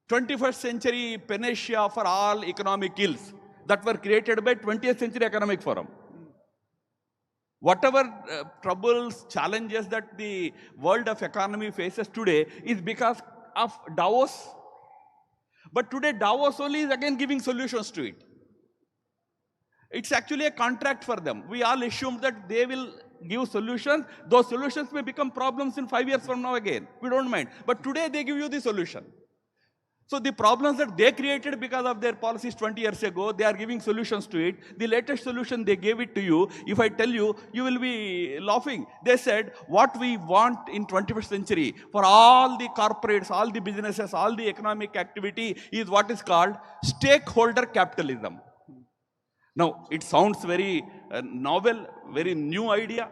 21st century panacea for all economic ills that were created by 20th century economic forum? Whatever troubles, challenges that the world of economy faces today is because of Davos. But today Davos only is again giving solutions to it. It's actually a contract for them. We all assume that they will give solutions. Those solutions may become problems in 5 years from now again. We don't mind. But today they give you the solution. So the problems that they created because of their policies 20 years ago, they are giving solutions to it. The latest solution, they gave it to you. If I tell you, you will be laughing. They said, what we want in 21st century for all the corporates, all the businesses, all the economic activity is what is called stakeholder capitalism. Now, it sounds very novel, very new idea.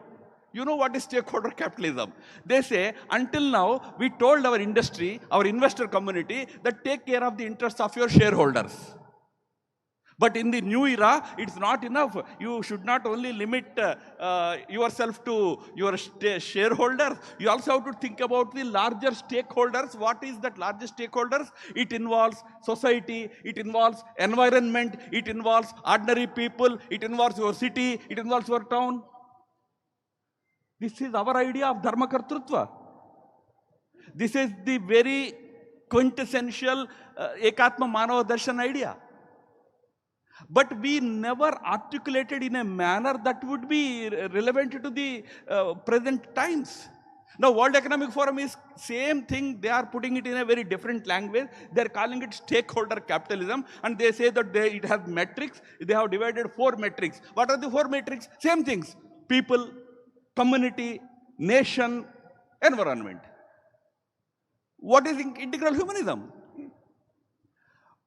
You know what is stakeholder capitalism? They say, until now, we told our industry, our investor community, that take care of the interests of your shareholders. But in the new era, it's not enough. You should not only limit yourself to your shareholders, you also have to think about the larger stakeholders. What is that larger stakeholders? It involves society, it involves environment, it involves ordinary people, it involves your city, it involves your town. This is our idea of Dharma Kartrutva. This is the very quintessential Ekatma Manava Darshan idea. But we never articulated in a manner that would be relevant to the present times. Now, World Economic Forum is same thing. They are putting it in a very different language. They are calling it stakeholder capitalism. And they say that it has metrics. They have divided 4 metrics. What are the 4 metrics? Same things. People, community, nation, environment. What is integral humanism?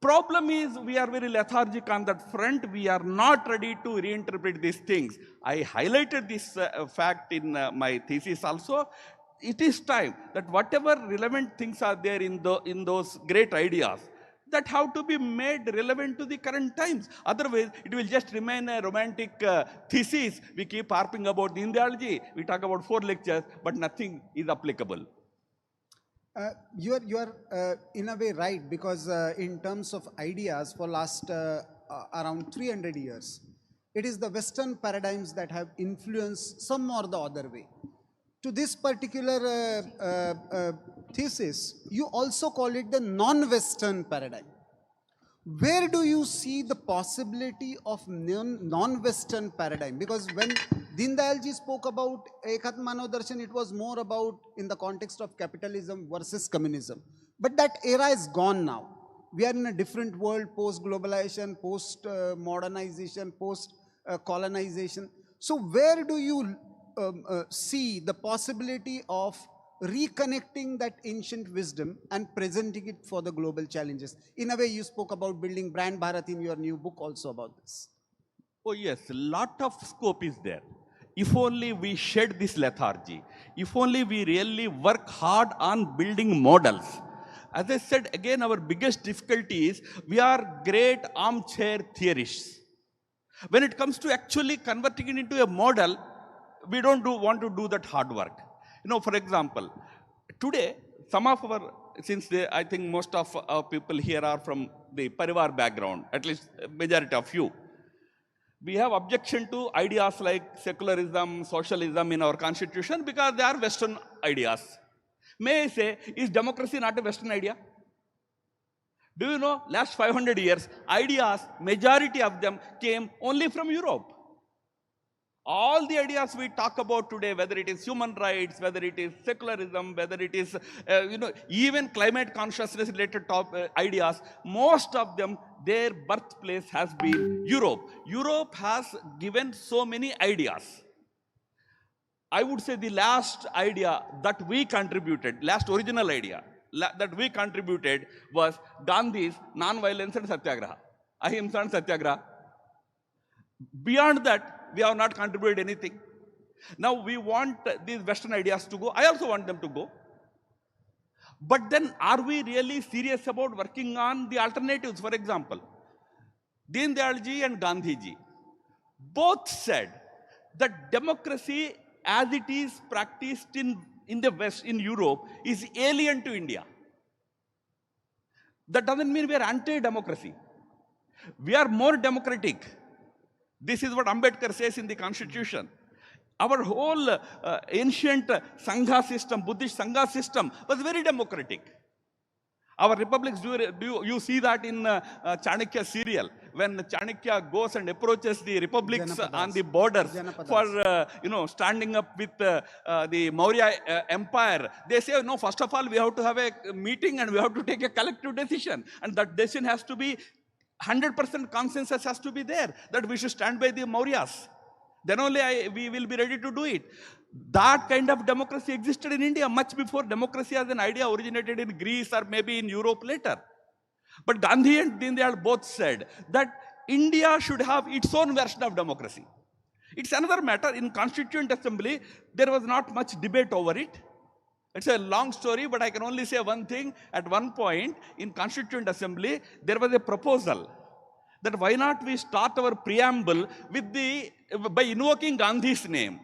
Problem is, we are very lethargic on that front. We are not ready to reinterpret these things. I highlighted this fact in my thesis also. It is time that whatever relevant things are there in those great ideas, that have to be made relevant to the current times. Otherwise, it will just remain a romantic thesis. We keep harping about the ideology. We talk about 4 lectures, but nothing is applicable. You are in a way right, because in terms of ideas for last around 300 years, it is the Western paradigms that have influenced some or the other way. To this particular thesis, you also call it the non-Western paradigm. Where do you see the possibility of non-Western paradigm? Because when Deen Dayal ji spoke about Ekatma Manav Darshan, it was more about in the context of capitalism versus communism. But that era is gone now. We are in a different world, post-globalization, post-modernization, post-colonization. So where do you see the possibility of reconnecting that ancient wisdom and presenting it for the global challenges. In a way, you spoke about building brand Bharat in your new book also about this. Oh yes, lot of scope is there. If only we shed this lethargy, if only we really work hard on building models. As I said again, our biggest difficulty is we are great armchair theorists. When it comes to actually converting it into a model, we don't want to do that hard work. You know, for example, today, some of our, I think most of our people here are from the Parivar background, at least majority of you. We have objection to ideas like secularism, socialism in our constitution because they are Western ideas. May I say, is democracy not a Western idea? Do you know, last 500 years, ideas, majority of them came only from Europe. All the ideas we talk about today, whether it is human rights, whether it is secularism, whether it is, even climate consciousness related ideas, most of them, their birthplace has been Europe. Europe has given so many ideas. I would say the last idea that we contributed, last original idea that we contributed was Gandhi's non-violence and satyagraha, ahimsa and satyagraha. Beyond that, we have not contributed anything. Now we want these Western ideas to go. I also want them to go. But then are we really serious about working on the alternatives? For example, Deen Dayal ji and Gandhi ji both said that democracy as it is practiced in the West, in Europe, is alien to India. That doesn't mean we are anti-democracy. We are more democratic. This is what Ambedkar says in the constitution. Our whole ancient Sangha system, Buddhist Sangha system was very democratic. Our republics, you see that in Chanakya serial, when Chanakya goes and approaches the republics on the borders for, standing up with the Maurya Empire. They say, no, first of all, we have to have a meeting and we have to take a collective decision. And that decision has to be 100% consensus has to be there, that we should stand by the Mauryas. Then only we will be ready to do it. That kind of democracy existed in India much before democracy as an idea originated in Greece or maybe in Europe later. But Gandhi and Deen Dayal both said that India should have its own version of democracy. It's another matter. In Constituent Assembly, there was not much debate over it. It's a long story, but I can only say one thing. At one point in Constituent Assembly, there was a proposal that why not we start our preamble with by invoking Gandhi's name.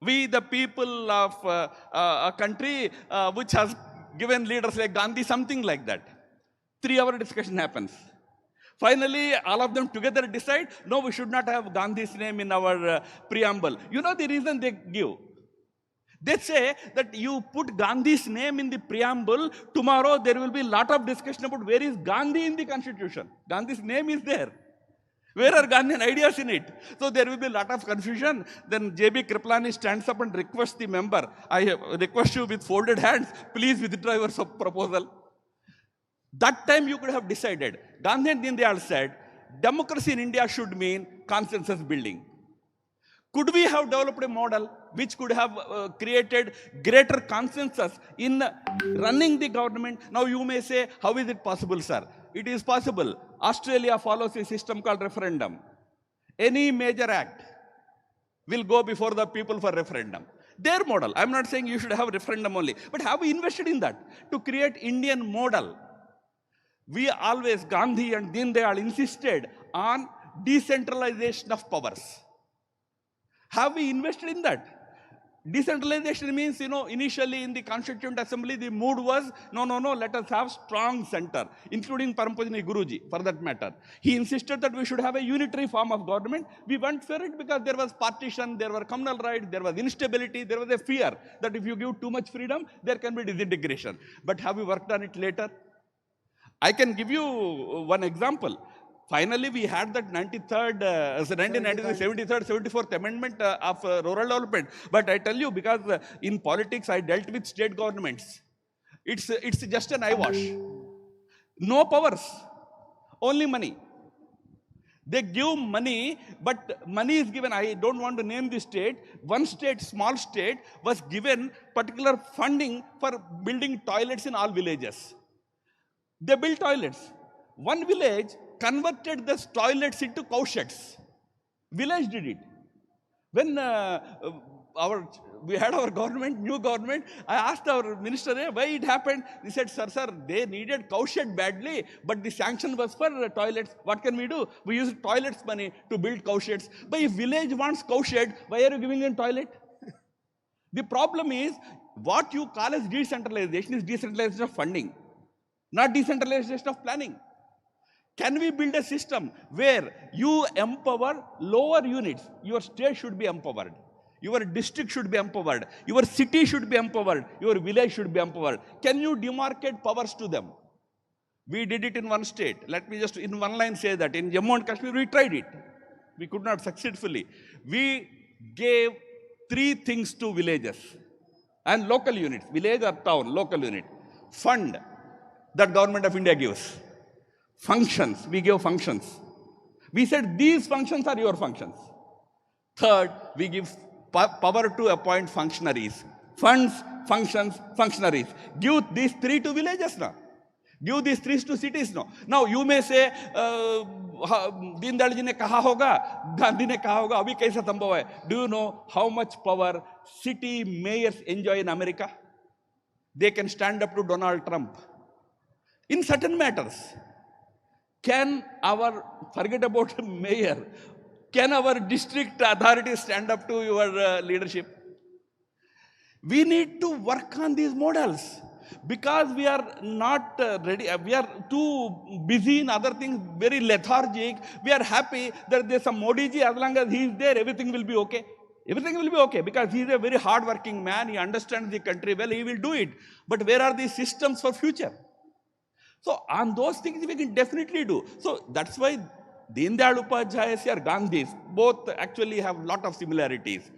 We, the people of a country which has given leaders like Gandhi, something like that. 3-hour discussion happens. Finally, all of them together decide, no, we should not have Gandhi's name in our preamble. You know the reason they give? They say that you put Gandhi's name in the preamble, tomorrow there will be a lot of discussion about where is Gandhi in the constitution. Gandhi's name is there. Where are Gandhian ideas in it? So there will be a lot of confusion. Then J.B. Kriplani stands up and requests the member, I request you with folded hands, please withdraw your proposal. That time you could have decided. Gandhi and Deen Dayal said, democracy in India should mean consensus building. Could we have developed a model which could have created greater consensus in running the government? Now you may say, how is it possible, sir? It is possible. Australia follows a system called referendum. Any major act will go before the people for referendum. Their model. I'm not saying you should have referendum only, but have we invested in that to create Indian model? We always, Gandhi and Deen Dayal insisted on decentralization of powers. Have we invested in that? Decentralization means, initially in the Constituent Assembly, the mood was, no, let us have strong center, including Parampujani Guruji, for that matter. He insisted that we should have a unitary form of government. We went for it because there was partition, there were communal rights, there was instability, there was a fear that if you give too much freedom, there can be disintegration. But have we worked on it later? I can give you one example. Finally, we had that 73rd, 74th Amendment of Rural Development. But I tell you, because in politics, I dealt with state governments. It's just an eyewash. No powers, only money. They give money, but money is given. I don't want to name the state. One state, small state, was given particular funding for building toilets in all villages. They built toilets. One village converted those toilets into cow sheds. Village did it. When we had our government, new government, I asked our minister why it happened. He said, sir, they needed cow shed badly, but the sanction was for toilets. What can we do? We use toilets money to build cow sheds. But if village wants cow shed, why are you giving them toilet? The problem is, what you call as decentralization is decentralization of funding, not decentralization of planning. Can we build a system where you empower lower units? Your state should be empowered. Your district should be empowered. Your city should be empowered. Your village should be empowered. Can you demarcate powers to them? We did it in one state. Let me just in one line say that. In Jammu and Kashmir, we tried it. We could not successfully. We gave 3 things to villages and local units. Village or town, local unit. Fund that Government of India gives. Functions, we give functions. We said these functions are your functions. Third, we give power to appoint functionaries. Funds, functions, functionaries. Give these 3 to villages now. Give these 3 to cities now. Now you may say, Deen Dayal ji ne kaha hoga, Gandhi ne kaha hoga, abhi kaisa sambhav hai. Do you know how much power city mayors enjoy in America? They can stand up to Donald Trump. In certain matters, can our, forget about mayor, can our district authorities stand up to your leadership? We need to work on these models because we are not ready. We are too busy in other things, very lethargic. We are happy that there's some Modi ji, as long as he is there, everything will be okay. Everything will be okay because he is a very hard-working man. He understands the country well. He will do it. But where are the systems for future? So on those things we can definitely do. So that's why Deen Dayal Upadhyaya or Gandhi's both actually have a lot of similarities.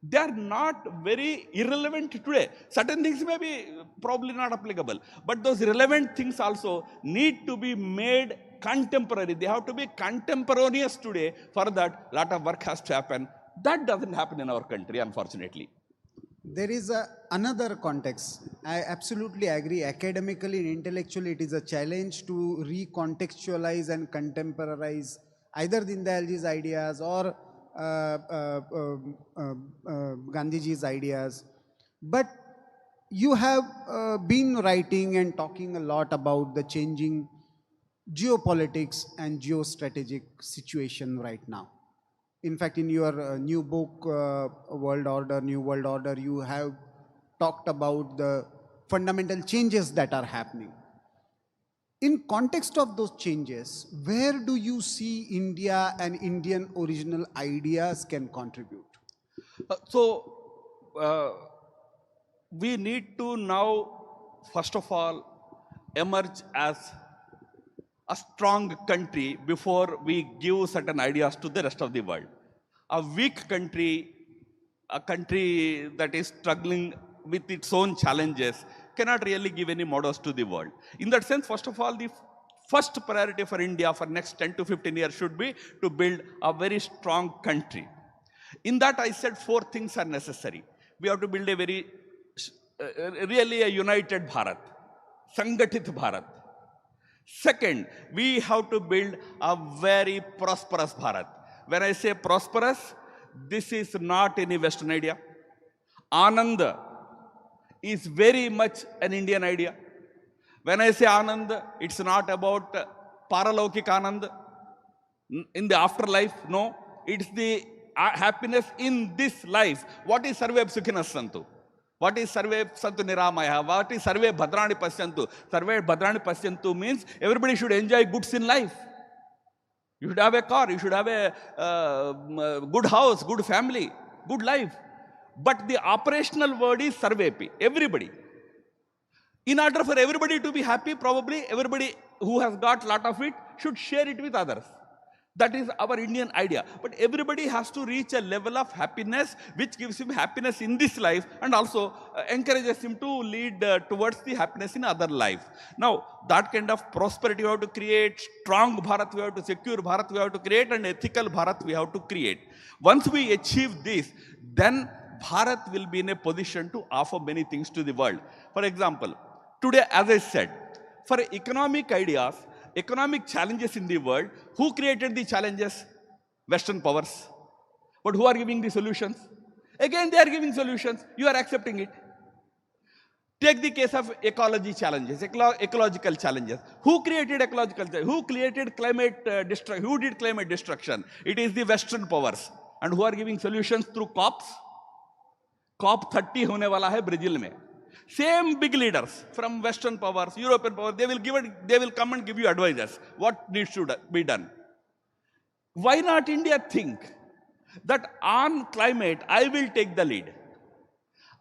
They are not very irrelevant today. Certain things may be probably not applicable. But those relevant things also need to be made contemporary. They have to be contemporaneous today. For that, a lot of work has to happen. That doesn't happen in our country, unfortunately. There is another context. I absolutely agree. Academically and intellectually, it is a challenge to recontextualize and contemporize either Deen Dayalji's ideas or Gandhiji's ideas. But you have been writing and talking a lot about the changing geopolitics and geostrategic situation right now. In fact, in your new book, World Order, New World Order, you have talked about the fundamental changes that are happening. In context of those changes, where do you see India and Indian original ideas can contribute? We need to now, first of all, emerge as a strong country before we give certain ideas to the rest of the world. A weak country, a country that is struggling with its own challenges, cannot really give any models to the world. In that sense, first of all, the first priority for India for next 10 to 15 years should be to build a very strong country. In that, I said 4 things are necessary. We have to build a very, really a united Bharat, Sangathit Bharat. Second, we have to build a very prosperous Bharat. When I say prosperous, this is not any Western idea. Anand is very much an Indian idea. When I say Anand, it's not about Paralaukik Anand in the afterlife. No, it's the happiness in this life. What is Sarve Sukhinas Santu? What is Sarve Santu Niramaya? What is Sarve Bhadrani Pasyantu? Sarve Bhadrani Pasyantu means everybody should enjoy goods in life. You should have a car, you should have a good house, good family, good life. But the operational word is Sarvepi, everybody. In order for everybody to be happy, probably everybody who has got a lot of it should share it with others. That is our Indian idea. But everybody has to reach a level of happiness which gives him happiness in this life and also encourages him to lead towards the happiness in other life. Now, that kind of prosperity we have to create, strong Bharat we have to secure, Bharat we have to create, and ethical Bharat we have to create. Once we achieve this, then Bharat will be in a position to offer many things to the world. For example, today, as I said, for economic ideas, economic challenges in the world, who created the challenges? Western powers. But who are giving the solutions? Again, they are giving solutions. You are accepting it. Take the case of ecology challenges, ecological challenges. Who created ecological challenges? Who created climate destruction? Who did climate destruction? It is the Western powers. And who are giving solutions through COPs? COP 30 होने वाला है Brazil में. Same big leaders from Western powers, European powers, they will come and give you advices. What needs to be done? Why not India think that on climate, I will take the lead.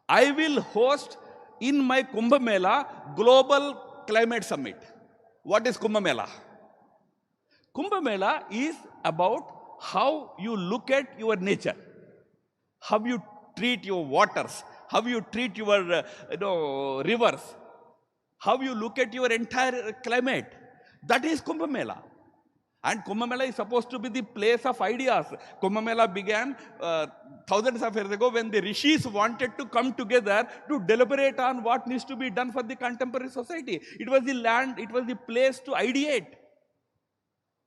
I will host in my Kumbh Mela Global Climate Summit. What is Kumbh Mela? Kumbh Mela is about how you look at your nature, how you treat your waters, how you treat your rivers, how you look at your entire climate. That is Kumbh Mela. And Kumbh Mela is supposed to be the place of ideas. Kumbh Mela began thousands of years ago when the rishis wanted to come together to deliberate on what needs to be done for the contemporary society. It was the land, it was the place to ideate.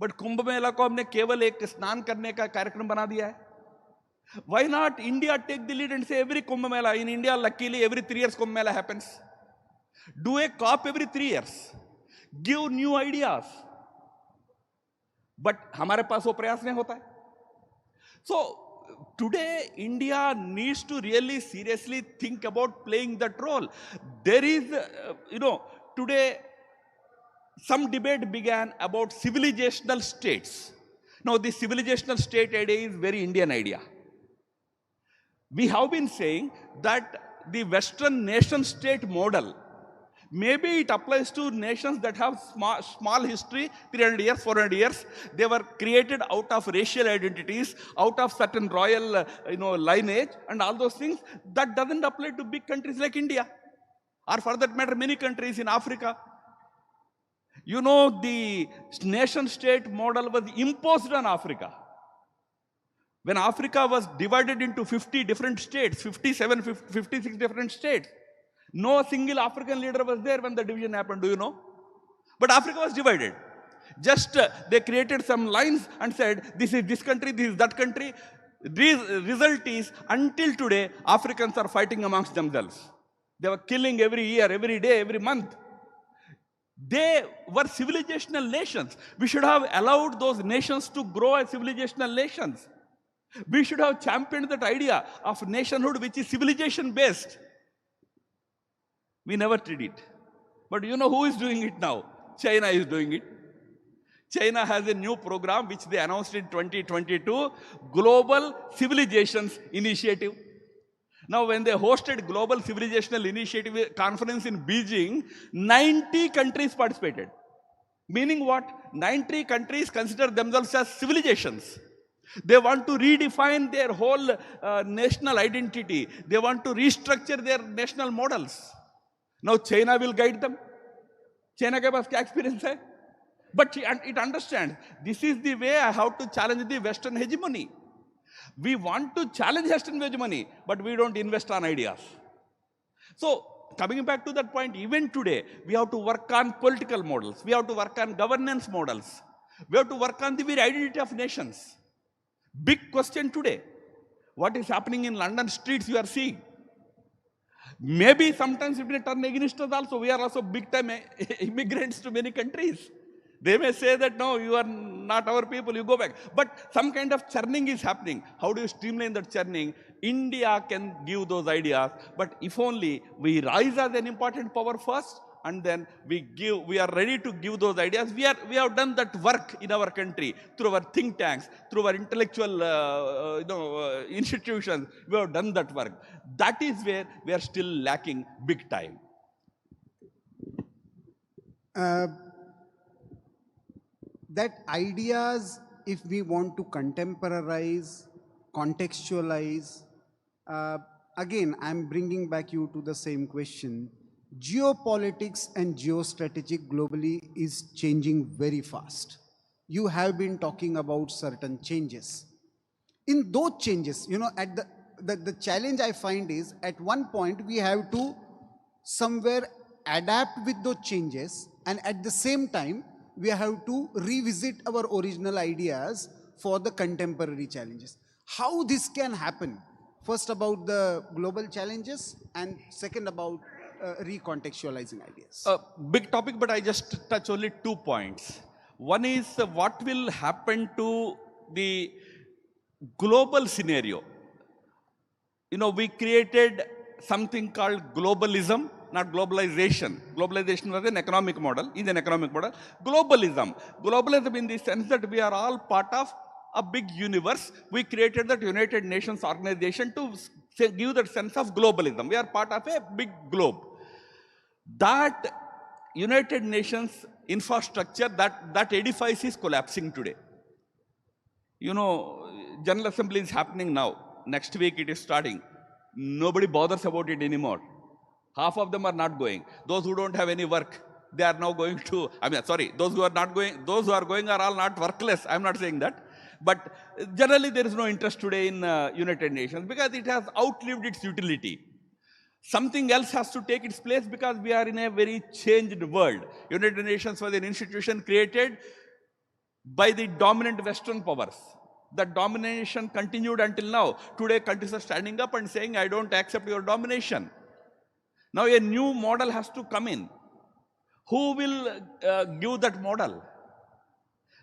But Kumbh Mela को हमने केवल एक स्नान करने का कार्यक्रम बना दिया है. Why not India take the lead and say every Kumbh Mela? In India, luckily, every 3 years Kumbh Mela happens. Do a COP every 3 years. Give new ideas. But हमारे पास वो प्रयास नहीं होता है. So, today, India needs to really seriously think about playing that role. There is, today, some debate began about civilizational states. Now, the civilizational state idea is very Indian idea. We have been saying that the Western nation-state model, maybe it applies to nations that have small history, 300 years, 400 years. They were created out of racial identities, out of certain royal, lineage, and all those things. That doesn't apply to big countries like India, or for that matter, many countries in Africa. The nation-state model was imposed on Africa. When Africa was divided into 50 different states, 56 different states, no single African leader was there when the division happened, do you know? But Africa was divided. Just they created some lines and said, this is this country, this is that country. The result is, until today, Africans are fighting amongst themselves. They were killing every year, every day, every month. They were civilizational nations. We should have allowed those nations to grow as civilizational nations. We should have championed that idea of nationhood which is civilization-based. We never did it. But you know who is doing it now? China is doing it. China has a new program which they announced in 2022, Global Civilizations Initiative. Now, when they hosted Global Civilizational Initiative conference in Beijing, 90 countries participated. Meaning what? 90 countries consider themselves as civilizations. They want to redefine their whole national identity. They want to restructure their national models. Now China will guide them. China के पास क्या experience है? But it understands, this is the way I have to challenge the Western hegemony. We want to challenge Western hegemony, but we don't invest on ideas. So, coming back to that point, even today, we have to work on political models. We have to work on governance models. We have to work on the very identity of nations. Big question today. What is happening in London streets you are seeing? Maybe sometimes it may turn against us also. We are also big time immigrants to many countries. They may say that, no, you are not our people, you go back. But some kind of churning is happening. How do you streamline that churning? India can give those ideas, but if only we rise as an important power first, and then we are ready to give those ideas. We have done that work in our country through our think tanks, through our intellectual institutions. We have done that work. That is where we are still lacking big time. That ideas if we want to contemporize, contextualize, again, I'm bringing back you to the same question. Geopolitics and geostrategic globally is changing very fast. You have been talking about certain changes. In those changes, you know, at the challenge I find is at one point we have to somewhere adapt with those changes, and at the same time we have to revisit our original ideas for the contemporary challenges. How this can happen? First about the global challenges, and second about recontextualizing ideas. Big topic, but I just touch only 2 points. One is what will happen to the global scenario. You know, we created something called globalism, not globalization. Globalization was an economic model, is an economic model. Globalism. Globalism in the sense that we are all part of a big universe. We created that United Nations organization to give that sense of globalism. We are part of a big globe. That United Nations infrastructure, that edifice is collapsing today. You know, General Assembly is happening now. Next week it is starting. Nobody bothers about it anymore. Half of them are not going. Those who don't have any work, they are now going to, those who are not going, those who are going are all not workless. I'm not saying that. But generally there is no interest today in United Nations because it has outlived its utility. Something else has to take its place because we are in a very changed world. United Nations was an institution created by the dominant Western powers. That domination continued until now. Today countries are standing up and saying, I don't accept your domination. Now a new model has to come in. Who will give that model?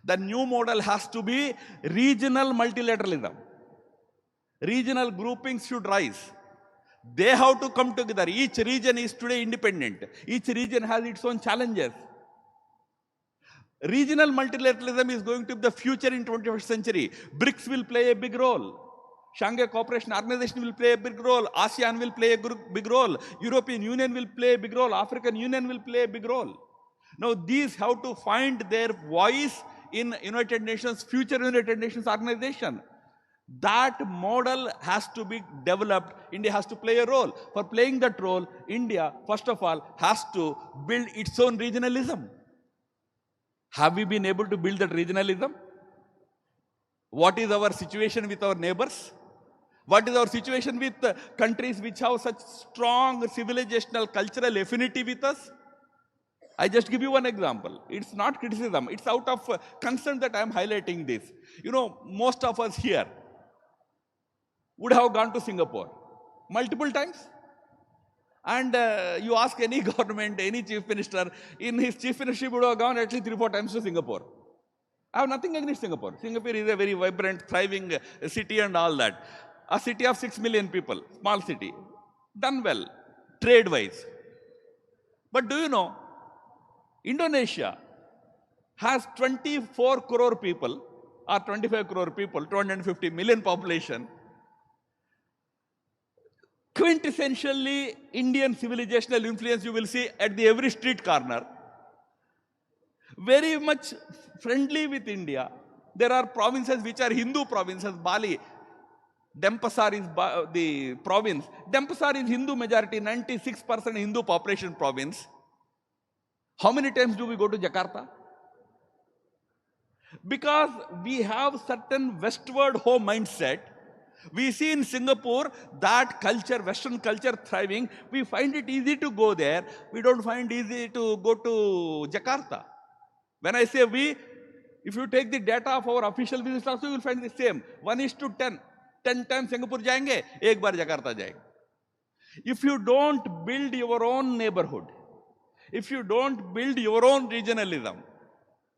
The new model has to be regional multilateralism. Regional groupings should rise. They have to come together. Each region is today independent. Each region has its own challenges. Regional multilateralism is going to be the future in 21st century. BRICS will play a big role. Shanghai Cooperation Organization will play a big role. ASEAN will play a big role. European Union will play a big role. African Union will play a big role. Now these have to find their voice in United Nations, future United Nations organization. That model has to be developed. India has to play a role. For playing that role, India, first of all, has to build its own regionalism. Have we been able to build that regionalism? What is our situation with our neighbors? What is our situation with countries which have such strong civilizational, cultural affinity with us? I just give you one example. It's not criticism. It's out of concern that I am highlighting this. You know, most of us here would have gone to Singapore multiple times. And you ask any government, any chief minister, in his chief ministership would have gone at least 3-4 times to Singapore. I have nothing against Singapore. Singapore is a very vibrant, thriving city and all that. A city of 6 million people, small city, done well, trade-wise. But do you know, Indonesia has 24 crore people, or 25 crore people, 250 million population. Quintessentially Indian civilizational influence you will see at every street corner. Very much friendly with India. There are provinces which are Hindu provinces. Bali, Denpasar is the province. Denpasar is Hindu majority, 96% Hindu population province. How many times do we go to Jakarta? Because we have certain westward home mindset. We see in Singapore that culture, Western culture thriving. We find it easy to go there. We don't find easy to go to Jakarta. When I say we, if you take the data of our official visits also, you will find the same. 1:10. 10 times Singapore jayenge, ek bar Jakarta jayenge. If you don't build your own neighborhood, if you don't build your own regionalism,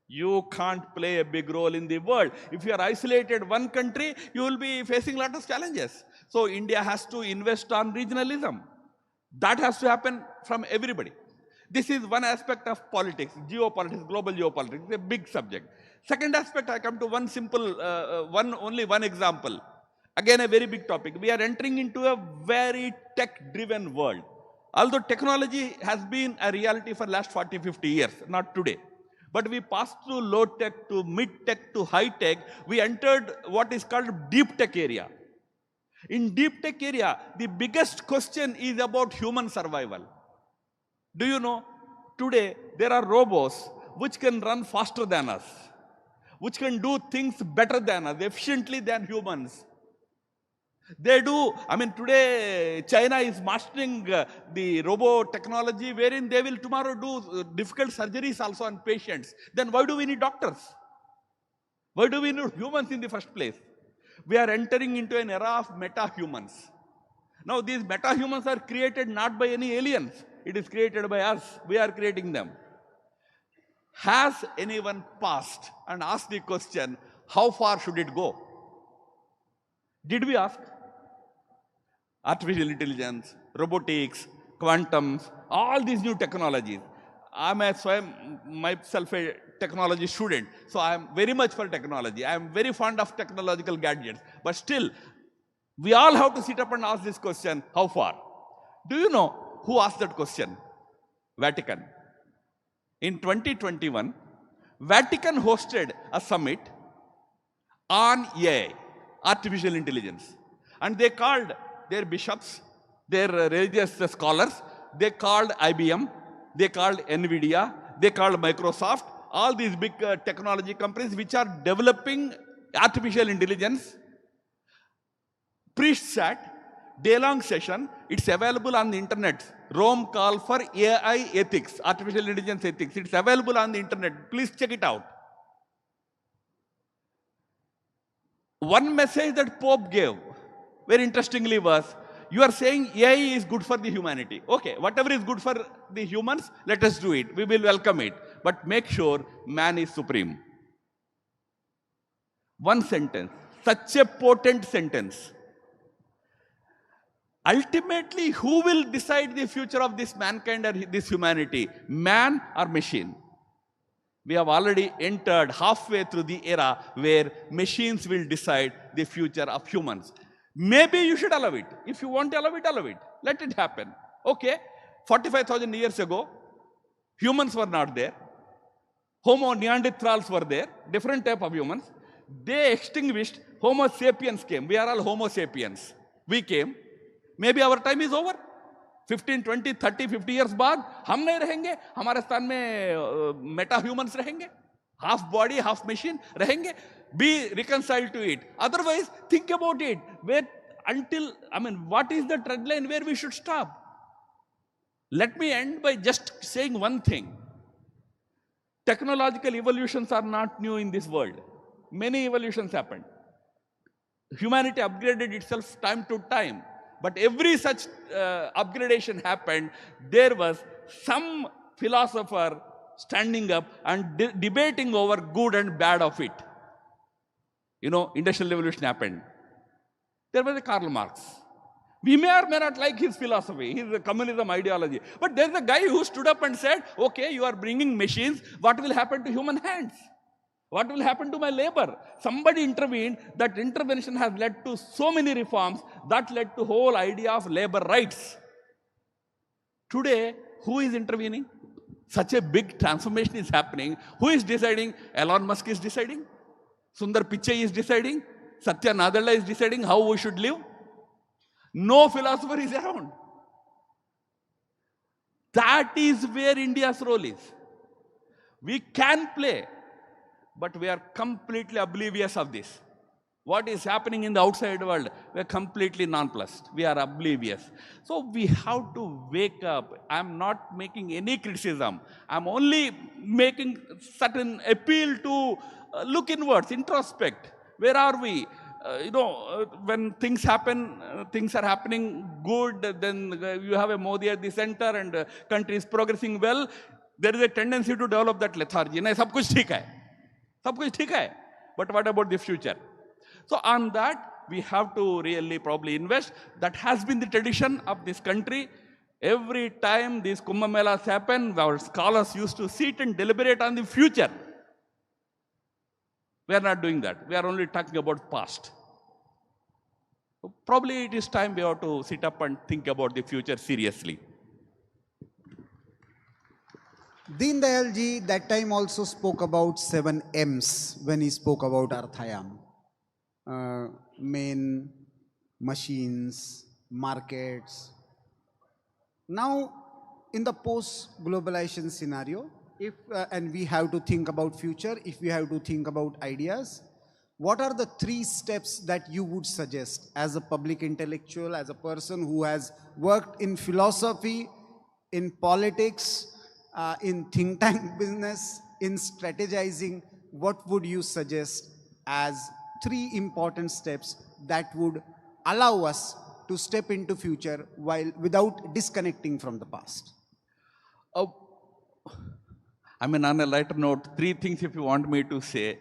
you can't play a big role in the world. If you are isolated one country, you will be facing a lot of challenges. So India has to invest on regionalism. That has to happen from everybody. This is one aspect of politics, geopolitics, global geopolitics. It's a big subject. Second aspect, I come to one simple, only one example. Again, a very big topic. We are entering into a very tech-driven world. Although technology has been a reality for the last 40, 50 years, not today. But we passed through low tech to mid tech to high tech. We entered what is called deep tech area. In deep tech area, the biggest question is about human survival. Do you know, today there are robots which can run faster than us, which can do things better than us, efficiently than humans. They do, I mean, today China is mastering the robo technology wherein they will tomorrow do difficult surgeries also on patients. Then why do we need doctors? Why do we need humans in the first place? We are entering into an era of meta-humans. Now these meta-humans are created not by any aliens. It is created by us. We are creating them. Has anyone passed and asked the question, how far should it go? Did we ask? Artificial intelligence, robotics, quantums, all these new technologies. I'm myself a technology student, so I'm very much for technology. I'm very fond of technological gadgets. But still, we all have to sit up and ask this question, how far? Do you know who asked that question? Vatican. In 2021, Vatican hosted a summit on AI, artificial intelligence. And they called their bishops, their religious scholars, they called IBM, they called NVIDIA, they called Microsoft, all these big technology companies which are developing artificial intelligence. Priest sat, day-long session, it's available on the internet. Rome call for AI ethics, artificial intelligence ethics. It's available on the internet. Please check it out. One message that Pope gave, very interestingly, was, you are saying AI is good for the humanity. Okay, whatever is good for the humans, let us do it. We will welcome it. But make sure man is supreme. One sentence, such a potent sentence. Ultimately, who will decide the future of this mankind or this humanity? Man or machine? We have already entered halfway through the era where machines will decide the future of humans. Maybe you should allow it. If you want to allow it, allow it. Let it happen. Okay, 45,000 years ago, humans were not there. Homo Neanderthals were there, different type of humans. They extinguished, Homo sapiens came. We are all Homo sapiens. We came. Maybe our time is over. 15, 20, 30, 50 years बाद हम नहीं रहेंगे, हमारे स्थान में Meta humans रहेंगे, half body, half machine रहेंगे. Be reconciled to it. Otherwise, think about it. Where until, I mean, what is the trend line where we should stop? Let me end by just saying one thing. Technological evolutions are not new in this world. Many evolutions happened. Humanity upgraded itself time to time. But every such upgradation happened, there was some philosopher standing up and debating over good and bad of it. You know, Industrial Revolution happened. There was a Karl Marx. We may or may not like his philosophy, his communism ideology. But there's a guy who stood up and said, okay, you are bringing machines, what will happen to human hands? What will happen to my labor? Somebody intervened. That intervention has led to so many reforms that led to whole idea of labor rights. Today, who is intervening? Such a big transformation is happening. Who is deciding? Elon Musk is deciding. Sundar Pichai is deciding. Satya Nadella is deciding how we should live. No philosopher is around. That is where India's role is. We can play, but we are completely oblivious of this. What is happening in the outside world, we are completely nonplussed. We are oblivious. So we have to wake up. I'm not making any criticism. I'm only making certain appeal to look inwards, introspect. Where are we? When things happen, things are happening good, then you have a Modi at the center and country is progressing well. There is a tendency to develop that lethargy. नहीं, सब कुछ ठीक है. सब कुछ ठीक है. But what about the future? So on that, we have to really probably invest. That has been the tradition of this country. Every time these Kumbh Melas happen, our scholars used to sit and deliberate on the future. We are not doing that. We are only talking about past. So probably it is time we have to sit up and think about the future seriously. Deen Dayal ji that time also spoke about 7 M's when he spoke about Arthayam. Men, machines, markets. Now, in the post-globalization scenario, if and we have to think about future, if we have to think about ideas, what are the 3 steps that you would suggest as a public intellectual, as a person who has worked in philosophy, in politics, in think tank business, in strategizing? What would you suggest as 3 important steps that would allow us to step into future while without disconnecting from the past? I mean, on a lighter note, 3 things if you want me to say.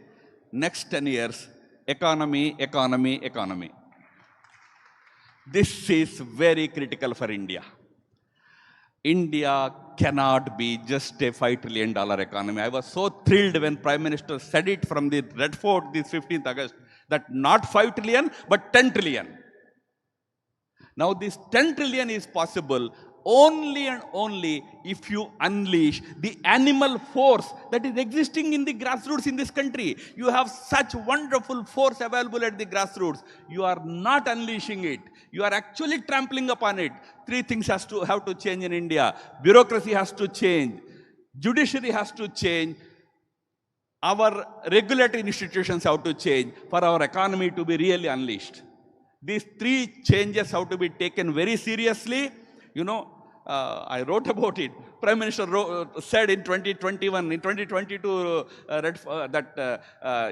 Next 10 years, economy, economy, economy. This is very critical for India. India cannot be just a $5 trillion economy. I was so thrilled when Prime Minister said it from the Red Fort this 15th August, that not 5 trillion, but 10 trillion. Now this 10 trillion is possible only and only if you unleash the animal force that is existing in the grassroots in this country. You have such wonderful force available at the grassroots. You are not unleashing it. You are actually trampling upon it. 3 things have to change in India. Bureaucracy has to change. Judiciary has to change. Our regulatory institutions have to change for our economy to be really unleashed. These 3 changes have to be taken very seriously. You know, I wrote about it. Prime Minister said in 2021, in 2022,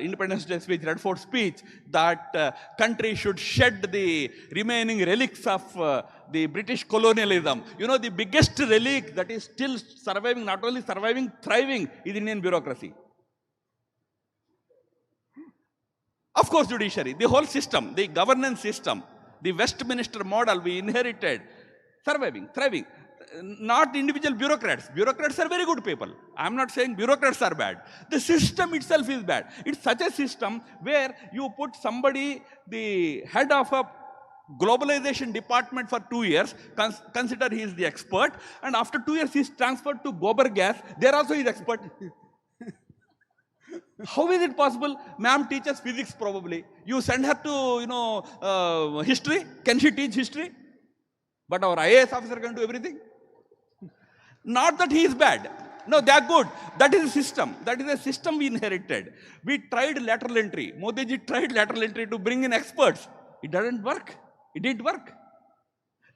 Independence Day speech, Red Fort speech, that country should shed the remaining relics of the British colonialism. You know, the biggest relic that is still surviving, not only surviving, thriving, is Indian bureaucracy. Of course, judiciary, the whole system, the governance system, the Westminster model we inherited, surviving, thriving. Not individual bureaucrats. Bureaucrats are very good people. I'm not saying bureaucrats are bad. The system itself is bad. It's such a system where you put somebody, the head of a globalization department for 2 years, consider he is the expert, and after 2 years he is transferred to Gobar gas, there also he is expert. How is it possible? Ma'am teaches physics probably. You send her to, history. Can she teach history? But our IAS officer can do everything. Not that he is bad. No, they are good. That is a system. That is a system we inherited. We tried lateral entry. Modi ji tried lateral entry to bring in experts. It doesn't work. It didn't work.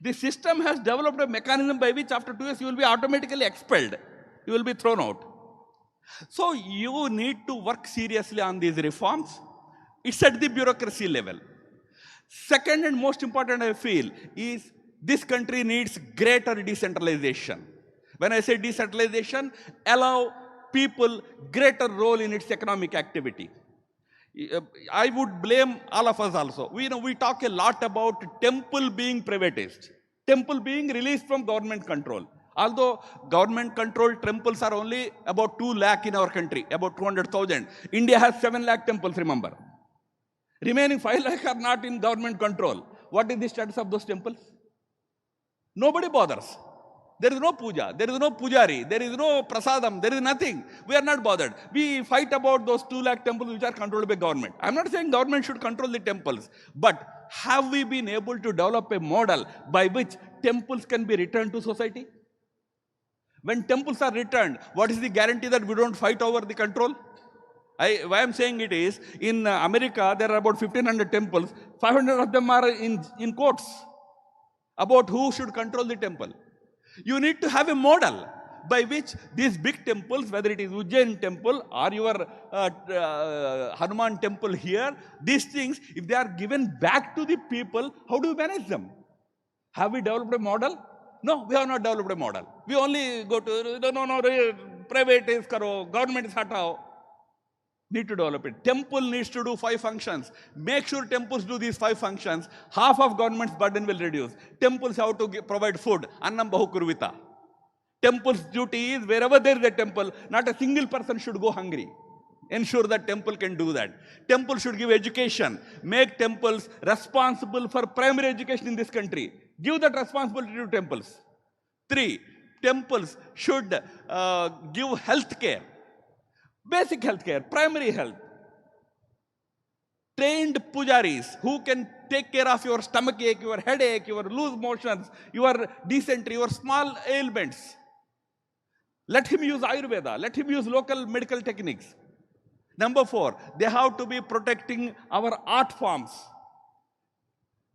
The system has developed a mechanism by which after 2 years you will be automatically expelled. You will be thrown out. So you need to work seriously on these reforms. It's at the bureaucracy level. Second and most important, I feel, is this country needs greater decentralization. When I say decentralization, allow people greater role in its economic activity. I would blame all of us also. We talk a lot about temple being privatized, temple being released from government control. Although government-controlled temples are only about 2 lakh in our country, about 200,000. India has 7 lakh temples, remember. Remaining 5 lakh are not in government control. What is the status of those temples? Nobody bothers. There is no puja, there is no pujari, there is no prasadam, there is nothing. We are not bothered. We fight about those 2 lakh temples which are controlled by government. I'm not saying government should control the temples, but have we been able to develop a model by which temples can be returned to society? When temples are returned, what is the guarantee that we don't fight over the control? Why I'm saying it is, in America, there are about 1,500 temples. 500 of them are in courts about who should control the temple. You need to have a model by which these big temples, whether it is Ujjain temple or your Hanuman temple here, these things, if they are given back to the people, how do you manage them? Have we developed a model? No, we have not developed a model. We only go to, private is karo, government is hatao. Need to develop it. Temple needs to do 5 functions. Make sure temples do these 5 functions. Half of government's burden will reduce. Temples have to provide food. Annam bahu kurvita. Temple's duty is wherever there is a temple, not a single person should go hungry. Ensure that temple can do that. Temple should give education. Make temples responsible for primary education in this country. Give that responsibility to temples. 3, temples should give health care, basic health care, primary health. Trained pujaris who can take care of your stomach ache, your headache, your loose motions, your dysentery, your small ailments. Let him use Ayurveda. Let him use local medical techniques. Number 4, they have to be protecting our art forms.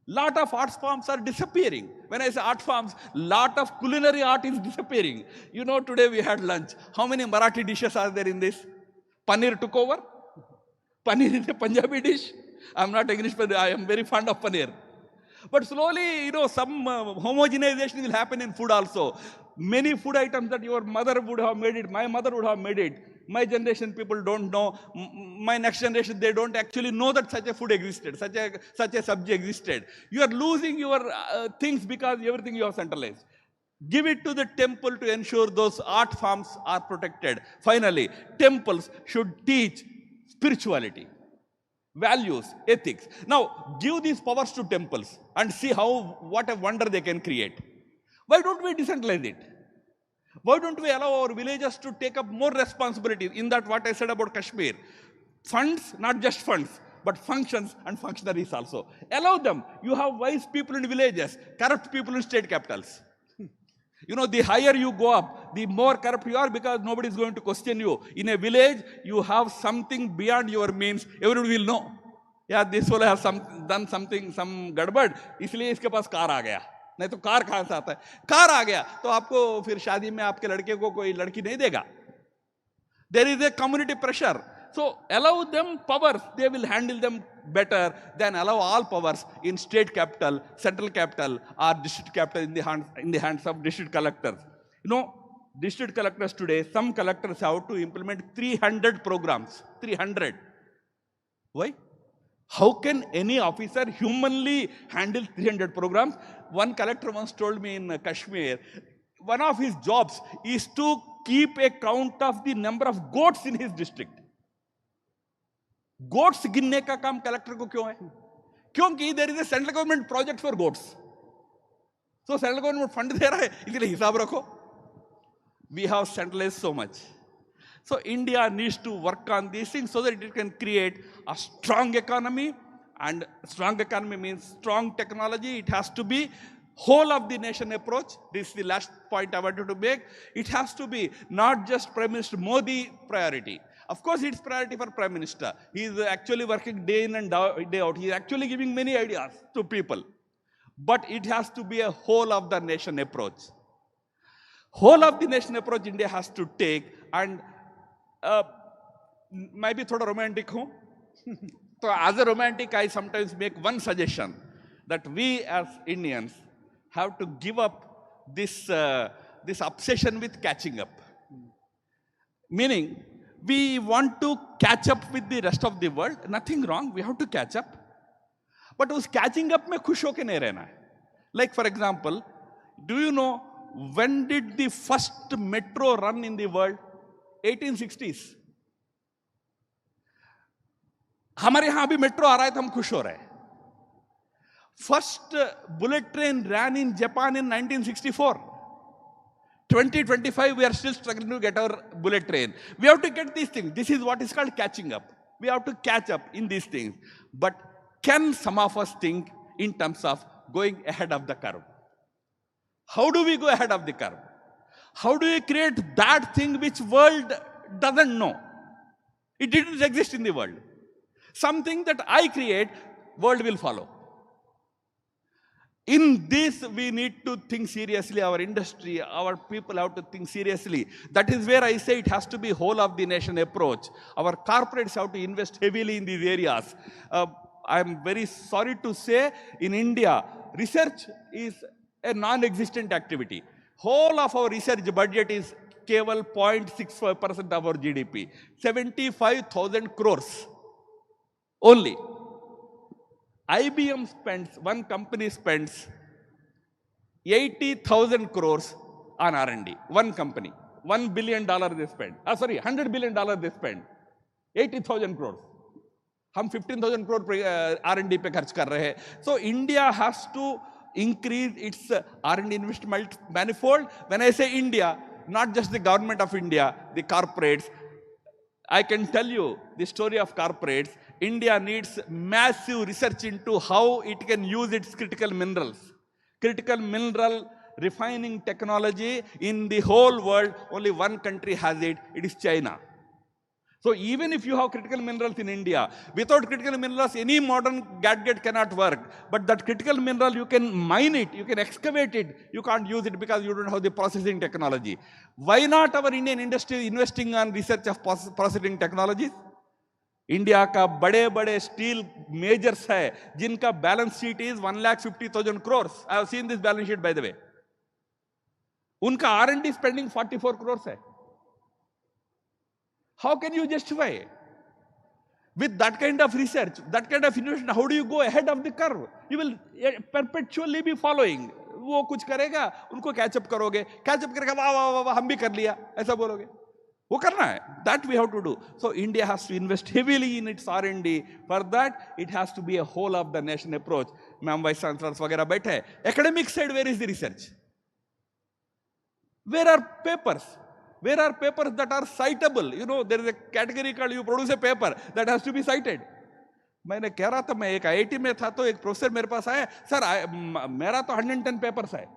Lot of art forms are disappearing. When I say art forms, lot of culinary art is disappearing. You know, today we had lunch. How many Marathi dishes are there in this? Paneer took over. Paneer is a Punjabi dish. I'm not against Paneer. I am very fond of Paneer. But slowly, you know, some homogenization will happen in food also. Many food items that your mother would have made it, my mother would have made it. My generation people don't know. My next generation, they don't actually know that such a food existed, such a sabji existed. You are losing your things because everything you have centralized. Give it to the temple to ensure those art forms are protected. Finally, temples should teach spirituality, values, ethics. Now, give these powers to temples and see what a wonder they can create. Why don't we decentralize it? Why don't we allow our villagers to take up more responsibility in that what I said about Kashmir? Funds, not just funds, but functions and functionaries also. Allow them. You have wise people in villages, corrupt people in state capitals. You know, the higher you go up, the more corrupt you are because nobody is going to question you. In a village, you have something beyond your means, everyone will know. Yeah, this fellow has done something, some gadbad, इसलिए इसके पास car आ गया. नहीं तो car कहाँ से आता है? Car आ गया तो आपको फिर शादी में आपके लड़के को कोई लड़की नहीं देगा. There is a community pressure. So allow them powers, they will handle them better than allow all powers in state capital, central capital or district capital in the hands of district collectors. You know, district collectors today, some collectors have to implement 300 programs. 300. Why? How can any officer humanly handle 300 programs? One collector once told me in Kashmir, one of his jobs is to keep a count of the number of goats in his district. Goats गिनने का काम collector को क्यों है? क्योंकि there is a central government project for goats. So central government fund दे रहा है, इसलिए हिसाब रखो. We have centralized so much. So India needs to work on these things so that it can create a strong economy, and strong economy means strong technology. It has to be whole of the nation approach. This is the last point I wanted to make. It has to be not just Prime Minister Modi priority. Of course, it's priority for Prime Minister. He is actually working day in and day out. He is actually giving many ideas to people. But it has to be a whole of the nation approach. Whole of the nation approach India has to take, and मैं भी थोड़ा romantic हूँ. So as a romantic, I sometimes make one suggestion that we as Indians have to give up this obsession with catching up. Meaning, we want to catch up with the rest of the world. Nothing wrong. We have to catch up. But उस catching up में खुश होके नहीं रहना है. Like for example, do you know when did the first metro run in the world? 1860s. हमारे यहाँ अभी मेट्रो आ रहा है तो हम खुश हो रहे हैं. First bullet train ran in Japan in 1964. 2025, we are still struggling to get our bullet train. We have to get these things. This is what is called catching up. We have to catch up in these things. But can some of us think in terms of going ahead of the curve? How do we go ahead of the curve? How do we create that thing which world doesn't know? It didn't exist in the world. Something that I create, world will follow. In this, we need to think seriously. Our industry, our people have to think seriously. That is where I say it has to be whole of the nation approach. Our corporates have to invest heavily in these areas. I am very sorry to say, in India, research is a non-existent activity. Whole of our research budget is keval 0.65% of our GDP. 75,000 crores only. IBM spends, one company spends 80,000 crores on R&D. One company. $1 billion they spend. $100 billion they spend. 80,000 crores. हम 15,000 crore R&D पे खर्च कर रहे हैं. So India has to increase its R&D investment manifold. When I say India, not just the government of India, the corporates. I can tell you the story of corporates. India needs massive research into how it can use its critical minerals. Critical mineral refining technology in the whole world, only one country has it, it is China. So even if you have critical minerals in India, without critical minerals, any modern gadget cannot work. But that critical mineral, you can mine it, you can excavate it, you can't use it because you don't have the processing technology. Why not our Indian industry investing on research of processing technologies? India का बड़े बड़े steel measures है जिनका balance sheet is 1,50,000 crores. I have seen this balance sheet by the way. उनका R&D spending 44 crores है. How can you justify with that kind of research, that kind of innovation? How do you go ahead of the curve? You will perpetually be following. वो कुछ करेगा, उनको catch up करोगे, catch up करेगा, वाह वाह वाह हम भी कर लिया, ऐसा बोलोगे. वो करना है. That we have to do. So India has to invest heavily in its R&D. For that, it has to be a whole of the nation approach. Ma'am, vice chancellors वगैरह बैठे हैं. Academic side, where is the research? Where are papers? Where are papers that are citable? You know, there is a category called you produce a paper that has to be cited. मैंने कह रहा था, मैं एक IIT में था तो एक प्रोफेसर मेरे पास आया, सर मेरा तो 110 पेपर्स है.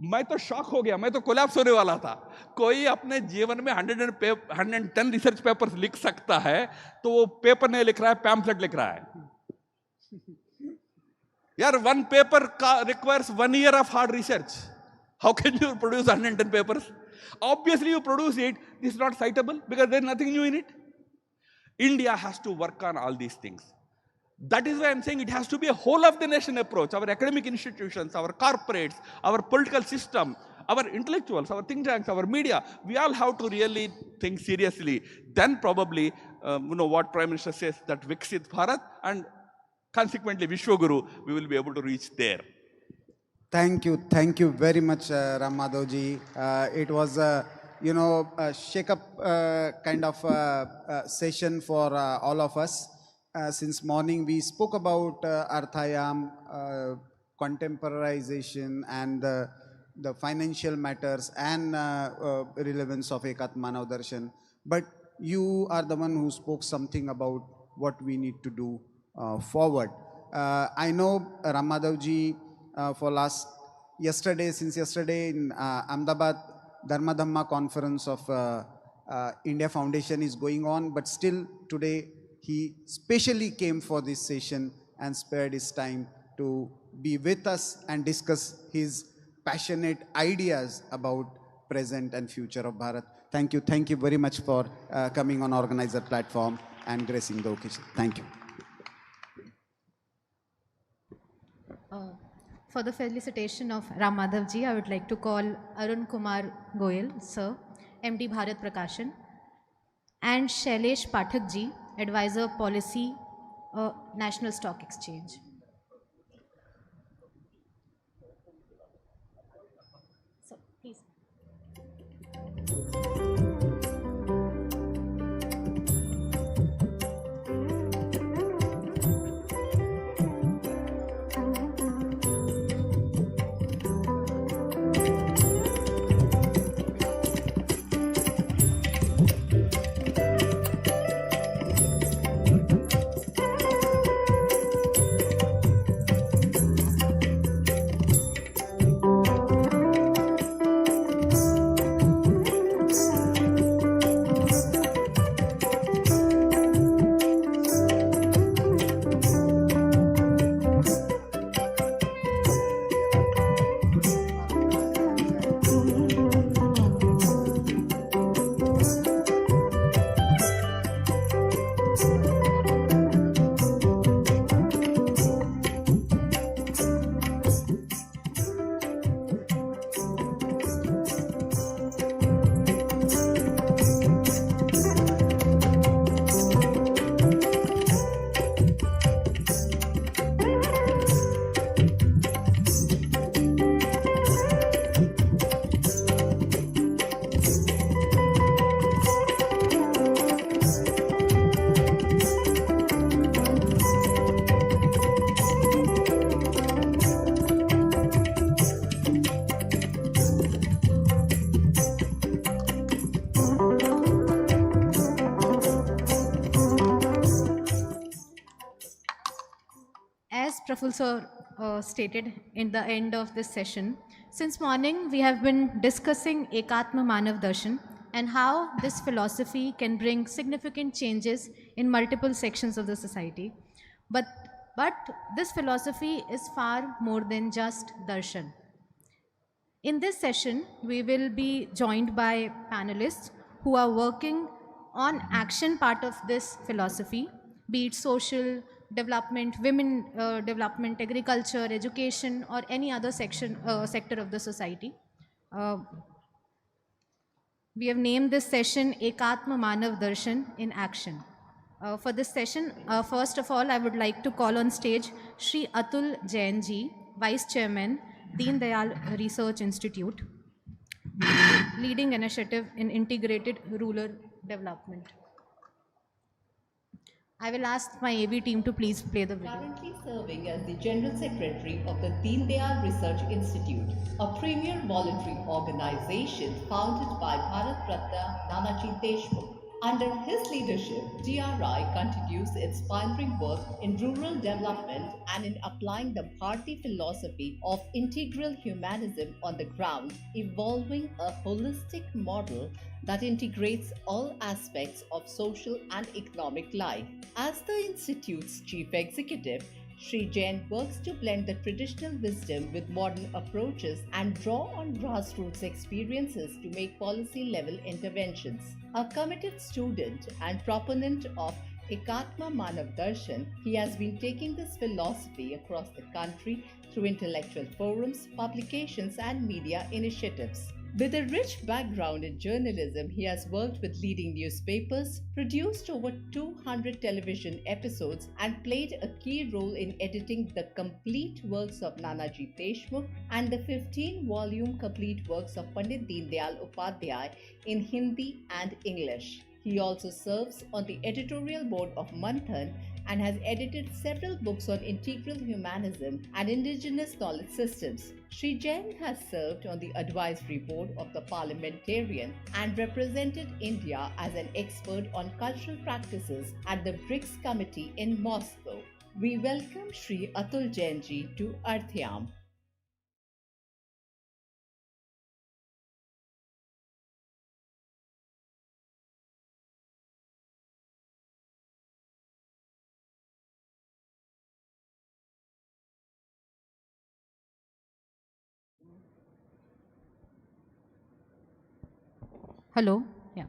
मैं तो शॉक हो गया, मैं तो कोलैप्स होने वाला था. कोई अपने जीवन में 110 रिसर्च पेपर्स लिख सकता है तो वो पेपर नहीं लिख रहा है, पैम्फलेट लिख रहा है. यार, one paper requires 1 year of hard research. How can you produce 110 papers? Obviously you produce it, this is not citable because there is nothing new in it. India has to work on all these things. That is why I'm saying it has to be a whole of the nation approach. Our academic institutions, our corporates, our political system, our intellectuals, our think tanks, our media, we all have to really think seriously. Then probably, what Prime Minister says, that Viksit Bharat and consequently Vishwaguru, we will be able to reach there. Thank you very much, Ram Madhavji. It was a shake-up kind of session for all of us. Since morning, we spoke about Arthayam, contemporarization, and the financial matters and relevance of Ekat Manav Darshan. But you are the one who spoke something about what we need to do forward. I know Ram Madhavji, since yesterday in Ahmedabad, Dharma Dhamma conference of India Foundation is going on, but still today he specially came for this session and spared his time to be with us and discuss his passionate ideas about present and future of Bharat. Thank you very much for coming on Organiser platform and gracing the occasion. Thank you. For the felicitation of Ram Madhavji, I would like to call Arun Kumar Goyal, sir, MD Bharat Prakashan, and Shailesh Pathak ji, Advisor Policy, National Stock Exchange. So, please. Proful sir stated in the end of this session, since morning we have been discussing Ekatma Manav Darshan and how this philosophy can bring significant changes in multiple sections of the society. But this philosophy is far more than just darshan. In this session, we will be joined by panelists who are working on action part of this philosophy, be it social development, women development, agriculture, education, or any other sector of the society. We have named this session Ekatma Manav Darshan in Action. For this session, first of all, I would like to call on stage Shri Atul Jain ji, Vice Chairman, Deen Dayal Research Institute, leading initiative in integrated rural development. I will ask my AV team to please play the video. Currently serving as the General Secretary of the Deen Dayal Research Institute, a premier voluntary organization founded by Bharat Ratna Nanaji Deshmukh. Under his leadership, DRI continues its pioneering work in rural development and in applying the Bharati philosophy of integral humanism on the ground, evolving a holistic model that integrates all aspects of social and economic life. As the Institute's chief executive, Sri Jain works to blend the traditional wisdom with modern approaches and draw on grassroots experiences to make policy-level interventions. A committed student and proponent of Ekatma Manav Darshan, he has been taking this philosophy across the country through intellectual forums, publications, and media initiatives. With a rich background in journalism, he has worked with leading newspapers, produced over 200 television episodes, and played a key role in editing the complete works of Nanaji Deshmukh and the 15-volume complete works of Pandit Deen Dayal Upadhyay in Hindi and English. He also serves on the editorial board of Manthan and has edited several books on integral humanism and indigenous knowledge systems. Sri Jain has served on the advisory board of the Parliamentarian and represented India as an expert on cultural practices at the BRICS Committee in Moscow. We welcome Sri Atul Jain ji to Arthayam. Hello. Yeah.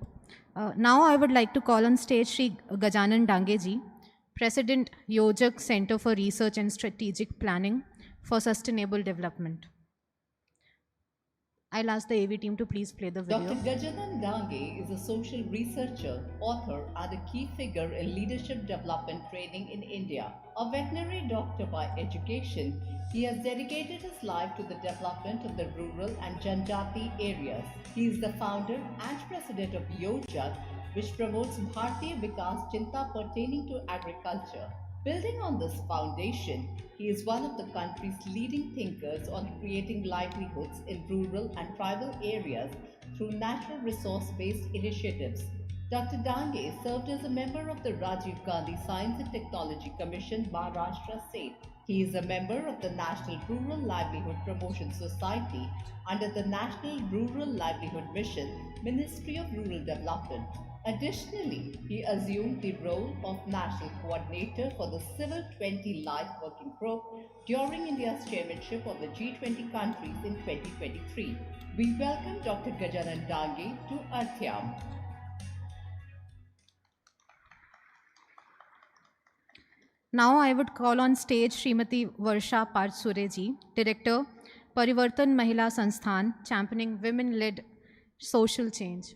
Now I would like to call on stage Sri Gajanan Dangeji, President, Yojak Center for Research and Strategic Planning for Sustainable Development. I'll ask the AV team to please play the video. Dr. Gajanan Dange is a social researcher, author, and a key figure in leadership development training in India. A veterinary doctor by education, he has dedicated his life to the development of the rural and Janjati areas. He is the founder and president of Yojak, which promotes Bharatiya Vikas Chinta pertaining to agriculture. Building on this foundation, he is one of the country's leading thinkers on creating livelihoods in rural and tribal areas through natural resource-based initiatives. Dr. Dange served as a member of the Rajiv Gandhi Science and Technology Commission, Maharashtra State. He is a member of the National Rural Livelihood Promotion Society under the National Rural Livelihood Mission, Ministry of Rural Development. Additionally, he assumed the role of National Coordinator for the Civil 20 Life Working Group during India's chairmanship of the G20 countries in 2023. We welcome Dr. Gajanan Dange to Arthayam. Now I would call on stage Srimati Varsha Partsure ji, Director, Parivartan Mahila Sansthan, championing women-led social change.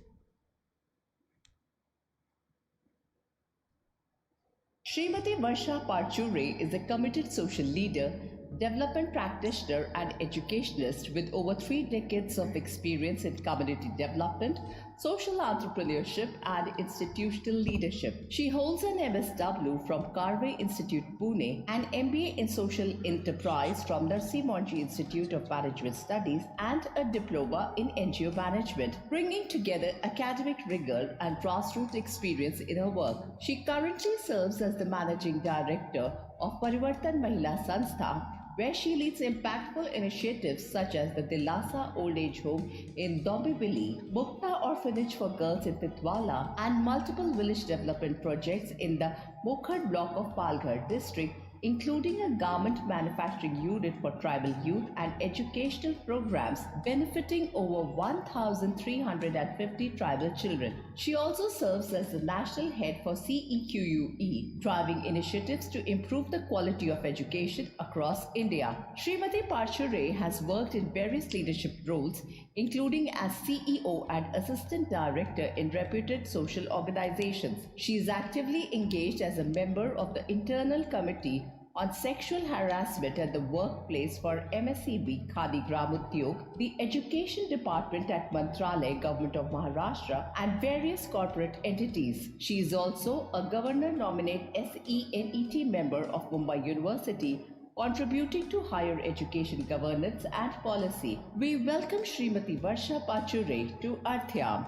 Srimati Varsha Parchure is a committed social leader, development practitioner and educationist with over 3 decades of experience in community development, social entrepreneurship, and institutional leadership. She holds an MSW from Carve Institute, Pune, an MBA in social enterprise from Narsimha Institute of Management Studies, and a diploma in NGO management, bringing together academic rigor and grassroots experience in her work. She currently serves as the managing director of Parivartan Mahila Sanstha, where she leads impactful initiatives such as the Dilasa Old Age Home in Dombivli, Mukta Orphanage for Girls in Titwala, and multiple village development projects in the Mokhad block of Palghar district, including a garment manufacturing unit for tribal youth and educational programs benefiting over 1,350 tribal children. She also serves as the national head for CEQUE, driving initiatives to improve the quality of education across India. Srimati Parchure has worked in various leadership roles, including as CEO and Assistant Director in reputed social organizations. She is actively engaged as a member of the Internal Committee on Sexual Harassment at the Workplace for MSEB Khadi Gram Udyog, the Education Department at Mantralay, Government of Maharashtra, and various corporate entities. She is also a Governor-nominate SENET member of Mumbai University, contributing to higher education governance and policy. We welcome Srimati Varsha Pachure to Arthayam.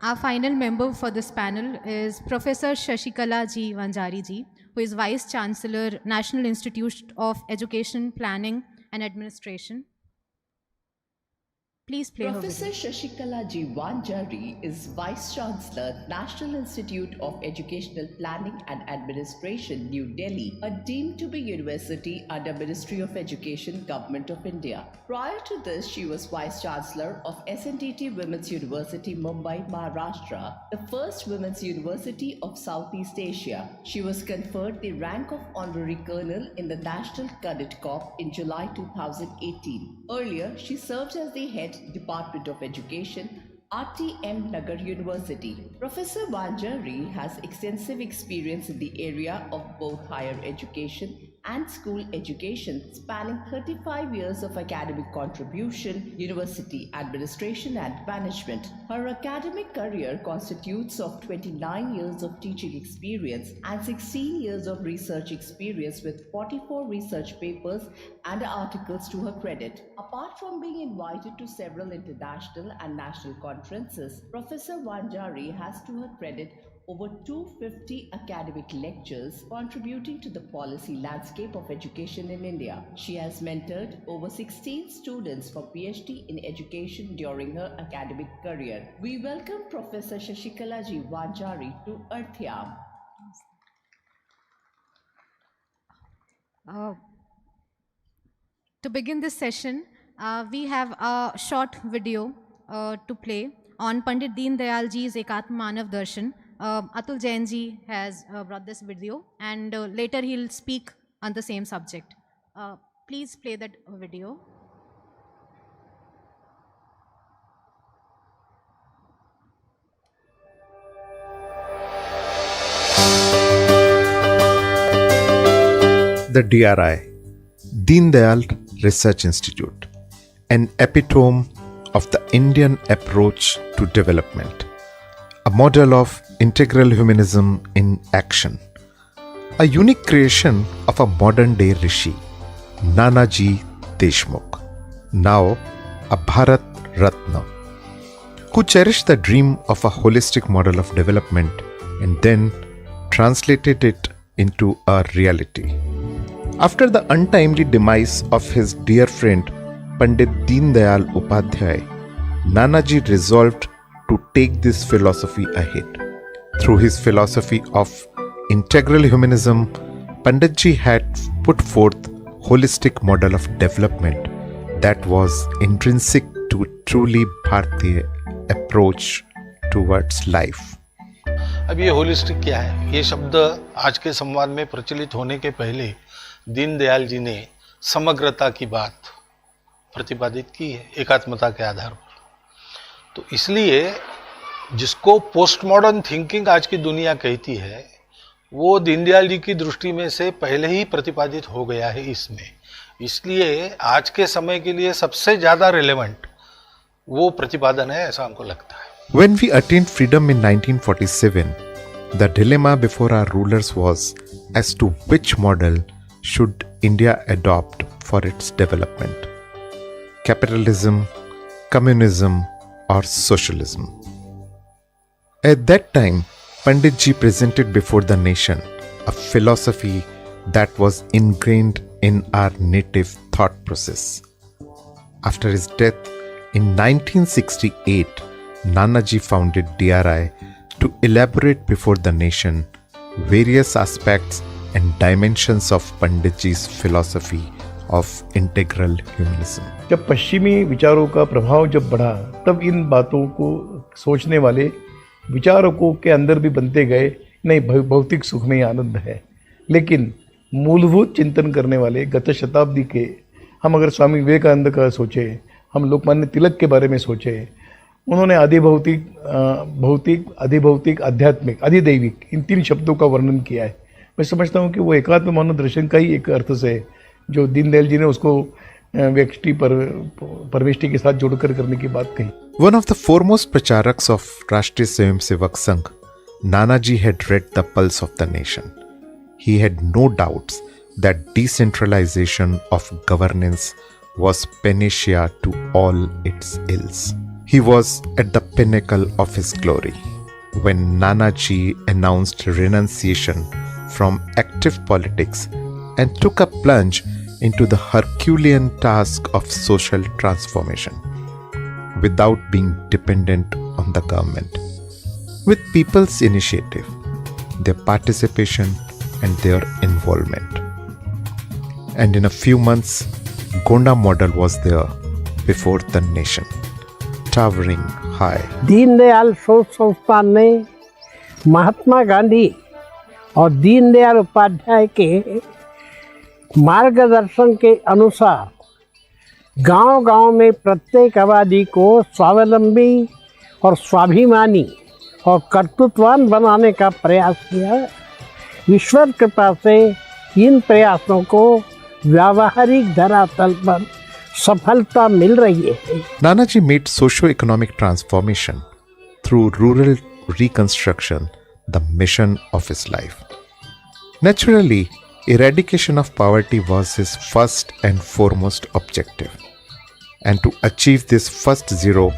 Our final member for this panel is Professor Shashikala Ji Vanjari Ji, who is Vice Chancellor, National Institute of Education, Planning and Administration. Please play Professor her video. Shashikala Ji Vanjari is Vice Chancellor, National Institute of Educational Planning and Administration, New Delhi, a deemed to be university under Ministry of Education, Government of India. Prior to this, she was Vice Chancellor of SNDT Women's University, Mumbai, Maharashtra, the first women's university of Southeast Asia. She was conferred the rank of Honorary Colonel in the National Cadet Corps in July 2018. Earlier, she served as the head Department of Education, Arthayam Nagar University. Professor Vanjari has extensive experience in the area of both higher education and school education, spanning 35 years of academic contribution, university administration and management. Her academic career constitutes of 29 years of teaching experience and 16 years of research experience with 44 research papers and articles to her credit. Apart from being invited to several international and national conferences, Professor Vanjari has to her credit over 250 academic lectures contributing to the policy landscape of education in India. She has mentored over 16 students for PhD in education during her academic career. We welcome Professor Shashikala Ji Vanjari to Arthayam. To begin this session, we have a short video to play on Pandit Deen Dayal Ji's Ekatma Manav Darshan. Atul Jain Ji has brought this video, and later he'll speak on the same subject. Please play that video. The DRI, Deen Dayal Research Institute, an epitome of the Indian approach to development, a model of integral humanism in action, a unique creation of a modern-day Rishi, Nanaji Deshmukh, now a Bharat Ratna, who cherished the dream of a holistic model of development and then translated it into a reality. After the untimely demise of his dear friend Pandit Deen Dayal Upadhyay, Nanaji resolved to take this philosophy ahead. Through his philosophy of integral humanism, Panditji had put forth a holistic model of development that was intrinsic to a truly Bharatiya approach towards life. अब ये holistic क्या है? ये शब्द आज के संवाद में प्रचलित होने के पहले दीनदयाल जी ने समग्रता की बात प्रतिपादित की है एकात्मता के आधार पर। तो इसलिए जिसको पोस्ट मॉडर्न थिंकिंग आज की दुनिया कहती है, वो दीनदयाल जी की दृष्टि में से पहले ही प्रतिपादित हो गया है इसमें। इसलिए आज के समय के लिए सबसे ज़्यादा रिलेवेंट वो प्रतिपादन है, ऐसा हमको लगता है. When we attained freedom in 1947, the dilemma before our rulers was as to which model should India adopt for its development: capitalism, communism, or socialism. At that time, Pandit Ji presented before the nation a philosophy that was ingrained in our native thought process. After his death in 1968, Nanaji founded DRI to elaborate before the nation various aspects and dimensions of Pandit Ji's philosophy of integral humanism. जब पश्चिमी विचारों का प्रभाव जब बढ़ा, तब इन बातों को सोचने वाले विचारकों के अंदर भी बनते गए, नहीं भौतिक सुख में ही आनंद है, लेकिन मूलभूत चिंतन करने वाले गत शताब्दी के, हम अगर स्वामी विवेकानंद का सोचे, हम लोकमान्य तिलक के बारे में सोचे, उन्होंने अधिभौतिक, भौतिक, अधिभौतिक, आध्यात्मिक, अधिदैविक, इन 3 शब्दों का वर्णन किया है. मैं समझता हूँ कि वो एकात्म मानव दर्शन का ही एक अर्थ से, जो दीनदयाल जी ने उसको व्यक्ति पर परमेष्टि के साथ जोड़कर करने की बात कही. One of the foremost pracharaks of Rashtriya Swayamsevak Sangh, Nanaji had read the pulse of the nation. He had no doubts that decentralization of governance was panacea to all its ills. He was at the pinnacle of his glory when Nanaji announced renunciation from active politics and took a plunge into the Herculean task of social transformation without being dependent on the government. With people's initiative, their participation and their involvement. And in a few months, Gonda model was there before the nation, towering high. Deendayal शोध संस्थान ने महात्मा गांधी और दीनदयाल उपाध्याय के मार्गदर्शन के अनुसार गांव-गांव में प्रत्येक आबादी को स्वावलंबी और स्वाभिमानी और कर्तृत्ववान बनाने का प्रयास किया. ईश्वर कृपा से इन प्रयासों को व्यावहारिक धरातल पर सफलता मिल रही है. Nanaji made socio-economic transformation through rural reconstruction the mission of his life. Naturally, eradication of poverty was his first and foremost objective. And to achieve this first zero,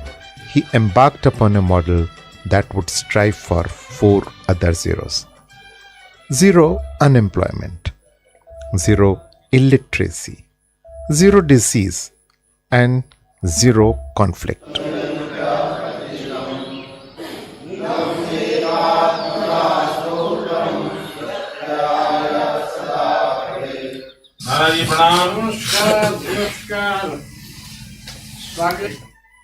he embarked upon a model that would strive for 4 other zeros. 0 unemployment, 0 illiteracy, 0 disease, and 0 conflict.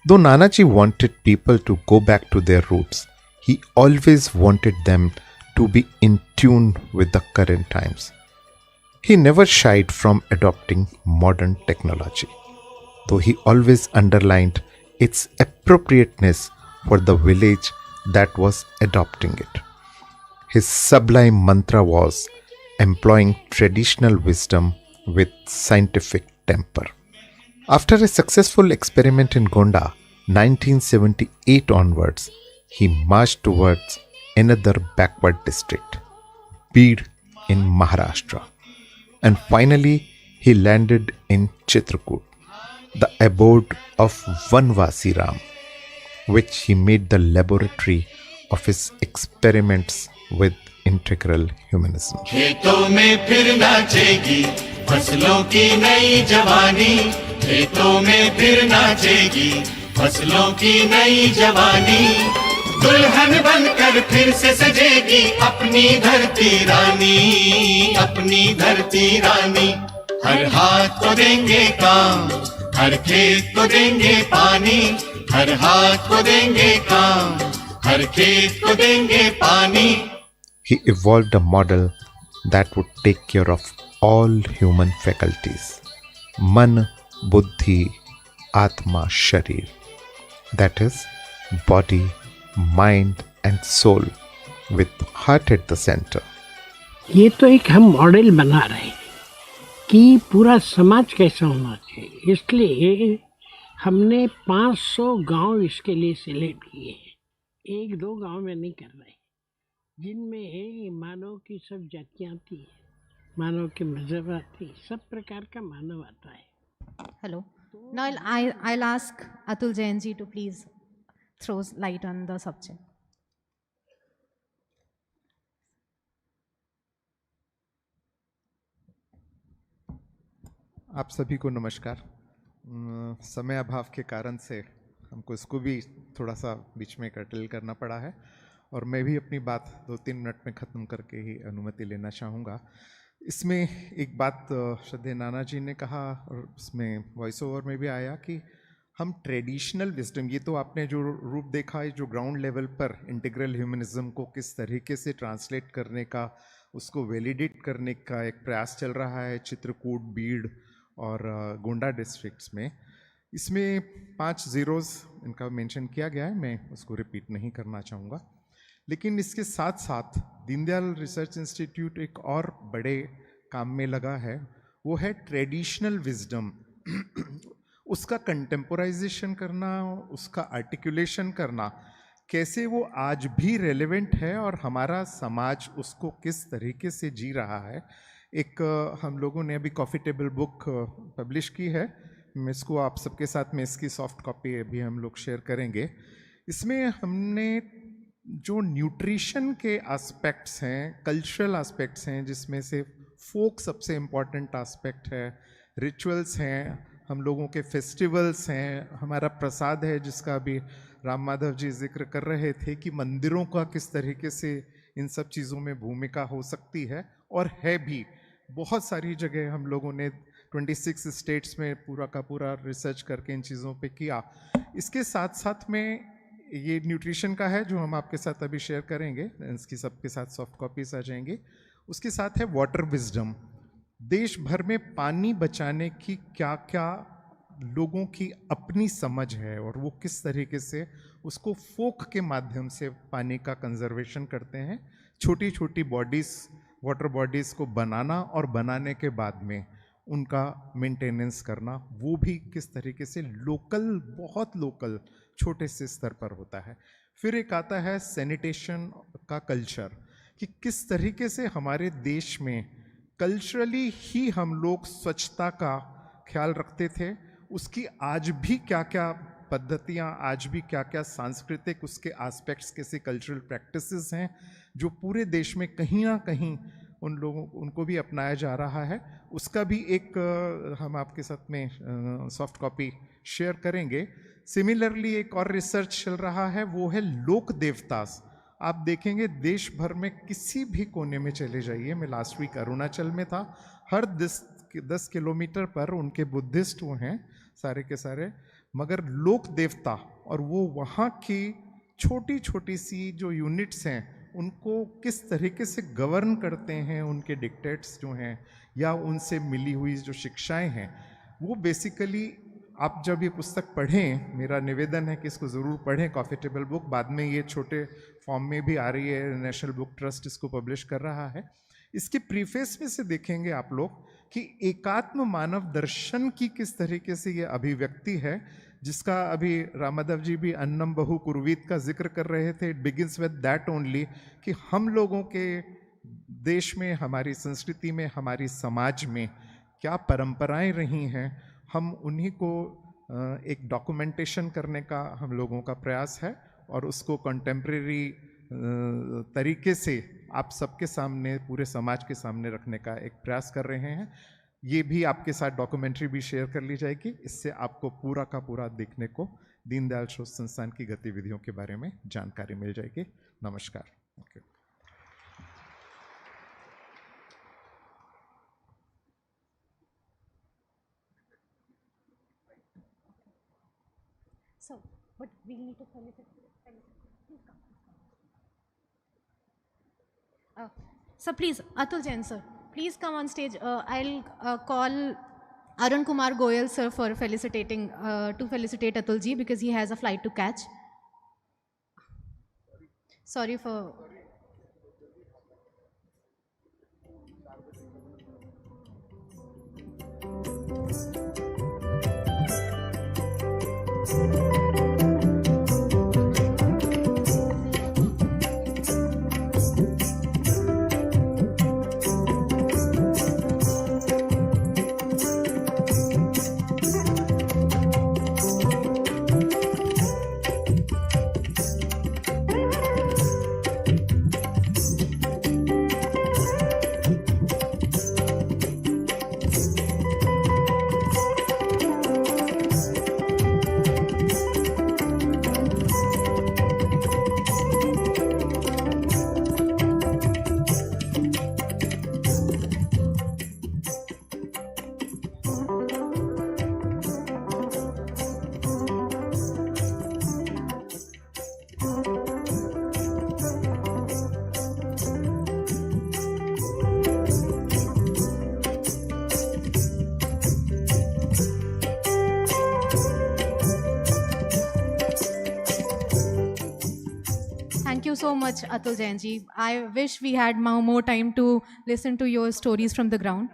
Though Nanaji wanted people to go back to their roots, he always wanted them to be in tune with the current times. He never shied from adopting modern technology, though he always underlined its appropriateness for the village that was adopting it. His sublime mantra was employing traditional wisdom with scientific temper. After a successful experiment in Gonda, 1978 onwards, he marched towards another backward district, Beed in Maharashtra. And finally, he landed in Chitrakoot, the abode of Vanvasi Ram, which he made the laboratory of his experiments with integral humanism. खेतों में फिर नाचेगी फसलों की नई जवानी, खेतों में फिर नाचेगी फसलों की नई जवानी, दुल्हन बनकर फिर से सजेगी अपनी धरती रानी, अपनी धरती रानी. हर हाथ को देंगे काम, हर खेत को देंगे पानी, हर हाथ को देंगे काम, हर खेत को देंगे पानी. He evolved a model that would take care of all human faculties, man, buddhi, atma, sharir, that is, body, mind and soul, with heart at the center. ये तो एक हम मॉडल बना रहे हैं कि पूरा समाज कैसा होना चाहिए. इसलिए हमने 500 गांव इसके लिए सिलेक्ट किए हैं। 1-2 गांव में नहीं कर रहे, जिनमें मानव की सब जातियाँ आती है, मानव के मजहब आती, सब प्रकार का मानव आता है। Hello. Now I'll ask Atul Jain ji to please throw light on the subject. आप सभी को नमस्कार। समय अभाव के कारण से हमको इसको भी थोड़ा सा बीच में कर्टल करना पड़ा है और मैं भी अपनी बात 2-3 मिनट में ख़त्म करके ही अनुमति लेना चाहूँगा। इसमें एक बात श्रद्धेय नाना जी ने कहा और उसमें वॉइस ओवर में भी आया कि हम ट्रेडिशनल विजडम, ये तो आपने जो रूप देखा है जो ग्राउंड लेवल पर इंटीग्रल ह्यूमनिज्म को किस तरीके से ट्रांसलेट करने का, उसको वैलिडेट करने का एक प्रयास चल रहा है चित्रकूट, बीड़ और गोंडा डिस्ट्रिक्ट्स में। इसमें 5 ज़ीरोज़ इनका मेंशन किया गया है, मैं उसको रिपीट नहीं करना चाहूँगा। लेकिन इसके साथ साथ दीनदयाल रिसर्च इंस्टीट्यूट एक और बड़े काम में लगा है, वो है ट्रेडिशनल विजडम। उसका कंटेम्पोराइजेशन करना, उसका आर्टिकुलेशन करना, कैसे वो आज भी रेलेवेंट है और हमारा समाज उसको किस तरीके से जी रहा है। एक हम लोगों ने अभी कॉफ़ी टेबल बुक पब्लिश की है, मैं इसको आप सबके साथ में इसकी सॉफ्ट कॉपी अभी हम लोग शेयर करेंगे। इसमें हमने जो न्यूट्रिशन के एस्पेक्ट्स हैं, कल्चरल एस्पेक्ट्स हैं, जिसमें से फोक सबसे इम्पॉर्टेंट एस्पेक्ट है, रिचुअल्स हैं, हम लोगों के फेस्टिवल्स हैं, हमारा प्रसाद है जिसका अभी राम माधव जी जिक्र कर रहे थे कि मंदिरों का किस तरीके से इन सब चीज़ों में भूमिका हो सकती है और है भी। बहुत सारी जगह हम लोगों ने 26 स्टेट्स में पूरा का पूरा रिसर्च करके इन चीज़ों पे किया। इसके साथ साथ में ये न्यूट्रिशन का है जो हम आपके साथ अभी शेयर करेंगे, इसकी सबके साथ सॉफ्ट कॉपीज आ जाएंगी। उसके साथ है वाटर विजडम। देश भर में पानी बचाने की क्या क्या लोगों की अपनी समझ है और वो किस तरीके से उसको फोक के माध्यम से पानी का कंजर्वेशन करते हैं। छोटी छोटी बॉडीज़, वाटर बॉडीज़ को बनाना और बनाने के बाद में उनका मेंटेनेंस करना, वो भी किस तरीके से लोकल, बहुत लोकल छोटे से स्तर पर होता है। फिर एक आता है सैनिटेशन का कल्चर, कि किस तरीके से हमारे देश में कल्चरली ही हम लोग स्वच्छता का ख्याल रखते थे, उसकी आज भी क्या क्या पद्धतियाँ, आज भी क्या क्या सांस्कृतिक उसके एस्पेक्ट्स, कैसे कल्चरल प्रैक्टिसेस हैं जो पूरे देश में कहीं ना कहीं उनको भी अपनाया जा रहा है। उसका भी एक हम आपके साथ में सॉफ्ट कॉपी शेयर करेंगे। सिमिलरली एक और रिसर्च चल रहा है, वो है लोक देवतास। आप देखेंगे देश भर में किसी भी कोने में चले जाइए, मैं लास्ट वीक अरुणाचल में था, हर 10 किलोमीटर पर उनके बुद्धिस्ट वो हैं सारे के सारे, मगर लोक देवता और वो वहाँ की छोटी छोटी सी जो यूनिट्स हैं उनको किस तरीके से गवर्न करते हैं, उनके डिक्टेट्स जो हैं या उनसे मिली हुई जो शिक्षाएं हैं, वो बेसिकली आप जब ये पुस्तक पढ़ें, मेरा निवेदन है कि इसको ज़रूर पढ़ें, कॉफ़ी टेबल बुक। बाद में ये छोटे फॉर्म में भी आ रही है, नेशनल बुक ट्रस्ट इसको पब्लिश कर रहा है। इसके प्रीफेस में से देखेंगे आप लोग कि एकात्म मानव दर्शन की किस तरीके से ये अभिव्यक्ति है, जिसका अभी राम माधव जी भी अन्नम बहु कुर्वीत का जिक्र कर रहे थे। It begins with that only, कि हम लोगों के देश में, हमारी संस्कृति में, हमारी समाज में क्या परंपराएं रही हैं, हम उन्हीं को एक डॉक्यूमेंटेशन करने का हम लोगों का प्रयास है और उसको कंटेम्प्रेरी तरीके से आप सबके सामने, पूरे समाज के सामने रखने का एक प्रयास कर रहे हैं। ये भी आपके साथ डॉक्यूमेंट्री भी शेयर कर ली जाएगी, इससे आपको पूरा का पूरा देखने को दीनदयाल शोध संस्थान की गतिविधियों के बारे में जानकारी मिल जाएगी। नमस्कार। So, but we need to felicitate. Please come. So please, Atul Jain sir, please come on stage. I'll call Arun Kumar Goyal sir for felicitating, to felicitate Atul ji because he has a flight to catch. Sorry for... Thank you so much, Atul Jain ji. I wish we had more time to listen to your stories from the ground.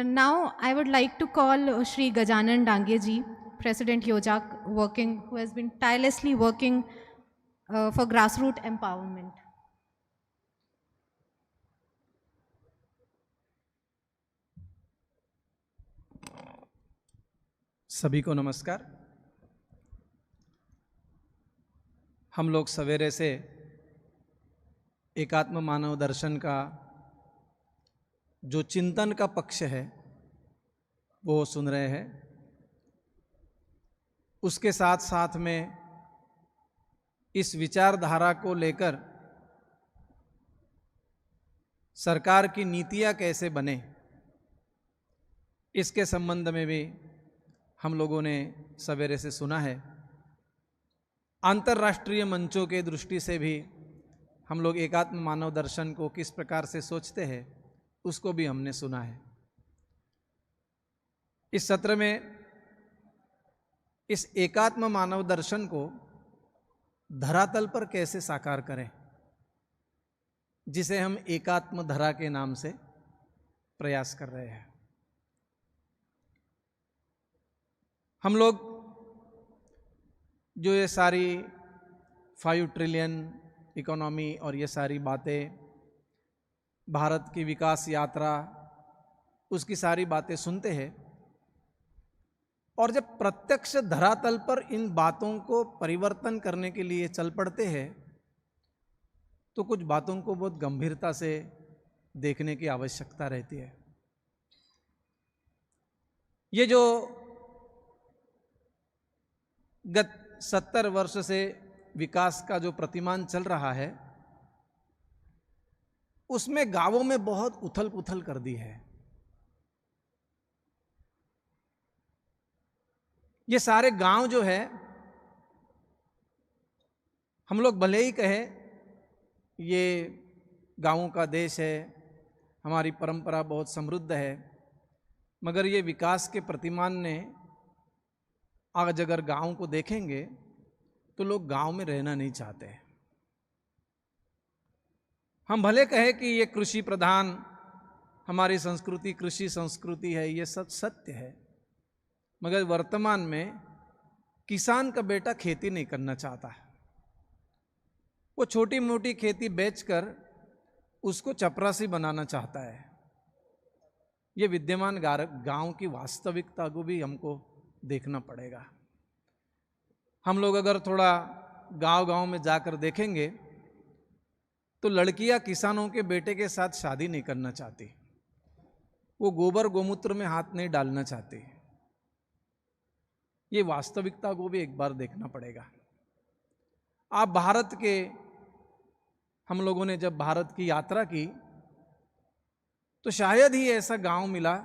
Now, I would like to call Shri Gajanan Dange ji, President Yojak, who has been tirelessly working for grassroots empowerment. सभी को नमस्कार। हम लोग सवेरे से एकात्म मानव दर्शन का जो चिंतन का पक्ष है वो सुन रहे हैं। उसके साथ साथ में इस विचारधारा को लेकर सरकार की नीतियां कैसे बने, इसके संबंध में भी हम लोगों ने सवेरे से सुना है। अंतर्राष्ट्रीय मंचों के दृष्टि से भी हम लोग एकात्म मानव दर्शन को किस प्रकार से सोचते हैं उसको भी हमने सुना है। इस सत्र में इस एकात्म मानव दर्शन को धरातल पर कैसे साकार करें, जिसे हम एकात्म धरा के नाम से प्रयास कर रहे हैं। हम लोग जो ये सारी 5 ट्रिलियन इकोनॉमी और ये सारी बातें, भारत की विकास यात्रा, उसकी सारी बातें सुनते हैं और जब प्रत्यक्ष धरातल पर इन बातों को परिवर्तन करने के लिए चल पड़ते हैं तो कुछ बातों को बहुत गंभीरता से देखने की आवश्यकता रहती है। ये जो गत 70 वर्ष से विकास का जो प्रतिमान चल रहा है उसमें गांवों में बहुत उथल पुथल कर दी है। ये सारे गांव जो है, हम लोग भले ही कहें ये गांवों का देश है, हमारी परंपरा बहुत समृद्ध है, मगर ये विकास के प्रतिमान ने आज अगर गांव को देखेंगे तो लोग गांव में रहना नहीं चाहते। हम भले कहें कि ये कृषि प्रधान हमारी संस्कृति कृषि संस्कृति है, ये सब सत्य है, मगर वर्तमान में किसान का बेटा खेती नहीं करना चाहता है। वो छोटी मोटी खेती बेचकर उसको चपरासी बनाना चाहता है। ये विद्यमान गांव की वास्तविकता को भी हमको देखना पड़ेगा। हम लोग अगर थोड़ा गांव-गांव में जाकर देखेंगे तो लड़कियां किसानों के बेटे के साथ शादी नहीं करना चाहती, वो गोबर गोमूत्र में हाथ नहीं डालना चाहती। ये वास्तविकता को भी एक बार देखना पड़ेगा। आप भारत के, हम लोगों ने जब भारत की यात्रा की तो शायद ही ऐसा गांव मिला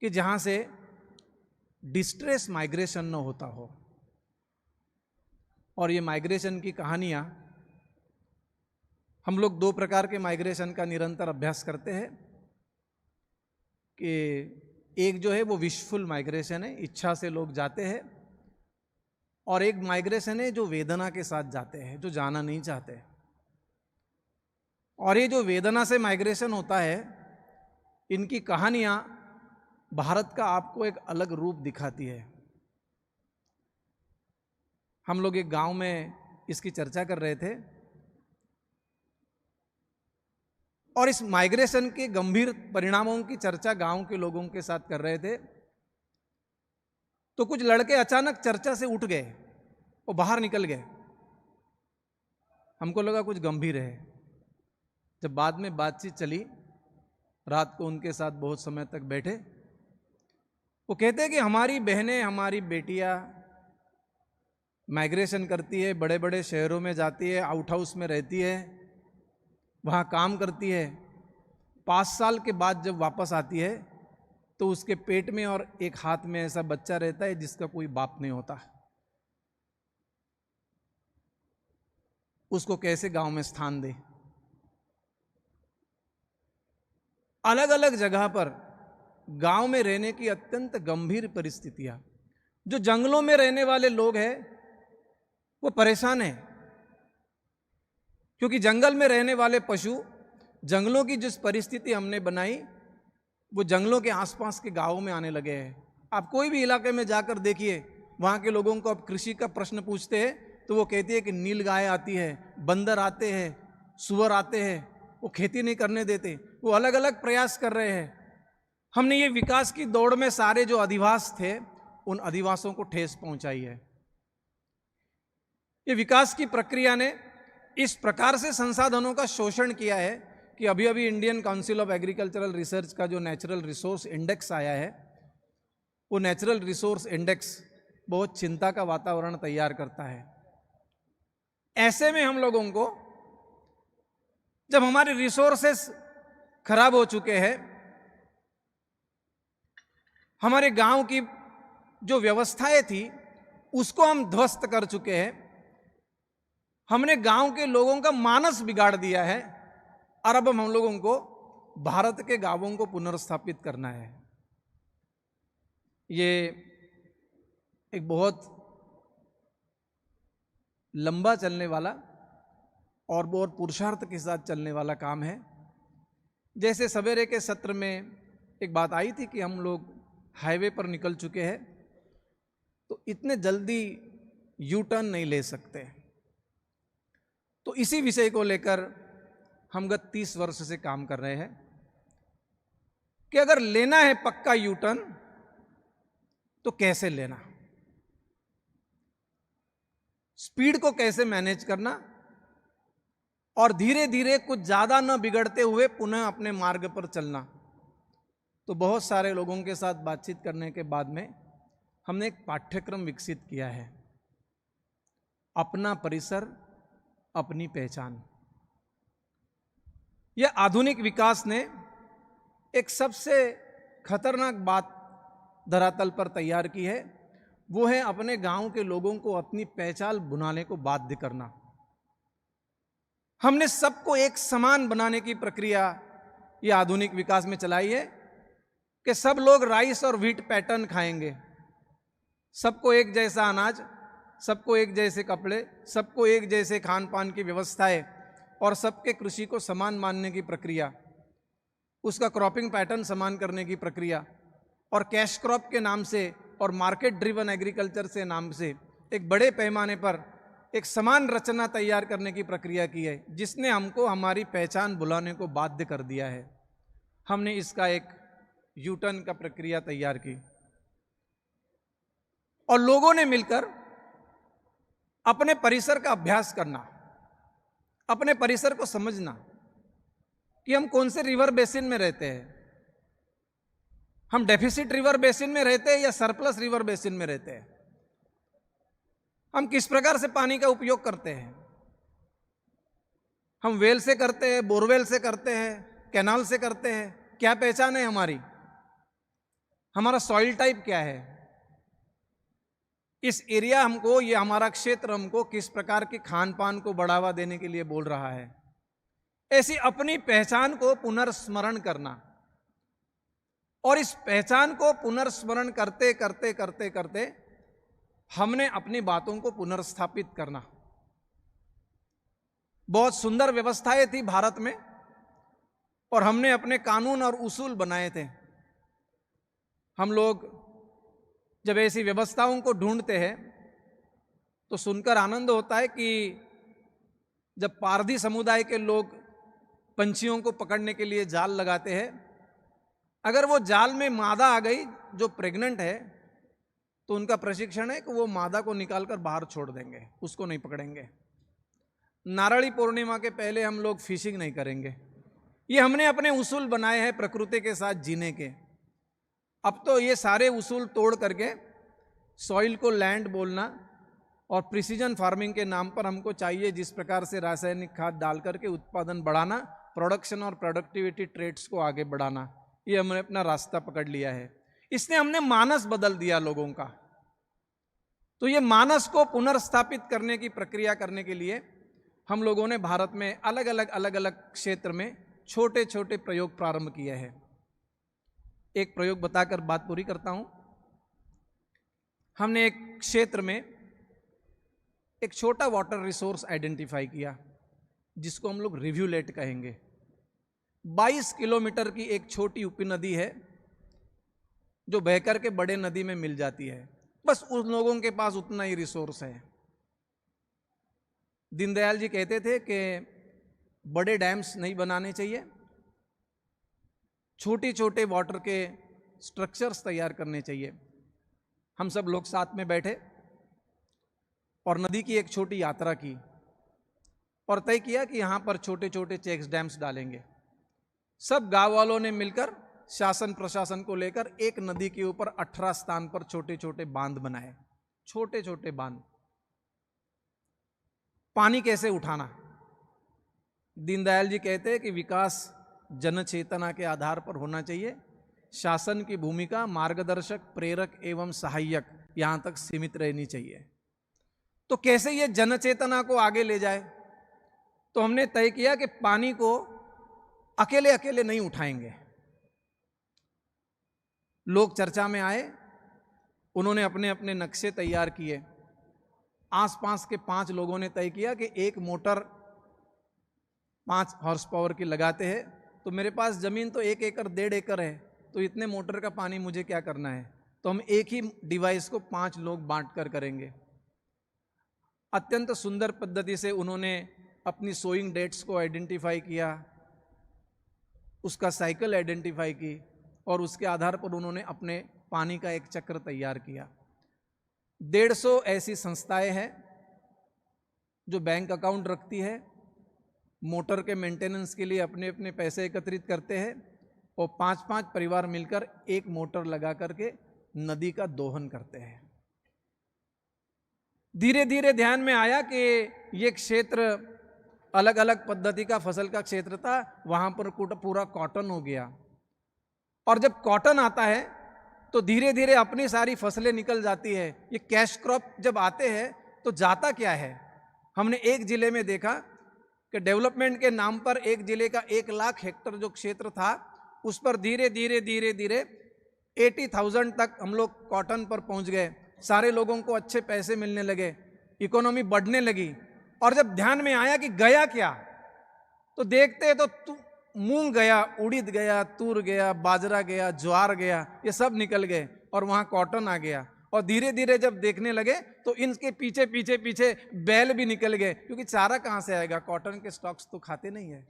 कि जहां से डिस्ट्रेस माइग्रेशन न होता हो। और ये माइग्रेशन की कहानियां, हम लोग 2 प्रकार के माइग्रेशन का निरंतर अभ्यास करते हैं कि एक जो है वो विशफुल माइग्रेशन है, इच्छा से लोग जाते हैं, और एक माइग्रेशन है जो वेदना के साथ जाते हैं, जो जाना नहीं चाहते। और ये जो वेदना से माइग्रेशन होता है, इनकी कहानियां भारत का आपको एक अलग रूप दिखाती है। हम लोग एक गांव में इसकी चर्चा कर रहे थे और इस माइग्रेशन के गंभीर परिणामों की चर्चा गांव के लोगों के साथ कर रहे थे, तो कुछ लड़के अचानक चर्चा से उठ गए और बाहर निकल गए। हमको लगा कुछ गंभीर है। जब बाद में बातचीत चली, रात को उनके साथ बहुत समय तक बैठे, वो कहते हैं कि हमारी बहनें, हमारी बेटियां माइग्रेशन करती है, बड़े बड़े शहरों में जाती है, आउट हाउस में रहती है, वहाँ काम करती है। 5 साल के बाद जब वापस आती है तो उसके पेट में और एक हाथ में ऐसा बच्चा रहता है जिसका कोई बाप नहीं होता। उसको कैसे गांव में स्थान दे? अलग अलग जगह पर गांव में रहने की अत्यंत गंभीर परिस्थितियां। जो जंगलों में रहने वाले लोग हैं वो परेशान हैं, क्योंकि जंगल में रहने वाले पशु, जंगलों की जिस परिस्थिति हमने बनाई, वो जंगलों के आसपास के गांवों में आने लगे हैं। आप कोई भी इलाके में जाकर देखिए, वहाँ के लोगों को आप कृषि का प्रश्न पूछते हैं तो वो कहती है कि नील गाय आती है, बंदर आते हैं, सुअर आते हैं, वो खेती नहीं करने देते। वो अलग अलग प्रयास कर रहे हैं। हमने ये विकास की दौड़ में सारे जो अधिवास थे, उन अधिवासों को ठेस पहुंचाई है। ये विकास की प्रक्रिया ने इस प्रकार से संसाधनों का शोषण किया है कि अभी अभी Indian council of agricultural research का जो नेचुरल रिसोर्स इंडेक्स आया है, वो नेचुरल रिसोर्स इंडेक्स बहुत चिंता का वातावरण तैयार करता है। ऐसे में हम लोगों को, जब हमारे रिसोर्सेस खराब हो चुके हैं, हमारे गांव की जो व्यवस्थाएं थी उसको हम ध्वस्त कर चुके हैं, हमने गांव के लोगों का मानस बिगाड़ दिया है, और अब हम लोगों को भारत के गांवों को पुनर्स्थापित करना है। ये एक बहुत लंबा चलने वाला और बहुत पुरुषार्थ के साथ चलने वाला काम है। जैसे सवेरे के सत्र में एक बात आई थी कि हम लोग हाईवे पर निकल चुके हैं, तो इतने जल्दी यू टर्न नहीं ले सकते। तो इसी विषय को लेकर हम गत 30 वर्ष से काम कर रहे हैं कि अगर लेना है पक्का यू टर्न तो कैसे लेना, स्पीड को कैसे मैनेज करना, और धीरे धीरे कुछ ज्यादा न बिगड़ते हुए पुनः अपने मार्ग पर चलना। तो बहुत सारे लोगों के साथ बातचीत करने के बाद में हमने एक पाठ्यक्रम विकसित किया है, अपना परिसर अपनी पहचान। यह आधुनिक विकास ने एक सबसे खतरनाक बात धरातल पर तैयार की है, वो है अपने गांव के लोगों को अपनी पहचान बनाने को बाध्य करना। हमने सबको एक समान बनाने की प्रक्रिया ये आधुनिक विकास में चलाई है कि सब लोग राइस और व्हीट पैटर्न खाएंगे, सबको एक जैसा अनाज, सबको एक जैसे कपड़े, सबको एक जैसे खान पान की व्यवस्थाएं, और सबके कृषि को समान मानने की प्रक्रिया, उसका क्रॉपिंग पैटर्न समान करने की प्रक्रिया, और कैश क्रॉप के नाम से और मार्केट ड्रिवन एग्रीकल्चर से नाम से एक बड़े पैमाने पर एक समान रचना तैयार करने की प्रक्रिया की है, जिसने हमको हमारी पहचान भुलाने को बाध्य कर दिया है। हमने इसका एक यू टर्न का प्रक्रिया तैयार की और लोगों ने मिलकर अपने परिसर का अभ्यास करना, अपने परिसर को समझना कि हम कौन से रिवर बेसिन में रहते हैं, हम डेफिसिट रिवर बेसिन में रहते हैं या सरप्लस रिवर बेसिन में रहते हैं, हम किस प्रकार से पानी का उपयोग करते हैं, हम वेल से करते हैं, बोरवेल से करते हैं, कैनाल से करते हैं, क्या पहचान है हमारी, हमारा सॉइल टाइप क्या है, इस एरिया हमको, ये हमारा क्षेत्र हमको किस प्रकार के खान पान को बढ़ावा देने के लिए बोल रहा है। ऐसी अपनी पहचान को पुनर्स्मरण करना, और इस पहचान को पुनर्स्मरण करते करते करते करते हमने अपनी बातों को पुनर्स्थापित करना। बहुत सुंदर व्यवस्थाएं थी भारत में, और हमने अपने कानून और उसूल बनाए थे। हम लोग जब ऐसी व्यवस्थाओं को ढूंढते हैं तो सुनकर आनंद होता है कि जब पारधी समुदाय के लोग पंछियों को पकड़ने के लिए जाल लगाते हैं, अगर वो जाल में मादा आ गई जो प्रेग्नेंट है, तो उनका प्रशिक्षण है कि वो मादा को निकालकर बाहर छोड़ देंगे, उसको नहीं पकड़ेंगे। नारळी पूर्णिमा के पहले हम लोग फिशिंग नहीं करेंगे। ये हमने अपने उसूल बनाए हैं प्रकृति के साथ जीने के। अब तो ये सारे उसूल तोड़ करके सॉइल को लैंड बोलना और प्रिसीजन फार्मिंग के नाम पर हमको चाहिए जिस प्रकार से रासायनिक खाद डाल करके उत्पादन बढ़ाना, प्रोडक्शन और प्रोडक्टिविटी ट्रेड्स को आगे बढ़ाना, ये हमने अपना रास्ता पकड़ लिया है। इसने हमने मानस बदल दिया लोगों का। तो ये मानस को पुनर्स्थापित करने की प्रक्रिया करने के लिए हम लोगों ने भारत में अलग अलग क्षेत्र में छोटे छोटे प्रयोग प्रारंभ किए हैं। एक प्रयोग बताकर बात पूरी करता हूं। हमने एक क्षेत्र में एक छोटा वाटर रिसोर्स आइडेंटिफाई किया जिसको हम लोग रिव्यूलेट कहेंगे। 22 किलोमीटर की एक छोटी उपनदी है जो बहकर के बड़े नदी में मिल जाती है। बस उन लोगों के पास उतना ही रिसोर्स है। दीनदयाल जी कहते थे कि बड़े डैम्स नहीं बनाने चाहिए, छोटे छोटे वाटर के स्ट्रक्चर्स तैयार करने चाहिए। हम सब लोग साथ में बैठे और नदी की एक छोटी यात्रा की और तय किया कि यहाँ पर छोटे छोटे चेक डैम्स डालेंगे। सब गांव वालों ने मिलकर शासन प्रशासन को लेकर एक नदी के ऊपर 18 स्थान पर छोटे छोटे बांध बनाए। छोटे छोटे बांध। पानी कैसे उठाना? दीनदयाल जी कहते हैं कि विकास जन चेतना के आधार पर होना चाहिए। शासन की भूमिका मार्गदर्शक, प्रेरक एवं सहायक यहां तक सीमित रहनी चाहिए। तो कैसे ये जन चेतना को आगे ले जाए? तो हमने तय किया कि पानी को अकेले अकेले नहीं उठाएंगे। लोग चर्चा में आए, उन्होंने अपने अपने नक्शे तैयार किए। आसपास के 5 लोगों ने तय किया कि एक मोटर 5 हॉर्स पावर की लगाते हैं। तो मेरे पास जमीन तो 1 एकड़ 1.5 एकड़ है, तो इतने मोटर का पानी मुझे क्या करना है? तो हम एक ही डिवाइस को 5 लोग बांट कर करेंगे। अत्यंत सुंदर पद्धति से उन्होंने अपनी सोइंग डेट्स को आइडेंटिफाई किया, उसका साइकिल आइडेंटिफाई की और उसके आधार पर उन्होंने अपने पानी का एक चक्र तैयार किया। 150 ऐसी संस्थाएं हैं जो बैंक अकाउंट रखती है, मोटर के मेंटेनेंस के लिए अपने अपने पैसे एकत्रित करते हैं और 5-5 परिवार मिलकर एक मोटर लगा करके नदी का दोहन करते हैं। धीरे धीरे ध्यान में आया कि ये क्षेत्र अलग अलग पद्धति का फसल का क्षेत्र था, वहां पर पूरा कॉटन हो गया। और जब कॉटन आता है तो धीरे धीरे अपनी सारी फसलें निकल जाती है। ये कैश क्रॉप जब आते हैं तो जाता क्या है? हमने एक जिले में देखा कि डेवलपमेंट के नाम पर एक जिले का 1 लाख हेक्टेयर जो क्षेत्र था, उस पर धीरे धीरे 80,000 तक हम लोग कॉटन पर पहुंच गए। सारे लोगों को अच्छे पैसे मिलने लगे, इकोनॉमी बढ़ने लगी। और जब ध्यान में आया कि गया क्या, तो देखते तो मूंग गया, उड़द गया, तूर गया, बाजरा गया, ज्वार गया, ये सब निकल गए और वहां कॉटन आ गया। और धीरे धीरे जब देखने लगे तो इनके पीछे पीछे पीछे बैल भी निकल गए, क्योंकि चारा कहां से आएगा? कॉटन के स्टॉक्स तो खाते नहीं है।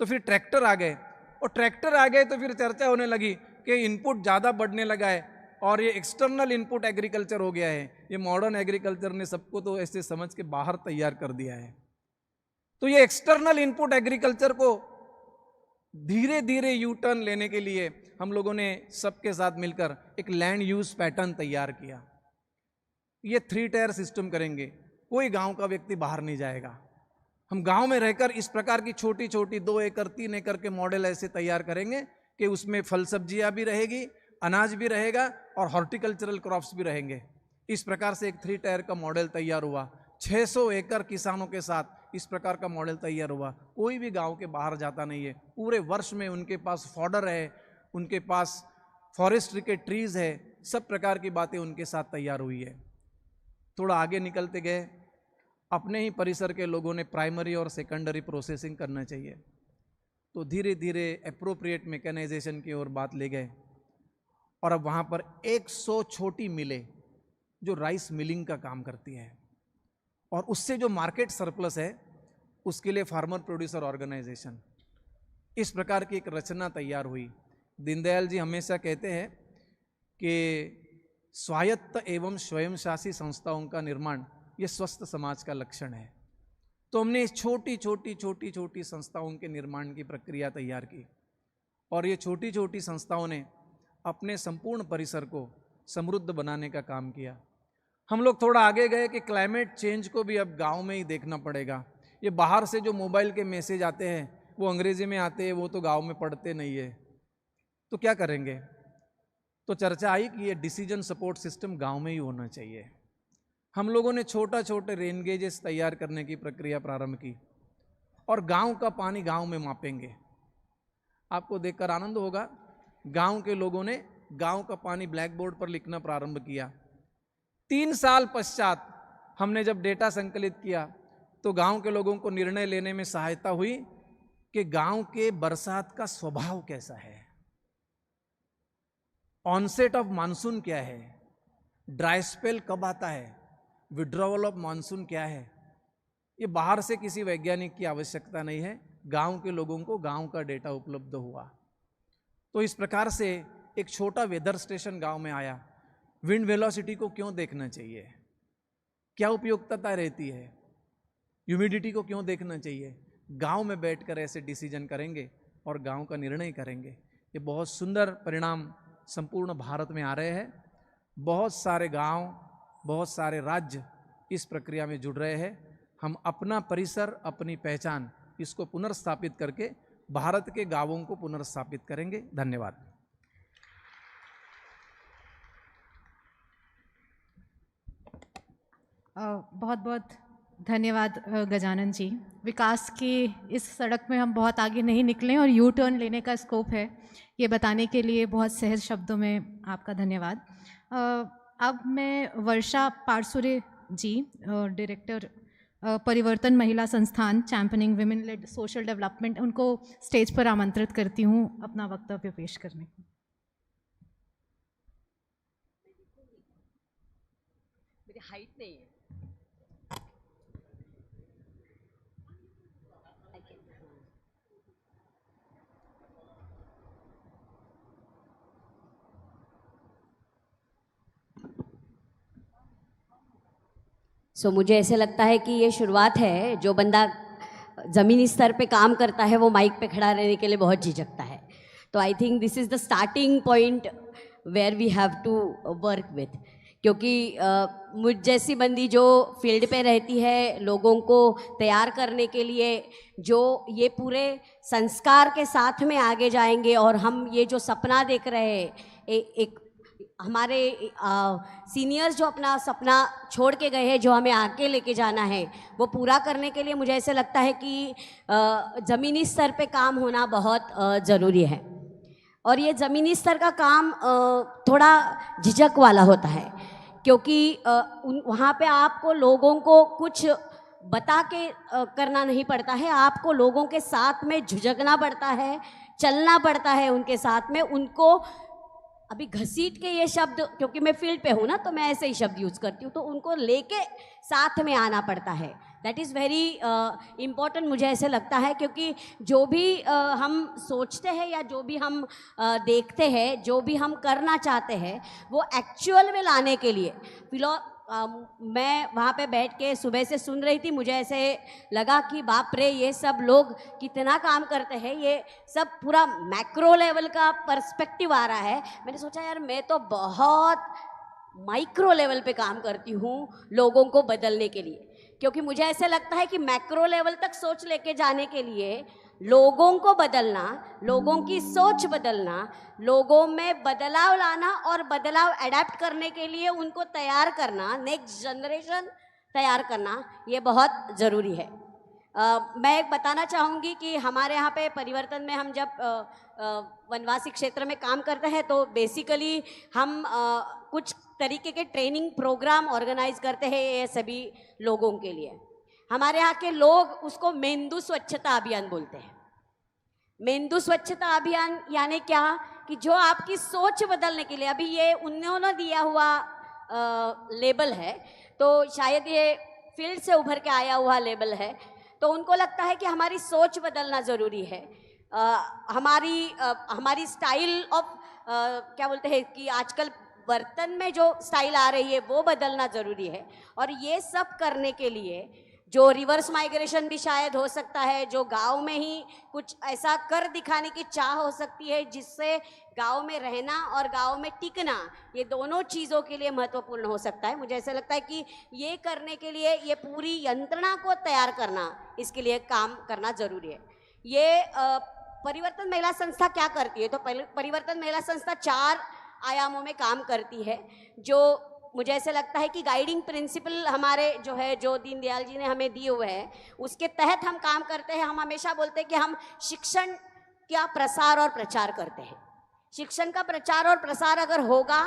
तो फिर ट्रैक्टर आ गए, और ट्रैक्टर आ गए तो फिर चर्चा होने लगी कि इनपुट ज़्यादा बढ़ने लगा है और ये एक्सटर्नल इनपुट एग्रीकल्चर हो गया है। ये मॉडर्न एग्रीकल्चर ने सबको तो ऐसे समझ के बाहर तैयार कर दिया है। तो ये एक्सटर्नल इनपुट एग्रीकल्चर को धीरे धीरे यू टर्न लेने के लिए हम लोगों ने सबके साथ मिलकर एक लैंड यूज पैटर्न तैयार किया। ये 3 टायर सिस्टम करेंगे, कोई गांव का व्यक्ति बाहर नहीं जाएगा। हम गांव में रहकर इस प्रकार की छोटी छोटी 2 एकड़ 3 एकड़ के मॉडल ऐसे तैयार करेंगे कि उसमें फल सब्जियां भी रहेगी, अनाज भी रहेगा और हॉर्टिकल्चरल क्रॉप्स भी रहेंगे। इस प्रकार से एक 3 टायर का मॉडल तैयार हुआ। 600 एकड़ किसानों के साथ इस प्रकार का मॉडल तैयार हुआ। कोई भी गांव के बाहर जाता नहीं है। पूरे वर्ष में उनके पास फॉडर है, उनके पास फॉरेस्ट्री के ट्रीज है, सब प्रकार की बातें उनके साथ तैयार हुई है। थोड़ा आगे निकलते गए, अपने ही परिसर के लोगों ने प्राइमरी और सेकेंडरी प्रोसेसिंग करना चाहिए, तो धीरे धीरे एप्रोप्रिएट मैकेनाइजेशन की ओर बात ले गए। और अब वहाँ पर 100 छोटी मिलें जो राइस मिलिंग का काम करती है, और उससे जो मार्केट सरप्लस है उसके लिए फार्मर प्रोड्यूसर ऑर्गेनाइजेशन, इस प्रकार की एक रचना तैयार हुई। दीनदयाल जी हमेशा कहते हैं कि स्वायत्त एवं स्वयंशासी संस्थाओं का निर्माण ये स्वस्थ समाज का लक्षण है। तो हमने इस छोटी छोटी संस्थाओं के निर्माण की प्रक्रिया तैयार की और ये छोटी छोटी संस्थाओं ने अपने संपूर्ण परिसर को समृद्ध बनाने का काम किया। हम लोग थोड़ा आगे गए कि क्लाइमेट चेंज को भी अब गांव में ही देखना पड़ेगा। ये बाहर से जो मोबाइल के मैसेज आते हैं वो अंग्रेजी में आते हैं, वो तो गांव में पढ़ते नहीं है, तो क्या करेंगे? तो चर्चा आई कि ये डिसीजन सपोर्ट सिस्टम गांव में ही होना चाहिए। हम लोगों ने छोटे रेन गेजेस तैयार करने की प्रक्रिया प्रारंभ की और गांव का पानी गांव में मापेंगे। आपको देखकर आनंद होगा, गांव के लोगों ने गांव का पानी ब्लैक बोर्ड पर लिखना प्रारंभ किया। 3 साल पश्चात हमने जब डेटा संकलित किया तो गांव के लोगों को निर्णय लेने में सहायता हुई कि गांव के बरसात का स्वभाव कैसा है, ऑनसेट ऑफ मानसून क्या है, ड्राई स्पेल कब आता है, विड्रॉवल ऑफ मानसून क्या है। ये बाहर से किसी वैज्ञानिक की आवश्यकता नहीं है, गांव के लोगों को गांव का डेटा उपलब्ध हुआ। तो इस प्रकार से एक छोटा वेदर स्टेशन गांव में आया। विंड वेलोसिटी को क्यों देखना चाहिए, क्या उपयोगिता रहती है, ह्यूमिडिटी को क्यों देखना चाहिए, गांव में बैठकर ऐसे डिसीजन करेंगे और गांव का निर्णय करेंगे। ये बहुत सुंदर परिणाम संपूर्ण भारत में आ रहे हैं। बहुत सारे गांव, बहुत सारे राज्य इस प्रक्रिया में जुड़ रहे हैं। हम अपना परिसर, अपनी पहचान, इसको पुनर्स्थापित करके भारत के गांवों को पुनर्स्थापित करेंगे। धन्यवाद। बहुत बहुत धन्यवाद गजानन जी। विकास की इस सड़क में हम बहुत आगे नहीं निकले और यू टर्न लेने का स्कोप है, ये बताने के लिए बहुत सहज शब्दों में आपका धन्यवाद। अब मैं वर्षा पारसुरे जी, डायरेक्टर परिवर्तन महिला संस्थान चैंपियनिंग विमेन लेड सोशल डेवलपमेंट, उनको स्टेज पर आमंत्रित करती हूँ अपना वक्तव्य पेश करने को। मेरी हाइट नहीं है। मुझे ऐसे लगता है कि ये शुरुआत है। जो बंदा ज़मीनी स्तर पे काम करता है वो माइक पे खड़ा रहने के लिए बहुत झिझकता है। तो I think this is the starting point where we have to work with, क्योंकि मुझ जैसी बंदी जो फील्ड पे रहती है लोगों को तैयार करने के लिए, जो ये पूरे संस्कार के साथ में आगे जाएंगे और हम ये जो सपना देख रहे हैं, एक हमारे सीनियर्स जो अपना सपना छोड़ के गए हैं, जो हमें आगे लेके जाना है, वो पूरा करने के लिए मुझे ऐसे लगता है कि ज़मीनी स्तर पे काम होना बहुत ज़रूरी है। और ये ज़मीनी स्तर का काम थोड़ा झिझक वाला होता है, क्योंकि वहाँ पे आपको लोगों को कुछ बता के करना नहीं पड़ता है, आपको लोगों के साथ में झुझकना पड़ता है, चलना पड़ता है उनके साथ में। उनको अभी घसीट के ये शब्द, क्योंकि मैं फील्ड पे हूँ ना तो मैं ऐसे ही शब्द यूज़ करती हूँ, तो उनको लेके साथ में आना पड़ता है। दैट इज़ वेरी इम्पॉर्टेंट मुझे ऐसे लगता है, क्योंकि जो भी हम सोचते हैं या जो भी हम देखते हैं, जो भी हम करना चाहते हैं, वो एक्चुअल में लाने के लिए मैं वहाँ पे बैठ के सुबह से सुन रही थी, मुझे ऐसे लगा कि बाप रे ये सब लोग कितना काम करते हैं, ये सब पूरा मैक्रो लेवल का पर्सपेक्टिव आ रहा है। मैंने सोचा यार मैं तो बहुत माइक्रो लेवल पे काम करती हूँ लोगों को बदलने के लिए, क्योंकि मुझे ऐसे लगता है कि मैक्रो लेवल तक सोच लेके जाने के लिए लोगों को बदलना, लोगों की सोच बदलना, लोगों में बदलाव लाना और बदलाव अडेप्ट करने के लिए उनको तैयार करना, नेक्स्ट जनरेशन तैयार करना, ये बहुत ज़रूरी है। मैं एक बताना चाहूँगी कि हमारे यहाँ पे परिवर्तन में हम जब वनवासी क्षेत्र में काम करते हैं तो बेसिकली हम कुछ तरीके के ट्रेनिंग प्रोग्राम ऑर्गेनाइज करते हैं ये सभी लोगों के लिए। हमारे यहाँ के लोग उसको मेंदु स्वच्छता अभियान बोलते हैं। मेंदु स्वच्छता अभियान यानी क्या कि जो आपकी सोच बदलने के लिए, अभी ये उन्होंने दिया हुआ लेबल है, तो शायद ये फील्ड से उभर के आया हुआ लेबल है, तो उनको लगता है कि हमारी सोच बदलना ज़रूरी है। हमारी स्टाइल ऑफ क्या बोलते हैं कि आजकल बर्तन में जो स्टाइल आ रही है वो बदलना ज़रूरी है। और ये सब करने के लिए जो रिवर्स माइग्रेशन भी शायद हो सकता है, जो गांव में ही कुछ ऐसा कर दिखाने की चाह हो सकती है जिससे गांव में रहना और गांव में टिकना, ये दोनों चीज़ों के लिए महत्वपूर्ण हो सकता है। मुझे ऐसा लगता है कि ये करने के लिए ये पूरी यंत्रणा को तैयार करना, इसके लिए काम करना ज़रूरी है। ये परिवर्तन महिला संस्था क्या करती है? तो परिवर्तन महिला संस्था 4 आयामों में काम करती है, जो मुझे ऐसे लगता है कि गाइडिंग प्रिंसिपल हमारे जो है, जो दीनदयाल जी ने हमें दिए हुए हैं, उसके तहत हम काम करते हैं। हम हमेशा बोलते हैं कि हम शिक्षण का प्रसार और प्रचार करते हैं। शिक्षण का प्रचार और प्रसार अगर होगा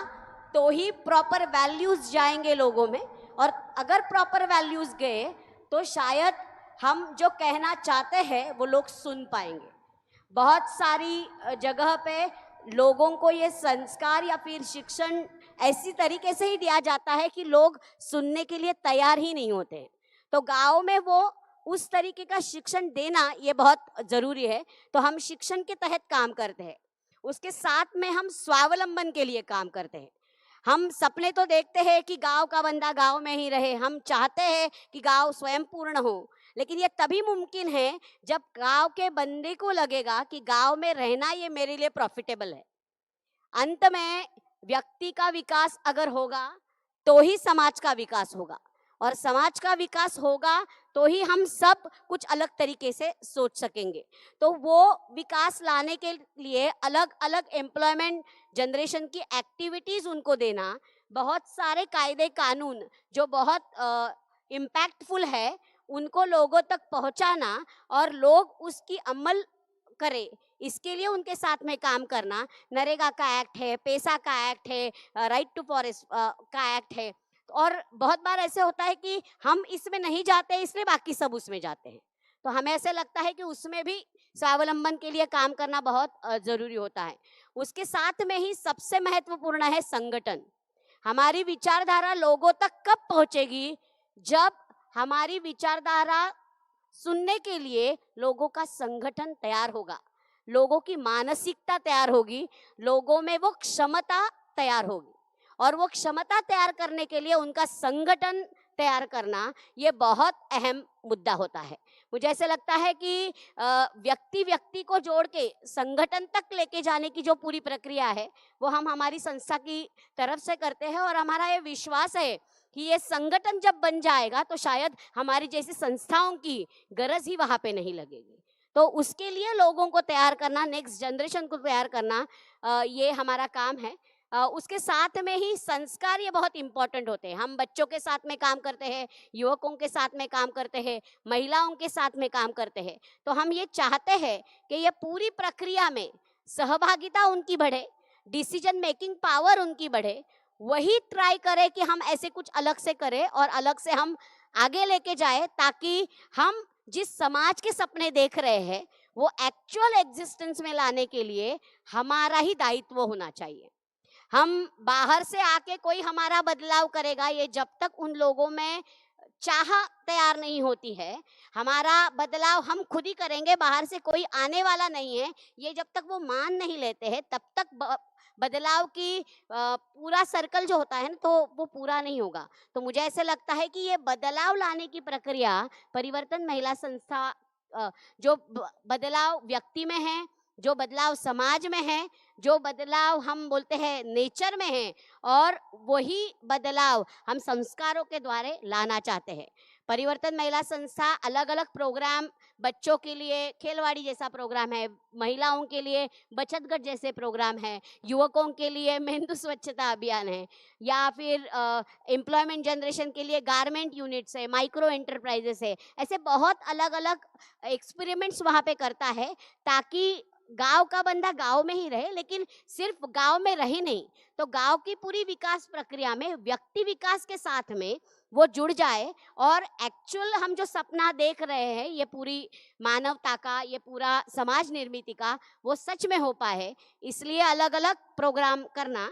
तो ही प्रॉपर वैल्यूज़ जाएंगे लोगों में, और अगर प्रॉपर वैल्यूज़ गए तो शायद हम जो कहना चाहते हैं वो लोग सुन पाएंगे। बहुत सारी जगह पे लोगों को ये संस्कार या फिर शिक्षण ऐसी तरीके से ही दिया जाता है कि लोग सुनने के लिए तैयार ही नहीं होते हैं। तो गांव में वो उस तरीके का शिक्षण देना ये बहुत ज़रूरी है। तो हम शिक्षण के तहत काम करते हैं, उसके साथ में हम स्वावलंबन के लिए काम करते हैं। हम सपने तो देखते हैं कि गांव का बंदा गांव में ही रहे, हम चाहते हैं कि गांव स्वयं पूर्ण हो, लेकिन ये तभी मुमकिन है जब गांव के बंदे को लगेगा कि गांव में रहना ये मेरे लिए प्रॉफिटेबल है। अंत में व्यक्ति का विकास अगर होगा तो ही समाज का विकास होगा, और समाज का विकास होगा तो ही हम सब कुछ अलग तरीके से सोच सकेंगे। तो वो विकास लाने के लिए अलग अलग एम्प्लॉयमेंट जनरेशन की एक्टिविटीज़ उनको देना, बहुत सारे कायदे कानून जो बहुत इम्पैक्टफुल है उनको लोगों तक पहुंचाना और लोग उसकी अमल करें, इसके लिए उनके साथ में काम करना। नरेगा का एक्ट है, पैसा का एक्ट है, राइट टू फॉरेस्ट का एक्ट है, और बहुत बार ऐसे होता है कि हम इसमें नहीं जाते इसलिए बाकी सब उसमें जाते हैं। तो हमें ऐसे लगता है कि उसमें भी स्वावलंबन के लिए काम करना बहुत ज़रूरी होता है। उसके साथ में ही सबसे महत्वपूर्ण है संगठन। हमारी विचारधारा लोगों तक कब पहुँचेगी? जब हमारी विचारधारा सुनने के लिए लोगों का संगठन तैयार होगा, लोगों की मानसिकता तैयार होगी, लोगों में वो क्षमता तैयार होगी, और वो क्षमता तैयार करने के लिए उनका संगठन तैयार करना ये बहुत अहम मुद्दा होता है। मुझे ऐसे लगता है कि व्यक्ति को जोड़ के संगठन तक लेके जाने की जो पूरी प्रक्रिया है वो हम हमारी संस्था की तरफ से करते हैं, और हमारा ये विश्वास है कि ये संगठन जब बन जाएगा तो शायद हमारी जैसी संस्थाओं की गरज ही वहाँ पे नहीं लगेगी। तो उसके लिए लोगों को तैयार करना, नेक्स्ट जनरेशन को तैयार करना, ये हमारा काम है। उसके साथ में ही संस्कार ये बहुत इम्पोर्टेंट होते हैं। हम बच्चों के साथ में काम करते हैं, युवकों के साथ में काम करते हैं, महिलाओं के साथ में काम करते हैं। तो हम ये चाहते हैं कि ये पूरी प्रक्रिया में सहभागिता उनकी बढ़े, डिसीजन मेकिंग पावर उनकी बढ़े। वही ट्राई करें कि हम ऐसे कुछ अलग से करें और अलग से हम आगे लेके जाए, ताकि हम जिस समाज के सपने देख रहे हैं वो एक्चुअल एग्जिस्टेंस में लाने के लिए हमारा ही दायित्व होना चाहिए। हम बाहर से आके कोई हमारा बदलाव करेगा, ये जब तक उन लोगों में चाह तैयार नहीं होती है, हमारा बदलाव हम खुद ही करेंगे, बाहर से कोई आने वाला नहीं है, ये जब तक वो मान नहीं लेते हैं तब तक बदलाव की पूरा सर्कल जो होता है ना, तो वो पूरा नहीं होगा। तो मुझे ऐसे लगता है कि ये बदलाव लाने की प्रक्रिया परिवर्तन महिला संस्था, जो बदलाव व्यक्ति में है, जो बदलाव समाज में है, जो बदलाव हम बोलते हैं नेचर में है, और वही बदलाव हम संस्कारों के द्वारा लाना चाहते हैं। परिवर्तन महिला संस्था अलग अलग प्रोग्राम, बच्चों के लिए खेलवाड़ी जैसा प्रोग्राम है, महिलाओं के लिए बचत गट जैसे प्रोग्राम है, युवकों के लिए मेहंदी स्वच्छता अभियान है, या फिर एम्प्लॉयमेंट जनरेशन के लिए गारमेंट यूनिट्स है, माइक्रो एंटरप्राइजेस है। ऐसे बहुत अलग अलग एक्सपेरिमेंट्स वहाँ पे करता है, ताकि गांव का बंदा गांव में ही रहे, लेकिन सिर्फ गांव में रहे नहीं, तो गांव की पूरी विकास प्रक्रिया में व्यक्ति विकास के साथ में वो जुड़ जाए, और एक्चुअल हम जो सपना देख रहे हैं, ये पूरी मानवता का, ये पूरा समाज निर्मिति का, वो सच में हो पाए। इसलिए अलग अलग प्रोग्राम करना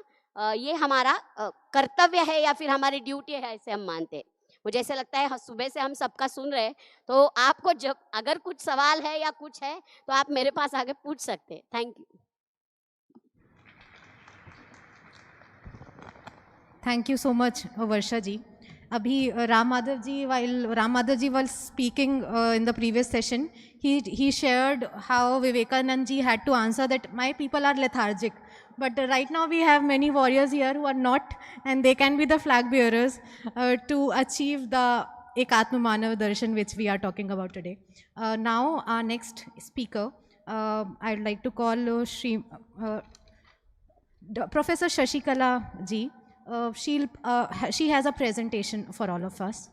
ये हमारा कर्तव्य है, या फिर हमारी ड्यूटी है, ऐसे हम मानते हैं। मुझे ऐसा लगता है सुबह से हम सबका सुन रहे हैं, तो आपको जब अगर कुछ सवाल है या कुछ है तो आप मेरे पास आके पूछ सकते हैं. Thank you. Thank you so much, Varsha ji. Abhi Ram Madhav ji was speaking in the previous session, he shared how Vivekanand ji had to answer that my people are lethargic. But right now we have many warriors here who are not, and they can be the flag bearers to achieve the Ekatma Manav Darshan which we are talking about today. Now our next speaker, I'd like to call Professor Shashikala ji. She has a presentation for all of us.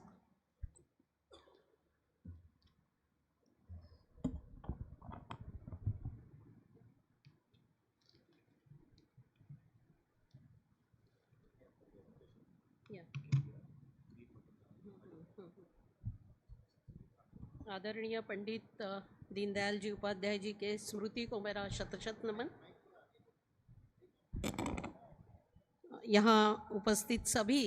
आदरणीय पंडित दीनदयाल जी उपाध्याय जी के स्मृति को मेरा शत शत नमन. यहाँ उपस्थित सभी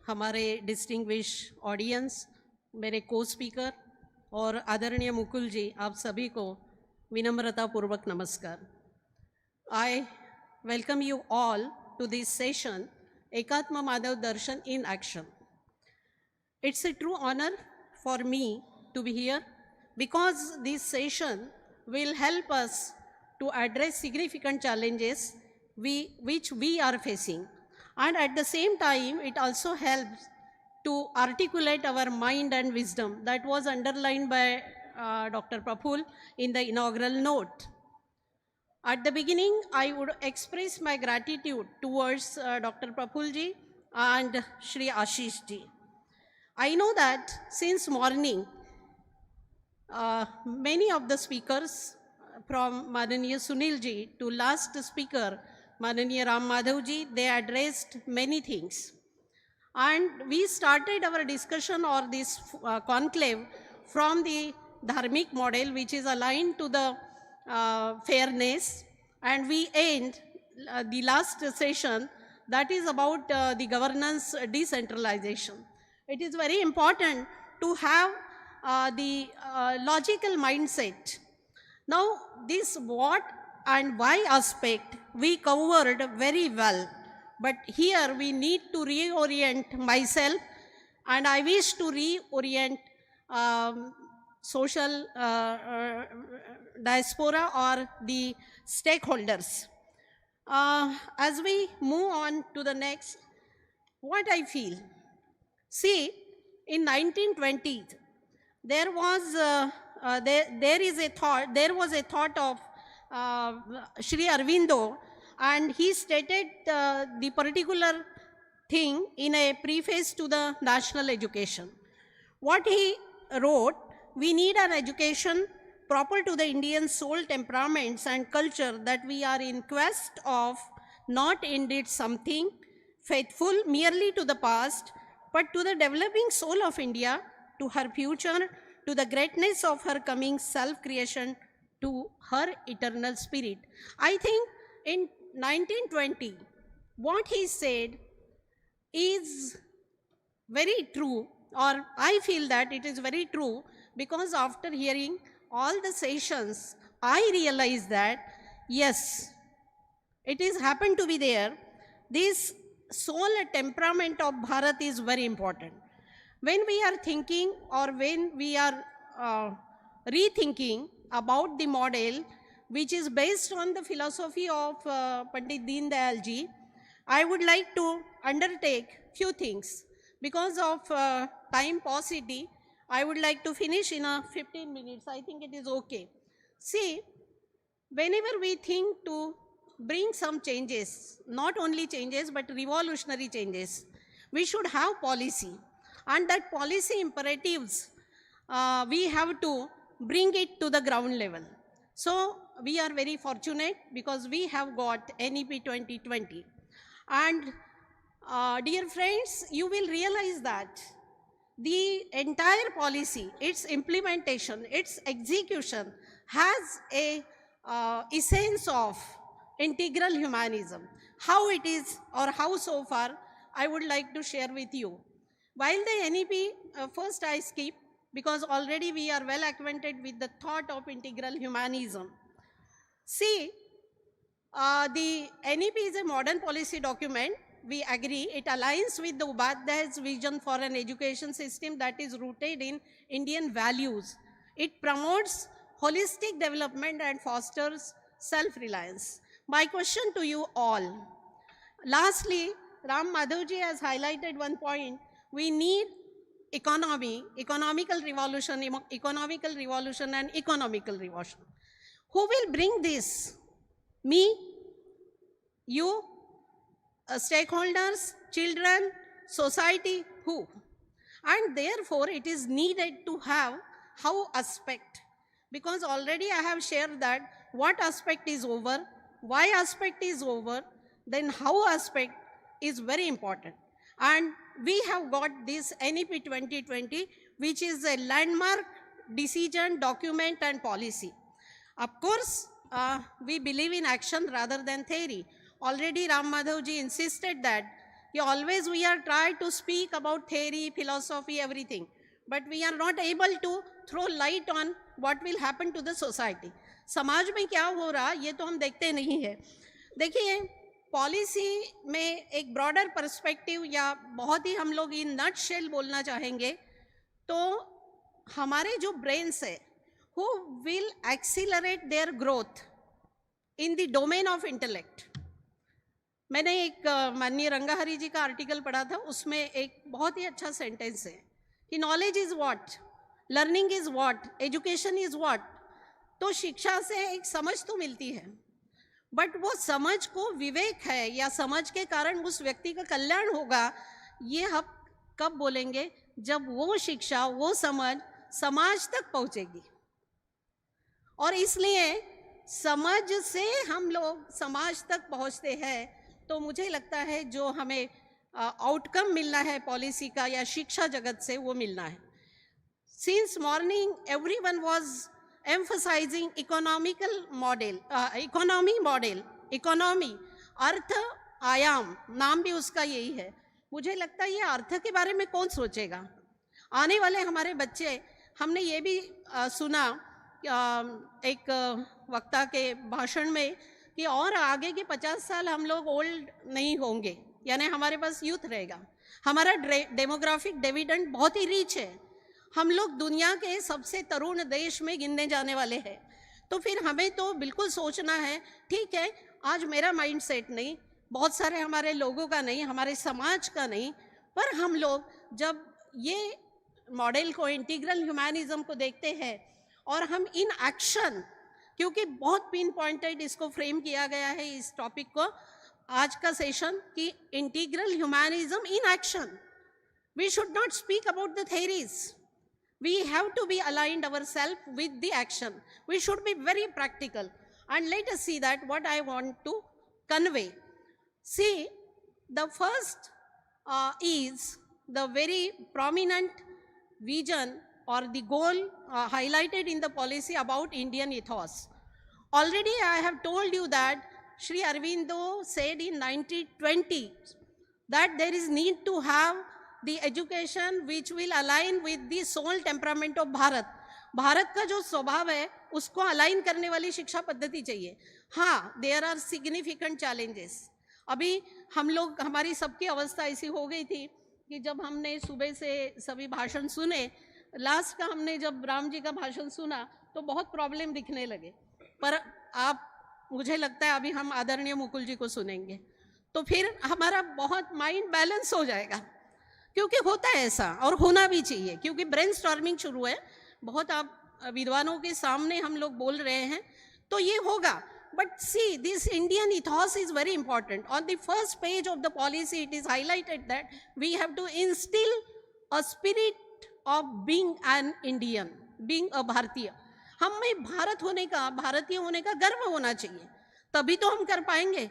हमारे डिस्टिंग्विश ऑडियंस, मेरे को स्पीकर और आदरणीय मुकुल जी, आप सभी को विनम्रतापूर्वक नमस्कार. I welcome you all to this session Ekatma Manav Darshan in action. It's a true honor for me to be here because this session will help us to address significant challenges which we are facing, and at the same time it also helps to articulate our mind and wisdom that was underlined by Dr. Proful in the inaugural note. At the beginning, I would express my gratitude towards Dr. Proful ji and Shri Ashish ji. I know that since morning, many of the speakers from Madaniyya Sunil ji to last speaker, Madaniyya Ram Madhav ji, they addressed many things. And we started our discussion or this conclave from the Dharmic model, which is aligned to the fairness, and we end the last session that is about the governance decentralization. It is very important to have the logical mindset. Now, this what and why aspect we covered very well, but here we need to reorient myself, and I wish to reorient social diaspora or the stakeholders. As we move on to the next, what I feel. See, in 1920s, there was a thought of Sri Aurobindo, and he stated the particular thing in a preface to the national education. What he wrote, we need an education proper to the Indian soul, temperaments and culture that we are in quest of, not indeed something faithful merely to the past, but to the developing soul of India, to her future, to the greatness of her coming self-creation, to her eternal spirit. I think in 1920, what he said is very true, or I feel that it is very true, because after hearing all the sessions, I realized that, yes, it is happened to be there. This soul and temperament of Bharat is very important. When we are thinking or when we are rethinking about the model which is based on the philosophy of Pandit Deendayal ji, I would like to undertake few things. Because of time paucity, I would like to finish in 15 minutes. I think it is okay. See, whenever we think to bring some changes, not only changes but revolutionary changes, we should have policy, and that policy imperatives we have to bring it to the ground level. So we are very fortunate because we have got NEP 2020, and dear friends, you will realize that the entire policy, its implementation, its execution has a essence of integral humanism. How it is or how so far, I would like to share with you. While the NEP, first I skip because already we are well acquainted with the thought of integral humanism. See, the NEP is a modern policy document. We agree it aligns with the Upadhyay's vision for an education system that is rooted in Indian values. It promotes holistic development and fosters self-reliance. My question to you all. Lastly, Ram Madhavji has highlighted one point. We need economical revolution and economical revolution. Who will bring this? Me? You? Stakeholders? Children? Society? Who? And therefore, it is needed to have how aspect. Because already I have shared that what aspect is over, why aspect is over, then how aspect is very important. And we have got this NEP 2020, which is a landmark decision, document and policy. Of course, we believe in action rather than theory. Already Ram Madhavji insisted that always we are trying to speak about theory, philosophy, everything. But we are not able to throw light on what will happen to the society. समाज में क्या हो रहा ये तो हम देखते नहीं है. देखिए, पॉलिसी में एक ब्रॉडर पर्सपेक्टिव या बहुत ही हम लोग इन नट शेल बोलना चाहेंगे तो हमारे जो ब्रेन्स है who will accelerate their growth in the domain of intellect. मैंने एक माननीय रंगाहरी जी का आर्टिकल पढ़ा था, उसमें एक बहुत ही अच्छा सेंटेंस है कि knowledge is what, learning is what, education is what. तो शिक्षा से एक समझ तो मिलती है, बट वो समझ को विवेक है या समझ के कारण उस व्यक्ति का कल्याण होगा, ये हम कब बोलेंगे? जब वो शिक्षा, वो समझ समाज तक पहुंचेगी. और इसलिए समझ से हम लोग समाज तक पहुंचते हैं. तो मुझे लगता है जो हमें आउटकम मिलना है पॉलिसी का या शिक्षा जगत से, वो मिलना है. Since morning everyone was emphasizing economy model, economy, Arthayam, नाम भी उसका यही है. मुझे लगता है ये अर्थ के बारे में कौन सोचेगा? आने वाले हमारे बच्चे, हमने ये भी सुना एक वक्ता के भाषण में कि और आगे के 50 साल हम लोग ओल्ड नहीं होंगे, यानी हमारे पास यूथ रहेगा. हमारा डेमोग्राफिक डिविडेंड बहुत ही रिच है. हम लोग दुनिया के सबसे तरुण देश में गिनने जाने वाले हैं. तो फिर हमें तो बिल्कुल सोचना है, ठीक है, आज मेरा माइंड सेट नहीं, बहुत सारे हमारे लोगों का नहीं, हमारे समाज का नहीं, पर हम लोग जब ये मॉडल को, इंटीग्रल ह्यूमैनिज्म को देखते हैं और हम इन एक्शन, क्योंकि बहुत पिन पॉइंटेड इसको फ्रेम किया गया है इस टॉपिक को आज का सेशन कि integral humanism in action. We should not speak about the theories. We have to be aligned ourselves with the action. We should be very practical. And let us see that what I want to convey. See, the first is the very prominent vision or the goal highlighted in the policy about Indian ethos. Already I have told you that Sri Aurobindo said in 1920 that there is need to have the education which will align with the soul temperament of Bharat. Bharat का जो स्वभाव है उसको align करने वाली शिक्षा पद्धति चाहिए. हाँ, देयर आर सिग्निफिकेंट चैलेंजेस. अभी हम लोग, हमारी सबकी अवस्था ऐसी हो गई थी कि जब हमने सुबह से सभी भाषण सुने, लास्ट का हमने जब राम जी का भाषण सुना तो बहुत प्रॉब्लम दिखने लगे. पर आप, मुझे लगता है अभी हम आदरणीय मुकुल जी को सुनेंगे तो फिर हमारा बहुत माइंड बैलेंस हो जाएगा. क्योंकि होता है ऐसा और होना भी चाहिए, क्योंकि ब्रेन स्टॉर्मिंग शुरू है. बहुत आप विद्वानों के सामने हम लोग बोल रहे हैं तो ये होगा. But see, this Indian ethos is very important. On the first page of the policy it is highlighted that we have to instil a spirit of being an Indian, being a Bharatiya. हमें भारत होने का, भारतीय होने का गर्व होना चाहिए, तभी तो हम कर पाएंगे.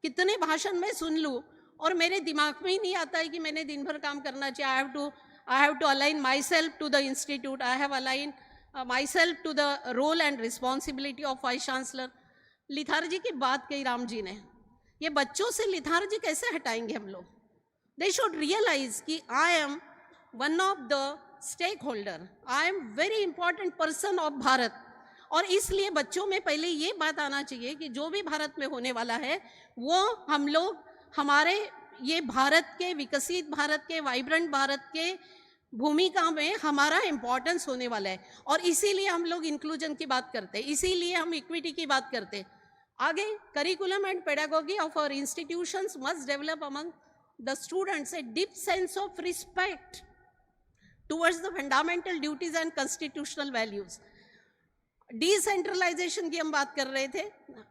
कितने भाषण में सुन लूँ और मेरे दिमाग में ही नहीं आता है कि मैंने दिन भर काम करना चाहिए. I have to align myself to the institute, I have align myself to the role and responsibility of vice chancellor. Lethargy की बात कही राम जी ने, ये बच्चों से लिथार्जी कैसे हटाएंगे हम लोग? दे शुड रियलाइज कि I am one of the stakeholder. I am very important person of Bharat. और इसलिए बच्चों में पहले ये बात आना चाहिए कि जो भी भारत में होने वाला है वो हम लोग हमारे ये भारत के विकसित भारत के वाइब्रेंट भारत के भूमिका में हमारा इम्पोर्टेंस होने वाला है। और इसीलिए हम लोग इंक्लूजन की बात करते हैं, इसीलिए हम इक्विटी की बात करते हैं। आगे curriculum and pedagogy of our institutions must develop among the students a deep sense of respect towards the fundamental duties and constitutional values. Decentralisation की हम बात कर रहे थे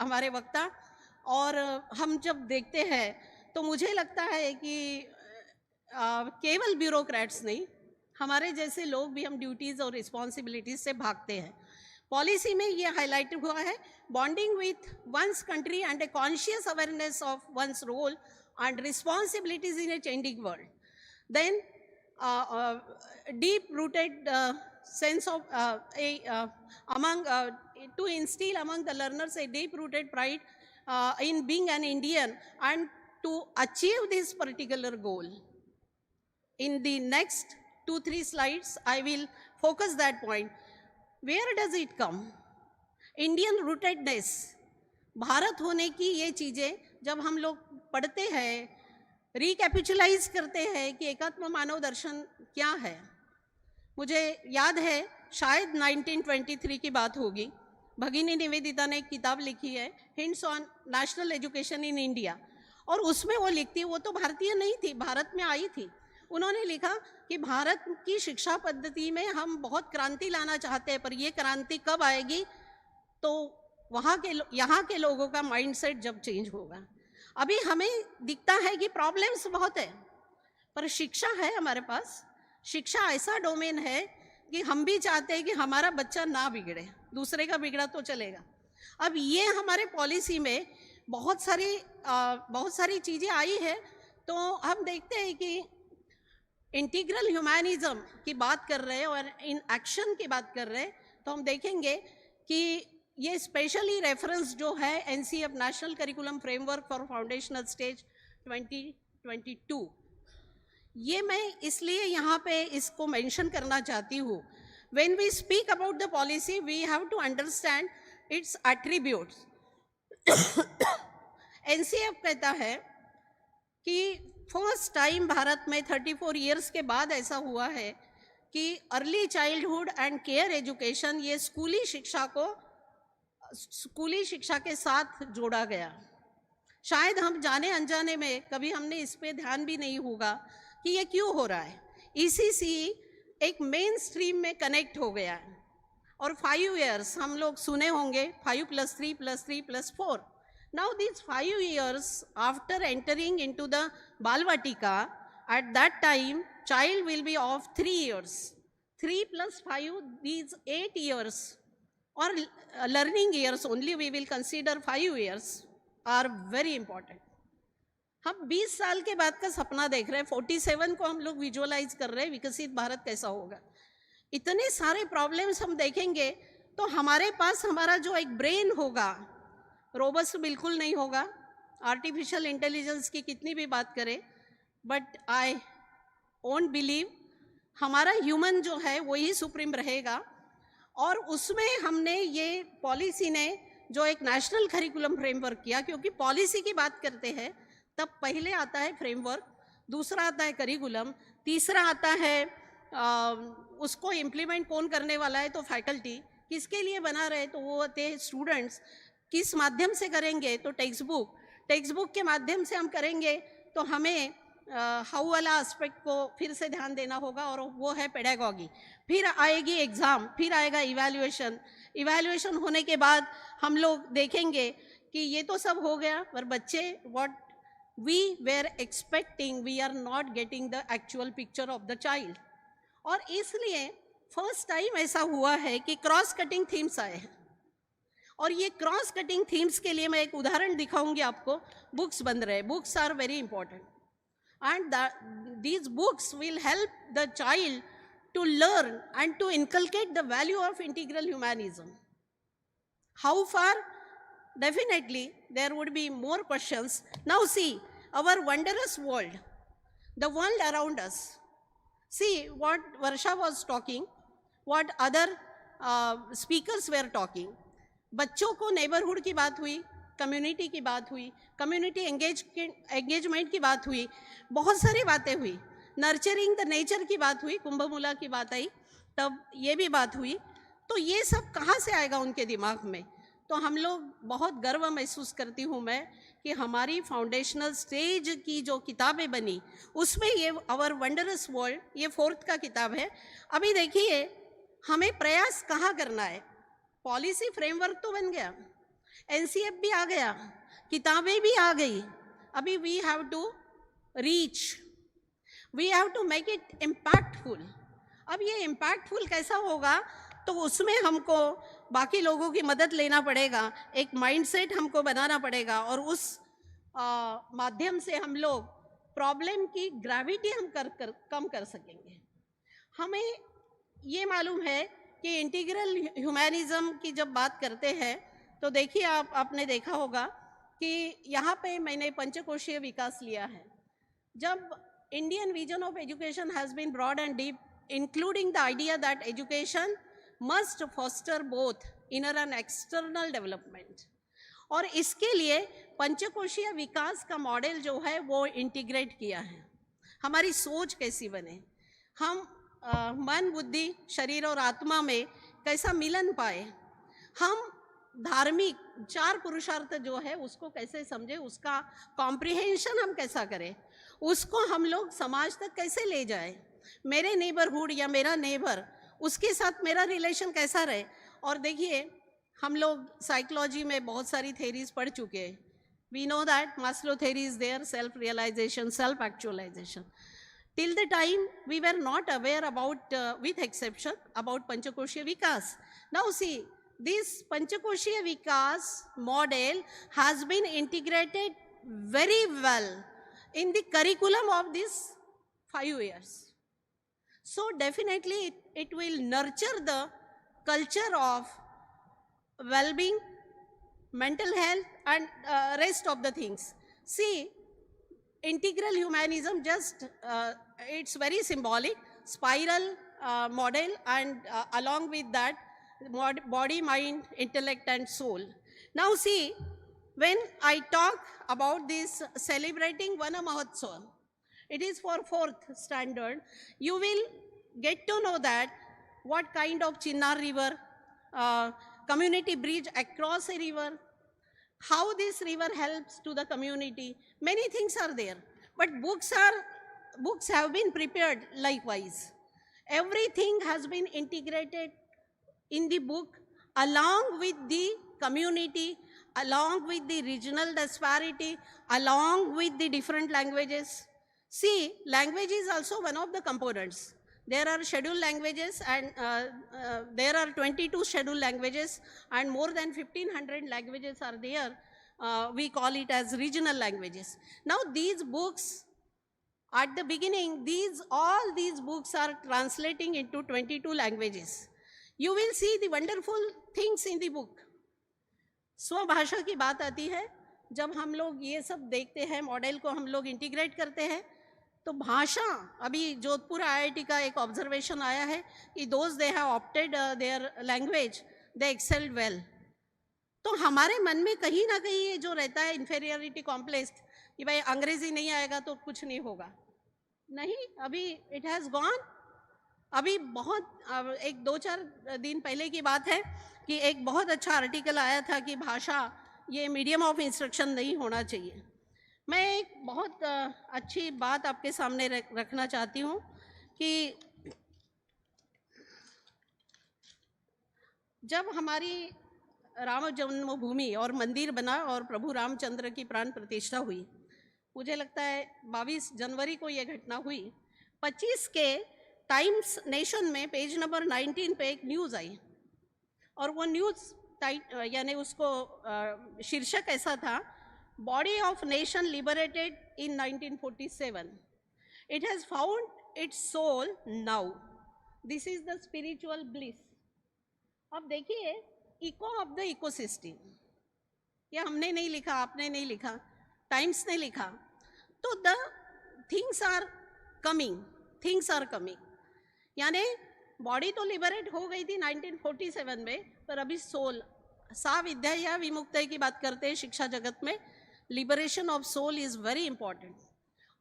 हमारे वक्ता, और हम जब देखते हैं तो मुझे लगता है कि केवल ब्यूरोक्रेट्स नहीं, हमारे जैसे लोग भी हम ड्यूटीज़ और रिस्पॉन्सिबिलिटीज से भागते हैं। पॉलिसी में ये हाईलाइट हुआ है, bonding with one's country and a conscious awareness of one's role and responsibilities in a changing world. Then deep rooted sense of to instill among the learners a deep rooted pride in being an Indian, and to achieve this particular goal. In the next 2-3 slides I will focus that point. Where does it come? Indian rootedness, Bharat होने की ये चीज़ें जब हम लोग पढ़ते हैं, रिकैपिचुलाइज करते हैं कि एकात्म मानव दर्शन क्या है। मुझे याद है शायद 1923 की बात होगी, भगिनी निवेदिता ने एक किताब लिखी है hints on national education in India, और उसमें वो लिखती है, वो तो भारतीय नहीं थी, भारत में आई थी। उन्होंने लिखा कि भारत की शिक्षा पद्धति में हम बहुत क्रांति लाना चाहते हैं, पर ये क्रांति कब आएगी, तो यहाँ के लोगों का माइंडसेट जब चेंज होगा। अभी हमें दिखता है कि प्रॉब्लम्स बहुत है, पर शिक्षा है हमारे पास। शिक्षा ऐसा डोमेन है कि हम भी चाहते हैं कि हमारा बच्चा ना बिगड़े, दूसरे का बिगड़ा तो चलेगा। अब ये हमारे पॉलिसी में बहुत सारी चीज़ें आई है, तो हम देखते हैं कि इंटीग्रल ह्यूमैनिज्म की बात कर रहे हैं और इन एक्शन की बात कर रहे हैं, तो हम देखेंगे कि ये स्पेशली रेफरेंस जो है NCF national curriculum framework for foundational stage 2022, ये मैं इसलिए यहाँ पे इसको मेंशन करना चाहती हूँ। When we speak about the policy we have to understand its attributes. NCF कहता है कि फर्स्ट टाइम भारत में 34 इयर्स के बाद ऐसा हुआ है कि early childhood and care education, ये स्कूली शिक्षा के साथ जोड़ा गया। शायद हम जाने अनजाने में कभी हमने इस पे ध्यान भी नहीं होगा कि ये क्यों हो रहा है। ECC एक मेन स्ट्रीम में कनेक्ट हो गया है, और 5 इयर्स हम लोग सुने होंगे, 5 + 3 + 3 + 4। Now these 5 years after entering into the Balvatika, at that time child will be of 3 years. 3 + 5, these 8 years, or learning years only we will consider 5 years are very important. हम 20 साल के बाद का सपना देख रहे हैं, 47 को हम लोग विजुअलाइज कर रहे हैं विकसित भारत कैसा होगा। इतने सारे प्रॉब्लम्स हम देखेंगे तो हमारे पास हमारा जो एक ब्रेन होगा रोबस्ट बिल्कुल नहीं होगा। आर्टिफिशियल इंटेलिजेंस की कितनी भी बात करें, बट आई वोंट बिलीव हमारा ह्यूमन जो है वही सुप्रीम रहेगा। और उसमें हमने ये पॉलिसी ने जो एक नेशनल करिकुलम फ्रेमवर्क किया, क्योंकि पॉलिसी की बात करते हैं तब पहले आता है फ्रेमवर्क, दूसरा आता है करिकुलम, तीसरा आता है उसको इम्प्लीमेंट कौन करने वाला है, तो फैकल्टी किसके लिए बना रहे, तो वो होते हैं स्टूडेंट्स। किस माध्यम से करेंगे, तो टेक्स्ट बुक के माध्यम से हम करेंगे तो हमें हाउ वाला एस्पेक्ट को फिर से ध्यान देना होगा, और वो है पेडागॉगी। फिर आएगी एग्ज़ाम, फिर आएगा इवैल्यूएशन होने के बाद हम लोग देखेंगे कि ये तो सब हो गया, पर बच्चे what we were expecting we are not getting the actual picture of the child. और इसलिए फर्स्ट टाइम ऐसा हुआ है कि क्रॉस कटिंग थीम्स आए हैं, और ये क्रॉस कटिंग थीम्स के लिए मैं एक उदाहरण दिखाऊंगी आपको। बुक्स बन रहे हैं, books are very important, and these books will help the child to learn and to inculcate the value of integral humanism. How far? Definitely there would be more questions. Now see our wondrous world, the world around us. See what Varsha was talking, what other speakers were talking. बच्चों को neighbourhood की बात हुई, community की बात हुई, community engagement की बात हुई, बहुत सारी बातें हुई, नर्चरिंग द नेचर की बात हुई, कुंभमूला की बात आई, तब ये भी बात हुई. तो ये सब कहाँ से आएगा उनके दिमाग में? तो हम लोग बहुत गर्व महसूस करती हूँ मैं कि हमारी फाउंडेशनल स्टेज की जो किताबें बनी उसमें ये आवर वंडरस वर्ल्ड, ये 4th का किताब है. अभी देखिए हमें प्रयास कहाँ करना है. पॉलिसी फ्रेमवर्क तो बन गया, एनसीएफ भी आ गया, किताबें भी आ गई. अभी we have to reach, we have to make it impactful. अब ये इम्पैक्टफुल कैसा होगा? तो उसमें हमको बाकी लोगों की मदद लेना पड़ेगा, एक माइंडसेट हमको बनाना पड़ेगा और उस माध्यम से हम लोग प्रॉब्लम की ग्रेविटी हम कम कर सकेंगे. हमें ये मालूम है कि इंटीग्रल ह्यूमैनिज्म की जब बात करते हैं तो देखिए आपने देखा होगा कि यहाँ पे मैंने पंचकोशीय विकास लिया है. जब Indian vision of education has been broad and deep, including the idea that education must foster both inner and external development, और इसके लिए पंचकोशीय विकास का मॉडल जो है वो इंटीग्रेट किया है. हमारी सोच कैसी बने, हम मन बुद्धि शरीर और आत्मा में कैसा मिलन पाए, हम धार्मिक 4 पुरुषार्थ जो है उसको कैसे समझे, उसका कॉम्प्रिहेंशन हम कैसा करें, उसको हम लोग समाज तक कैसे ले जाए, मेरे नेबरहुड या मेरा नेबर उसके साथ मेरा रिलेशन कैसा रहे. और देखिए हम लोग साइकोलॉजी में बहुत सारी थेरीज पढ़ चुके हैं. We know that Maslow theory is there, self realisation, self actualisation. Till the time we were not aware about, with exception, about Panchakoshiya Vikas. Now see, this Panchakoshiya Vikas model has been integrated very well in the curriculum of these 5 years. So definitely it will nurture the culture of well-being, mental health and rest of the things. See, integral humanism just it's very symbolic, spiral model, and along with that body, mind, intellect and soul. Now see, when I talk about this celebrating Vana Mahotsav, it is for 4th standard, you will get to know that what kind of Chinnar river, community bridge across a river, how this river helps to the community. Many things are there, but books have been prepared likewise. Everything has been integrated in the book along with the community, along with the regional disparity, along with the different languages. See, language is also one of the components. There are scheduled languages and there are 22 scheduled languages and more than 1500 languages are there. We call it as regional languages. Now these books, at the beginning, all these books are translating into 22 languages. You will see the wonderful things in the book. स्वभाषा की बात आती है, जब हम लोग ये सब देखते हैं, मॉडल को हम लोग इंटीग्रेट करते हैं, तो भाषा, अभी जोधपुर आईआईटी का एक ऑब्जर्वेशन आया है कि those they have opted their language they excelled well. तो हमारे मन में कहीं ना कहीं ये जो रहता है इन्फेरियरिटी कॉम्प्लेक्स कि भाई अंग्रेजी नहीं आएगा तो कुछ नहीं होगा. नहीं, अभी इट हैज़ गॉन. अभी बहुत एक 2-4 दिन पहले की बात है कि एक बहुत अच्छा आर्टिकल आया था कि भाषा ये मीडियम ऑफ इंस्ट्रक्शन नहीं होना चाहिए. मैं एक बहुत अच्छी बात आपके सामने रखना चाहती हूँ कि जब हमारी राम जन्मभूमि और मंदिर बना और प्रभु रामचंद्र की प्राण प्रतिष्ठा हुई, मुझे लगता है 22 जनवरी को ये घटना हुई. 25 के टाइम्स नेशन में पेज नंबर 19 पे एक न्यूज़ आई और वो न्यूज़ यानी उसको शीर्षक ऐसा था, body of nation liberated in 1947, it has found its soul now, this is the spiritual bliss. अब देखिए, इको ऑफ द इकोसिस्टम, ये हमने नहीं लिखा, आपने नहीं लिखा, टाइम्स ने लिखा. तो the things are coming, things are coming. यानी बॉडी तो लिबरेट हो गई थी 1947 में, पर अभी सोल, सा विद्या या विमुक्त की बात करते हैं शिक्षा जगत में, liberation of soul is very important.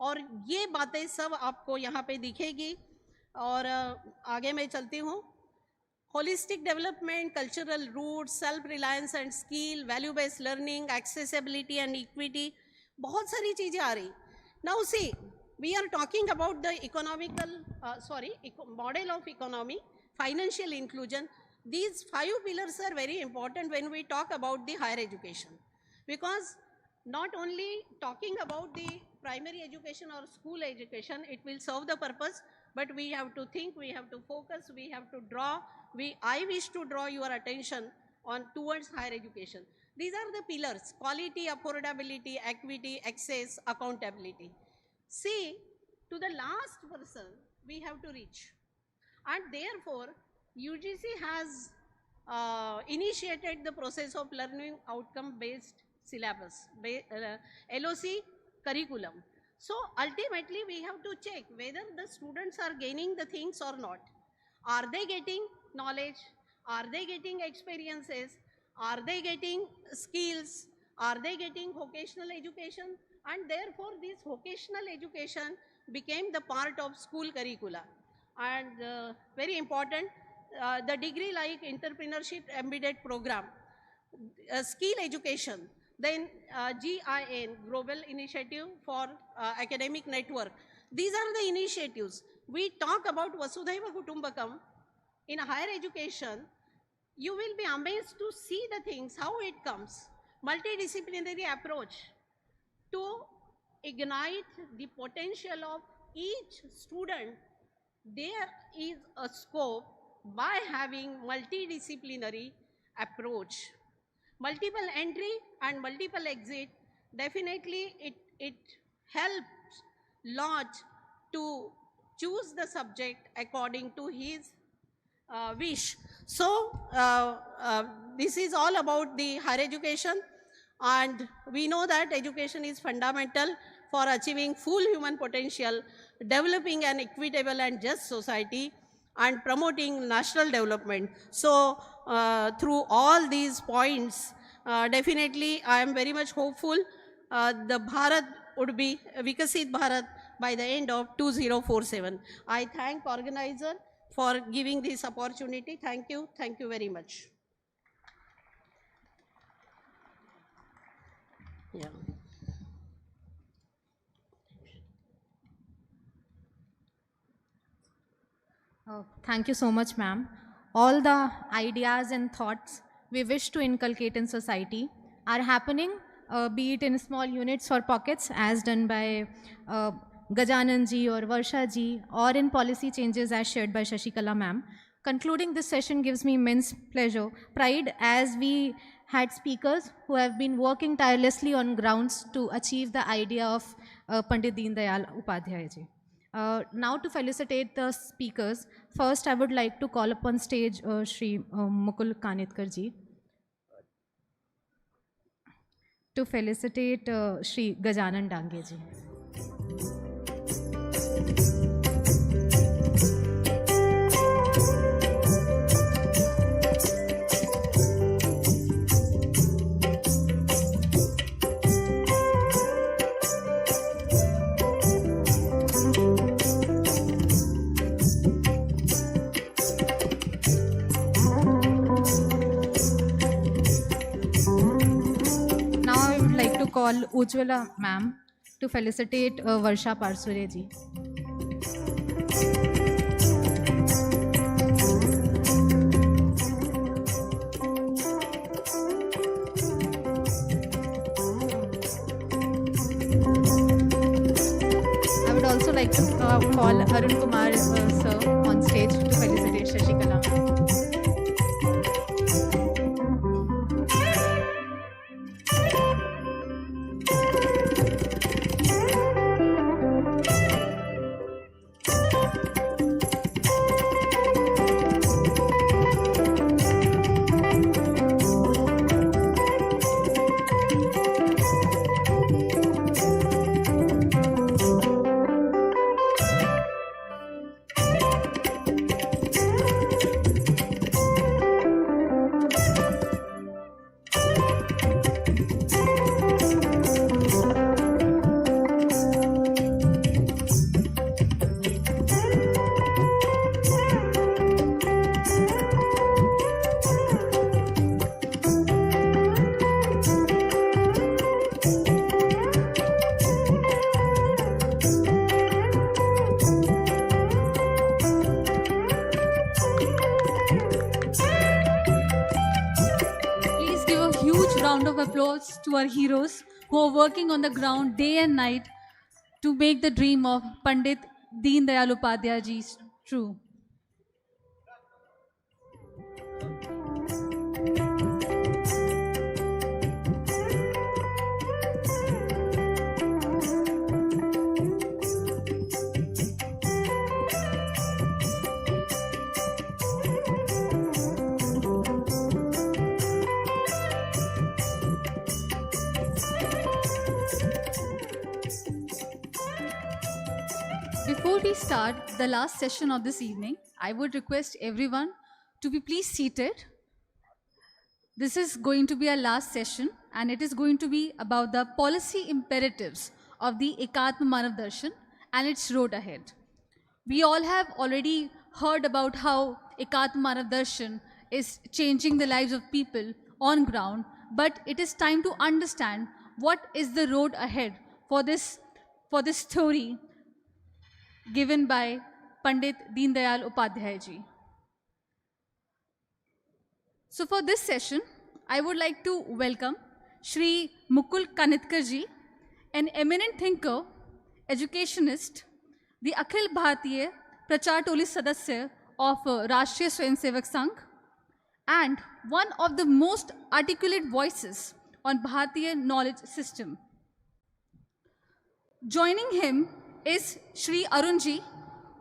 और ये बातें सब आपको यहाँ पे दिखेगी। और आगे मैं चलती हूँ। Holistic development, cultural root, self reliance and skill, value based learning, accessibility and equity, बहुत सारी चीज़ें आ रही। Now see, we are talking about the model of economy, financial inclusion. These 5 pillars are very important when we talk about the higher education, because not only talking about the primary education or school education, it will serve the purpose, but we have to think, we have to focus, we have to draw. I wish to draw your attention on towards higher education. These are the pillars: quality, affordability, equity, access, accountability. See, to the last person we have to reach, and therefore UGC has initiated the process of learning outcome based syllabus, LOC curriculum. So ultimately we have to check whether the students are gaining the things or not. Are they getting knowledge? Are they getting experiences? Are they getting skills? Are they getting vocational education? And therefore this vocational education became the part of school curricula. And very important, the degree like entrepreneurship embedded program, skill education, then GIN, Global Initiative for Academic Network. These are the initiatives. We talk about Vasudhaiva Kutumbakam in higher education. You will be amazed to see the things, how it comes. Multidisciplinary approach to ignite the potential of each student. There is a scope by having multidisciplinary approach. Multiple entry and multiple exit, definitely it helps lot to choose the subject according to his wish. So this is all about the higher education, and we know that education is fundamental for achieving full human potential, developing an equitable and just society, and promoting national development. So through all these points, definitely I am very much hopeful the Bharat would be Vikasit Bharat by the end of 2047. I thank Organiser for giving this opportunity. Thank you very much. Yeah. Thank you so much, ma'am. All the ideas and thoughts we wish to inculcate in society are happening, be it in small units or pockets as done by Gajanan ji or Varsha ji, or in policy changes as shared by Shashikala ma'am. Concluding this session gives me immense pride, as we had speakers who have been working tirelessly on grounds to achieve the idea of Pandit Deen Dayal Upadhyay ji. Now to felicitate the speakers, first I would like to call upon stage Shri Mukul Kanetkar ji to felicitate Shri Gajanan Dange ji. Call Ujjwala ma'am to felicitate Varsha Parsure ji. I would also like to call Arun Kumar sir on stage to felicitate Shashikala. round of applause to our heroes who are working on the ground day and night to make the dream of Pandit Deen Dayal Upadhyay ji true. Before we start the last session of this evening, I would request everyone to be please seated. This is going to be our last session, and it is going to be about the policy imperatives of the Ekatma Manav Darshan and its road ahead. We all have already heard about how Ekatma Manav Darshan is changing the lives of people on ground, but it is time to understand what is the road ahead for this story given by Pandit Deen Dayal Upadhyay ji. So for this session, I would like to welcome Shri Mukul Kanitkar ji, an eminent thinker, educationist, the Akhil Bharatiya Prachar Toli Sadasya of Rashtriya Swayam Sevak Sangh, and one of the most articulate voices on Bharatiya knowledge system. Joining him is Shri Arun ji,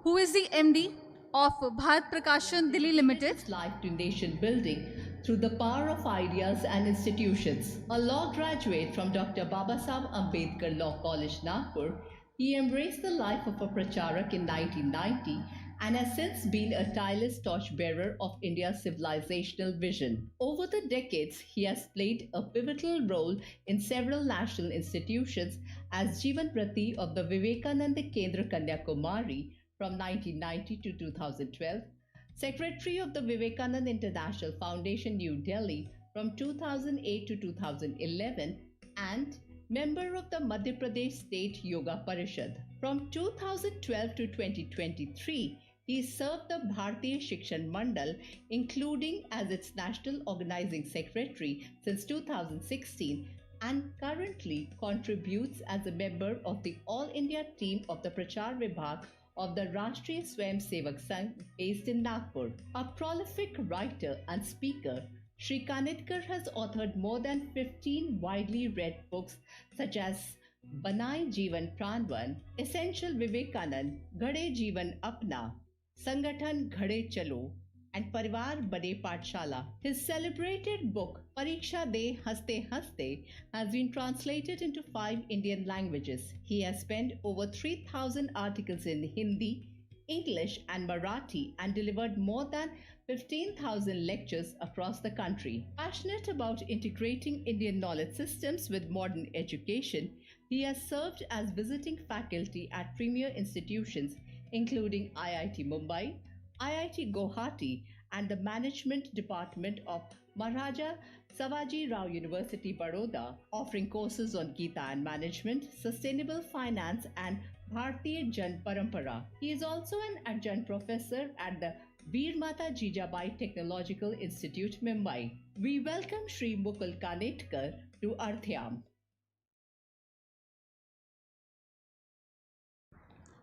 who is the MD of Bharat Prakashan Delhi Limited. Life to nation building through the power of ideas and institutions. A law graduate from Dr. Babasaheb Ambedkar Law College, Nagpur, he embraced the life of a pracharak in 1990 and has since been a tireless torchbearer of India's civilizational vision. Over the decades, he has played a pivotal role in several national institutions as Jeevan Prati of the Vivekananda Kendra Kanyakumari from 1990 to 2012, Secretary of the Vivekananda International Foundation, New Delhi from 2008 to 2011, and member of the Madhya Pradesh State Yoga Parishad. From 2012 to 2023, he served the Bharatiya Shikshan Mandal, including as its National Organizing Secretary since 2016, and currently contributes as a member of the All India team of the Prachar Vibhag of the Rashtriya Swayam Sevak Sangh based in Nagpur. A prolific writer and speaker, Shri Kanitkar has authored more than 15 widely read books such as Banai Jeevan Pranvan, Essential Vivekanand, Ghade Jeevan Apna, Sangathan Ghade Chalo, and Parivar Bade Pathshala. His celebrated book Pariksha De Haste Haste has been translated into 5 Indian languages. He has spent over 3,000 articles in Hindi, English and Marathi and delivered more than 15,000 lectures across the country. Passionate about integrating Indian knowledge systems with modern education, he has served as visiting faculty at premier institutions including IIT Mumbai, IIT Guwahati and the Management Department of Maharaja Savaji Rao University, Baroda, offering courses on Gita and Management, Sustainable Finance and Bharatiya Jan Parampara. He is also an adjunct professor at the Veer Mata Jijabai Technological Institute, Mumbai. We welcome Shri Mukul Kanitkar to Arthayam.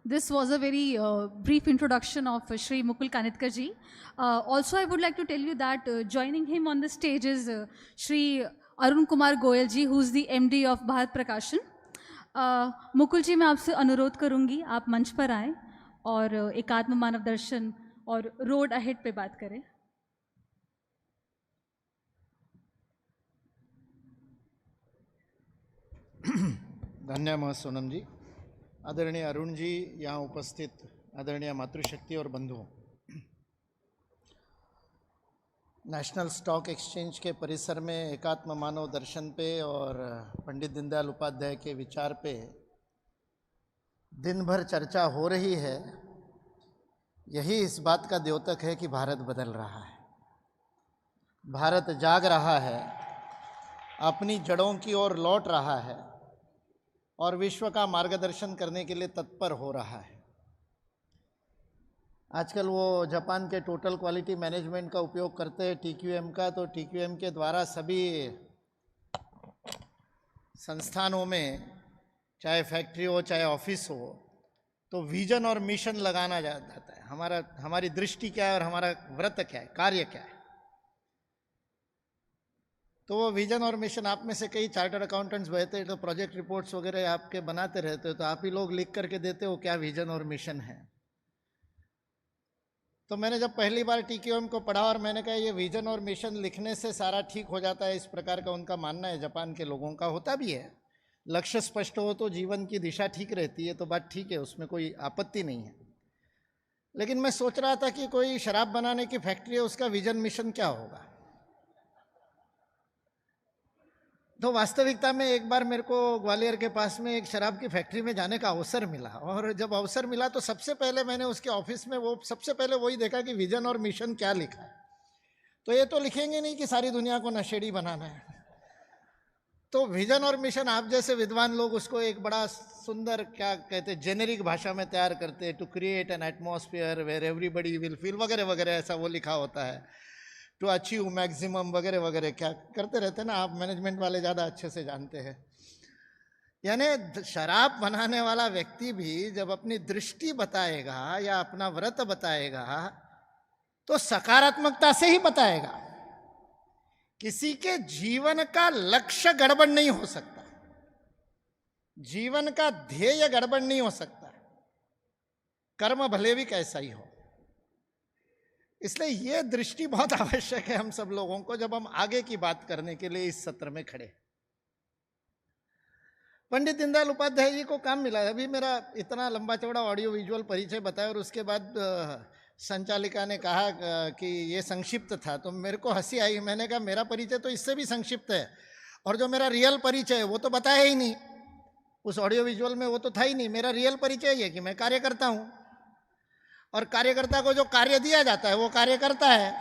This was a very brief introduction of Shri Mukul Kanitkar ji. Also, I would like to tell you that joining him on the stage is Shri Arun Kumar Goyal ji, who is the MD of Bharat Prakashan. Mukul ji, मैं आपसे अनुरोध करूंगी आप मंच पर आएं और एकात्म मानव दर्शन और रोड अहेड पे बात करें. धन्यवाद सोनम जी. आदरणीय अरुण जी, यहाँ उपस्थित आदरणीय मातृशक्ति और बंधुओं, नेशनल स्टॉक एक्सचेंज के परिसर में एकात्म मानव दर्शन पे और पंडित दीनदयाल उपाध्याय के विचार पे दिन भर चर्चा हो रही है. यही इस बात का द्योतक है कि भारत बदल रहा है, भारत जाग रहा है, अपनी जड़ों की ओर लौट रहा है और विश्व का मार्गदर्शन करने के लिए तत्पर हो रहा है. आजकल वो जापान के टोटल क्वालिटी मैनेजमेंट का उपयोग करते हैं TQM का, तो TQM के द्वारा सभी संस्थानों में, चाहे फैक्ट्री हो चाहे ऑफिस हो, तो विजन और मिशन लगाना जाता है। हमारी दृष्टि क्या है और हमारा व्रत क्या है, कार्य क्या है। तो वो विजन और मिशन, आप में से कई चार्टर्ड अकाउंटेंट्स बैठते हैं तो प्रोजेक्ट रिपोर्ट्स वगैरह आपके बनाते रहते हो, तो आप ही लोग लिख करके देते हो क्या विजन और मिशन है। तो मैंने जब पहली बार TQM को पढ़ा और मैंने कहा ये विजन और मिशन लिखने से सारा ठीक हो जाता है, इस प्रकार का उनका मानना है। जापान के लोगों का होता भी है, लक्ष्य स्पष्ट हो तो जीवन की दिशा ठीक रहती है, तो बात ठीक है, उसमें कोई आपत्ति नहीं है। लेकिन मैं सोच रहा था कि कोई शराब बनाने की फैक्ट्री है, उसका विजन मिशन क्या होगा। तो वास्तविकता में एक बार मेरे को ग्वालियर के पास में एक शराब की फैक्ट्री में जाने का अवसर मिला, और जब अवसर मिला तो सबसे पहले मैंने उसके ऑफिस में सबसे पहले वही देखा कि विजन और मिशन क्या लिखा है। तो ये तो लिखेंगे नहीं कि सारी दुनिया को नशेड़ी बनाना है। तो विजन और मिशन आप जैसे विद्वान लोग उसको एक बड़ा सुंदर, क्या कहते हैं, जेनेरिक भाषा में तैयार करते हैं। To create an atmosphere where everybody will feel वगैरह वगैरह, ऐसा वो लिखा होता है। टू अचीव मैक्सिमम वगैरह वगैरह, क्या करते रहते हैं ना, आप मैनेजमेंट वाले ज़्यादा अच्छे से जानते हैं। यानी शराब बनाने वाला व्यक्ति भी जब अपनी दृष्टि बताएगा या अपना व्रत बताएगा तो सकारात्मकता से ही बताएगा। किसी के जीवन का लक्ष्य गड़बड़ नहीं हो सकता, जीवन का ध्येय गड़बड़ नहीं हो सकता, कर्म भले भी कैसा ही हो। इसलिए ये दृष्टि बहुत आवश्यक है हम सब लोगों को जब हम आगे की बात करने के लिए इस सत्र में खड़े। पंडित दीनदयाल उपाध्याय जी को काम मिला। अभी मेरा इतना लंबा चौड़ा ऑडियो विजुअल परिचय बताया और उसके बाद संचालिका ने कहा कि ये संक्षिप्त था, तो मेरे को हंसी आई। मैंने कहा मेरा परिचय तो इससे भी संक्षिप्त है, और जो मेरा रियल परिचय है वो तो बताया ही नहीं उस ऑडियो विजुअल में, वो तो था ही नहीं। मेरा रियल परिचय ये कि मैं कार्यकर्ता हूँ, और कार्यकर्ता को जो कार्य दिया जाता है वो कार्य करता है,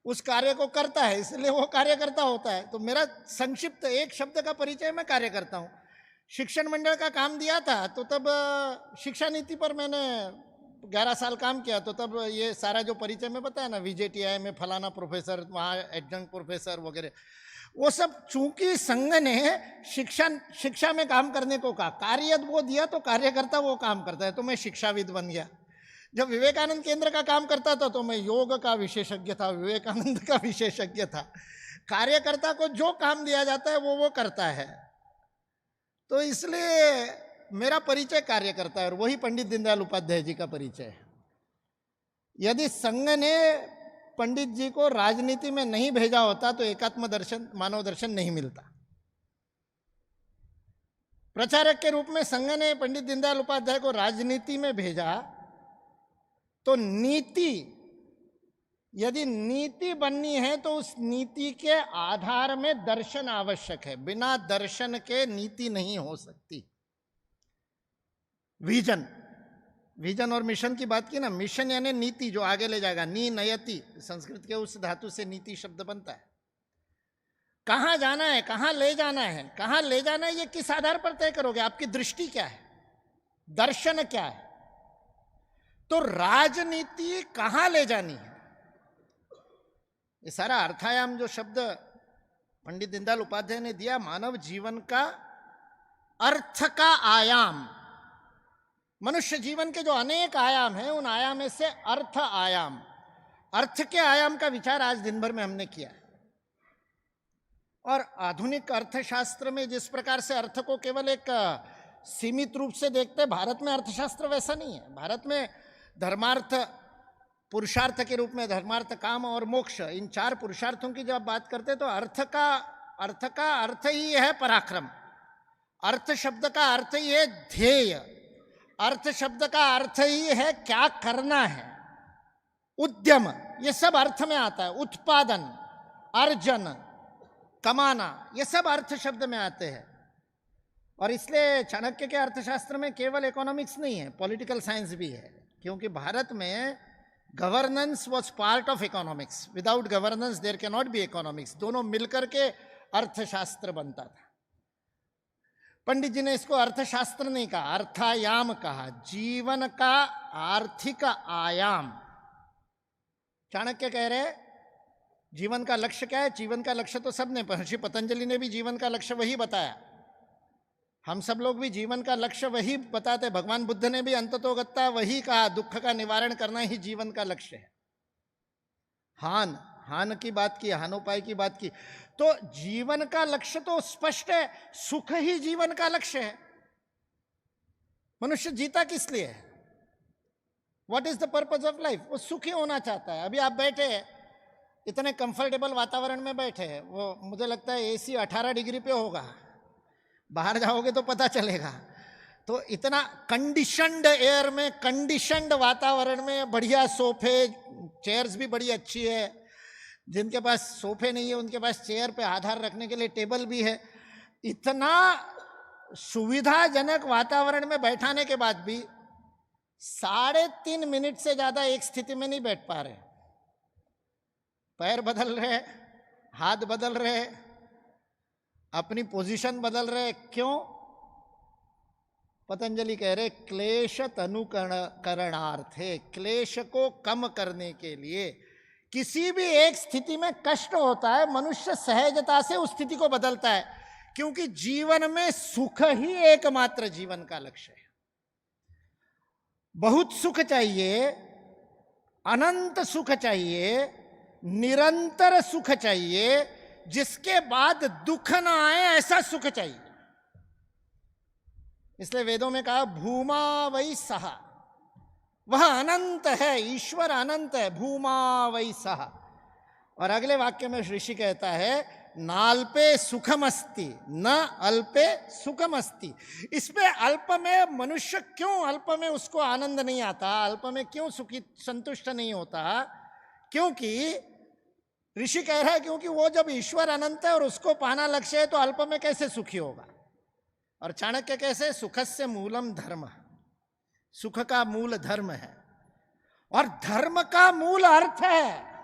उस कार्य को करता है, इसलिए वो कार्यकर्ता होता है। तो मेरा संक्षिप्त एक शब्द का परिचय, मैं कार्यकर्ता हूँ। शिक्षण मंडल का काम दिया था तो तब शिक्षा नीति पर मैंने 11 साल काम किया, तो तब ये सारा जो परिचय में बताया ना, VJTI में फलाना प्रोफेसर, वहाँ एडजंक्ट प्रोफेसर वगैरह, वो सब चूंकि संघ ने शिक्षा में काम करने को कहा, कार्य वो दिया तो कार्यकर्ता वो काम करता है, तो मैं शिक्षाविद बन गया। जब विवेकानंद केंद्र का काम करता था तो मैं योग का विशेषज्ञ था, विवेकानंद का विशेषज्ञ था। कार्यकर्ता को जो काम दिया जाता है वो करता है, तो इसलिए मेरा परिचय कार्यकर्ता है, और वही पंडित दीनदयाल उपाध्याय जी का परिचय है। यदि संघ ने पंडित जी को राजनीति में नहीं भेजा होता तो एकात्म दर्शन, मानव दर्शन नहीं मिलता। प्रचारक के रूप में संघ ने पंडित दीनदयाल उपाध्याय को राजनीति में भेजा, तो नीति, यदि नीति बननी है तो उस नीति के आधार में दर्शन आवश्यक है। बिना दर्शन के नीति नहीं हो सकती। विजन और मिशन की बात की ना, मिशन यानी नीति जो आगे ले जाएगा। नी नयति, संस्कृत के उस धातु से नीति शब्द बनता है। कहाँ जाना है, कहाँ ले जाना है, कहाँ ले जाना है, ये किस आधार पर तय करोगे? आपकी दृष्टि क्या है, दर्शन क्या है? तो राजनीति कहाँ ले जानी है, ये सारा अर्थायाम जो शब्द पंडित दीनदयाल उपाध्याय ने दिया, मानव जीवन का अर्थ का आयाम। मनुष्य जीवन के जो अनेक आयाम हैं, उन आयाम में से अर्थ आयाम, अर्थ के आयाम का विचार आज दिन भर में हमने किया है। और आधुनिक अर्थशास्त्र में जिस प्रकार से अर्थ को केवल एक सीमित रूप से देखते हैं, भारत में अर्थशास्त्र वैसा नहीं है। भारत में धर्मार्थ, पुरुषार्थ के रूप में धर्मार्थ, काम और मोक्ष, इन 4 पुरुषार्थों की जब बात करते हैं तो अर्थ का अर्थ ही है पराक्रम। अर्थ शब्द का अर्थ ही है ध्येय। अर्थ शब्द का अर्थ ही है क्या करना है, उद्यम, ये सब अर्थ में आता है। उत्पादन, अर्जन, कमाना, ये सब अर्थ शब्द में आते हैं। और इसलिए चाणक्य के अर्थशास्त्र में केवल इकोनॉमिक्स नहीं है, पॉलिटिकल साइंस भी है, क्योंकि भारत में governance was part of economics. Without governance there can not be economics. दोनों मिलकर के अर्थशास्त्र बनता था। पंडित जी ने इसको अर्थशास्त्र नहीं कहा, अर्थायाम कहा, जीवन का आर्थिक आयाम। चाणक्य कह रहे जीवन का लक्ष्य क्या है? जीवन का लक्ष्य तो सबने, महर्षि पतंजलि ने भी जीवन का लक्ष्य वही बताया, हम सब लोग भी जीवन का लक्ष्य वही बताते। भगवान बुद्ध ने भी अंततोगत्ता वही कहा, दुख का निवारण करना ही जीवन का लक्ष्य है। हान की बात की, हानोपाय की बात की, तो जीवन का लक्ष्य तो स्पष्ट है, सुख ही जीवन का लक्ष्य है। मनुष्य जीता किस लिए है? What is the purpose of life? वो सुखी होना चाहता है। अभी आप बैठे हैं, इतने कंफर्टेबल वातावरण में बैठे हैं, वो मुझे लगता है एसी 18 डिग्री पे होगा, बाहर जाओगे तो पता चलेगा। तो इतना कंडीशनड एयर में, कंडीशनड वातावरण में, बढ़िया सोफे, चेयर्स भी बड़ी अच्छी है, जिनके पास सोफे नहीं है उनके पास चेयर पे आधार रखने के लिए टेबल भी है। इतना सुविधाजनक वातावरण में बैठाने के बाद भी 3.5 मिनट से ज्यादा एक स्थिति में नहीं बैठ पा रहे। पैर बदल रहे, हाथ बदल रहे, अपनी पोजीशन बदल रहे। क्यों? पतंजलि कह रहे क्लेश तनुकरणार्थे, क्लेश को कम करने के लिए। किसी भी एक स्थिति में कष्ट होता है, मनुष्य सहजता से उस स्थिति को बदलता है, क्योंकि जीवन में सुख ही एकमात्र जीवन का लक्ष्य है। बहुत सुख चाहिए, अनंत सुख चाहिए, निरंतर सुख चाहिए, जिसके बाद दुख ना आए, ऐसा सुख चाहिए। इसलिए वेदों में कहा भूमा वै सह, वह अनंत है, ईश्वर अनंत है, भूमा वै सह। और अगले वाक्य में ऋषि कहता है नाल्पे सुखमस्ति न अल्पे सुखमस्ति। इसमें अल्प में मनुष्य क्यों, अल्प में उसको आनंद नहीं आता, अल्प में क्यों सुखी संतुष्ट नहीं होता? क्योंकि ऋषि कह रहा है क्योंकि वो जब ईश्वर अनंत है और उसको पाना लक्ष्य है, तो अल्प में कैसे सुखी होगा? और चाणक्य कैसे? सुखस्य मूलम धर्म, सुख का मूल धर्म है, और धर्म का मूल अर्थ है।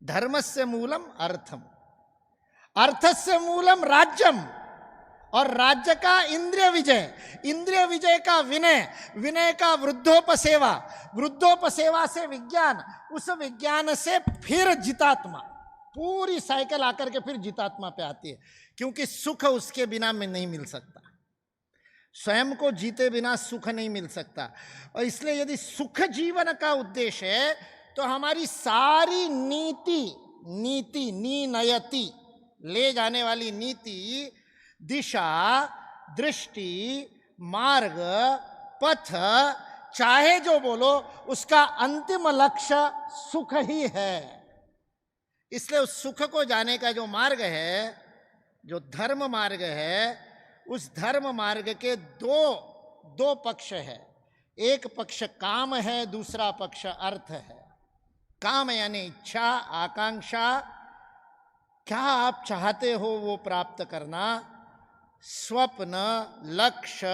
धर्मस्य मूलम अर्थम, अर्थस्य मूलम राज्यम, और राज्य का इंद्रिय विजय, इंद्रिय विजय का विनय, विनय का वृद्धोपसेवा, वृद्धोपसेवा से विज्ञान, उस विज्ञान से फिर जितात्मा। पूरी साइकिल आकर के फिर जितात्मा पे आती है, क्योंकि सुख उसके बिना में नहीं मिल सकता, स्वयं को जीते बिना सुख नहीं मिल सकता। और इसलिए यदि सुख जीवन का उद्देश्य है, तो हमारी सारी नीति नीनयति, ले जाने वाली नीति, दिशा, दृष्टि, मार्ग, पथ, चाहे जो बोलो, उसका अंतिम लक्ष्य सुख ही है। इसलिए उस सुख को जाने का जो मार्ग है, जो धर्म मार्ग है, उस धर्म मार्ग के दो पक्ष है। एक पक्ष काम है, दूसरा पक्ष अर्थ है। काम यानी इच्छा, आकांक्षा, क्या आप चाहते हो वो प्राप्त करना, स्वप्न, लक्ष्य,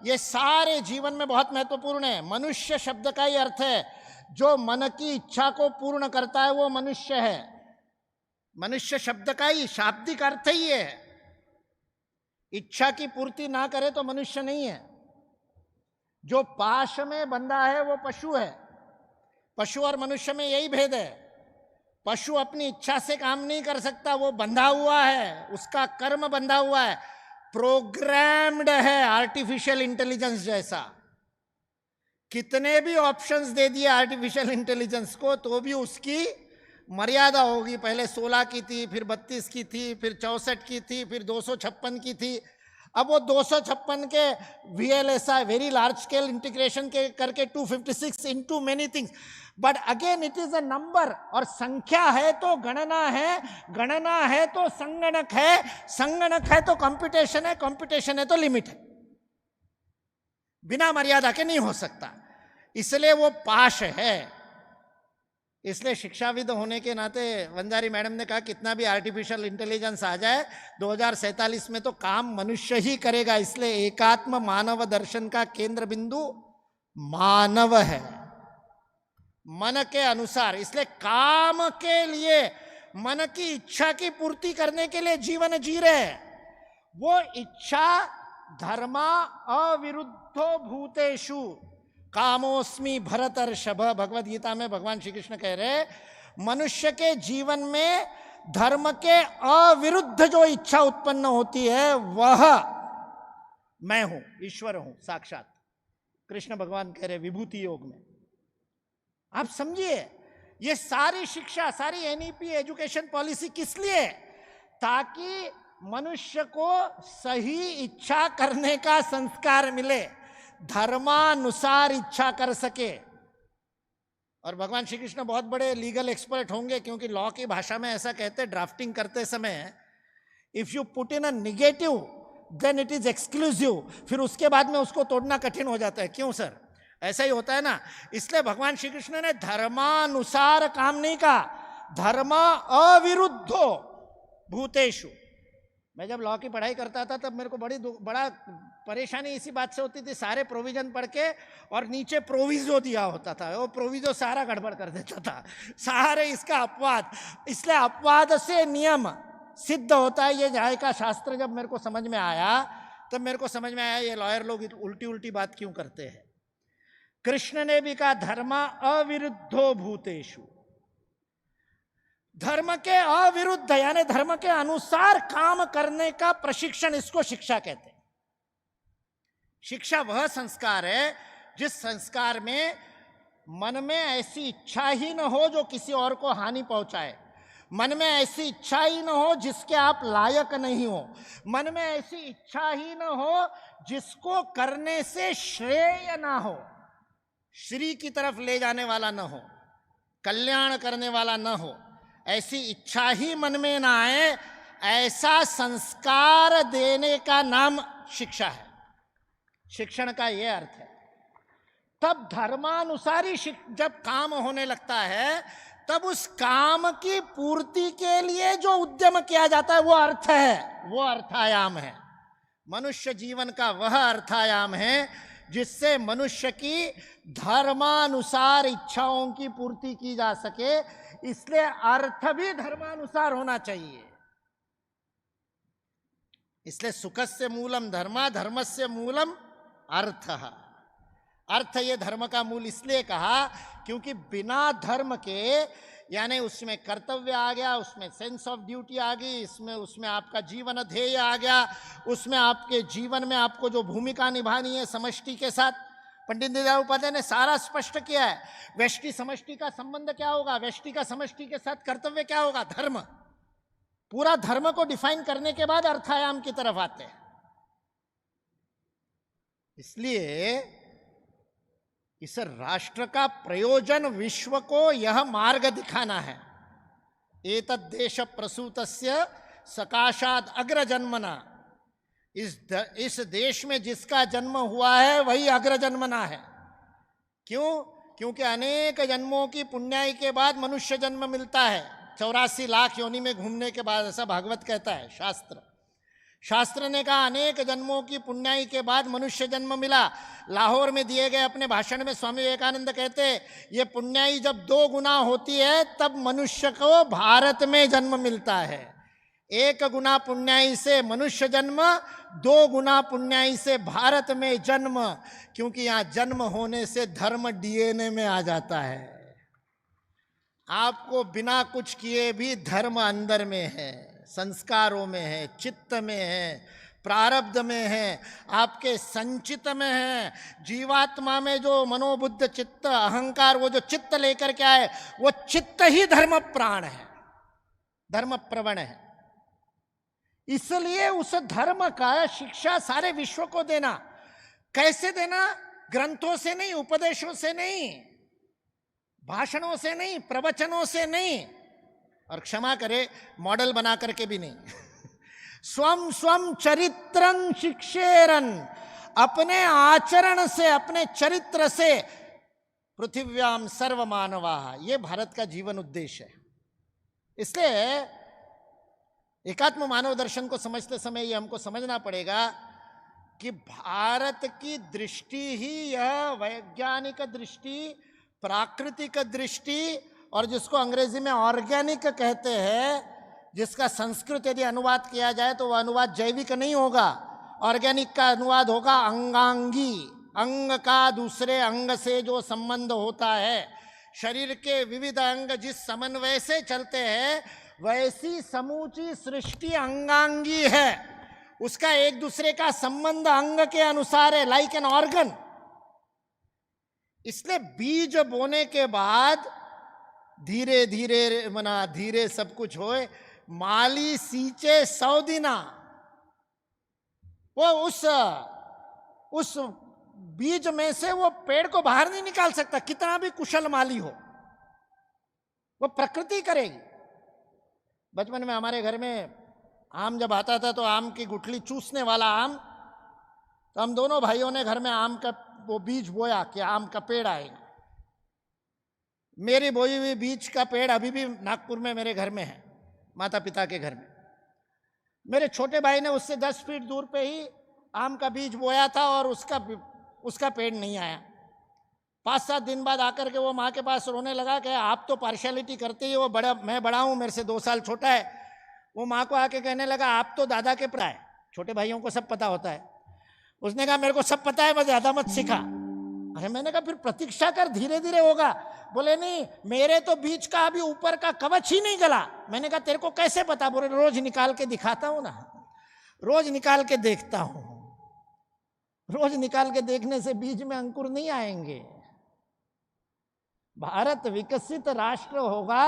ये सारे जीवन में बहुत महत्वपूर्ण है। मनुष्य शब्द का ही अर्थ है जो मन की इच्छा को पूर्ण करता है, वो मनुष्य है। मनुष्य शब्द का ही शाब्दिक अर्थ ही है। इच्छा की पूर्ति ना करे तो मनुष्य नहीं है। जो पाश में बंधा है वो पशु है। पशु और मनुष्य में यही भेद है। पशु अपनी इच्छा से काम नहीं कर सकता, वो बंधा हुआ है, उसका कर्म बंधा हुआ है, प्रोग्राम्ड है, आर्टिफिशियल इंटेलिजेंस जैसा। कितने भी ऑप्शंस दे दिए आर्टिफिशियल इंटेलिजेंस को, तो भी उसकी मर्यादा होगी। पहले 16 की थी, फिर 32 की थी, फिर 64 की थी, फिर 256 की थी। अब वो 256 के VLSI, very large scale integration के करके 256 into many things, but again it is a number. और संख्या है तो गणना है, गणना है तो संगणक है, संगणक है तो कंप्यूटेशन है, कंप्यूटेशन है तो लिमिट है। बिना मर्यादा के नहीं हो सकता, इसलिए वो पाश है। इसलिए शिक्षाविद होने के नाते वंजारी मैडम ने कहा कितना भी आर्टिफिशियल इंटेलिजेंस आ जाए, 2047 में तो काम मनुष्य ही करेगा। इसलिए एकात्म मानव दर्शन का केंद्र बिंदु मानव है, मन के अनुसार। इसलिए काम के लिए, मन की इच्छा की पूर्ति करने के लिए जीवन जी रहे हैं। वो इच्छा धर्मा अविरुद्धो भूतेषु कामोस्मि भरतर्षभ। भगवद गीता में भगवान श्री कृष्ण कह रहे मनुष्य के जीवन में धर्म के अविरुद्ध जो इच्छा उत्पन्न होती है वह मैं हूं, ईश्वर हूं साक्षात। कृष्ण भगवान कह रहे विभूति योग में। आप समझिए, ये सारी शिक्षा, सारी एनईपी एजुकेशन पॉलिसी किस लिए? ताकि मनुष्य को सही इच्छा करने का संस्कार मिले, धर्मानुसार इच्छा कर सके। और भगवान श्री कृष्ण बहुत बड़े लीगल एक्सपर्ट होंगे, क्योंकि लॉ की भाषा में ऐसा कहते हैं ड्राफ्टिंग करते समय, if you put in a negative then it is exclusive, फिर उसके बाद में उसको तोड़ना कठिन हो जाता है। क्यों सर? ऐसा ही होता है ना। इसलिए भगवान श्री कृष्ण ने धर्मानुसार काम नहीं कहा, धर्म अविरुद्धो भूतेषु। मैं जब लॉ की पढ़ाई करता था तब मेरे को बड़ा परेशानी इसी बात से होती थी, सारे प्रोविजन पढ़ के और नीचे प्रोविजो दिया होता था, वो प्रोविजो सारा गड़बड़ कर देता था, सारे इसका अपवाद। इसलिए अपवाद से नियम सिद्ध होता है। ये न्याय का शास्त्र जब मेरे को समझ में आया तब मेरे को समझ में आया ये लॉयर लोग उल्टी उल्टी बात क्यों करते हैं। कृष्ण ने भी कहा धर्म अविरुद्धो भूतेषु, धर्म के अविरुद्ध यानी धर्म के अनुसार काम करने का प्रशिक्षण, इसको शिक्षा कहते हैं। शिक्षा वह संस्कार है जिस संस्कार में मन में ऐसी इच्छा ही न हो जो किसी और को हानि पहुंचाए, मन में ऐसी इच्छा ही न हो जिसके आप लायक नहीं हो, मन में ऐसी इच्छा ही न हो जिसको करने से श्रेय ना हो, श्री की तरफ ले जाने वाला न हो, कल्याण करने वाला न हो, ऐसी इच्छा ही मन में ना आए, ऐसा संस्कार देने का नाम शिक्षा है। शिक्षण का यह अर्थ है। तब धर्मानुसारी जब काम होने लगता है तब उस काम की पूर्ति के लिए जो उद्यम किया जाता है वो अर्थ है, वो अर्थायाम है। मनुष्य जीवन का वह अर्थायाम है जिससे मनुष्य की धर्मानुसार इच्छाओं की पूर्ति की जा सके। इसलिए अर्थ भी धर्मानुसार होना चाहिए। इसलिए सुखस्य मूलम धर्मा, धर्मस्य मूलम अर्थः। अर्थ ये धर्म का मूल इसलिए कहा क्योंकि बिना धर्म के, यानी उसमें कर्तव्य आ गया, उसमें सेंस ऑफ ड्यूटी आ गई, उसमें आपका जीवन ध्येय आ गया, उसमें आपके जीवन में आपको जो भूमिका निभानी है समष्टि के साथ, पंडित दीनदयाल उपाध्याय ने सारा स्पष्ट किया है। व्यष्टि समष्टि का संबंध क्या होगा, व्यष्टि का समष्टि के साथ कर्तव्य क्या होगा, धर्म। पूरा धर्म को डिफाइन करने के बाद अर्थायाम की तरफ आते हैं। इसलिए इस राष्ट्र का प्रयोजन विश्व को यह मार्ग दिखाना है। एतद् देश प्रसूतस्य सकाशाद अग्र जन्मना, इस देश में जिसका जन्म हुआ है वही अग्र जन्मना है। क्यों? क्योंकि अनेक जन्मों की पुण्याई के बाद मनुष्य जन्म मिलता है, 84 लाख योनि में घूमने के बाद, ऐसा भागवत कहता है शास्त्र ने कहा अनेक जन्मों की पुण्याई के बाद मनुष्य जन्म मिला। लाहौर में दिए गए अपने भाषण में स्वामी विवेकानंद कहते ये पुण्याई जब 2 गुना होती है तब मनुष्य को भारत में जन्म मिलता है। 1 गुना पुण्याई से मनुष्य जन्म, 2 गुना पुण्याई से भारत में जन्म, क्योंकि यहाँ जन्म होने से धर्म डीएनए में आ जाता है। आपको बिना कुछ किए भी धर्म अंदर में है, संस्कारों में है, चित्त में है, प्रारब्ध में है, आपके संचित में है। जीवात्मा में जो मनोबुद्ध चित्त अहंकार, वो जो चित्त लेकर के आए, वो चित्त ही धर्म प्राण है, धर्म प्रवण है। इसलिए उस धर्म का शिक्षा सारे विश्व को देना। कैसे देना? ग्रंथों से नहीं, उपदेशों से नहीं, भाषणों से नहीं, प्रवचनों से नहीं, और क्षमा करे मॉडल बना करके भी नहीं। स्वम स्वम चरित्रं शिक्षेरन, अपने आचरण से, अपने चरित्र से पृथिव्याम सर्व मानवा, ये भारत का जीवन उद्देश्य है। इसलिए एकात्म मानव दर्शन को समझते समय ये हमको समझना पड़ेगा कि भारत की दृष्टि ही यह वैज्ञानिक दृष्टि, प्राकृतिक दृष्टि, और जिसको अंग्रेजी में ऑर्गेनिक कहते हैं, जिसका संस्कृत यदि अनुवाद किया जाए तो वह अनुवाद जैविक नहीं होगा, ऑर्गेनिक का अनुवाद होगा अंगांगी, अंग का दूसरे अंग से जो संबंध होता है। शरीर के विविध अंग जिस समन्वय से चलते हैं, वैसी समूची सृष्टि अंगांगी है। उसका एक दूसरे का संबंध अंग के अनुसार है, लाइक एन ऑर्गन। इसलिए बीज बोने के बाद धीरे धीरे धीरे सब कुछ होए, माली सींचे 100 दिना। वो उस बीज में से वो पेड़ को बाहर नहीं निकाल सकता, कितना भी कुशल माली हो, वो प्रकृति करेगी। बचपन में हमारे घर में आम जब आता था तो आम की गुठली चूसने वाला आम, तो हम दोनों भाइयों ने घर में आम का वो बीज बोया कि आम का पेड़ आएगा। मेरी बोई हुई बीज का पेड़ अभी भी नागपुर में मेरे घर में है, माता पिता के घर में। मेरे छोटे भाई ने उससे 10 फीट दूर पे ही आम का बीज बोया था और उसका पेड़ नहीं आया। 5-7 दिन बाद आकर के वो माँ के पास रोने लगा कि आप तो पार्शियलिटी करते ही, वो बड़ा, मैं बड़ा हूँ, मेरे से 2 साल छोटा है। वो माँ को आके कहने लगा आप तो दादा के पुत्र है, छोटे भाइयों को सब पता होता है। उसने कहा मेरे को सब पता है, बस ज़्यादा मत सिखा। अरे मैंने कहा फिर प्रतीक्षा कर, धीरे धीरे होगा। बोले नहीं, मेरे तो बीच का अभी ऊपर का कवच ही नहीं गला। मैंने कहा तेरे को कैसे पता? बोले रोज निकाल के दिखाता हूँ ना, रोज निकाल के देखता हूँ। रोज निकाल के देखने से बीज में अंकुर नहीं आएंगे। भारत विकसित राष्ट्र होगा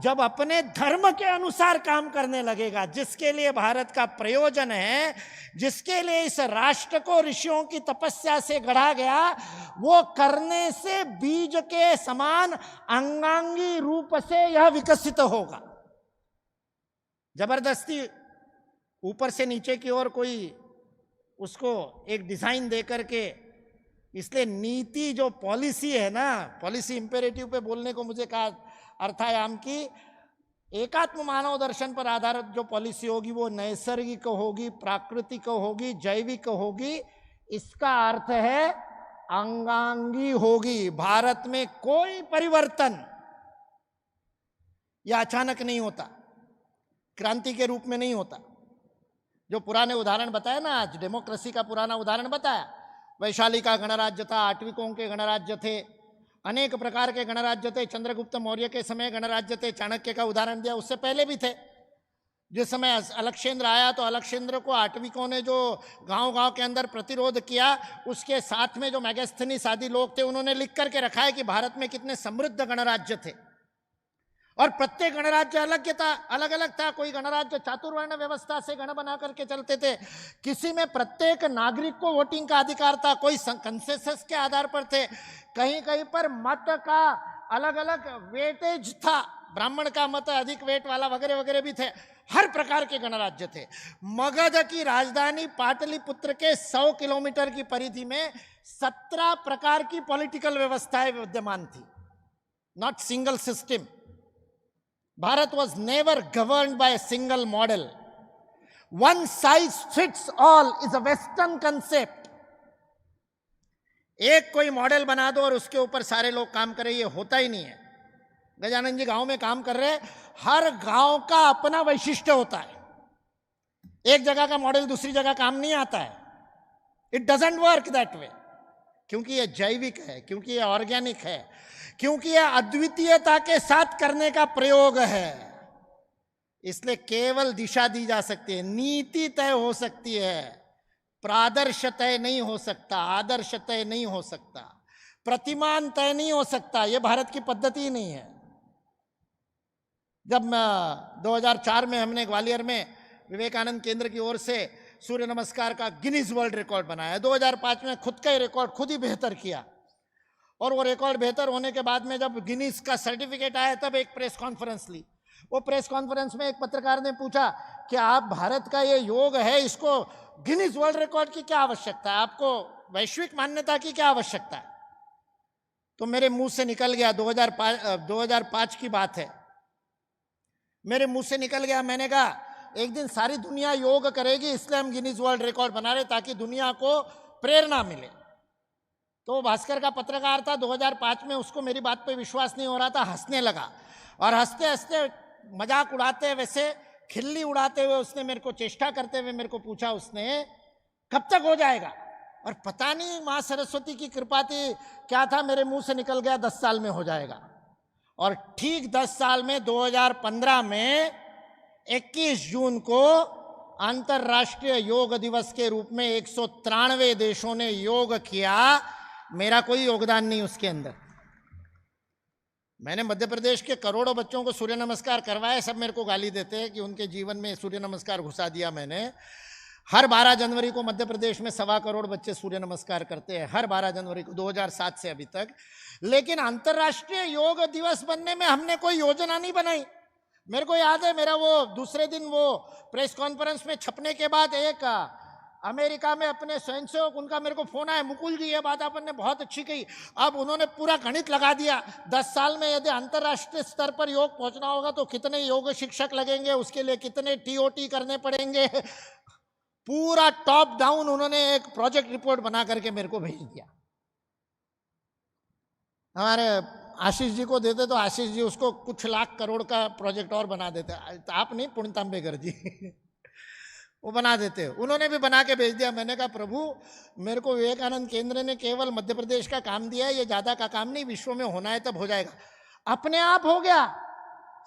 जब अपने धर्म के अनुसार काम करने लगेगा, जिसके लिए भारत का प्रयोजन है, जिसके लिए इस राष्ट्र को ऋषियों की तपस्या से गढ़ा गया, वो करने से बीज के समान अंगांगी रूप से यह विकसित होगा। जबरदस्ती ऊपर से नीचे की ओर कोई उसको एक डिजाइन दे करके, इसलिए नीति जो पॉलिसी है ना, पॉलिसी इंपेरेटिव पे बोलने को मुझे कहा अर्थायाम की, एकात्म मानव दर्शन पर आधारित जो पॉलिसी होगी वो नैसर्गिक होगी, प्राकृतिक होगी, जैविक होगी। इसका अर्थ है अंगांगी होगी। भारत में कोई परिवर्तन यह अचानक नहीं होता, क्रांति के रूप में नहीं होता। जो पुराने उदाहरण बताए ना, आज डेमोक्रेसी का पुराना उदाहरण बताया, वैशाली का गणराज्य था, आठविकों के गणराज्य थे, अनेक प्रकार के गणराज्य थे। चंद्रगुप्त मौर्य के समय गणराज्य थे, चाणक्य का उदाहरण दिया, उससे पहले भी थे। जिस समय अलक्षेंद्र आया तो अलक्षेंद्र को आठविकों ने जो गांव-गांव के अंदर प्रतिरोध किया, उसके साथ में जो मैगस्थनीस आदि लोग थे, उन्होंने लिख करके रखा है कि भारत में कितने समृद्ध गणराज्य थे और प्रत्येक गणराज्य अलग अलग था। कोई गणराज्य चातुर्वर्ण व्यवस्था से गण बना करके चलते थे, किसी में प्रत्येक नागरिक को वोटिंग का अधिकार था, कोई कंसेंसस के आधार पर थे, कहीं कहीं पर मत का अलग अलग वेटेज था, ब्राह्मण का मत अधिक वेट वाला वगैरह वगैरह भी थे। हर प्रकार के गणराज्य थे। मगध की राजधानी पाटलिपुत्र के 100 किलोमीटर की परिधि में 17 प्रकार की पॉलिटिकल व्यवस्थाएं विद्यमान थी, not single system. Bharat was never governed by a single model. One size fits all is a Western concept. एक कोई मॉडल बना दो और उसके ऊपर सारे लोग काम करें, ये होता ही नहीं है। गजानन जी गांव में काम कर रहे हैं, हर गांव का अपना वैशिष्ट्य होता है। एक जगह का मॉडल दूसरी जगह काम नहीं आता है। It doesn't work that way, क्योंकि ये जैविक है, क्योंकि ये ऑर्गेनिक है, क्योंकि यह अद्वितीयता के साथ करने का प्रयोग है। इसलिए केवल दिशा दी जा सकती है, नीति तय हो सकती है, प्रादर्श तय नहीं हो सकता, आदर्श तय नहीं हो सकता, प्रतिमान तय नहीं हो सकता। यह भारत की पद्धति ही नहीं है। जब 2004 में हमने ग्वालियर में विवेकानंद केंद्र की ओर से सूर्य नमस्कार का गिनीज वर्ल्ड रिकॉर्ड बनाया, 2005 में खुद का ही रिकॉर्ड खुद ही बेहतर किया, और वो रिकॉर्ड बेहतर होने के बाद में जब गिनीज का सर्टिफिकेट आया तब एक प्रेस कॉन्फ्रेंस ली। वो प्रेस कॉन्फ्रेंस में एक पत्रकार ने पूछा कि आप भारत का ये योग है, इसको गिनीज वर्ल्ड रिकॉर्ड की क्या आवश्यकता है, आपको वैश्विक मान्यता की क्या आवश्यकता है? तो मेरे मुंह से निकल गया, 2005 की बात है, मेरे मुंह से निकल गया, मैंने कहा एक दिन सारी दुनिया योग करेगी, इसलिए हम गिनीज वर्ल्ड रिकॉर्ड बना रहे ताकि दुनिया को प्रेरणा मिले। तो भास्कर का पत्रकार था, 2005 में उसको मेरी बात पे विश्वास नहीं हो रहा था, हंसने लगा, और हंसते हंसते मजाक उड़ाते, वैसे खिल्ली उड़ाते हुए उसने मेरे को, चेष्टा करते हुए मेरे को पूछा, उसने कब तक हो जाएगा? और पता नहीं माँ सरस्वती की कृपा थी क्या था, मेरे मुंह से निकल गया 10 साल में हो जाएगा। और ठीक 10 साल में 2015 में 21 जून को अंतर्राष्ट्रीय योग दिवस के रूप में 193 देशों ने योग किया। मेरा कोई योगदान नहीं उसके अंदर। मैंने मध्य प्रदेश के करोड़ों बच्चों को सूर्य नमस्कार करवाए। सब मेरे को गाली देते हैं कि उनके जीवन में सूर्य नमस्कार घुसा दिया मैंने। हर 12 जनवरी को मध्य प्रदेश में 1.25 करोड़ बच्चे सूर्य नमस्कार करते हैं, हर 12 जनवरी को 2007 से अभी तक। लेकिन अंतर्राष्ट्रीय योग दिवस बनने में हमने कोई योजना नहीं बनाई। मेरे को याद है, मेरा वो दूसरे दिन वो प्रेस कॉन्फ्रेंस में छपने के बाद एक अमेरिका में अपने स्वयंसेवक, उनका मेरे को फोन आया, मुकुल जी ये बात अपन ने बहुत अच्छी कही। अब उन्होंने पूरा गणित लगा दिया, 10 साल में यदि अंतर्राष्ट्रीय स्तर पर योग पहुंचना होगा तो कितने योग शिक्षक लगेंगे, उसके लिए कितने टीओटी करने पड़ेंगे। पूरा टॉप डाउन उन्होंने एक प्रोजेक्ट रिपोर्ट बना करके मेरे को भेज दिया। हमारे आशीष जी को देते तो आशीष जी उसको कुछ लाख करोड़ का प्रोजेक्ट और बना देते। आप नहीं, पुण्य तांबेकर जी वो बना देते। उन्होंने भी बना के भेज दिया। मैंने कहा प्रभु, मेरे को विवेकानंद केंद्र ने केवल मध्य प्रदेश का काम दिया है, ये ज्यादा का काम नहीं, विश्व में होना है तब हो जाएगा। अपने आप हो गया,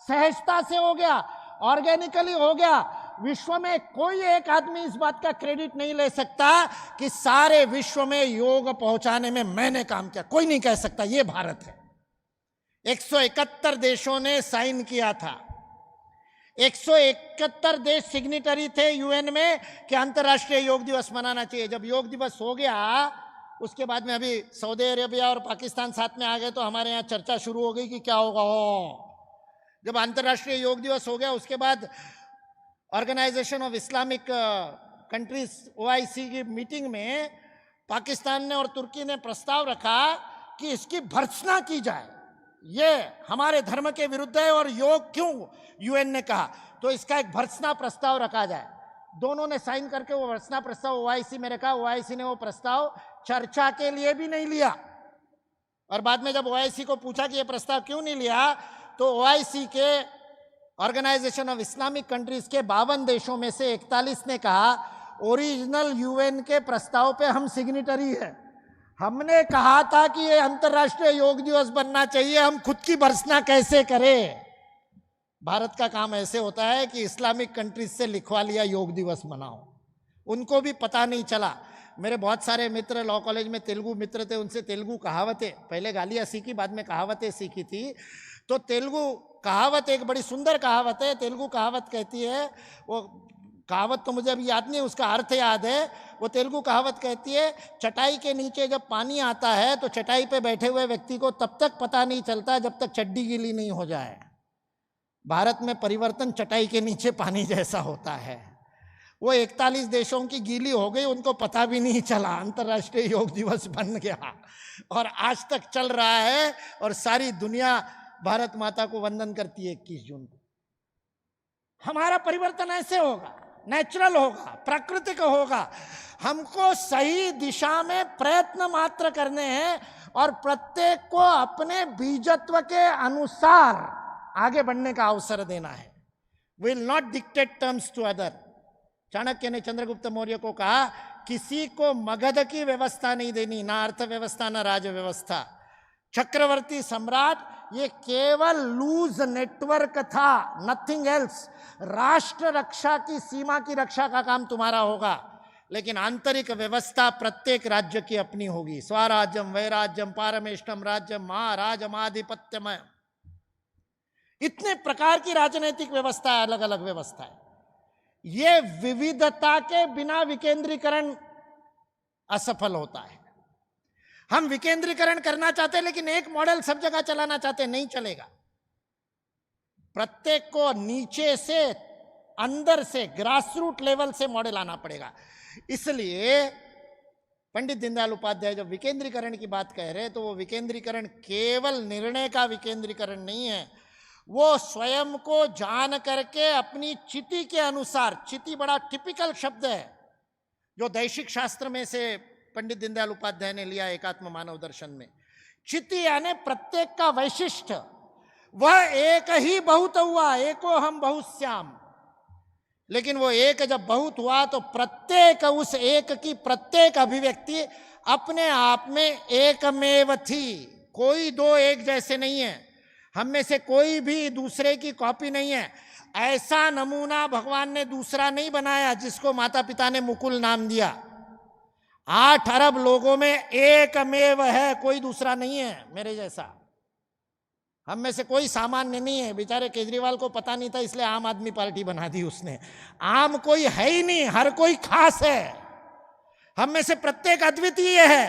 सहजता से हो गया, ऑर्गेनिकली हो गया। विश्व में कोई एक आदमी इस बात का क्रेडिट नहीं ले सकता कि सारे विश्व में योग पहुंचाने में मैंने काम किया, कोई नहीं कह सकता। ये भारत है। 171 देशों ने साइन किया था। 171 देश सिग्नेटरी थे यूएन में कि अंतर्राष्ट्रीय योग दिवस मनाना चाहिए। जब योग दिवस हो गया, उसके बाद में अभी सऊदी अरेबिया और पाकिस्तान साथ में आ गए तो हमारे यहाँ चर्चा शुरू हो गई कि क्या होगा। जब अंतर्राष्ट्रीय योग दिवस हो गया, उसके बाद organisation of Islamic countries OIC की मीटिंग में पाकिस्तान ने और तुर्की ने प्रस्ताव रखा कि इसकी भर्त्सना की जाए, ये हमारे धर्म के विरुद्ध है और योग क्यों, यूएन ने कहा तो इसका एक भर्त्सना प्रस्ताव रखा जाए। दोनों ने साइन करके वो भर्त्सना प्रस्ताव OIC में रखा। OIC ने वो प्रस्ताव चर्चा के लिए भी नहीं लिया। और बाद में जब OIC को पूछा कि ये प्रस्ताव क्यों नहीं लिया, तो OIC के ऑर्गेनाइजेशन ऑफ इस्लामिक कंट्रीज के 52 देशों में से 41 ने कहा ओरिजिनल यूएन के प्रस्ताव पे हम सिग्नेटरी है, हमने कहा था कि ये अंतर्राष्ट्रीय योग दिवस बनना चाहिए, हम खुद की भर्त्सना कैसे करें। भारत का काम ऐसे होता है कि इस्लामिक कंट्रीज से लिखवा लिया योग दिवस मनाओ, उनको भी पता नहीं चला। मेरे बहुत सारे मित्र लॉ कॉलेज में तेलुगु मित्र थे, उनसे तेलुगु कहावतें, पहले गालियाँ सीखी बाद में कहावतें सीखी थी। तो तेलुगु कहावत एक बड़ी सुंदर कहावत है। तेलुगु कहावत कहती है, वो कहावत तो मुझे अभी याद नहीं, उसका अर्थ याद है। वो तेलुगु कहावत कहती है, चटाई के नीचे जब पानी आता है तो चटाई पे बैठे हुए व्यक्ति को तब तक पता नहीं चलता जब तक चड्डी गीली नहीं हो जाए। भारत में परिवर्तन चटाई के नीचे पानी जैसा होता है। वो 41 देशों की गीली हो गई, उनको पता भी नहीं चला, अंतर्राष्ट्रीय योग दिवस बन गया और आज तक चल रहा है। और सारी दुनिया भारत माता को वंदन करती है 21 जून को। हमारा परिवर्तन ऐसे होगा, नेचुरल होगा, प्राकृतिक होगा। हमको सही दिशा में प्रयत्न मात्र करने हैं और प्रत्येक को अपने बीजत्व के अनुसार आगे बढ़ने का अवसर देना है। Will not dictate terms to other. Chanakya ने चंद्रगुप्त मौर्य को कहा, किसी को मगध की व्यवस्था नहीं देनी, ना अर्थव्यवस्था ना राज व्यवस्था। चक्रवर्ती सम्राट ये केवल लूज नेटवर्क था, नथिंग एल्स। राष्ट्र रक्षा की सीमा की रक्षा का काम तुम्हारा होगा, लेकिन आंतरिक व्यवस्था प्रत्येक राज्य की अपनी होगी। स्वराज्यम वैराज्यम पारमेष्टम राज्यम महाराजमाधिपत्यमय, इतने प्रकार की राजनीतिक व्यवस्था है, अलग अलग व्यवस्था है। ये विविधता के बिना विकेंद्रीकरण असफल होता है। हम विकेंद्रीकरण करना चाहते हैं लेकिन एक मॉडल सब जगह चलाना चाहते हैं, नहीं चलेगा। प्रत्येक को नीचे से, अंदर से, ग्रासरूट लेवल से मॉडल आना पड़ेगा। इसलिए पंडित दीनदयाल उपाध्याय जब विकेंद्रीकरण की बात कह रहे हैं तो वो विकेंद्रीकरण केवल निर्णय का विकेंद्रीकरण नहीं है, वो स्वयं को जान करके अपनी चिति के अनुसार, चिति बड़ा टिपिकल शब्द है जो दैशिक शास्त्र में से पंडित दीनदयाल उपाध्याय ने लिया एकात्म मानव दर्शन में। चिति यानी प्रत्येक का वैशिष्ट, वह एक ही बहुत हुआ, एको हम बहुश्याम। लेकिन वो एक जब बहुत हुआ तो प्रत्येक, उस एक की प्रत्येक अभिव्यक्ति अपने आप में एकमेव थी, कोई दो एक जैसे नहीं है। हम में से कोई भी दूसरे की कॉपी नहीं है। ऐसा नमूना भगवान ने दूसरा नहीं बनाया जिसको माता पिता ने मुकुल नाम दिया। 8 अरब लोगों में एकमेव है, कोई दूसरा नहीं है मेरे जैसा। हम में से कोई सामान्य नहीं है। बेचारे केजरीवाल को पता नहीं था, इसलिए आम आदमी पार्टी बना दी उसने। आम कोई है ही नहीं, हर कोई खास है। हम में से प्रत्येक अद्वितीय है।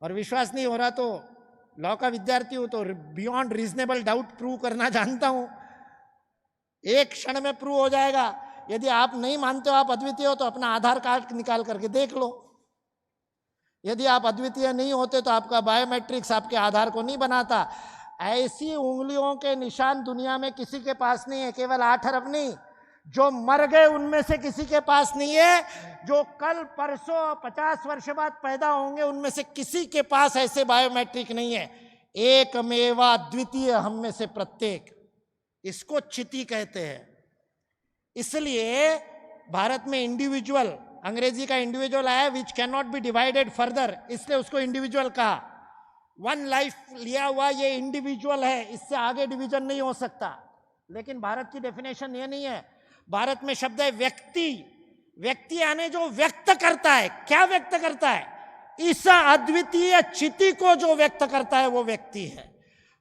और विश्वास नहीं हो रहा तो लॉ का विद्यार्थी हूं तो बियॉन्ड रीजनेबल डाउट प्रूव करना जानता हूं। एक क्षण में प्रूव हो जाएगा। यदि आप नहीं मानते हो आप अद्वितीय हो तो अपना आधार कार्ड निकाल करके देख लो। यदि आप अद्वितीय नहीं होते तो आपका बायोमेट्रिक्स आपके आधार को नहीं बनाता। ऐसी उंगलियों के निशान दुनिया में किसी के पास नहीं है। केवल 8 अरब नहीं, जो मर गए उनमें से किसी के पास नहीं है। जो कल परसों 50 वर्ष बाद पैदा होंगे उनमें से किसी के पास ऐसे बायोमेट्रिक नहीं है। एकमेवा द्वितीय हम में से प्रत्येक। इसको चिति कहते हैं। इसलिए भारत में इंडिविजुअल, अंग्रेजी का इंडिविजुअल आया, which can not B divided further, इसलिए उसको इंडिविजुअल कहा। 1 लाइफ लिया हुआ ये इंडिविजुअल है, इससे आगे डिवीजन नहीं हो सकता। लेकिन भारत की डेफिनेशन ये नहीं है। भारत में शब्द है व्यक्ति। व्यक्ति यानी जो व्यक्त करता है। क्या व्यक्त करता है? इस अद्वितीय चिति को जो व्यक्त करता है वो व्यक्ति है।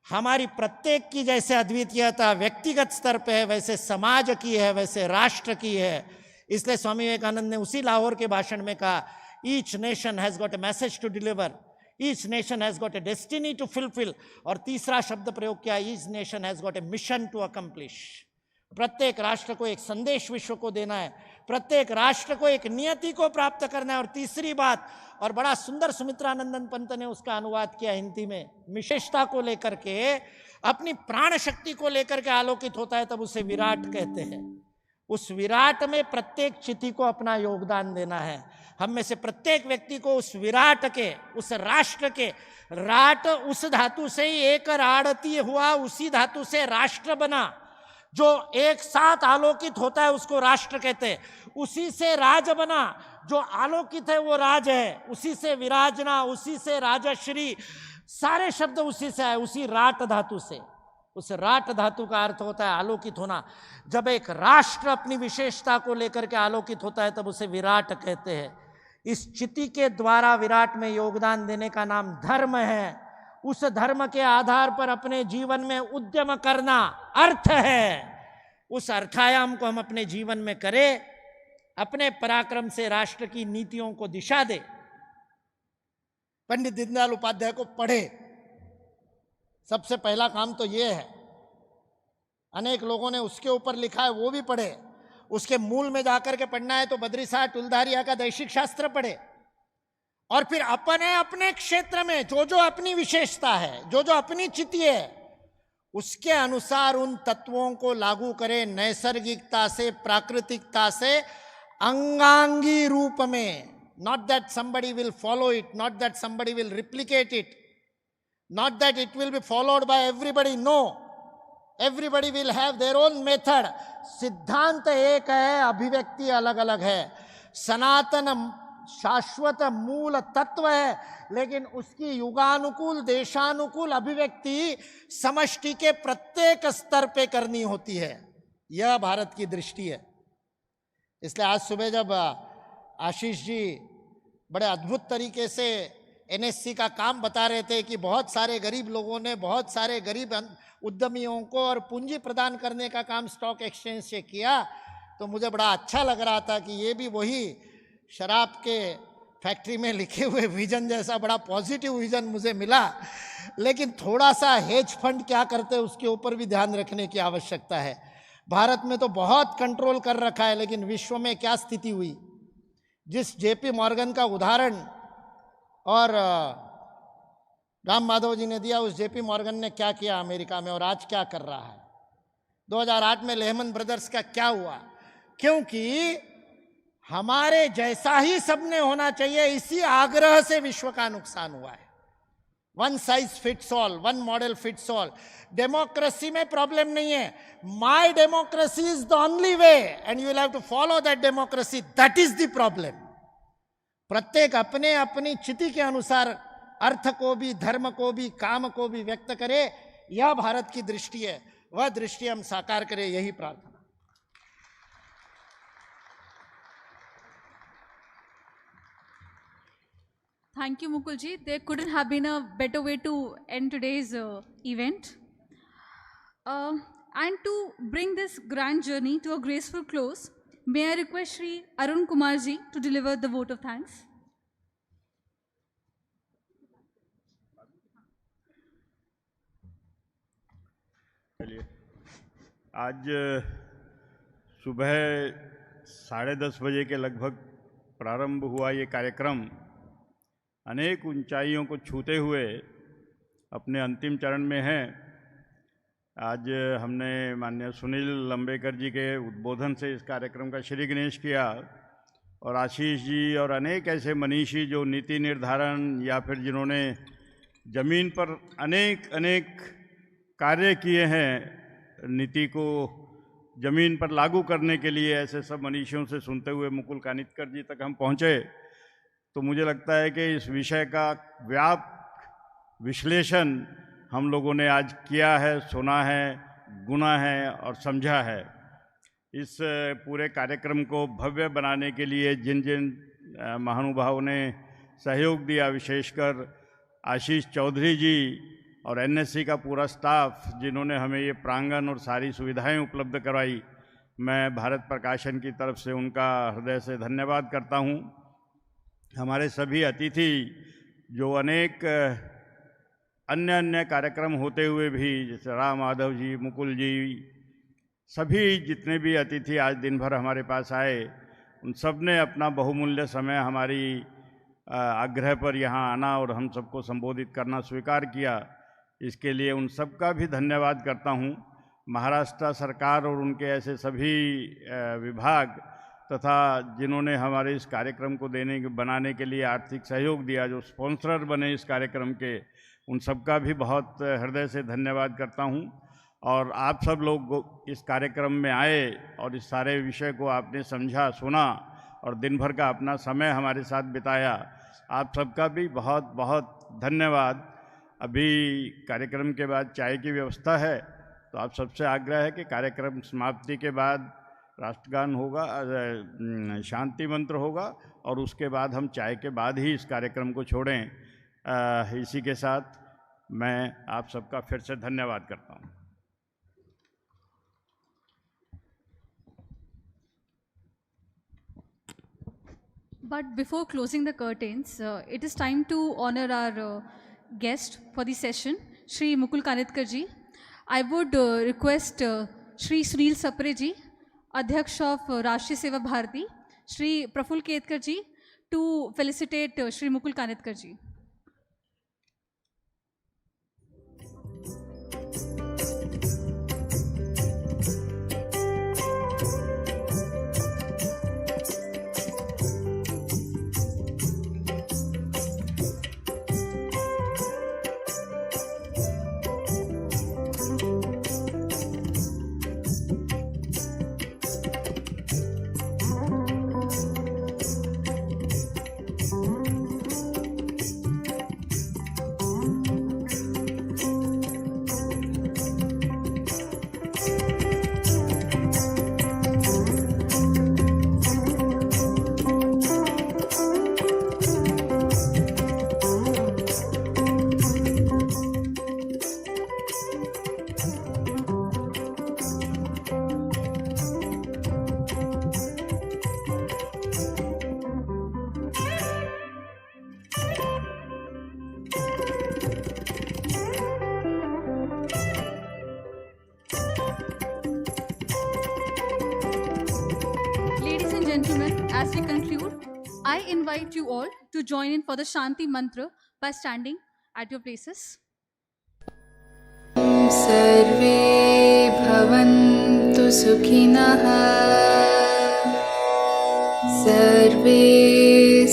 हमारी प्रत्येक की जैसे अद्वितीयता व्यक्तिगत स्तर पे है, वैसे समाज की है, वैसे राष्ट्र की है। इसलिए स्वामी विवेकानंद ने उसी लाहौर के भाषण में कहा, each nation has got a message to deliver, each nation has got a destiny to fulfil. और तीसरा शब्द प्रयोग किया, each nation has got a mission to accomplish. प्रत्येक राष्ट्र को एक संदेश विश्व को देना है, प्रत्येक राष्ट्र को एक नियति को प्राप्त करना है। और तीसरी बात, और बड़ा सुंदर सुमित्रानंदन पंत ने उसका अनुवाद किया हिंदी में, विशेषता को लेकर के, अपनी प्राण शक्ति को लेकर के आलोकित होता है तब उसे विराट कहते हैं। उस विराट में प्रत्येक चिति को अपना योगदान देना है। हम में से प्रत्येक व्यक्ति को उस विराट के, उस राष्ट्र के, राट उस धातु से ही एक राड़ती हुआ, उसी धातु से राष्ट्र बना। जो एक साथ आलोकित होता है उसको राष्ट्र कहते हैं। उसी से राज बना, जो आलोकित है वो राज है। उसी से विराजना, उसी से राजश्री, सारे शब्द उसी से आए, उसी राट धातु से। उस राट धातु का अर्थ होता है आलोकित होना। जब एक राष्ट्र अपनी विशेषता को लेकर के आलोकित होता है तब उसे विराट कहते हैं। इस चिति के द्वारा विराट में योगदान देने का नाम धर्म है। उस धर्म के आधार पर अपने जीवन में उद्यम करना अर्थ है। उस अर्थायाम को हम अपने जीवन में करें, अपने पराक्रम से राष्ट्र की नीतियों को दिशा दे। पंडित दीनदयाल उपाध्याय को पढ़े, सबसे पहला काम तो ये है। अनेक लोगों ने उसके ऊपर लिखा है, वो भी पढ़े। उसके मूल में जाकर के पढ़ना है तो बद्री साहब टुलधारिया का दैशिक शास्त्र पढ़े। और फिर अपने अपने क्षेत्र में जो जो अपनी विशेषता है, जो जो अपनी चिति है, उसके अनुसार उन तत्वों को लागू करें, नैसर्गिकता से, प्राकृतिकता से, अंगांगी रूप में। Not that somebody will follow it, not that somebody will replicate it, not that it will be followed by everybody. No, everybody will have their own method. सिद्धांत एक है, अभिव्यक्ति अलग अलग है। सनातन शाश्वत मूल तत्व है, लेकिन उसकी युगानुकूल, देशानुकूल अभिव्यक्ति समष्टि के प्रत्येक स्तर पे करनी होती है। यह भारत की दृष्टि है। इसलिए आज सुबह जब आशीष जी बड़े अद्भुत तरीके से NSE का काम बता रहे थे कि बहुत सारे गरीब लोगों ने, बहुत सारे गरीब उद्यमियों को और पूंजी प्रदान करने का काम स्टॉक एक्सचेंज से किया, तो मुझे बड़ा अच्छा लग रहा था कि ये भी वही शराब के फैक्ट्री में लिखे हुए विजन जैसा बड़ा पॉजिटिव विजन मुझे मिला। लेकिन थोड़ा सा हेज फंड क्या करते हैं उसके ऊपर भी ध्यान रखने की आवश्यकता है। भारत में तो बहुत कंट्रोल कर रखा है, लेकिन विश्व में क्या स्थिति हुई। जिस JP मॉर्गन का उदाहरण और राम माधव जी ने दिया, उस JP मॉर्गन ने क्या किया अमेरिका में और आज क्या कर रहा है। 2008 में लेहमन ब्रदर्स का क्या हुआ, क्योंकि हमारे जैसा ही सबने होना चाहिए, इसी आग्रह से विश्व का नुकसान हुआ है। One size fits all, one model fits all. Democracy में प्रॉब्लम नहीं है। My democracy is the only way and you will have to follow that democracy, that is the problem. प्रत्येक अपने अपनी चिति के अनुसार अर्थ को भी, धर्म को भी, काम को भी व्यक्त करे। यह भारत की दृष्टि है, वह दृष्टि हम साकार करें, यही प्रार्थना। Thank you, Mukulji. There couldn't have been a better way to end today's event. And to bring this grand journey to a graceful close, may I request Shri Arun Kumarji to deliver the vote of thanks. चलिए, आज सुबह 10:30 बजे के लगभग प्रारंभ हुआ ये कार्यक्रम अनेक ऊंचाइयों को छूते हुए अपने अंतिम चरण में है। आज हमने माननीय सुनील लंबेकर जी के उद्बोधन से इस कार्यक्रम का श्री गणेश किया और आशीष जी और अनेक ऐसे मनीषी जो नीति निर्धारण या फिर जिन्होंने ज़मीन पर अनेक कार्य किए हैं नीति को ज़मीन पर लागू करने के लिए, ऐसे सब मनीषियों से सुनते हुए मुकुल कानितकर जी तक हम पहुँचे। तो मुझे लगता है कि इस विषय का व्यापक विश्लेषण हम लोगों ने आज किया है, सुना है, गुना है और समझा है। इस पूरे कार्यक्रम को भव्य बनाने के लिए जिन जिन महानुभावों ने सहयोग दिया, विशेषकर आशीष चौधरी जी और NSE का पूरा स्टाफ जिन्होंने हमें ये प्रांगण और सारी सुविधाएं उपलब्ध करवाई, मैं भारत प्रकाशन की तरफ से उनका हृदय से धन्यवाद करता हूं। हमारे सभी अतिथि जो अनेक अन्य कार्यक्रम होते हुए भी, जैसे राम माधव जी, मुकुल जी, सभी जितने भी अतिथि आज दिन भर हमारे पास आए, उन सब ने अपना बहुमूल्य समय हमारी आग्रह पर यहाँ आना और हम सबको संबोधित करना स्वीकार किया। इसके लिए उन सब का भी धन्यवाद करता हूँ। महाराष्ट्र सरकार और उनके ऐसे सभी विभाग तथा जिन्होंने हमारे इस कार्यक्रम को बनाने के लिए आर्थिक सहयोग दिया, जो स्पॉन्सर बने इस कार्यक्रम के, उन सब का भी बहुत हृदय से धन्यवाद करता हूँ। और आप सब लोग इस कार्यक्रम में आए और इस सारे विषय को आपने समझा, सुना और दिन भर का अपना समय हमारे साथ बिताया, आप सबका भी बहुत बहुत धन्यवाद। अभी कार्यक्रम के बाद चाय की व्यवस्था है, तो आप सबसे आग्रह है कि कार्यक्रम समाप्ति के बाद राष्ट्रगान होगा, शांति मंत्र होगा और उसके बाद हम चाय के बाद ही इस कार्यक्रम को छोड़ें। इसी के साथ मैं आप सबका फिर से धन्यवाद करता हूँ। But before closing the curtains, it is time to honor our guest for the session, Shri Mukul Kanitkar ji. I would request Shri Sunil Sapre ji, Adhyaksh of Rashtriya Seva Bharati, Shri Proful Ketkar ji, to felicitate Shri Mukul Kanitkar ji. As we conclude, I invite you all to join in for the Shanti Mantra by standing at your places. Sarve bhavantu sukhinah, sarve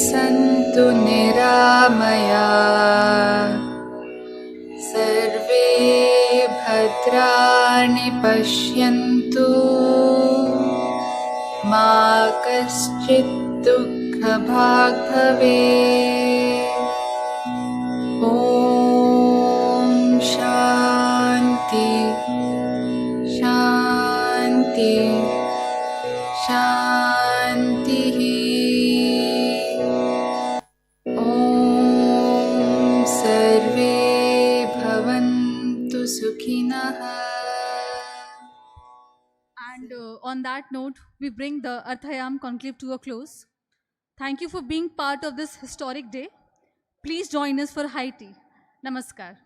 santu niramaya, sarve bhadrani pashyantu, मा कश्चित् दुःखभाग् भवेत्। ॐ शान्ति। सुखिनः. And on that note, we bring the Arthayam Conclave to a close. Thank you for being part of this historic day. Please join us for high tea. Namaskar.